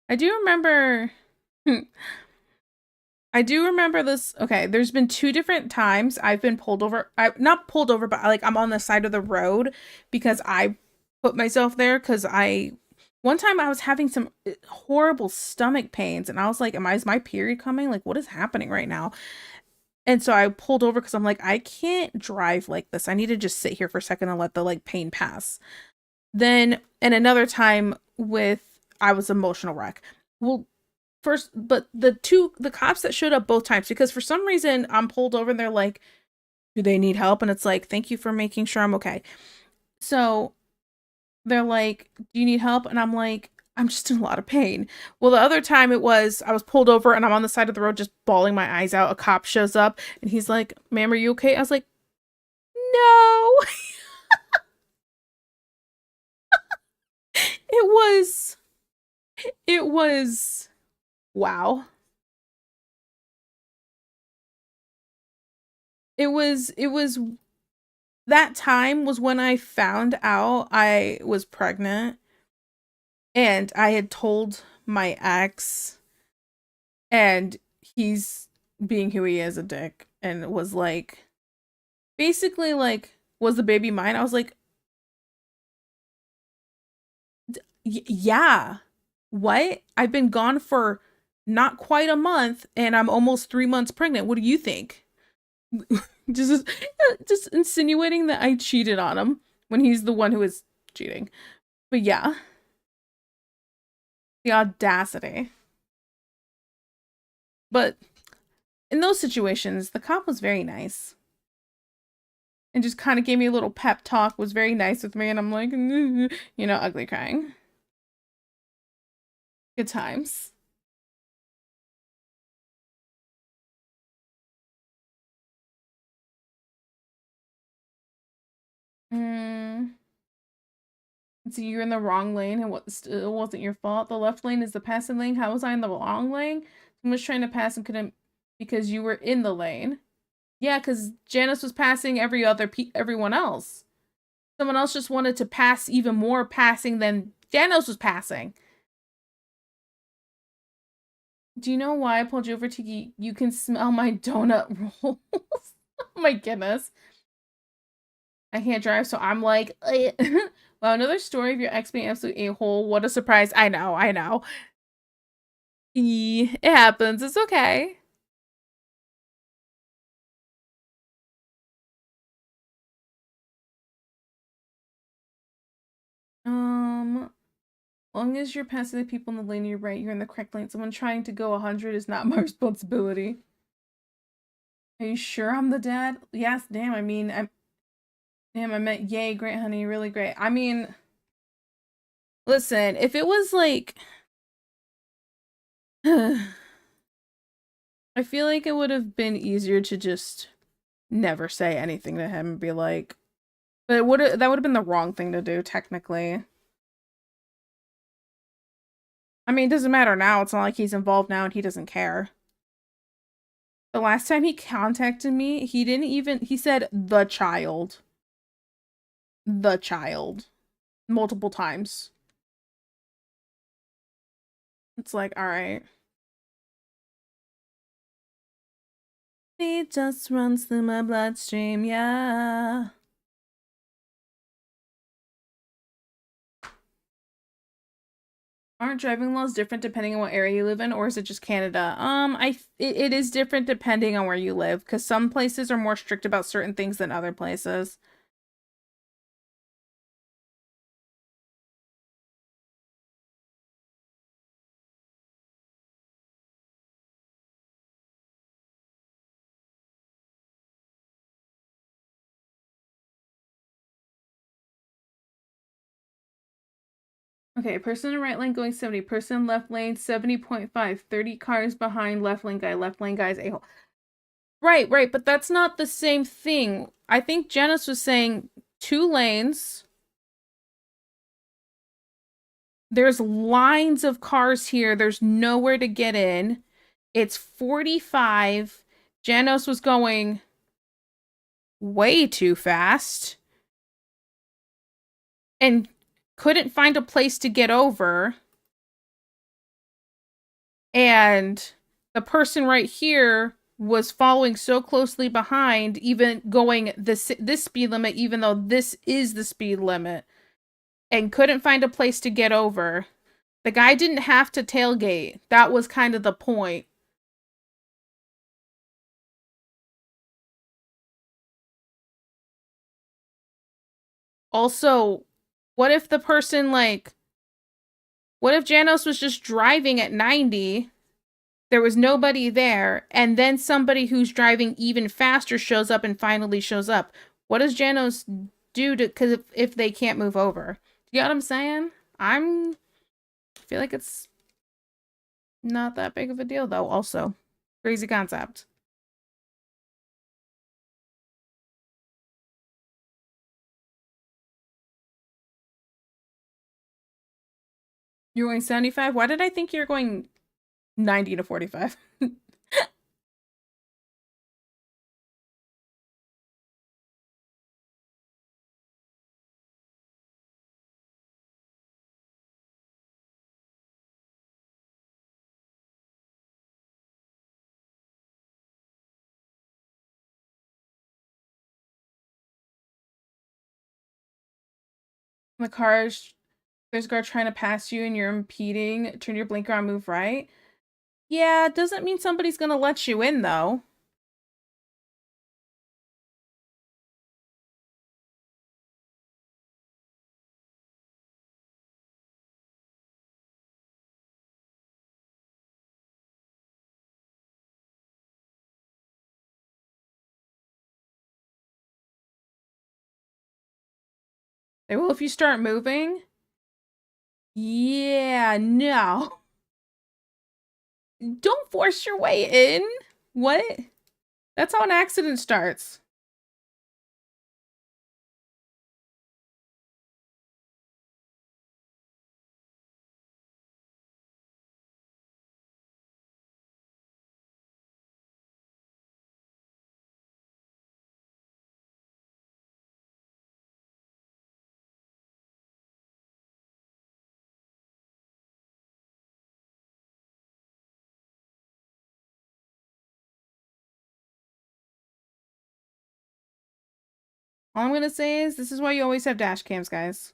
I do remember. I do remember this. Okay, there's been two different times I've been pulled over. I not pulled over, but like I'm on the side of the road because I put myself there because I one time I was having some horrible stomach pains and I was like, is my period coming? Like what is happening right now? And so I pulled over because I'm like, I can't drive like this. I need to just sit here for a second and let the like pain pass. Then and another time with I was emotional wreck. Well, first, but the cops that showed up both times because for some reason I'm pulled over and they're like, do they need help? And it's like, thank you for making sure I'm okay. So they're like, do you need help? And I'm like, I'm just in a lot of pain. Well, the other time it was I was pulled over and I'm on the side of the road just bawling my eyes out. A cop shows up and he's like, ma'am, are you okay? I was like, no. it was it was wow. It was that time was when I found out I was pregnant and I had told my ex and he's being who he is, a dick, and was like basically like was the baby mine? I was like yeah. What? I've been gone for not quite a month and I'm almost 3 months pregnant. What do you think? just just insinuating that I cheated on him when he's the one who is cheating. But yeah, the audacity. But in those situations, the cop was very nice and just kind of gave me a little pep talk, was very nice with me, and I'm like, ugly crying. Good times. Mm. So you're in the wrong lane and it wasn't your fault. The left lane is the passing lane. How was I in the wrong lane? Someone was trying to pass and couldn't because you were in the lane. Yeah, because Janice was passing everyone else. Someone else just wanted to pass even more passing than Janice was passing. Do you know why I pulled you over, Tiki? You can smell my donut rolls. Oh my goodness. I can't drive, so I'm like, wow, another story of your ex being absolute a-hole. What a surprise. I know, I know. It happens. It's okay. Long as you're passing the people in the lane, you're right. You're in the correct lane. Someone trying to go 100 is not my responsibility. Are you sure I'm the dad? Yes, damn. I mean, damn, I meant yay, great, honey, really great. I mean, listen, if it was like, I feel like it would have been easier to just never say anything to him and be like, but that would have been the wrong thing to do, technically. I mean, it doesn't matter now. It's not like he's involved now and he doesn't care. The last time he contacted me, he said the child. The child. Multiple times. It's like, alright. It just runs through my bloodstream, yeah. Aren't driving laws different depending on what area you live in, or is it just Canada? It is different depending on where you live, because some places are more strict about certain things than other places. Okay, person in right lane going 70, person left lane 70.5, 30 cars behind left lane guy's a-hole. Right, but that's not the same thing. I think Janice was saying 2 lanes. There's lines of cars here. There's nowhere to get in. It's 45. Janos was going way too fast and couldn't find a place to get over. And the person right here was following so closely behind, even going this speed limit, even though this is the speed limit, and couldn't find a place to get over. The guy didn't have to tailgate. That was kind of the point. Also, what if the person, like, what if Janos was just driving at 90? There was nobody there, and then somebody who's driving even faster shows up and finally shows up. What does Janos do to, because if they can't move over? You know what I'm saying? I feel like it's not that big of a deal, though, also. Crazy concept. You're going 75? Why did I think you're going 90 to 45? The car's There's a car trying to pass you and you're impeding. Turn your blinker on, move right. Yeah, it doesn't mean somebody's gonna let you in, though. They will if you start moving. Yeah, no. Don't force your way in. What? That's how an accident starts. All I'm gonna say is this is why you always have dash cams, guys.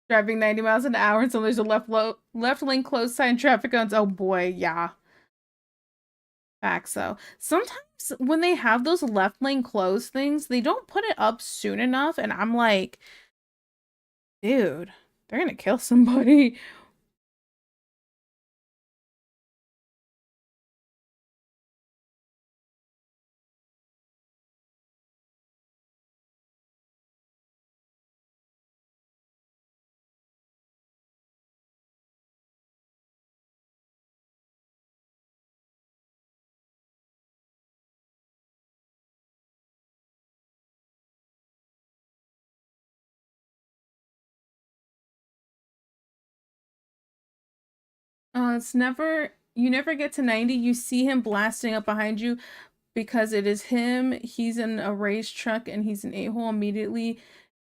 Driving 90 miles an hour until there's a left lane closed sign, traffic cones. Oh boy, yeah. Facts so. Sometimes when they have those left lane closed things, they don't put it up soon enough, and I'm like, dude, they're gonna kill somebody. It's never, you never get to 90. You see him blasting up behind you because it is him. He's in a race truck and he's an a-hole immediately.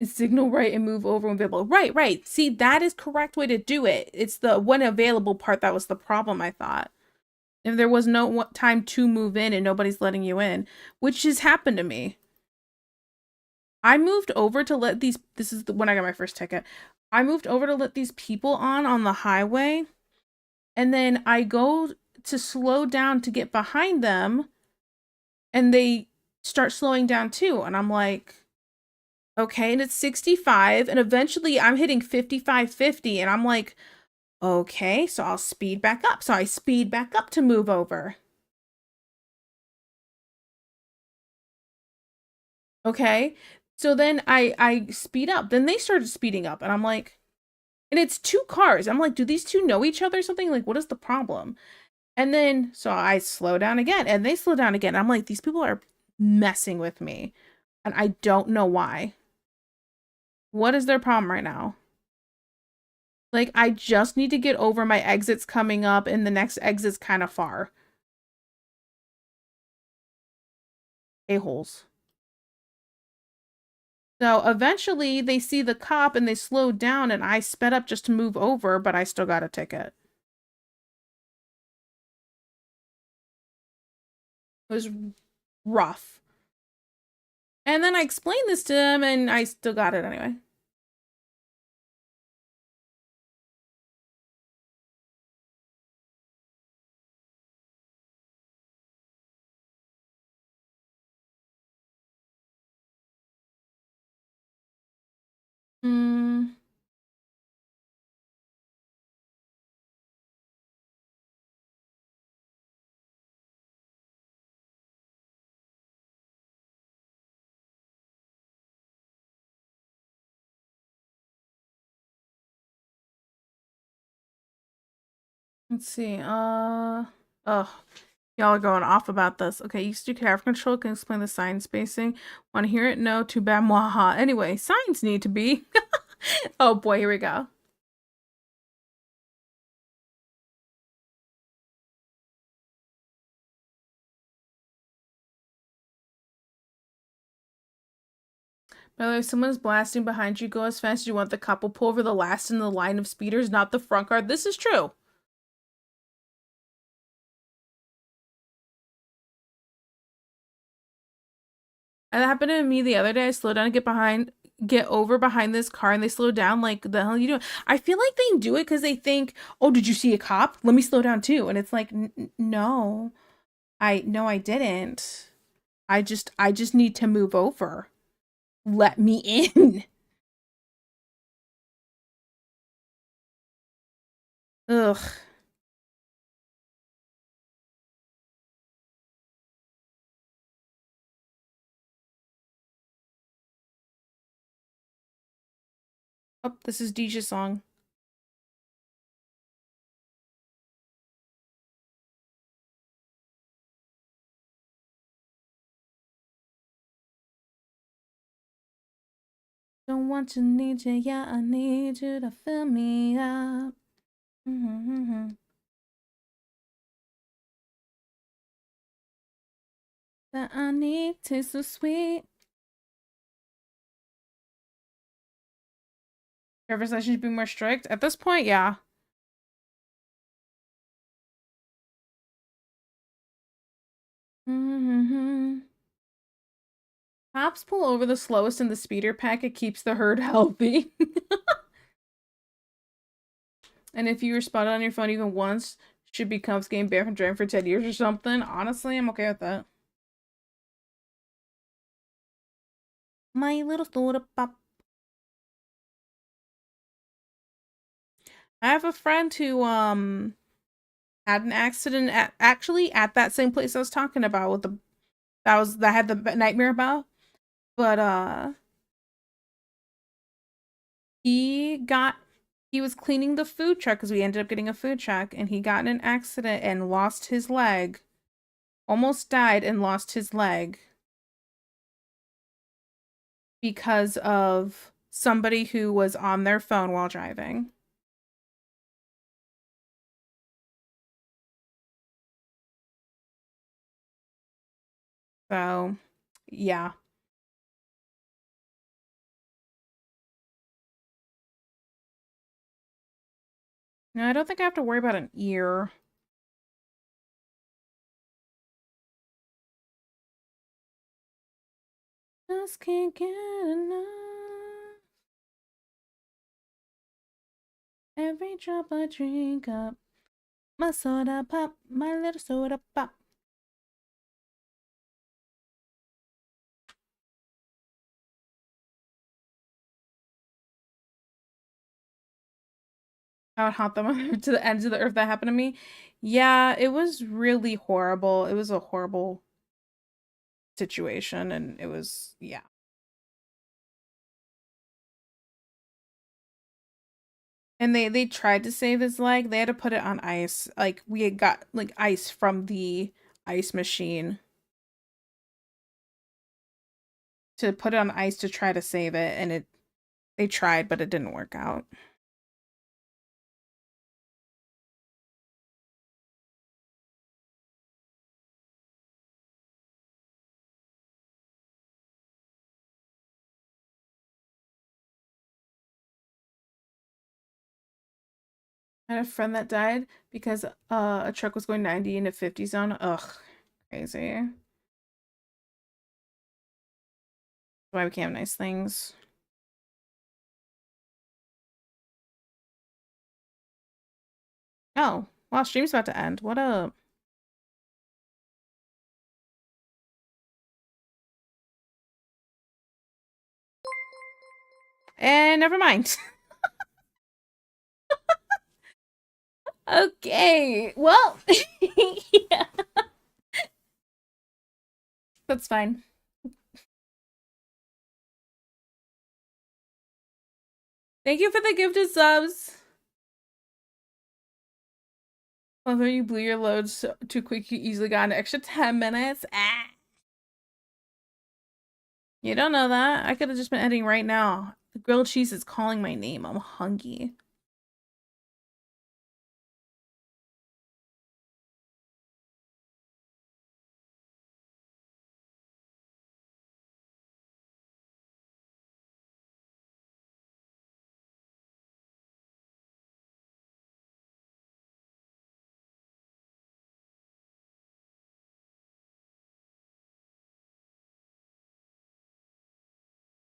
Signal right and move over when available. Right, right. See, that is correct way to do it. It's the when available part that was the problem, I thought. If there was no time to move in and nobody's letting you in, which has happened to me. I moved over to let these, this is when I got my first ticket. I moved over to let these people on the highway. And then I go to slow down to get behind them. And they start slowing down too. And I'm like, okay. And it's 65. And eventually I'm hitting 55, 50. And I'm like, okay, so I'll speed back up. So I speed back up to move over. Okay. So then I speed up. Then they started speeding up. And I'm like, and it's two cars. I'm like, do these two know each other or something? Like, what is the problem? And then, so I slow down again. And they slow down again. I'm like, these people are messing with me. And I don't know why. What is their problem right now? Like, I just need to get over my exits coming up, and the next exit's kind of far. A-holes. So eventually they see the cop and they slow down and I sped up just to move over, but I still got a ticket. It was rough. And then I explained this to him and I still got it anyway. Hmm. Let's see. Oh, y'all are going off about this. Okay, used to have control can explain the sign spacing. Want to hear it? No, too bad. Mwaha. Anyway, signs need to be. Oh boy, here we go. By the way, if someone's blasting behind you, go as fast as you want. The cop will pull over the last in the line of speeders, not the front car. This is true. And that happened to me the other day. I slowed down to get over behind this car, and they slowed down. Like, the hell are you doing? I feel like they do it because they think, oh, did you see a cop? Let me slow down too. And it's like, no, no, I didn't. I just need to move over. Let me in. Ugh. Oh, this is Deja's song. Don't want to need you, yeah, I need you to fill me up. That I need tastes so sweet. Driver's license should be more strict. At this point, yeah. Cops pull over the slowest in the speeder pack. It keeps the herd healthy. And if you were spotted on your phone even once, should be confiscated banned from driving for 10 years or something. Honestly, I'm okay with that. My little soda pop. I have a friend who had an accident at actually at that same place I was talking about with the that had the nightmare about. But he got he was cleaning the food truck because we ended up getting a food truck, and he got in an accident and lost his leg. Almost died and lost his leg because of somebody who was on their phone while driving. So, yeah. No, I don't think I have to worry about an ear. Just can't get enough. Every drop I drink up. My soda pop, my little soda pop. I would haunt them to the ends of the earth. That happened to me. Yeah, it was really horrible. It was a horrible situation, and it was, yeah. And they tried to save his leg. They had to put it on ice. Like we had got like ice from the ice machine to put it on ice to try to save it, and they tried, but it didn't work out. I had a friend that died because a truck was going 90 in a 50 zone. Ugh, crazy. Why we can't have nice things. Oh, wow, stream's about to end. What up? And never mind. Okay, well, yeah, that's fine. Thank you for the gifted subs. Whether you blew your load too quick, you easily got an extra 10 minutes. Ah. You don't know that. I could have just been editing right now. The grilled cheese is calling my name. I'm hungry.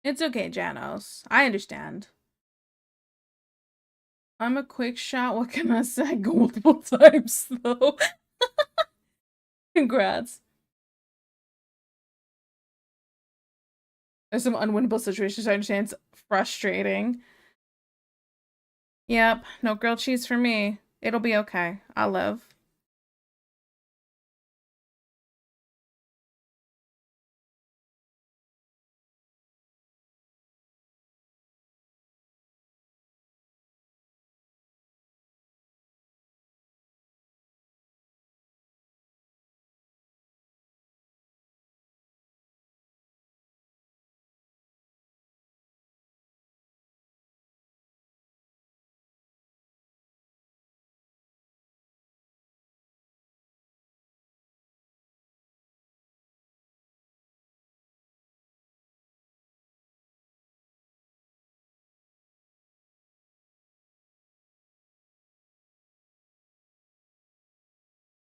It's okay, Janos. I understand. I'm a quick shot. What can I say? I go multiple times, though. Congrats. There's some unwinnable situations. I understand it's frustrating. Yep, no grilled cheese for me. It'll be okay. I'll live.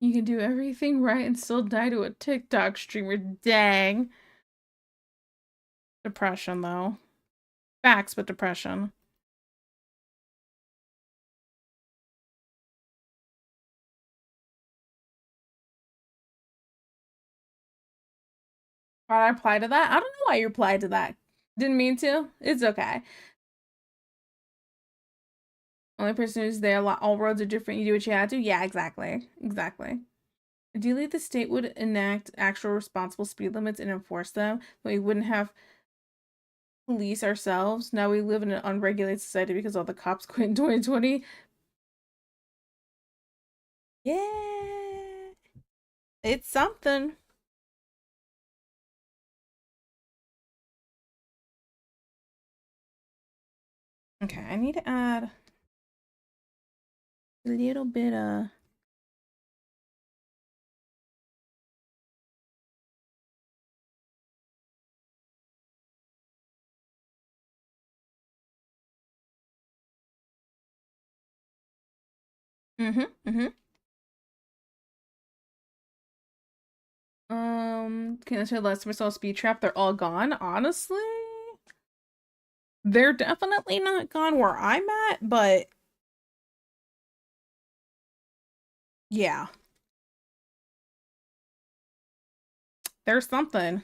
You can do everything right and still die to a TikTok streamer. Dang. Depression, though. Facts, but depression. Why'd I apply to that? I don't know why you applied to that. Didn't mean to. It's okay. Only person who's there, all roads are different. You do what you have to. Yeah, exactly. Exactly. Ideally, the state would enact actual responsible speed limits and enforce them, but we wouldn't have police ourselves. Now we live in an unregulated society because all the cops quit in 2020. Yeah. It's something. Okay, I need to add a little bit of mm-hmm. Can I say last time I saw Speed Trap, they're all gone. Honestly, they're definitely not gone where I'm at, but yeah, there's something.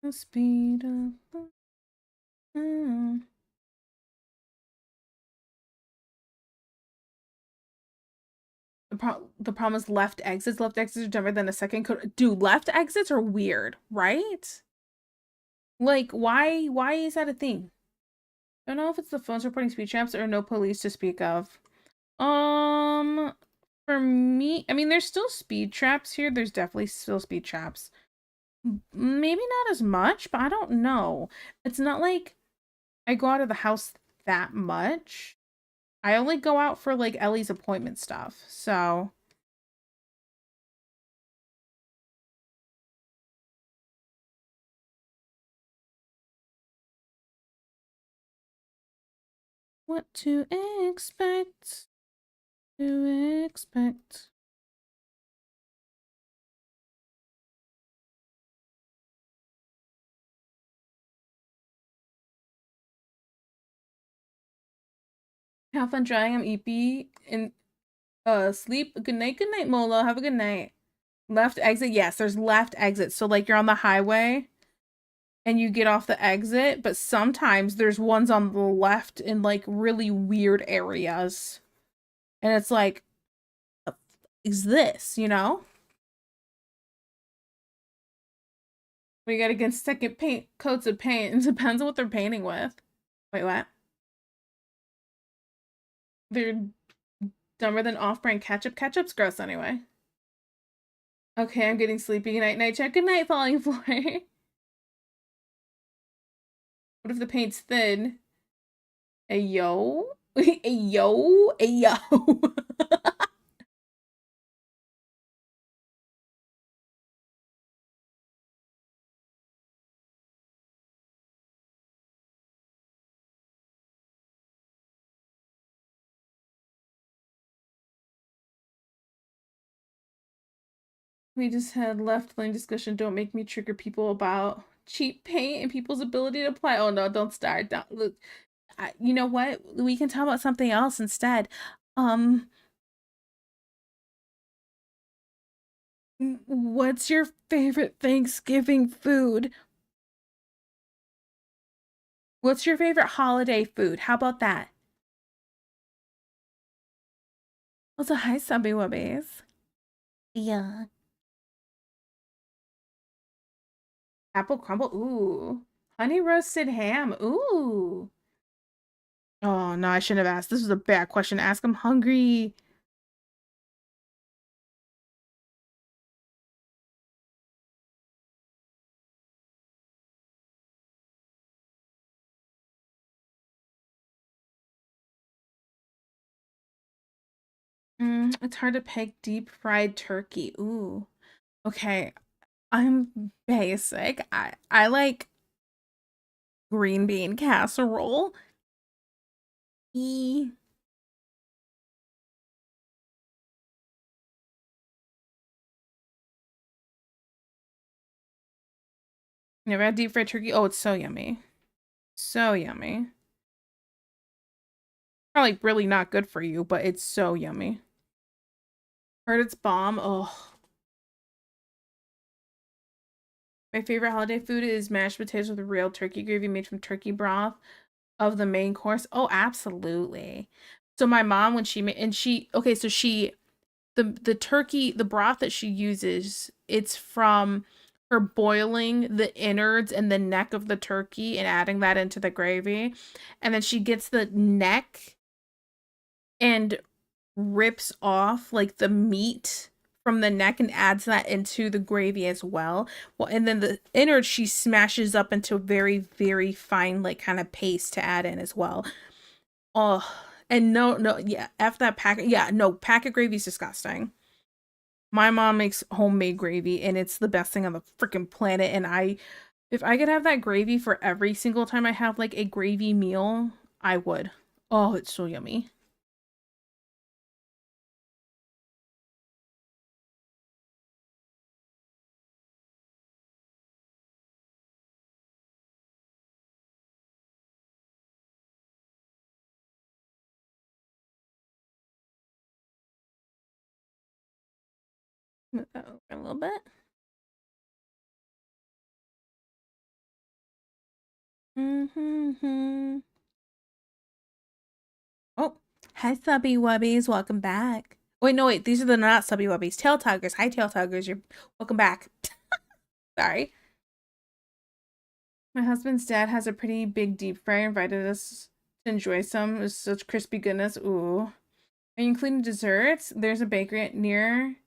The speed of the the problem is left exits. Left exits are dumber than a second code. Dude, left exits are weird, right? Like, why is that a thing? I don't know if it's the phones reporting speed traps or no police to speak of. Um, for me, I mean, there's still speed traps here. There's definitely still speed traps. Maybe not as much, but I don't know. It's not like I go out of the house that much. I only go out for like Ellie's appointment stuff. So, what to expect? To expect. Have fun drying. I'm EP and sleep. Good night, Molo. Have a good night. Left exit. Yes, there's left exit. So like you're on the highway and you get off the exit, but sometimes there's ones on the left in like really weird areas. And it's like, the f- is this, you know? We got against second paint coats of paint. It depends on what they're painting with. Wait, what? They're dumber than off-brand ketchup. Ketchup's gross anyway. Okay, I'm getting sleepy. Good night, night check. Good night, falling floor. What if the paint's thin? Ayo? Ayo? Ayo? We just had left lane discussion. Don't make me trigger people about cheap paint and people's ability to apply. Oh no, don't start. Don't look. You know what? We can talk about something else instead. Um, what's your favorite Thanksgiving food? What's your favorite holiday food? How about that? Also, hi, Subby Wubbies. Yeah. Apple crumble. Ooh. Honey roasted ham. Ooh. Oh, no, I shouldn't have asked. This was a bad question to ask. I'm hungry. It's hard to pick deep fried turkey. Ooh. Okay. I'm basic. I like green bean casserole. E. Never had deep fried turkey. Oh, it's so yummy. So yummy. Probably really not good for you, but it's so yummy. Heard it's bomb. Oh. My favorite holiday food is mashed potatoes with real turkey gravy made from turkey broth of the main course. Oh, absolutely. So my mom, when she made, and she, okay, so she, the turkey, the broth that she uses, it's from her boiling the innards and the neck of the turkey and adding that into the gravy. And then she gets the neck and rips off like the meat from the neck and adds that into the gravy as well. Well, and then the innards she smashes up into a very, very fine, like kind of paste to add in as well. Oh, and no, yeah, F that packet. Yeah, no, packet gravy is disgusting. My mom makes homemade gravy and it's the best thing on the freaking planet. And if I could have that gravy for every single time I have like a gravy meal, I would. Oh, it's so yummy. Move that over a little bit. Mm-hmm. Oh, hi, Subby Wubbies. Welcome back. Wait, no, wait. These are the not Subby Wubbies. Tail Tuggers. Hi, Tail Tuggers. You're welcome back. Sorry. My husband's dad has a pretty big deep fryer. Invited us to enjoy some. It's such crispy goodness. Ooh. Are you including desserts? There's a bakery near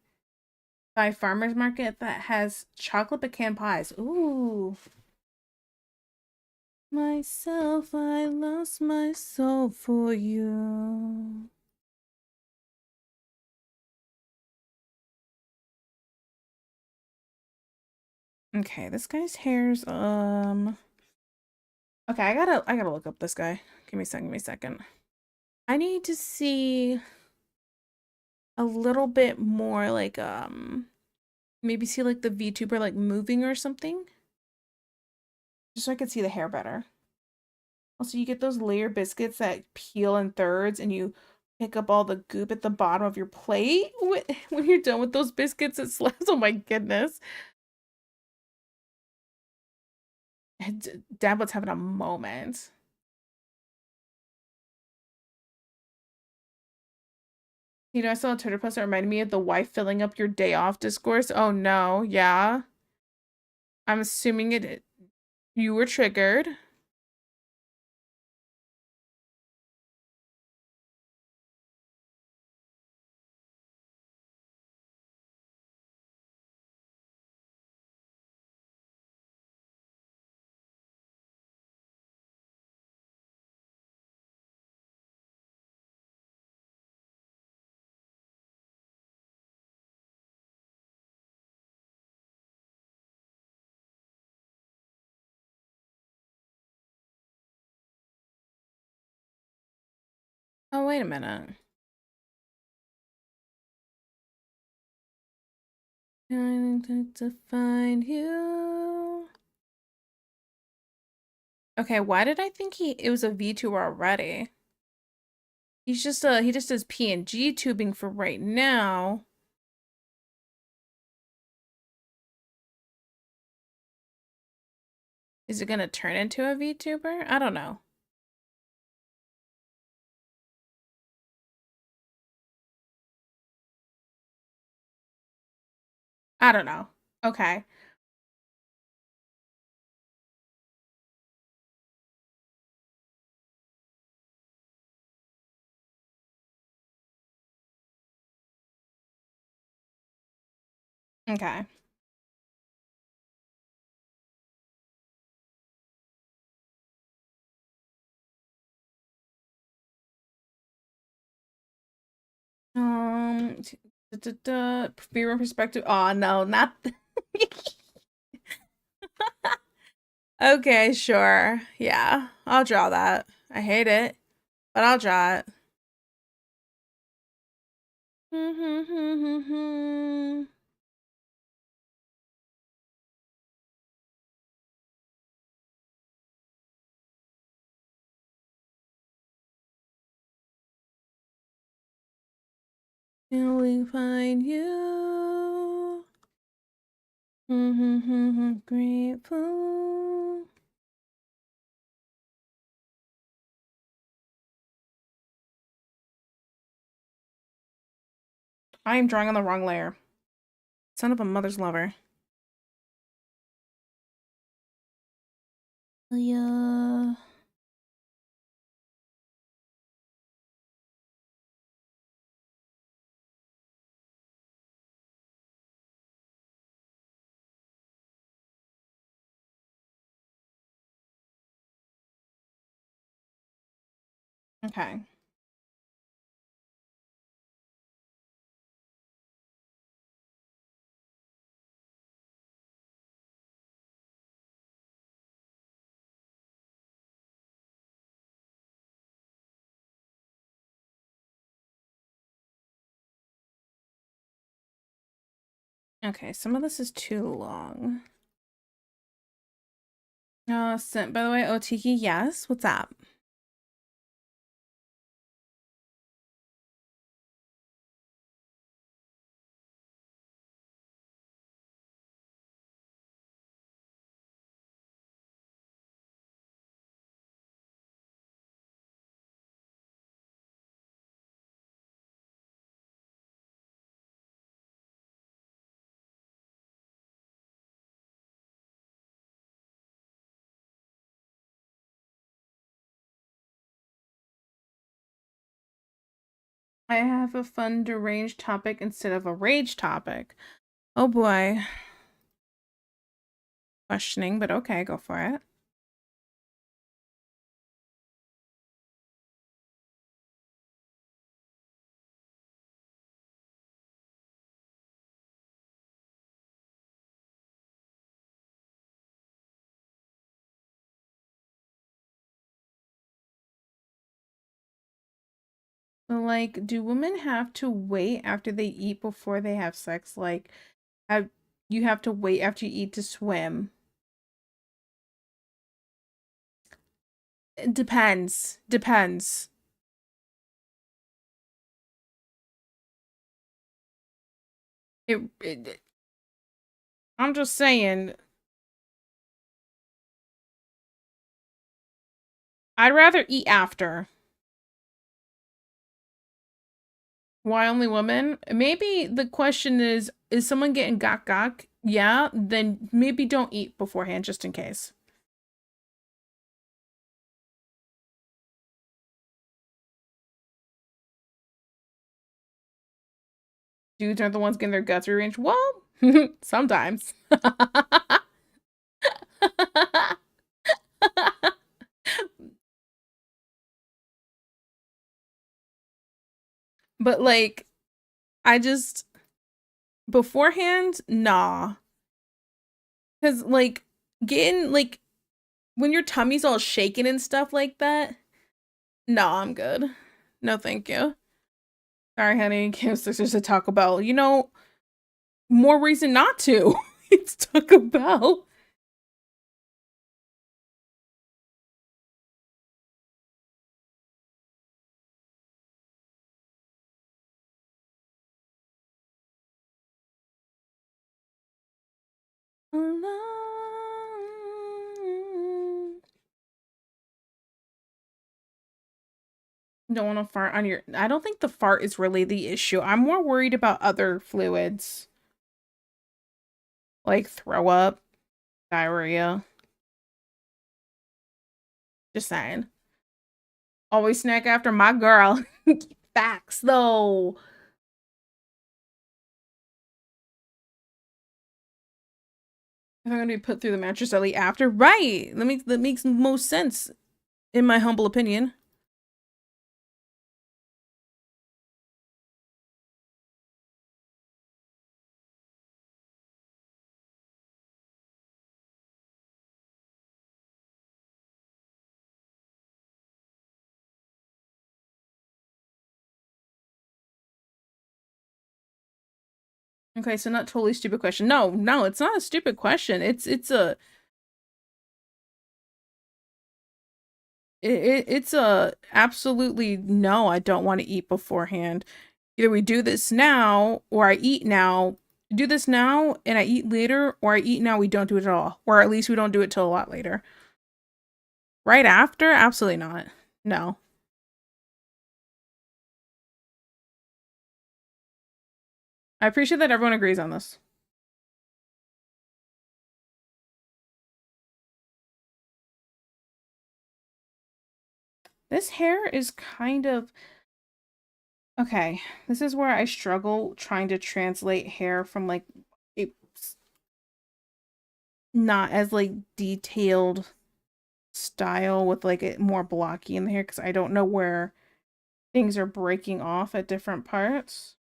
by farmer's market that has chocolate pecan pies. Ooh. Myself, I lost my soul for you. Okay, this guy's hair's okay, I gotta look up this guy. Give me a second, give me a second. I need to see a little bit more like maybe see like the VTuber like moving or something. Just so I can see the hair better. Also, you get those layer biscuits that peel in thirds and you pick up all the goop at the bottom of your plate when you're done with those biscuits. It slaps. Oh my goodness. Dad was having a moment. You know, I saw a Twitter post that reminded me of the wife filling up your day off discourse. Oh no, yeah. I'm assuming you were triggered. Oh, wait a minute. Trying to find you. Okay, why did I think it was a VTuber already? He just does PNG tubing for right now. Is it gonna turn into a VTuber? I don't know. I don't know. Okay. Okay. Viewer perspective. Oh no, not. Okay, sure. Yeah, I'll draw that. I hate it, but I'll draw it. Till we find you. Grateful. I am drawing on the wrong layer. Son of a mother's lover. Yeah. Okay. Okay, some of this is too long. Sent by the way, Otiki, yes. What's up? I have a fun deranged topic instead of a rage topic. Oh boy. Questioning, but okay, go for it. Like, do women have to wait after they eat before they have sex? Like, you have to wait after you eat to swim? It depends. Depends. I'm just saying, I'd rather eat after. Why only women? Maybe the question is someone getting gak gak? Yeah, then maybe don't eat beforehand just in case. Dudes aren't the ones getting their guts rearranged. Well, sometimes. But like, I just beforehand, nah. Cause like getting like when your tummy's all shaking and stuff like that, nah, I'm good. No, thank you. Sorry, honey. Kim Sisters to Taco Bell. You know, more reason not to. It's Taco Bell. Don't want to fart on your. I don't think the fart is really the issue. I'm more worried about other fluids, like throw up, diarrhea. Just saying. Always snack after my girl. Facts, though. If I'm gonna be put through the mattress early after, right? That makes most sense, in my humble opinion. Okay, so not totally stupid question. No, no, it's not a stupid question. It's a absolutely no, I don't want to eat beforehand. Either we do this now or I eat now. Do this now and I eat later, or I eat now, we don't do it at all. Or at least we don't do it till a lot later. Right after? Absolutely not. No. I appreciate that everyone agrees on this. This hair is kind of okay. This is where I struggle trying to translate hair from like it's not as like detailed style with like it more blocky in the hair because I don't know where things are breaking off at different parts.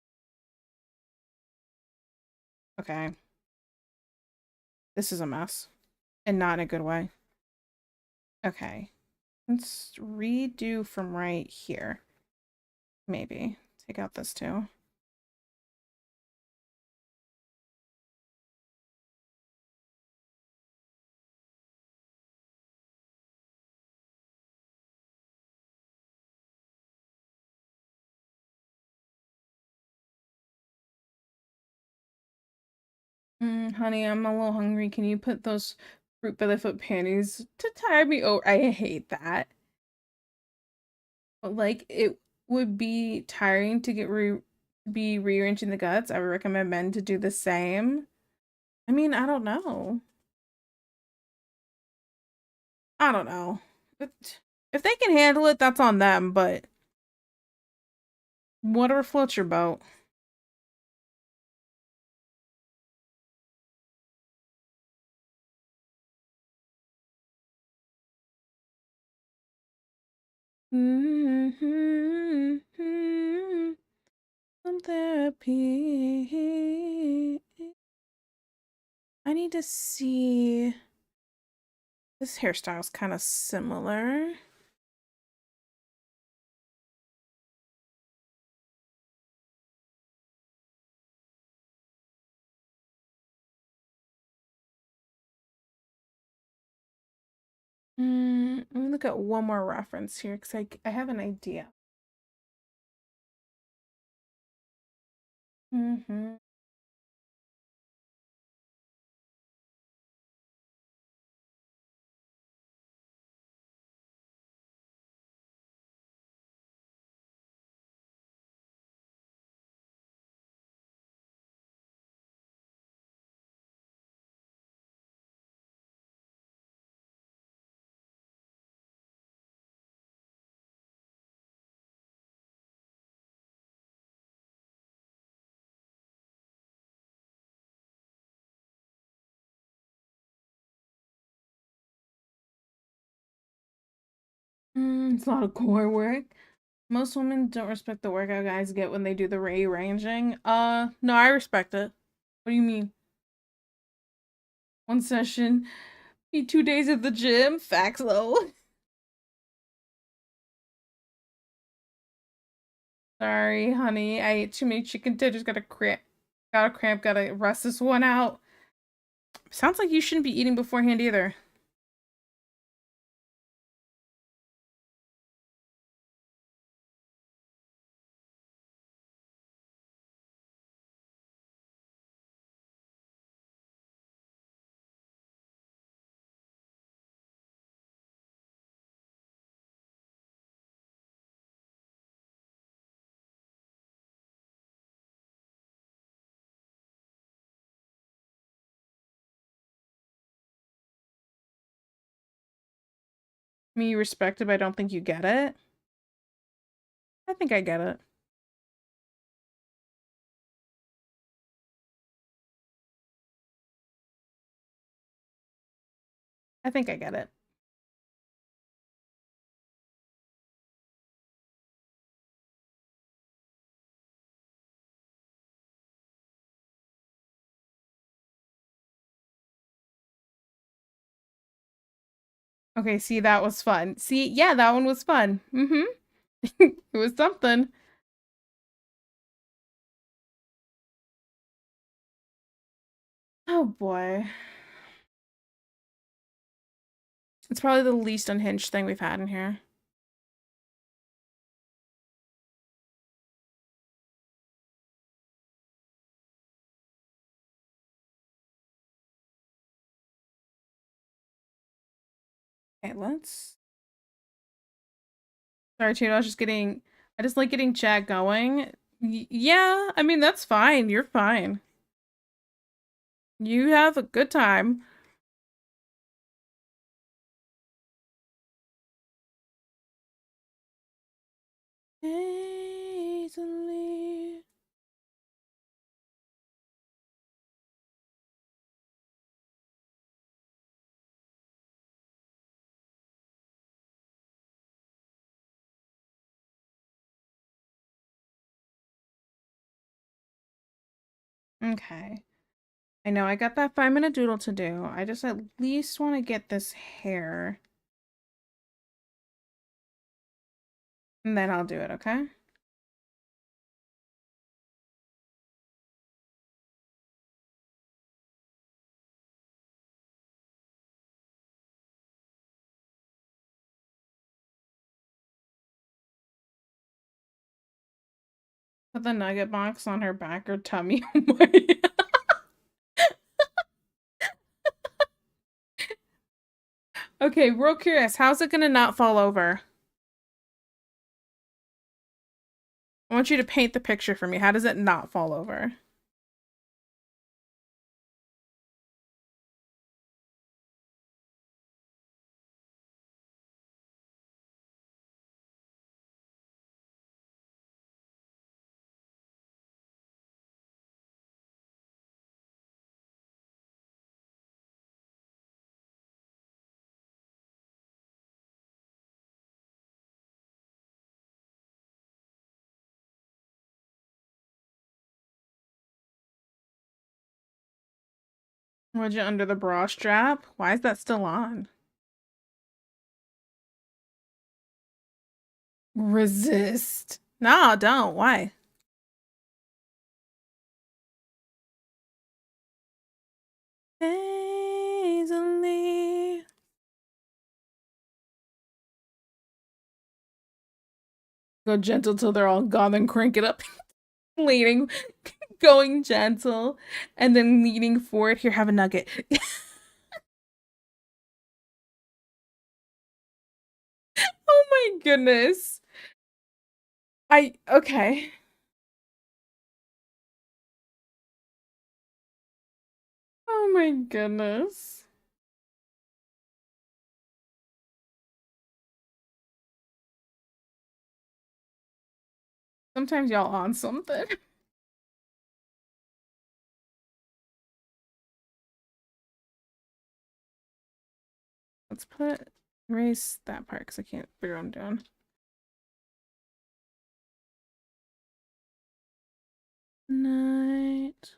Okay. This is a mess and not in a good way. Okay. Let's redo from right here. Maybe. Take out this too. Honey, I'm a little hungry. Can you put those fruit by the foot panties to tide me over? I hate that. But like it would be tiring to be rearranging the guts. I would recommend men to do the same. I mean, I don't know. I don't know. If they can handle it, that's on them, but whatever floats your boat. Some therapy. I need to see. This hairstyle's kind of similar. Let me look at one more reference here because I have an idea. Mm-hmm. It's a lot of core work. Most women don't respect the workout guys get when they do the rearranging. No, I respect it. What do you mean? One session, be 2 days at the gym. Facts though. Sorry, honey. I ate too many chicken tenders. Got a cramp. Got a cramp. Gotta rest this one out. Sounds like you shouldn't be eating beforehand either. Me you respect it, but I don't think you get it. I think I get it. I think I get it. Okay, see, that was fun. See, yeah, that one was fun. Mm-hmm. It was something. Oh boy. It's probably the least unhinged thing we've had in here. Okay, let's. Sorry, Tuna, I just like getting chat going. Yeah, I mean, that's fine. You're fine. You have a good time. Easily. Okay. I know I got that 5-minute doodle to do. I just at least want to get this hair. And then I'll do it, okay? Put the nugget box on her back or tummy. Oh my. Okay, real curious. How's it gonna not fall over? I want you to paint the picture for me. How does it not fall over? Was you under the bra strap? Why is that still on? Resist. No, don't. Why? Easily. Go gentle till they're all gone, then crank it up. Leaning, going gentle, and then leaning forward. Here, have a nugget. Oh my goodness. Okay. Oh my goodness. Sometimes y'all on something. Let's erase that part because I can't figure what I'm doing. Night.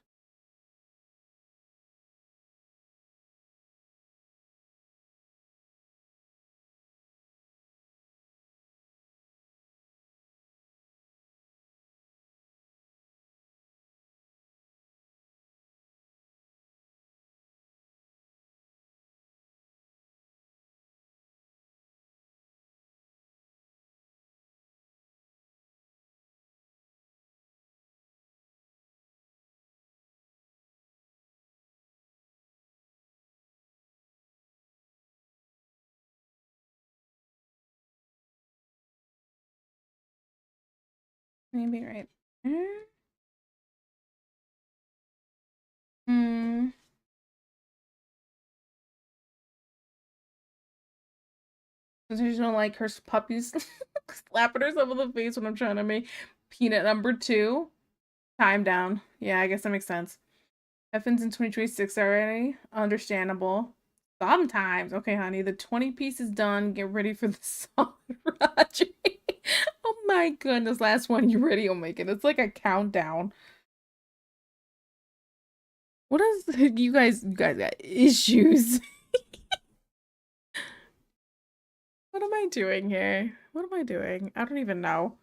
Maybe right there. Hmm. There's no like her puppies slapping herself in the face when I'm trying to make peanut number 2. Time down. Yeah, I guess that makes sense. Effins in 2026 already. Understandable. Sometimes. Okay, honey. The 20 piece is done. Get ready for the solid Roger. Oh my goodness. Last one. You ready? Oh my goodness. It's like a countdown. What is you guys got issues? What am I doing here? What am I doing? I don't even know.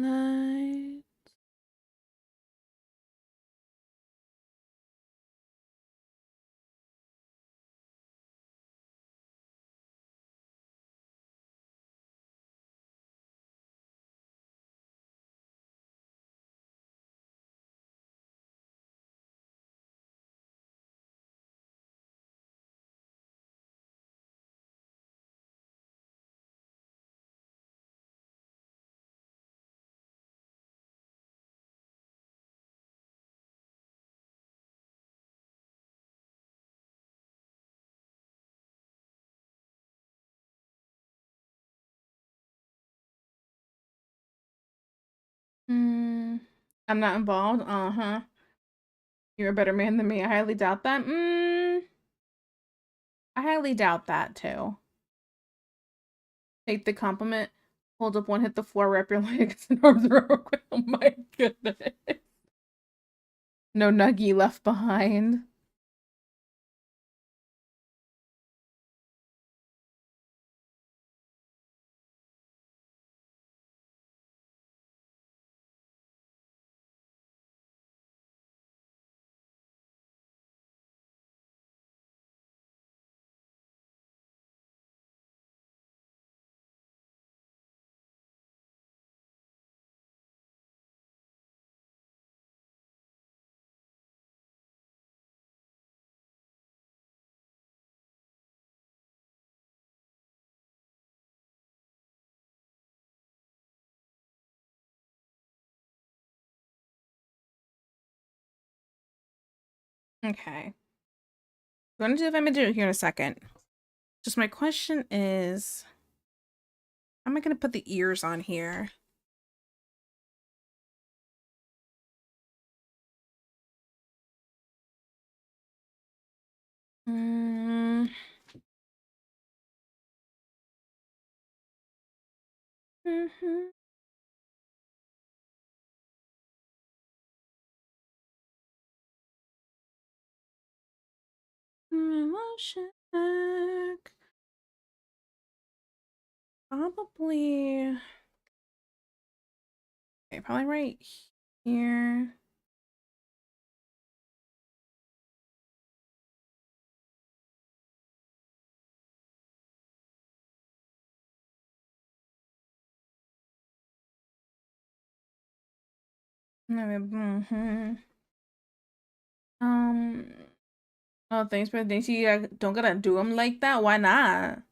Light. Hmm. I'm not involved. Uh-huh. You're a better man than me. I highly doubt that. I highly doubt that too. Take the compliment. Hold up one, hit the floor, wrap your legs and arms around. Oh my goodness. No nuggy left behind. Okay. I'm gonna do the image here in a second. Just my question is, how am I gonna put the ears on here? Mm. Mhm. Emotion back. Probably. Okay, probably right here. Mm-hmm. Um. Oh, thanks for thanks. You don't gotta do them like that. Why not?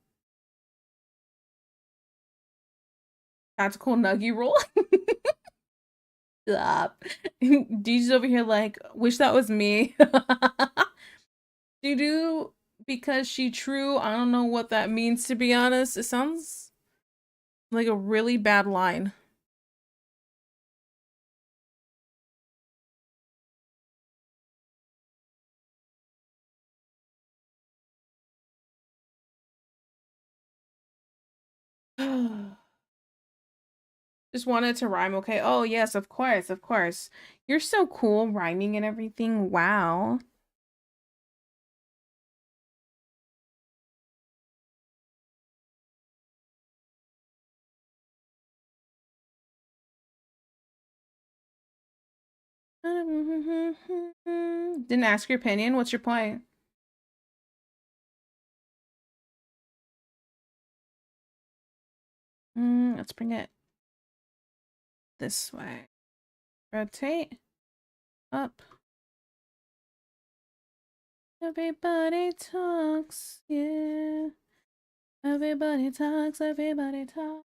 Tactical nuggy roll. Stop. DJ's over here like, wish that was me. You do because she true. I don't know what that means to be honest. It sounds like a really bad line. Just wanted to rhyme, okay? Oh, yes, of course, of course. You're so cool rhyming and everything. Wow. Didn't ask your opinion. What's your point? Let's bring it this way. Rotate up. Everybody talks, yeah. Everybody talks, everybody talks,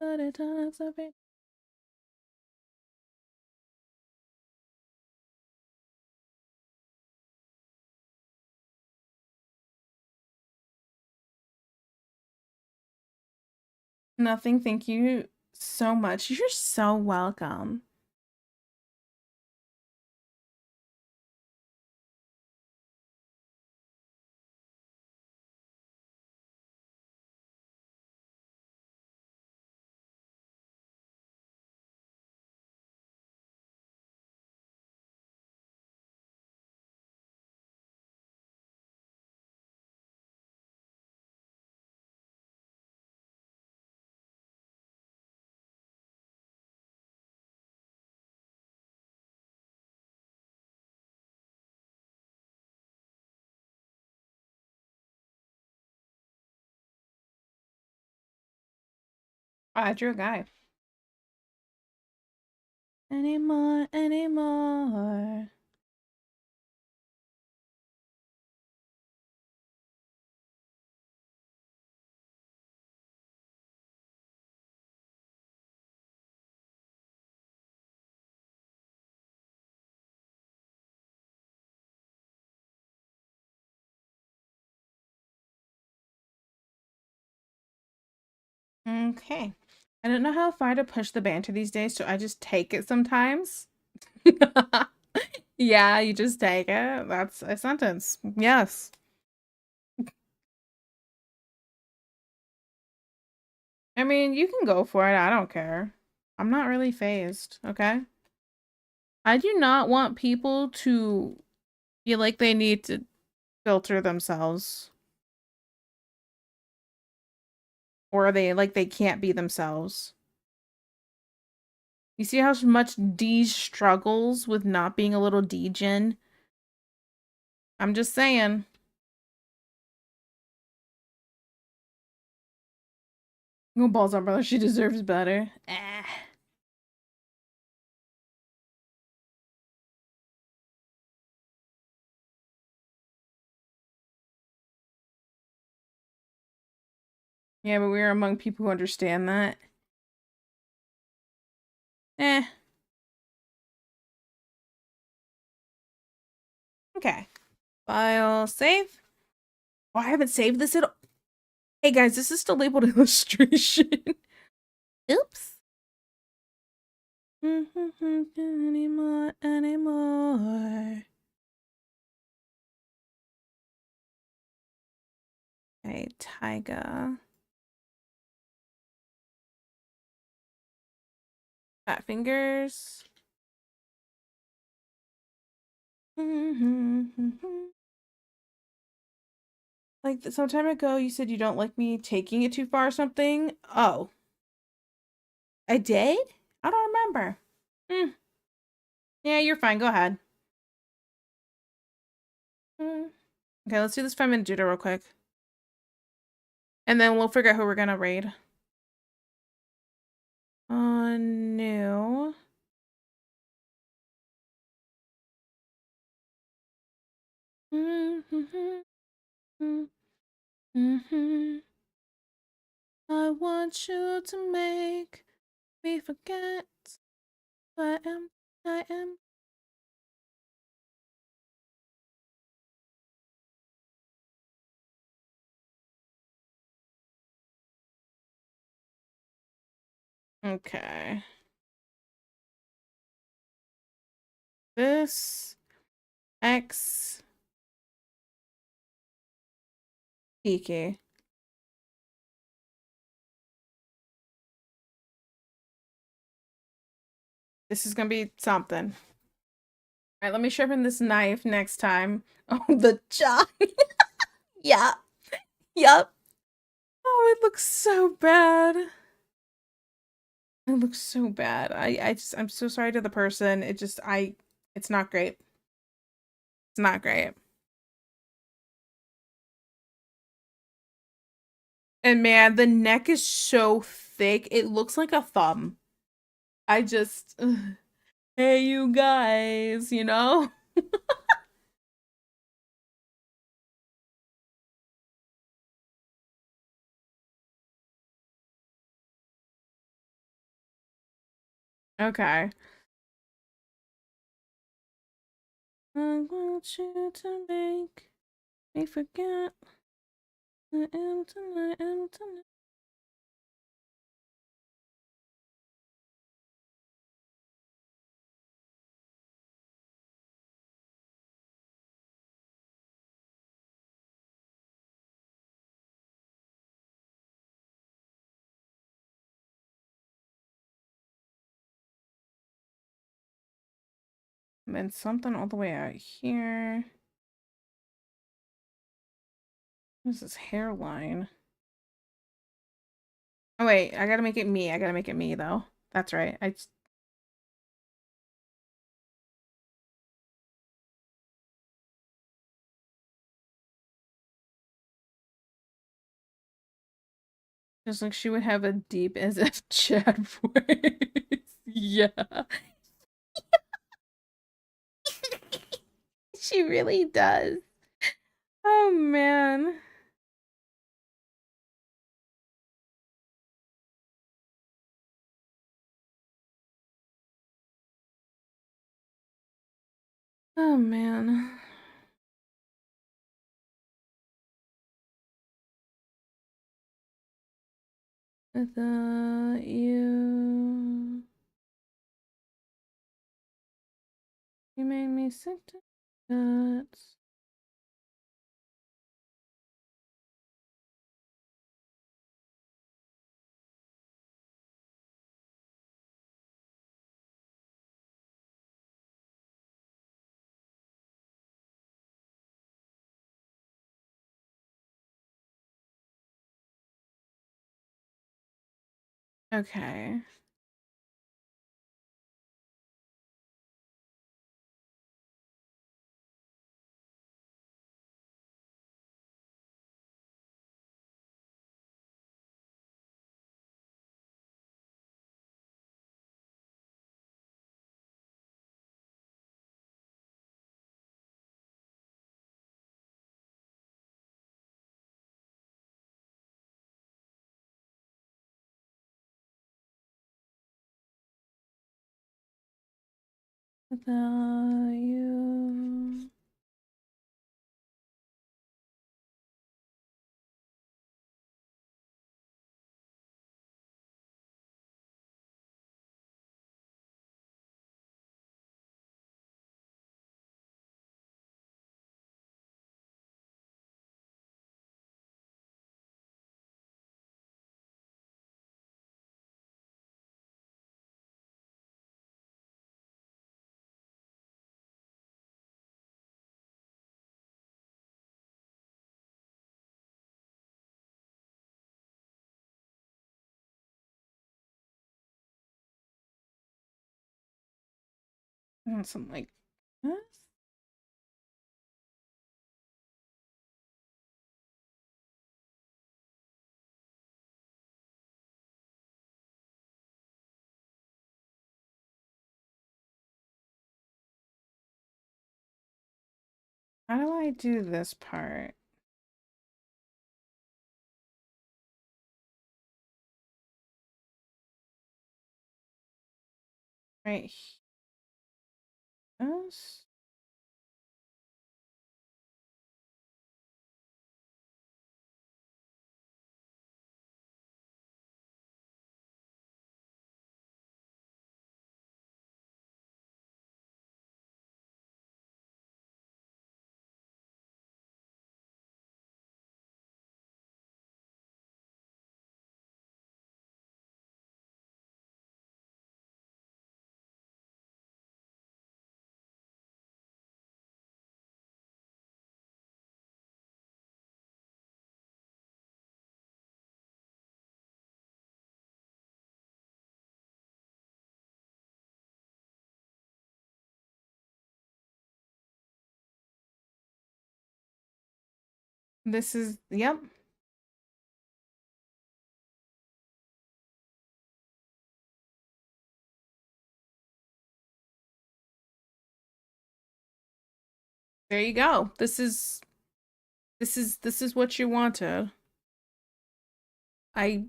everybody talks, everybody. Nothing, thank you so much. You're so welcome. I drew a guy. Anymore, anymore. Okay. I don't know how far to push the banter these days, so I just take it sometimes. Yeah, you just take it. That's a sentence. Yes. I mean, you can go for it. I don't care. I'm not really phased, okay? I do not want people to feel like they need to filter themselves or they can't be themselves. You see how much D struggles with not being a little degen? I'm just saying. No balls on brother, she deserves better. Ah. Yeah, but we're among people who understand that. Eh. Okay. File save. Oh, I haven't saved this at all. Hey guys, this is still labeled illustration. Oops. Anymore, anymore. Okay, Tyga. Fat fingers. Like some time ago, you said you don't like me taking it too far or something. Oh, I did? I don't remember. Hmm. Yeah, you're fine. Go ahead. Hmm. Okay, let's do this 5-minute judo real quick. And then we'll figure out who we're gonna raid. New. I want you to make me forget who I am. I am. Okay. This X Kiki. This is gonna be something. All right, let me sharpen this knife next time. Oh, the jaw. Yeah. Yup. Oh, it looks so bad. It looks so bad. I'm so sorry to the person. It's not great. It's not great. And man, the neck is so thick. It looks like a thumb. I just, ugh. Hey, you guys, you know? Okay. I want you to make me forget I am tonight, I am tonight. And then something all the way out here. What is this hairline? Oh wait, I gotta make it me. I gotta make it me though. That's right. Just like she would have a deep as if Chad voice. Yeah. She really does. Oh man. Oh man. Without you made me sick to guts. Okay. Without you. I want something like this. How do I do this part? Right here. This is, yep. There you go. This is what you wanted. I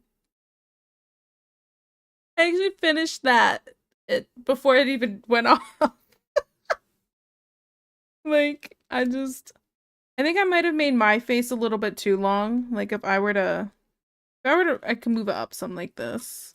I actually finished that before it even went off. Like, I think I might have made my face a little bit too long. Like I can move it up some like this.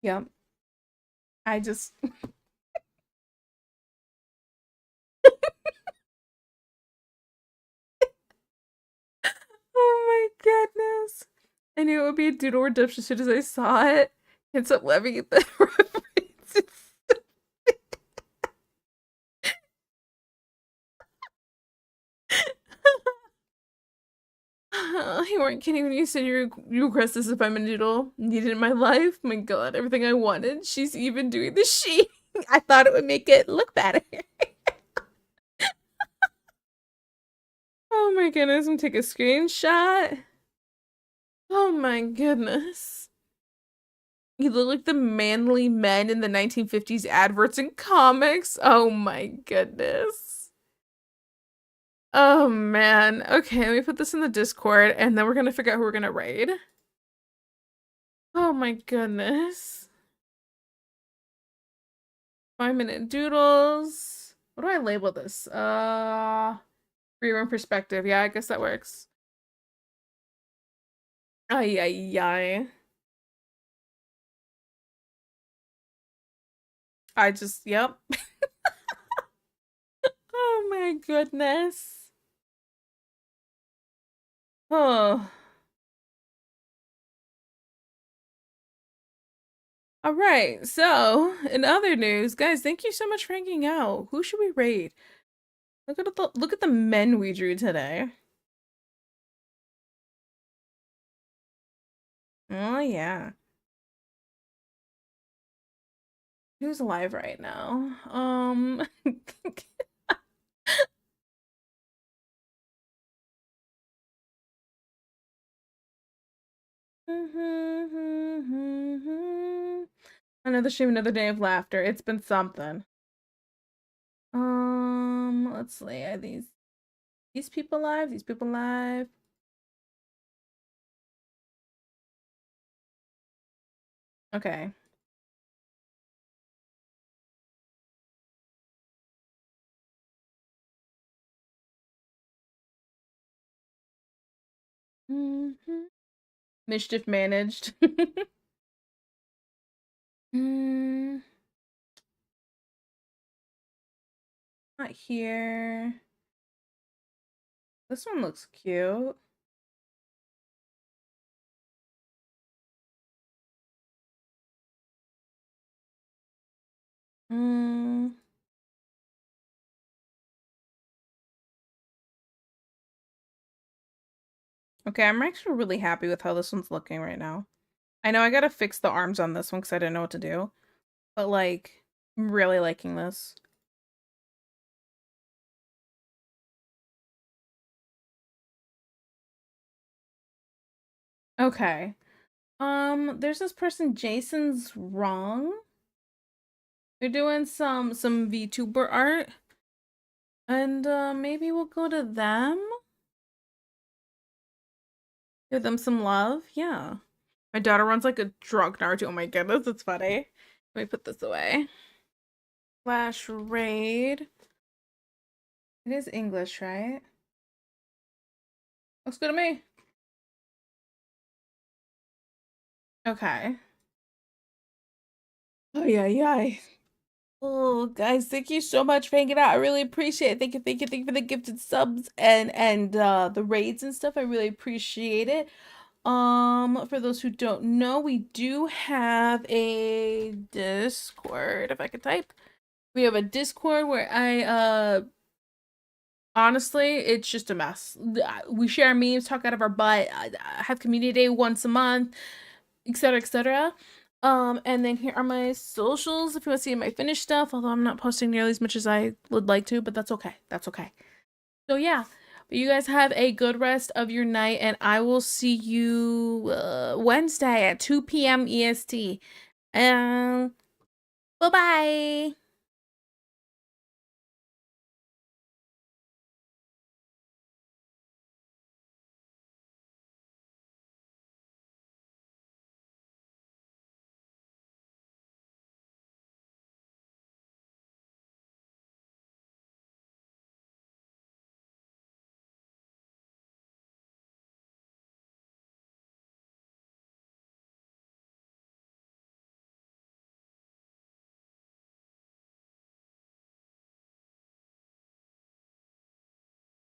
Yep. I just Oh my goodness. I knew it would be a doodle redemption as soon as I saw it. It's up Levy the references. You weren't kidding when you said you request this assignment doodle. Needed in my life. My god, everything I wanted. She's even doing the she. I thought it would make it look better. Oh my goodness, I'm gonna take a screenshot. Oh my goodness. You look like the manly men in the 1950s adverts and comics. Oh my goodness. Oh man. Okay, let me put this in the Discord and then we're gonna figure out who we're gonna raid. Oh my goodness. 5-minute doodles. What do I label this? Free room perspective. Yeah, I guess that works. Ay, ay, ay. Yep. Oh my goodness. Oh. All right. So, in other news, guys, thank you so much for hanging out. Who should we raid? Look at the men we drew today. Oh yeah. Who's alive right now? Another stream, another day of laughter. It's been something. Let's see. Are these people live? These people live? Okay. Mischief managed. Not here. This one looks cute. Okay, I'm actually really happy with how this one's looking right now. I know I gotta fix the arms on this one because I didn't know what to do. But like, I'm really liking this. Okay. There's this person, Jason's Wrong. They're doing some VTuber art. And maybe we'll go to them. Give them some love. Yeah. My daughter runs like a drunk Naruto. Oh my goodness, it's funny. Let me put this away. Flash raid. It is English, right? Looks good to me. Okay. Oh yeah, yeah. Oh, guys, thank you so much for hanging out. I really appreciate it. Thank you for the gifted subs and the raids and stuff. I really appreciate it. For those who don't know, we do have a Discord, if I could type. We have a Discord where I honestly, it's just a mess. We share memes, talk out of our butt, have community day once a month, etc., etc. And then here are my socials if you want to see my finished stuff, although I'm not posting nearly as much as I would like to, but that's okay. That's okay. So yeah, but you guys have a good rest of your night, and I will see you Wednesday at 2 p.m. EST. Bye-bye.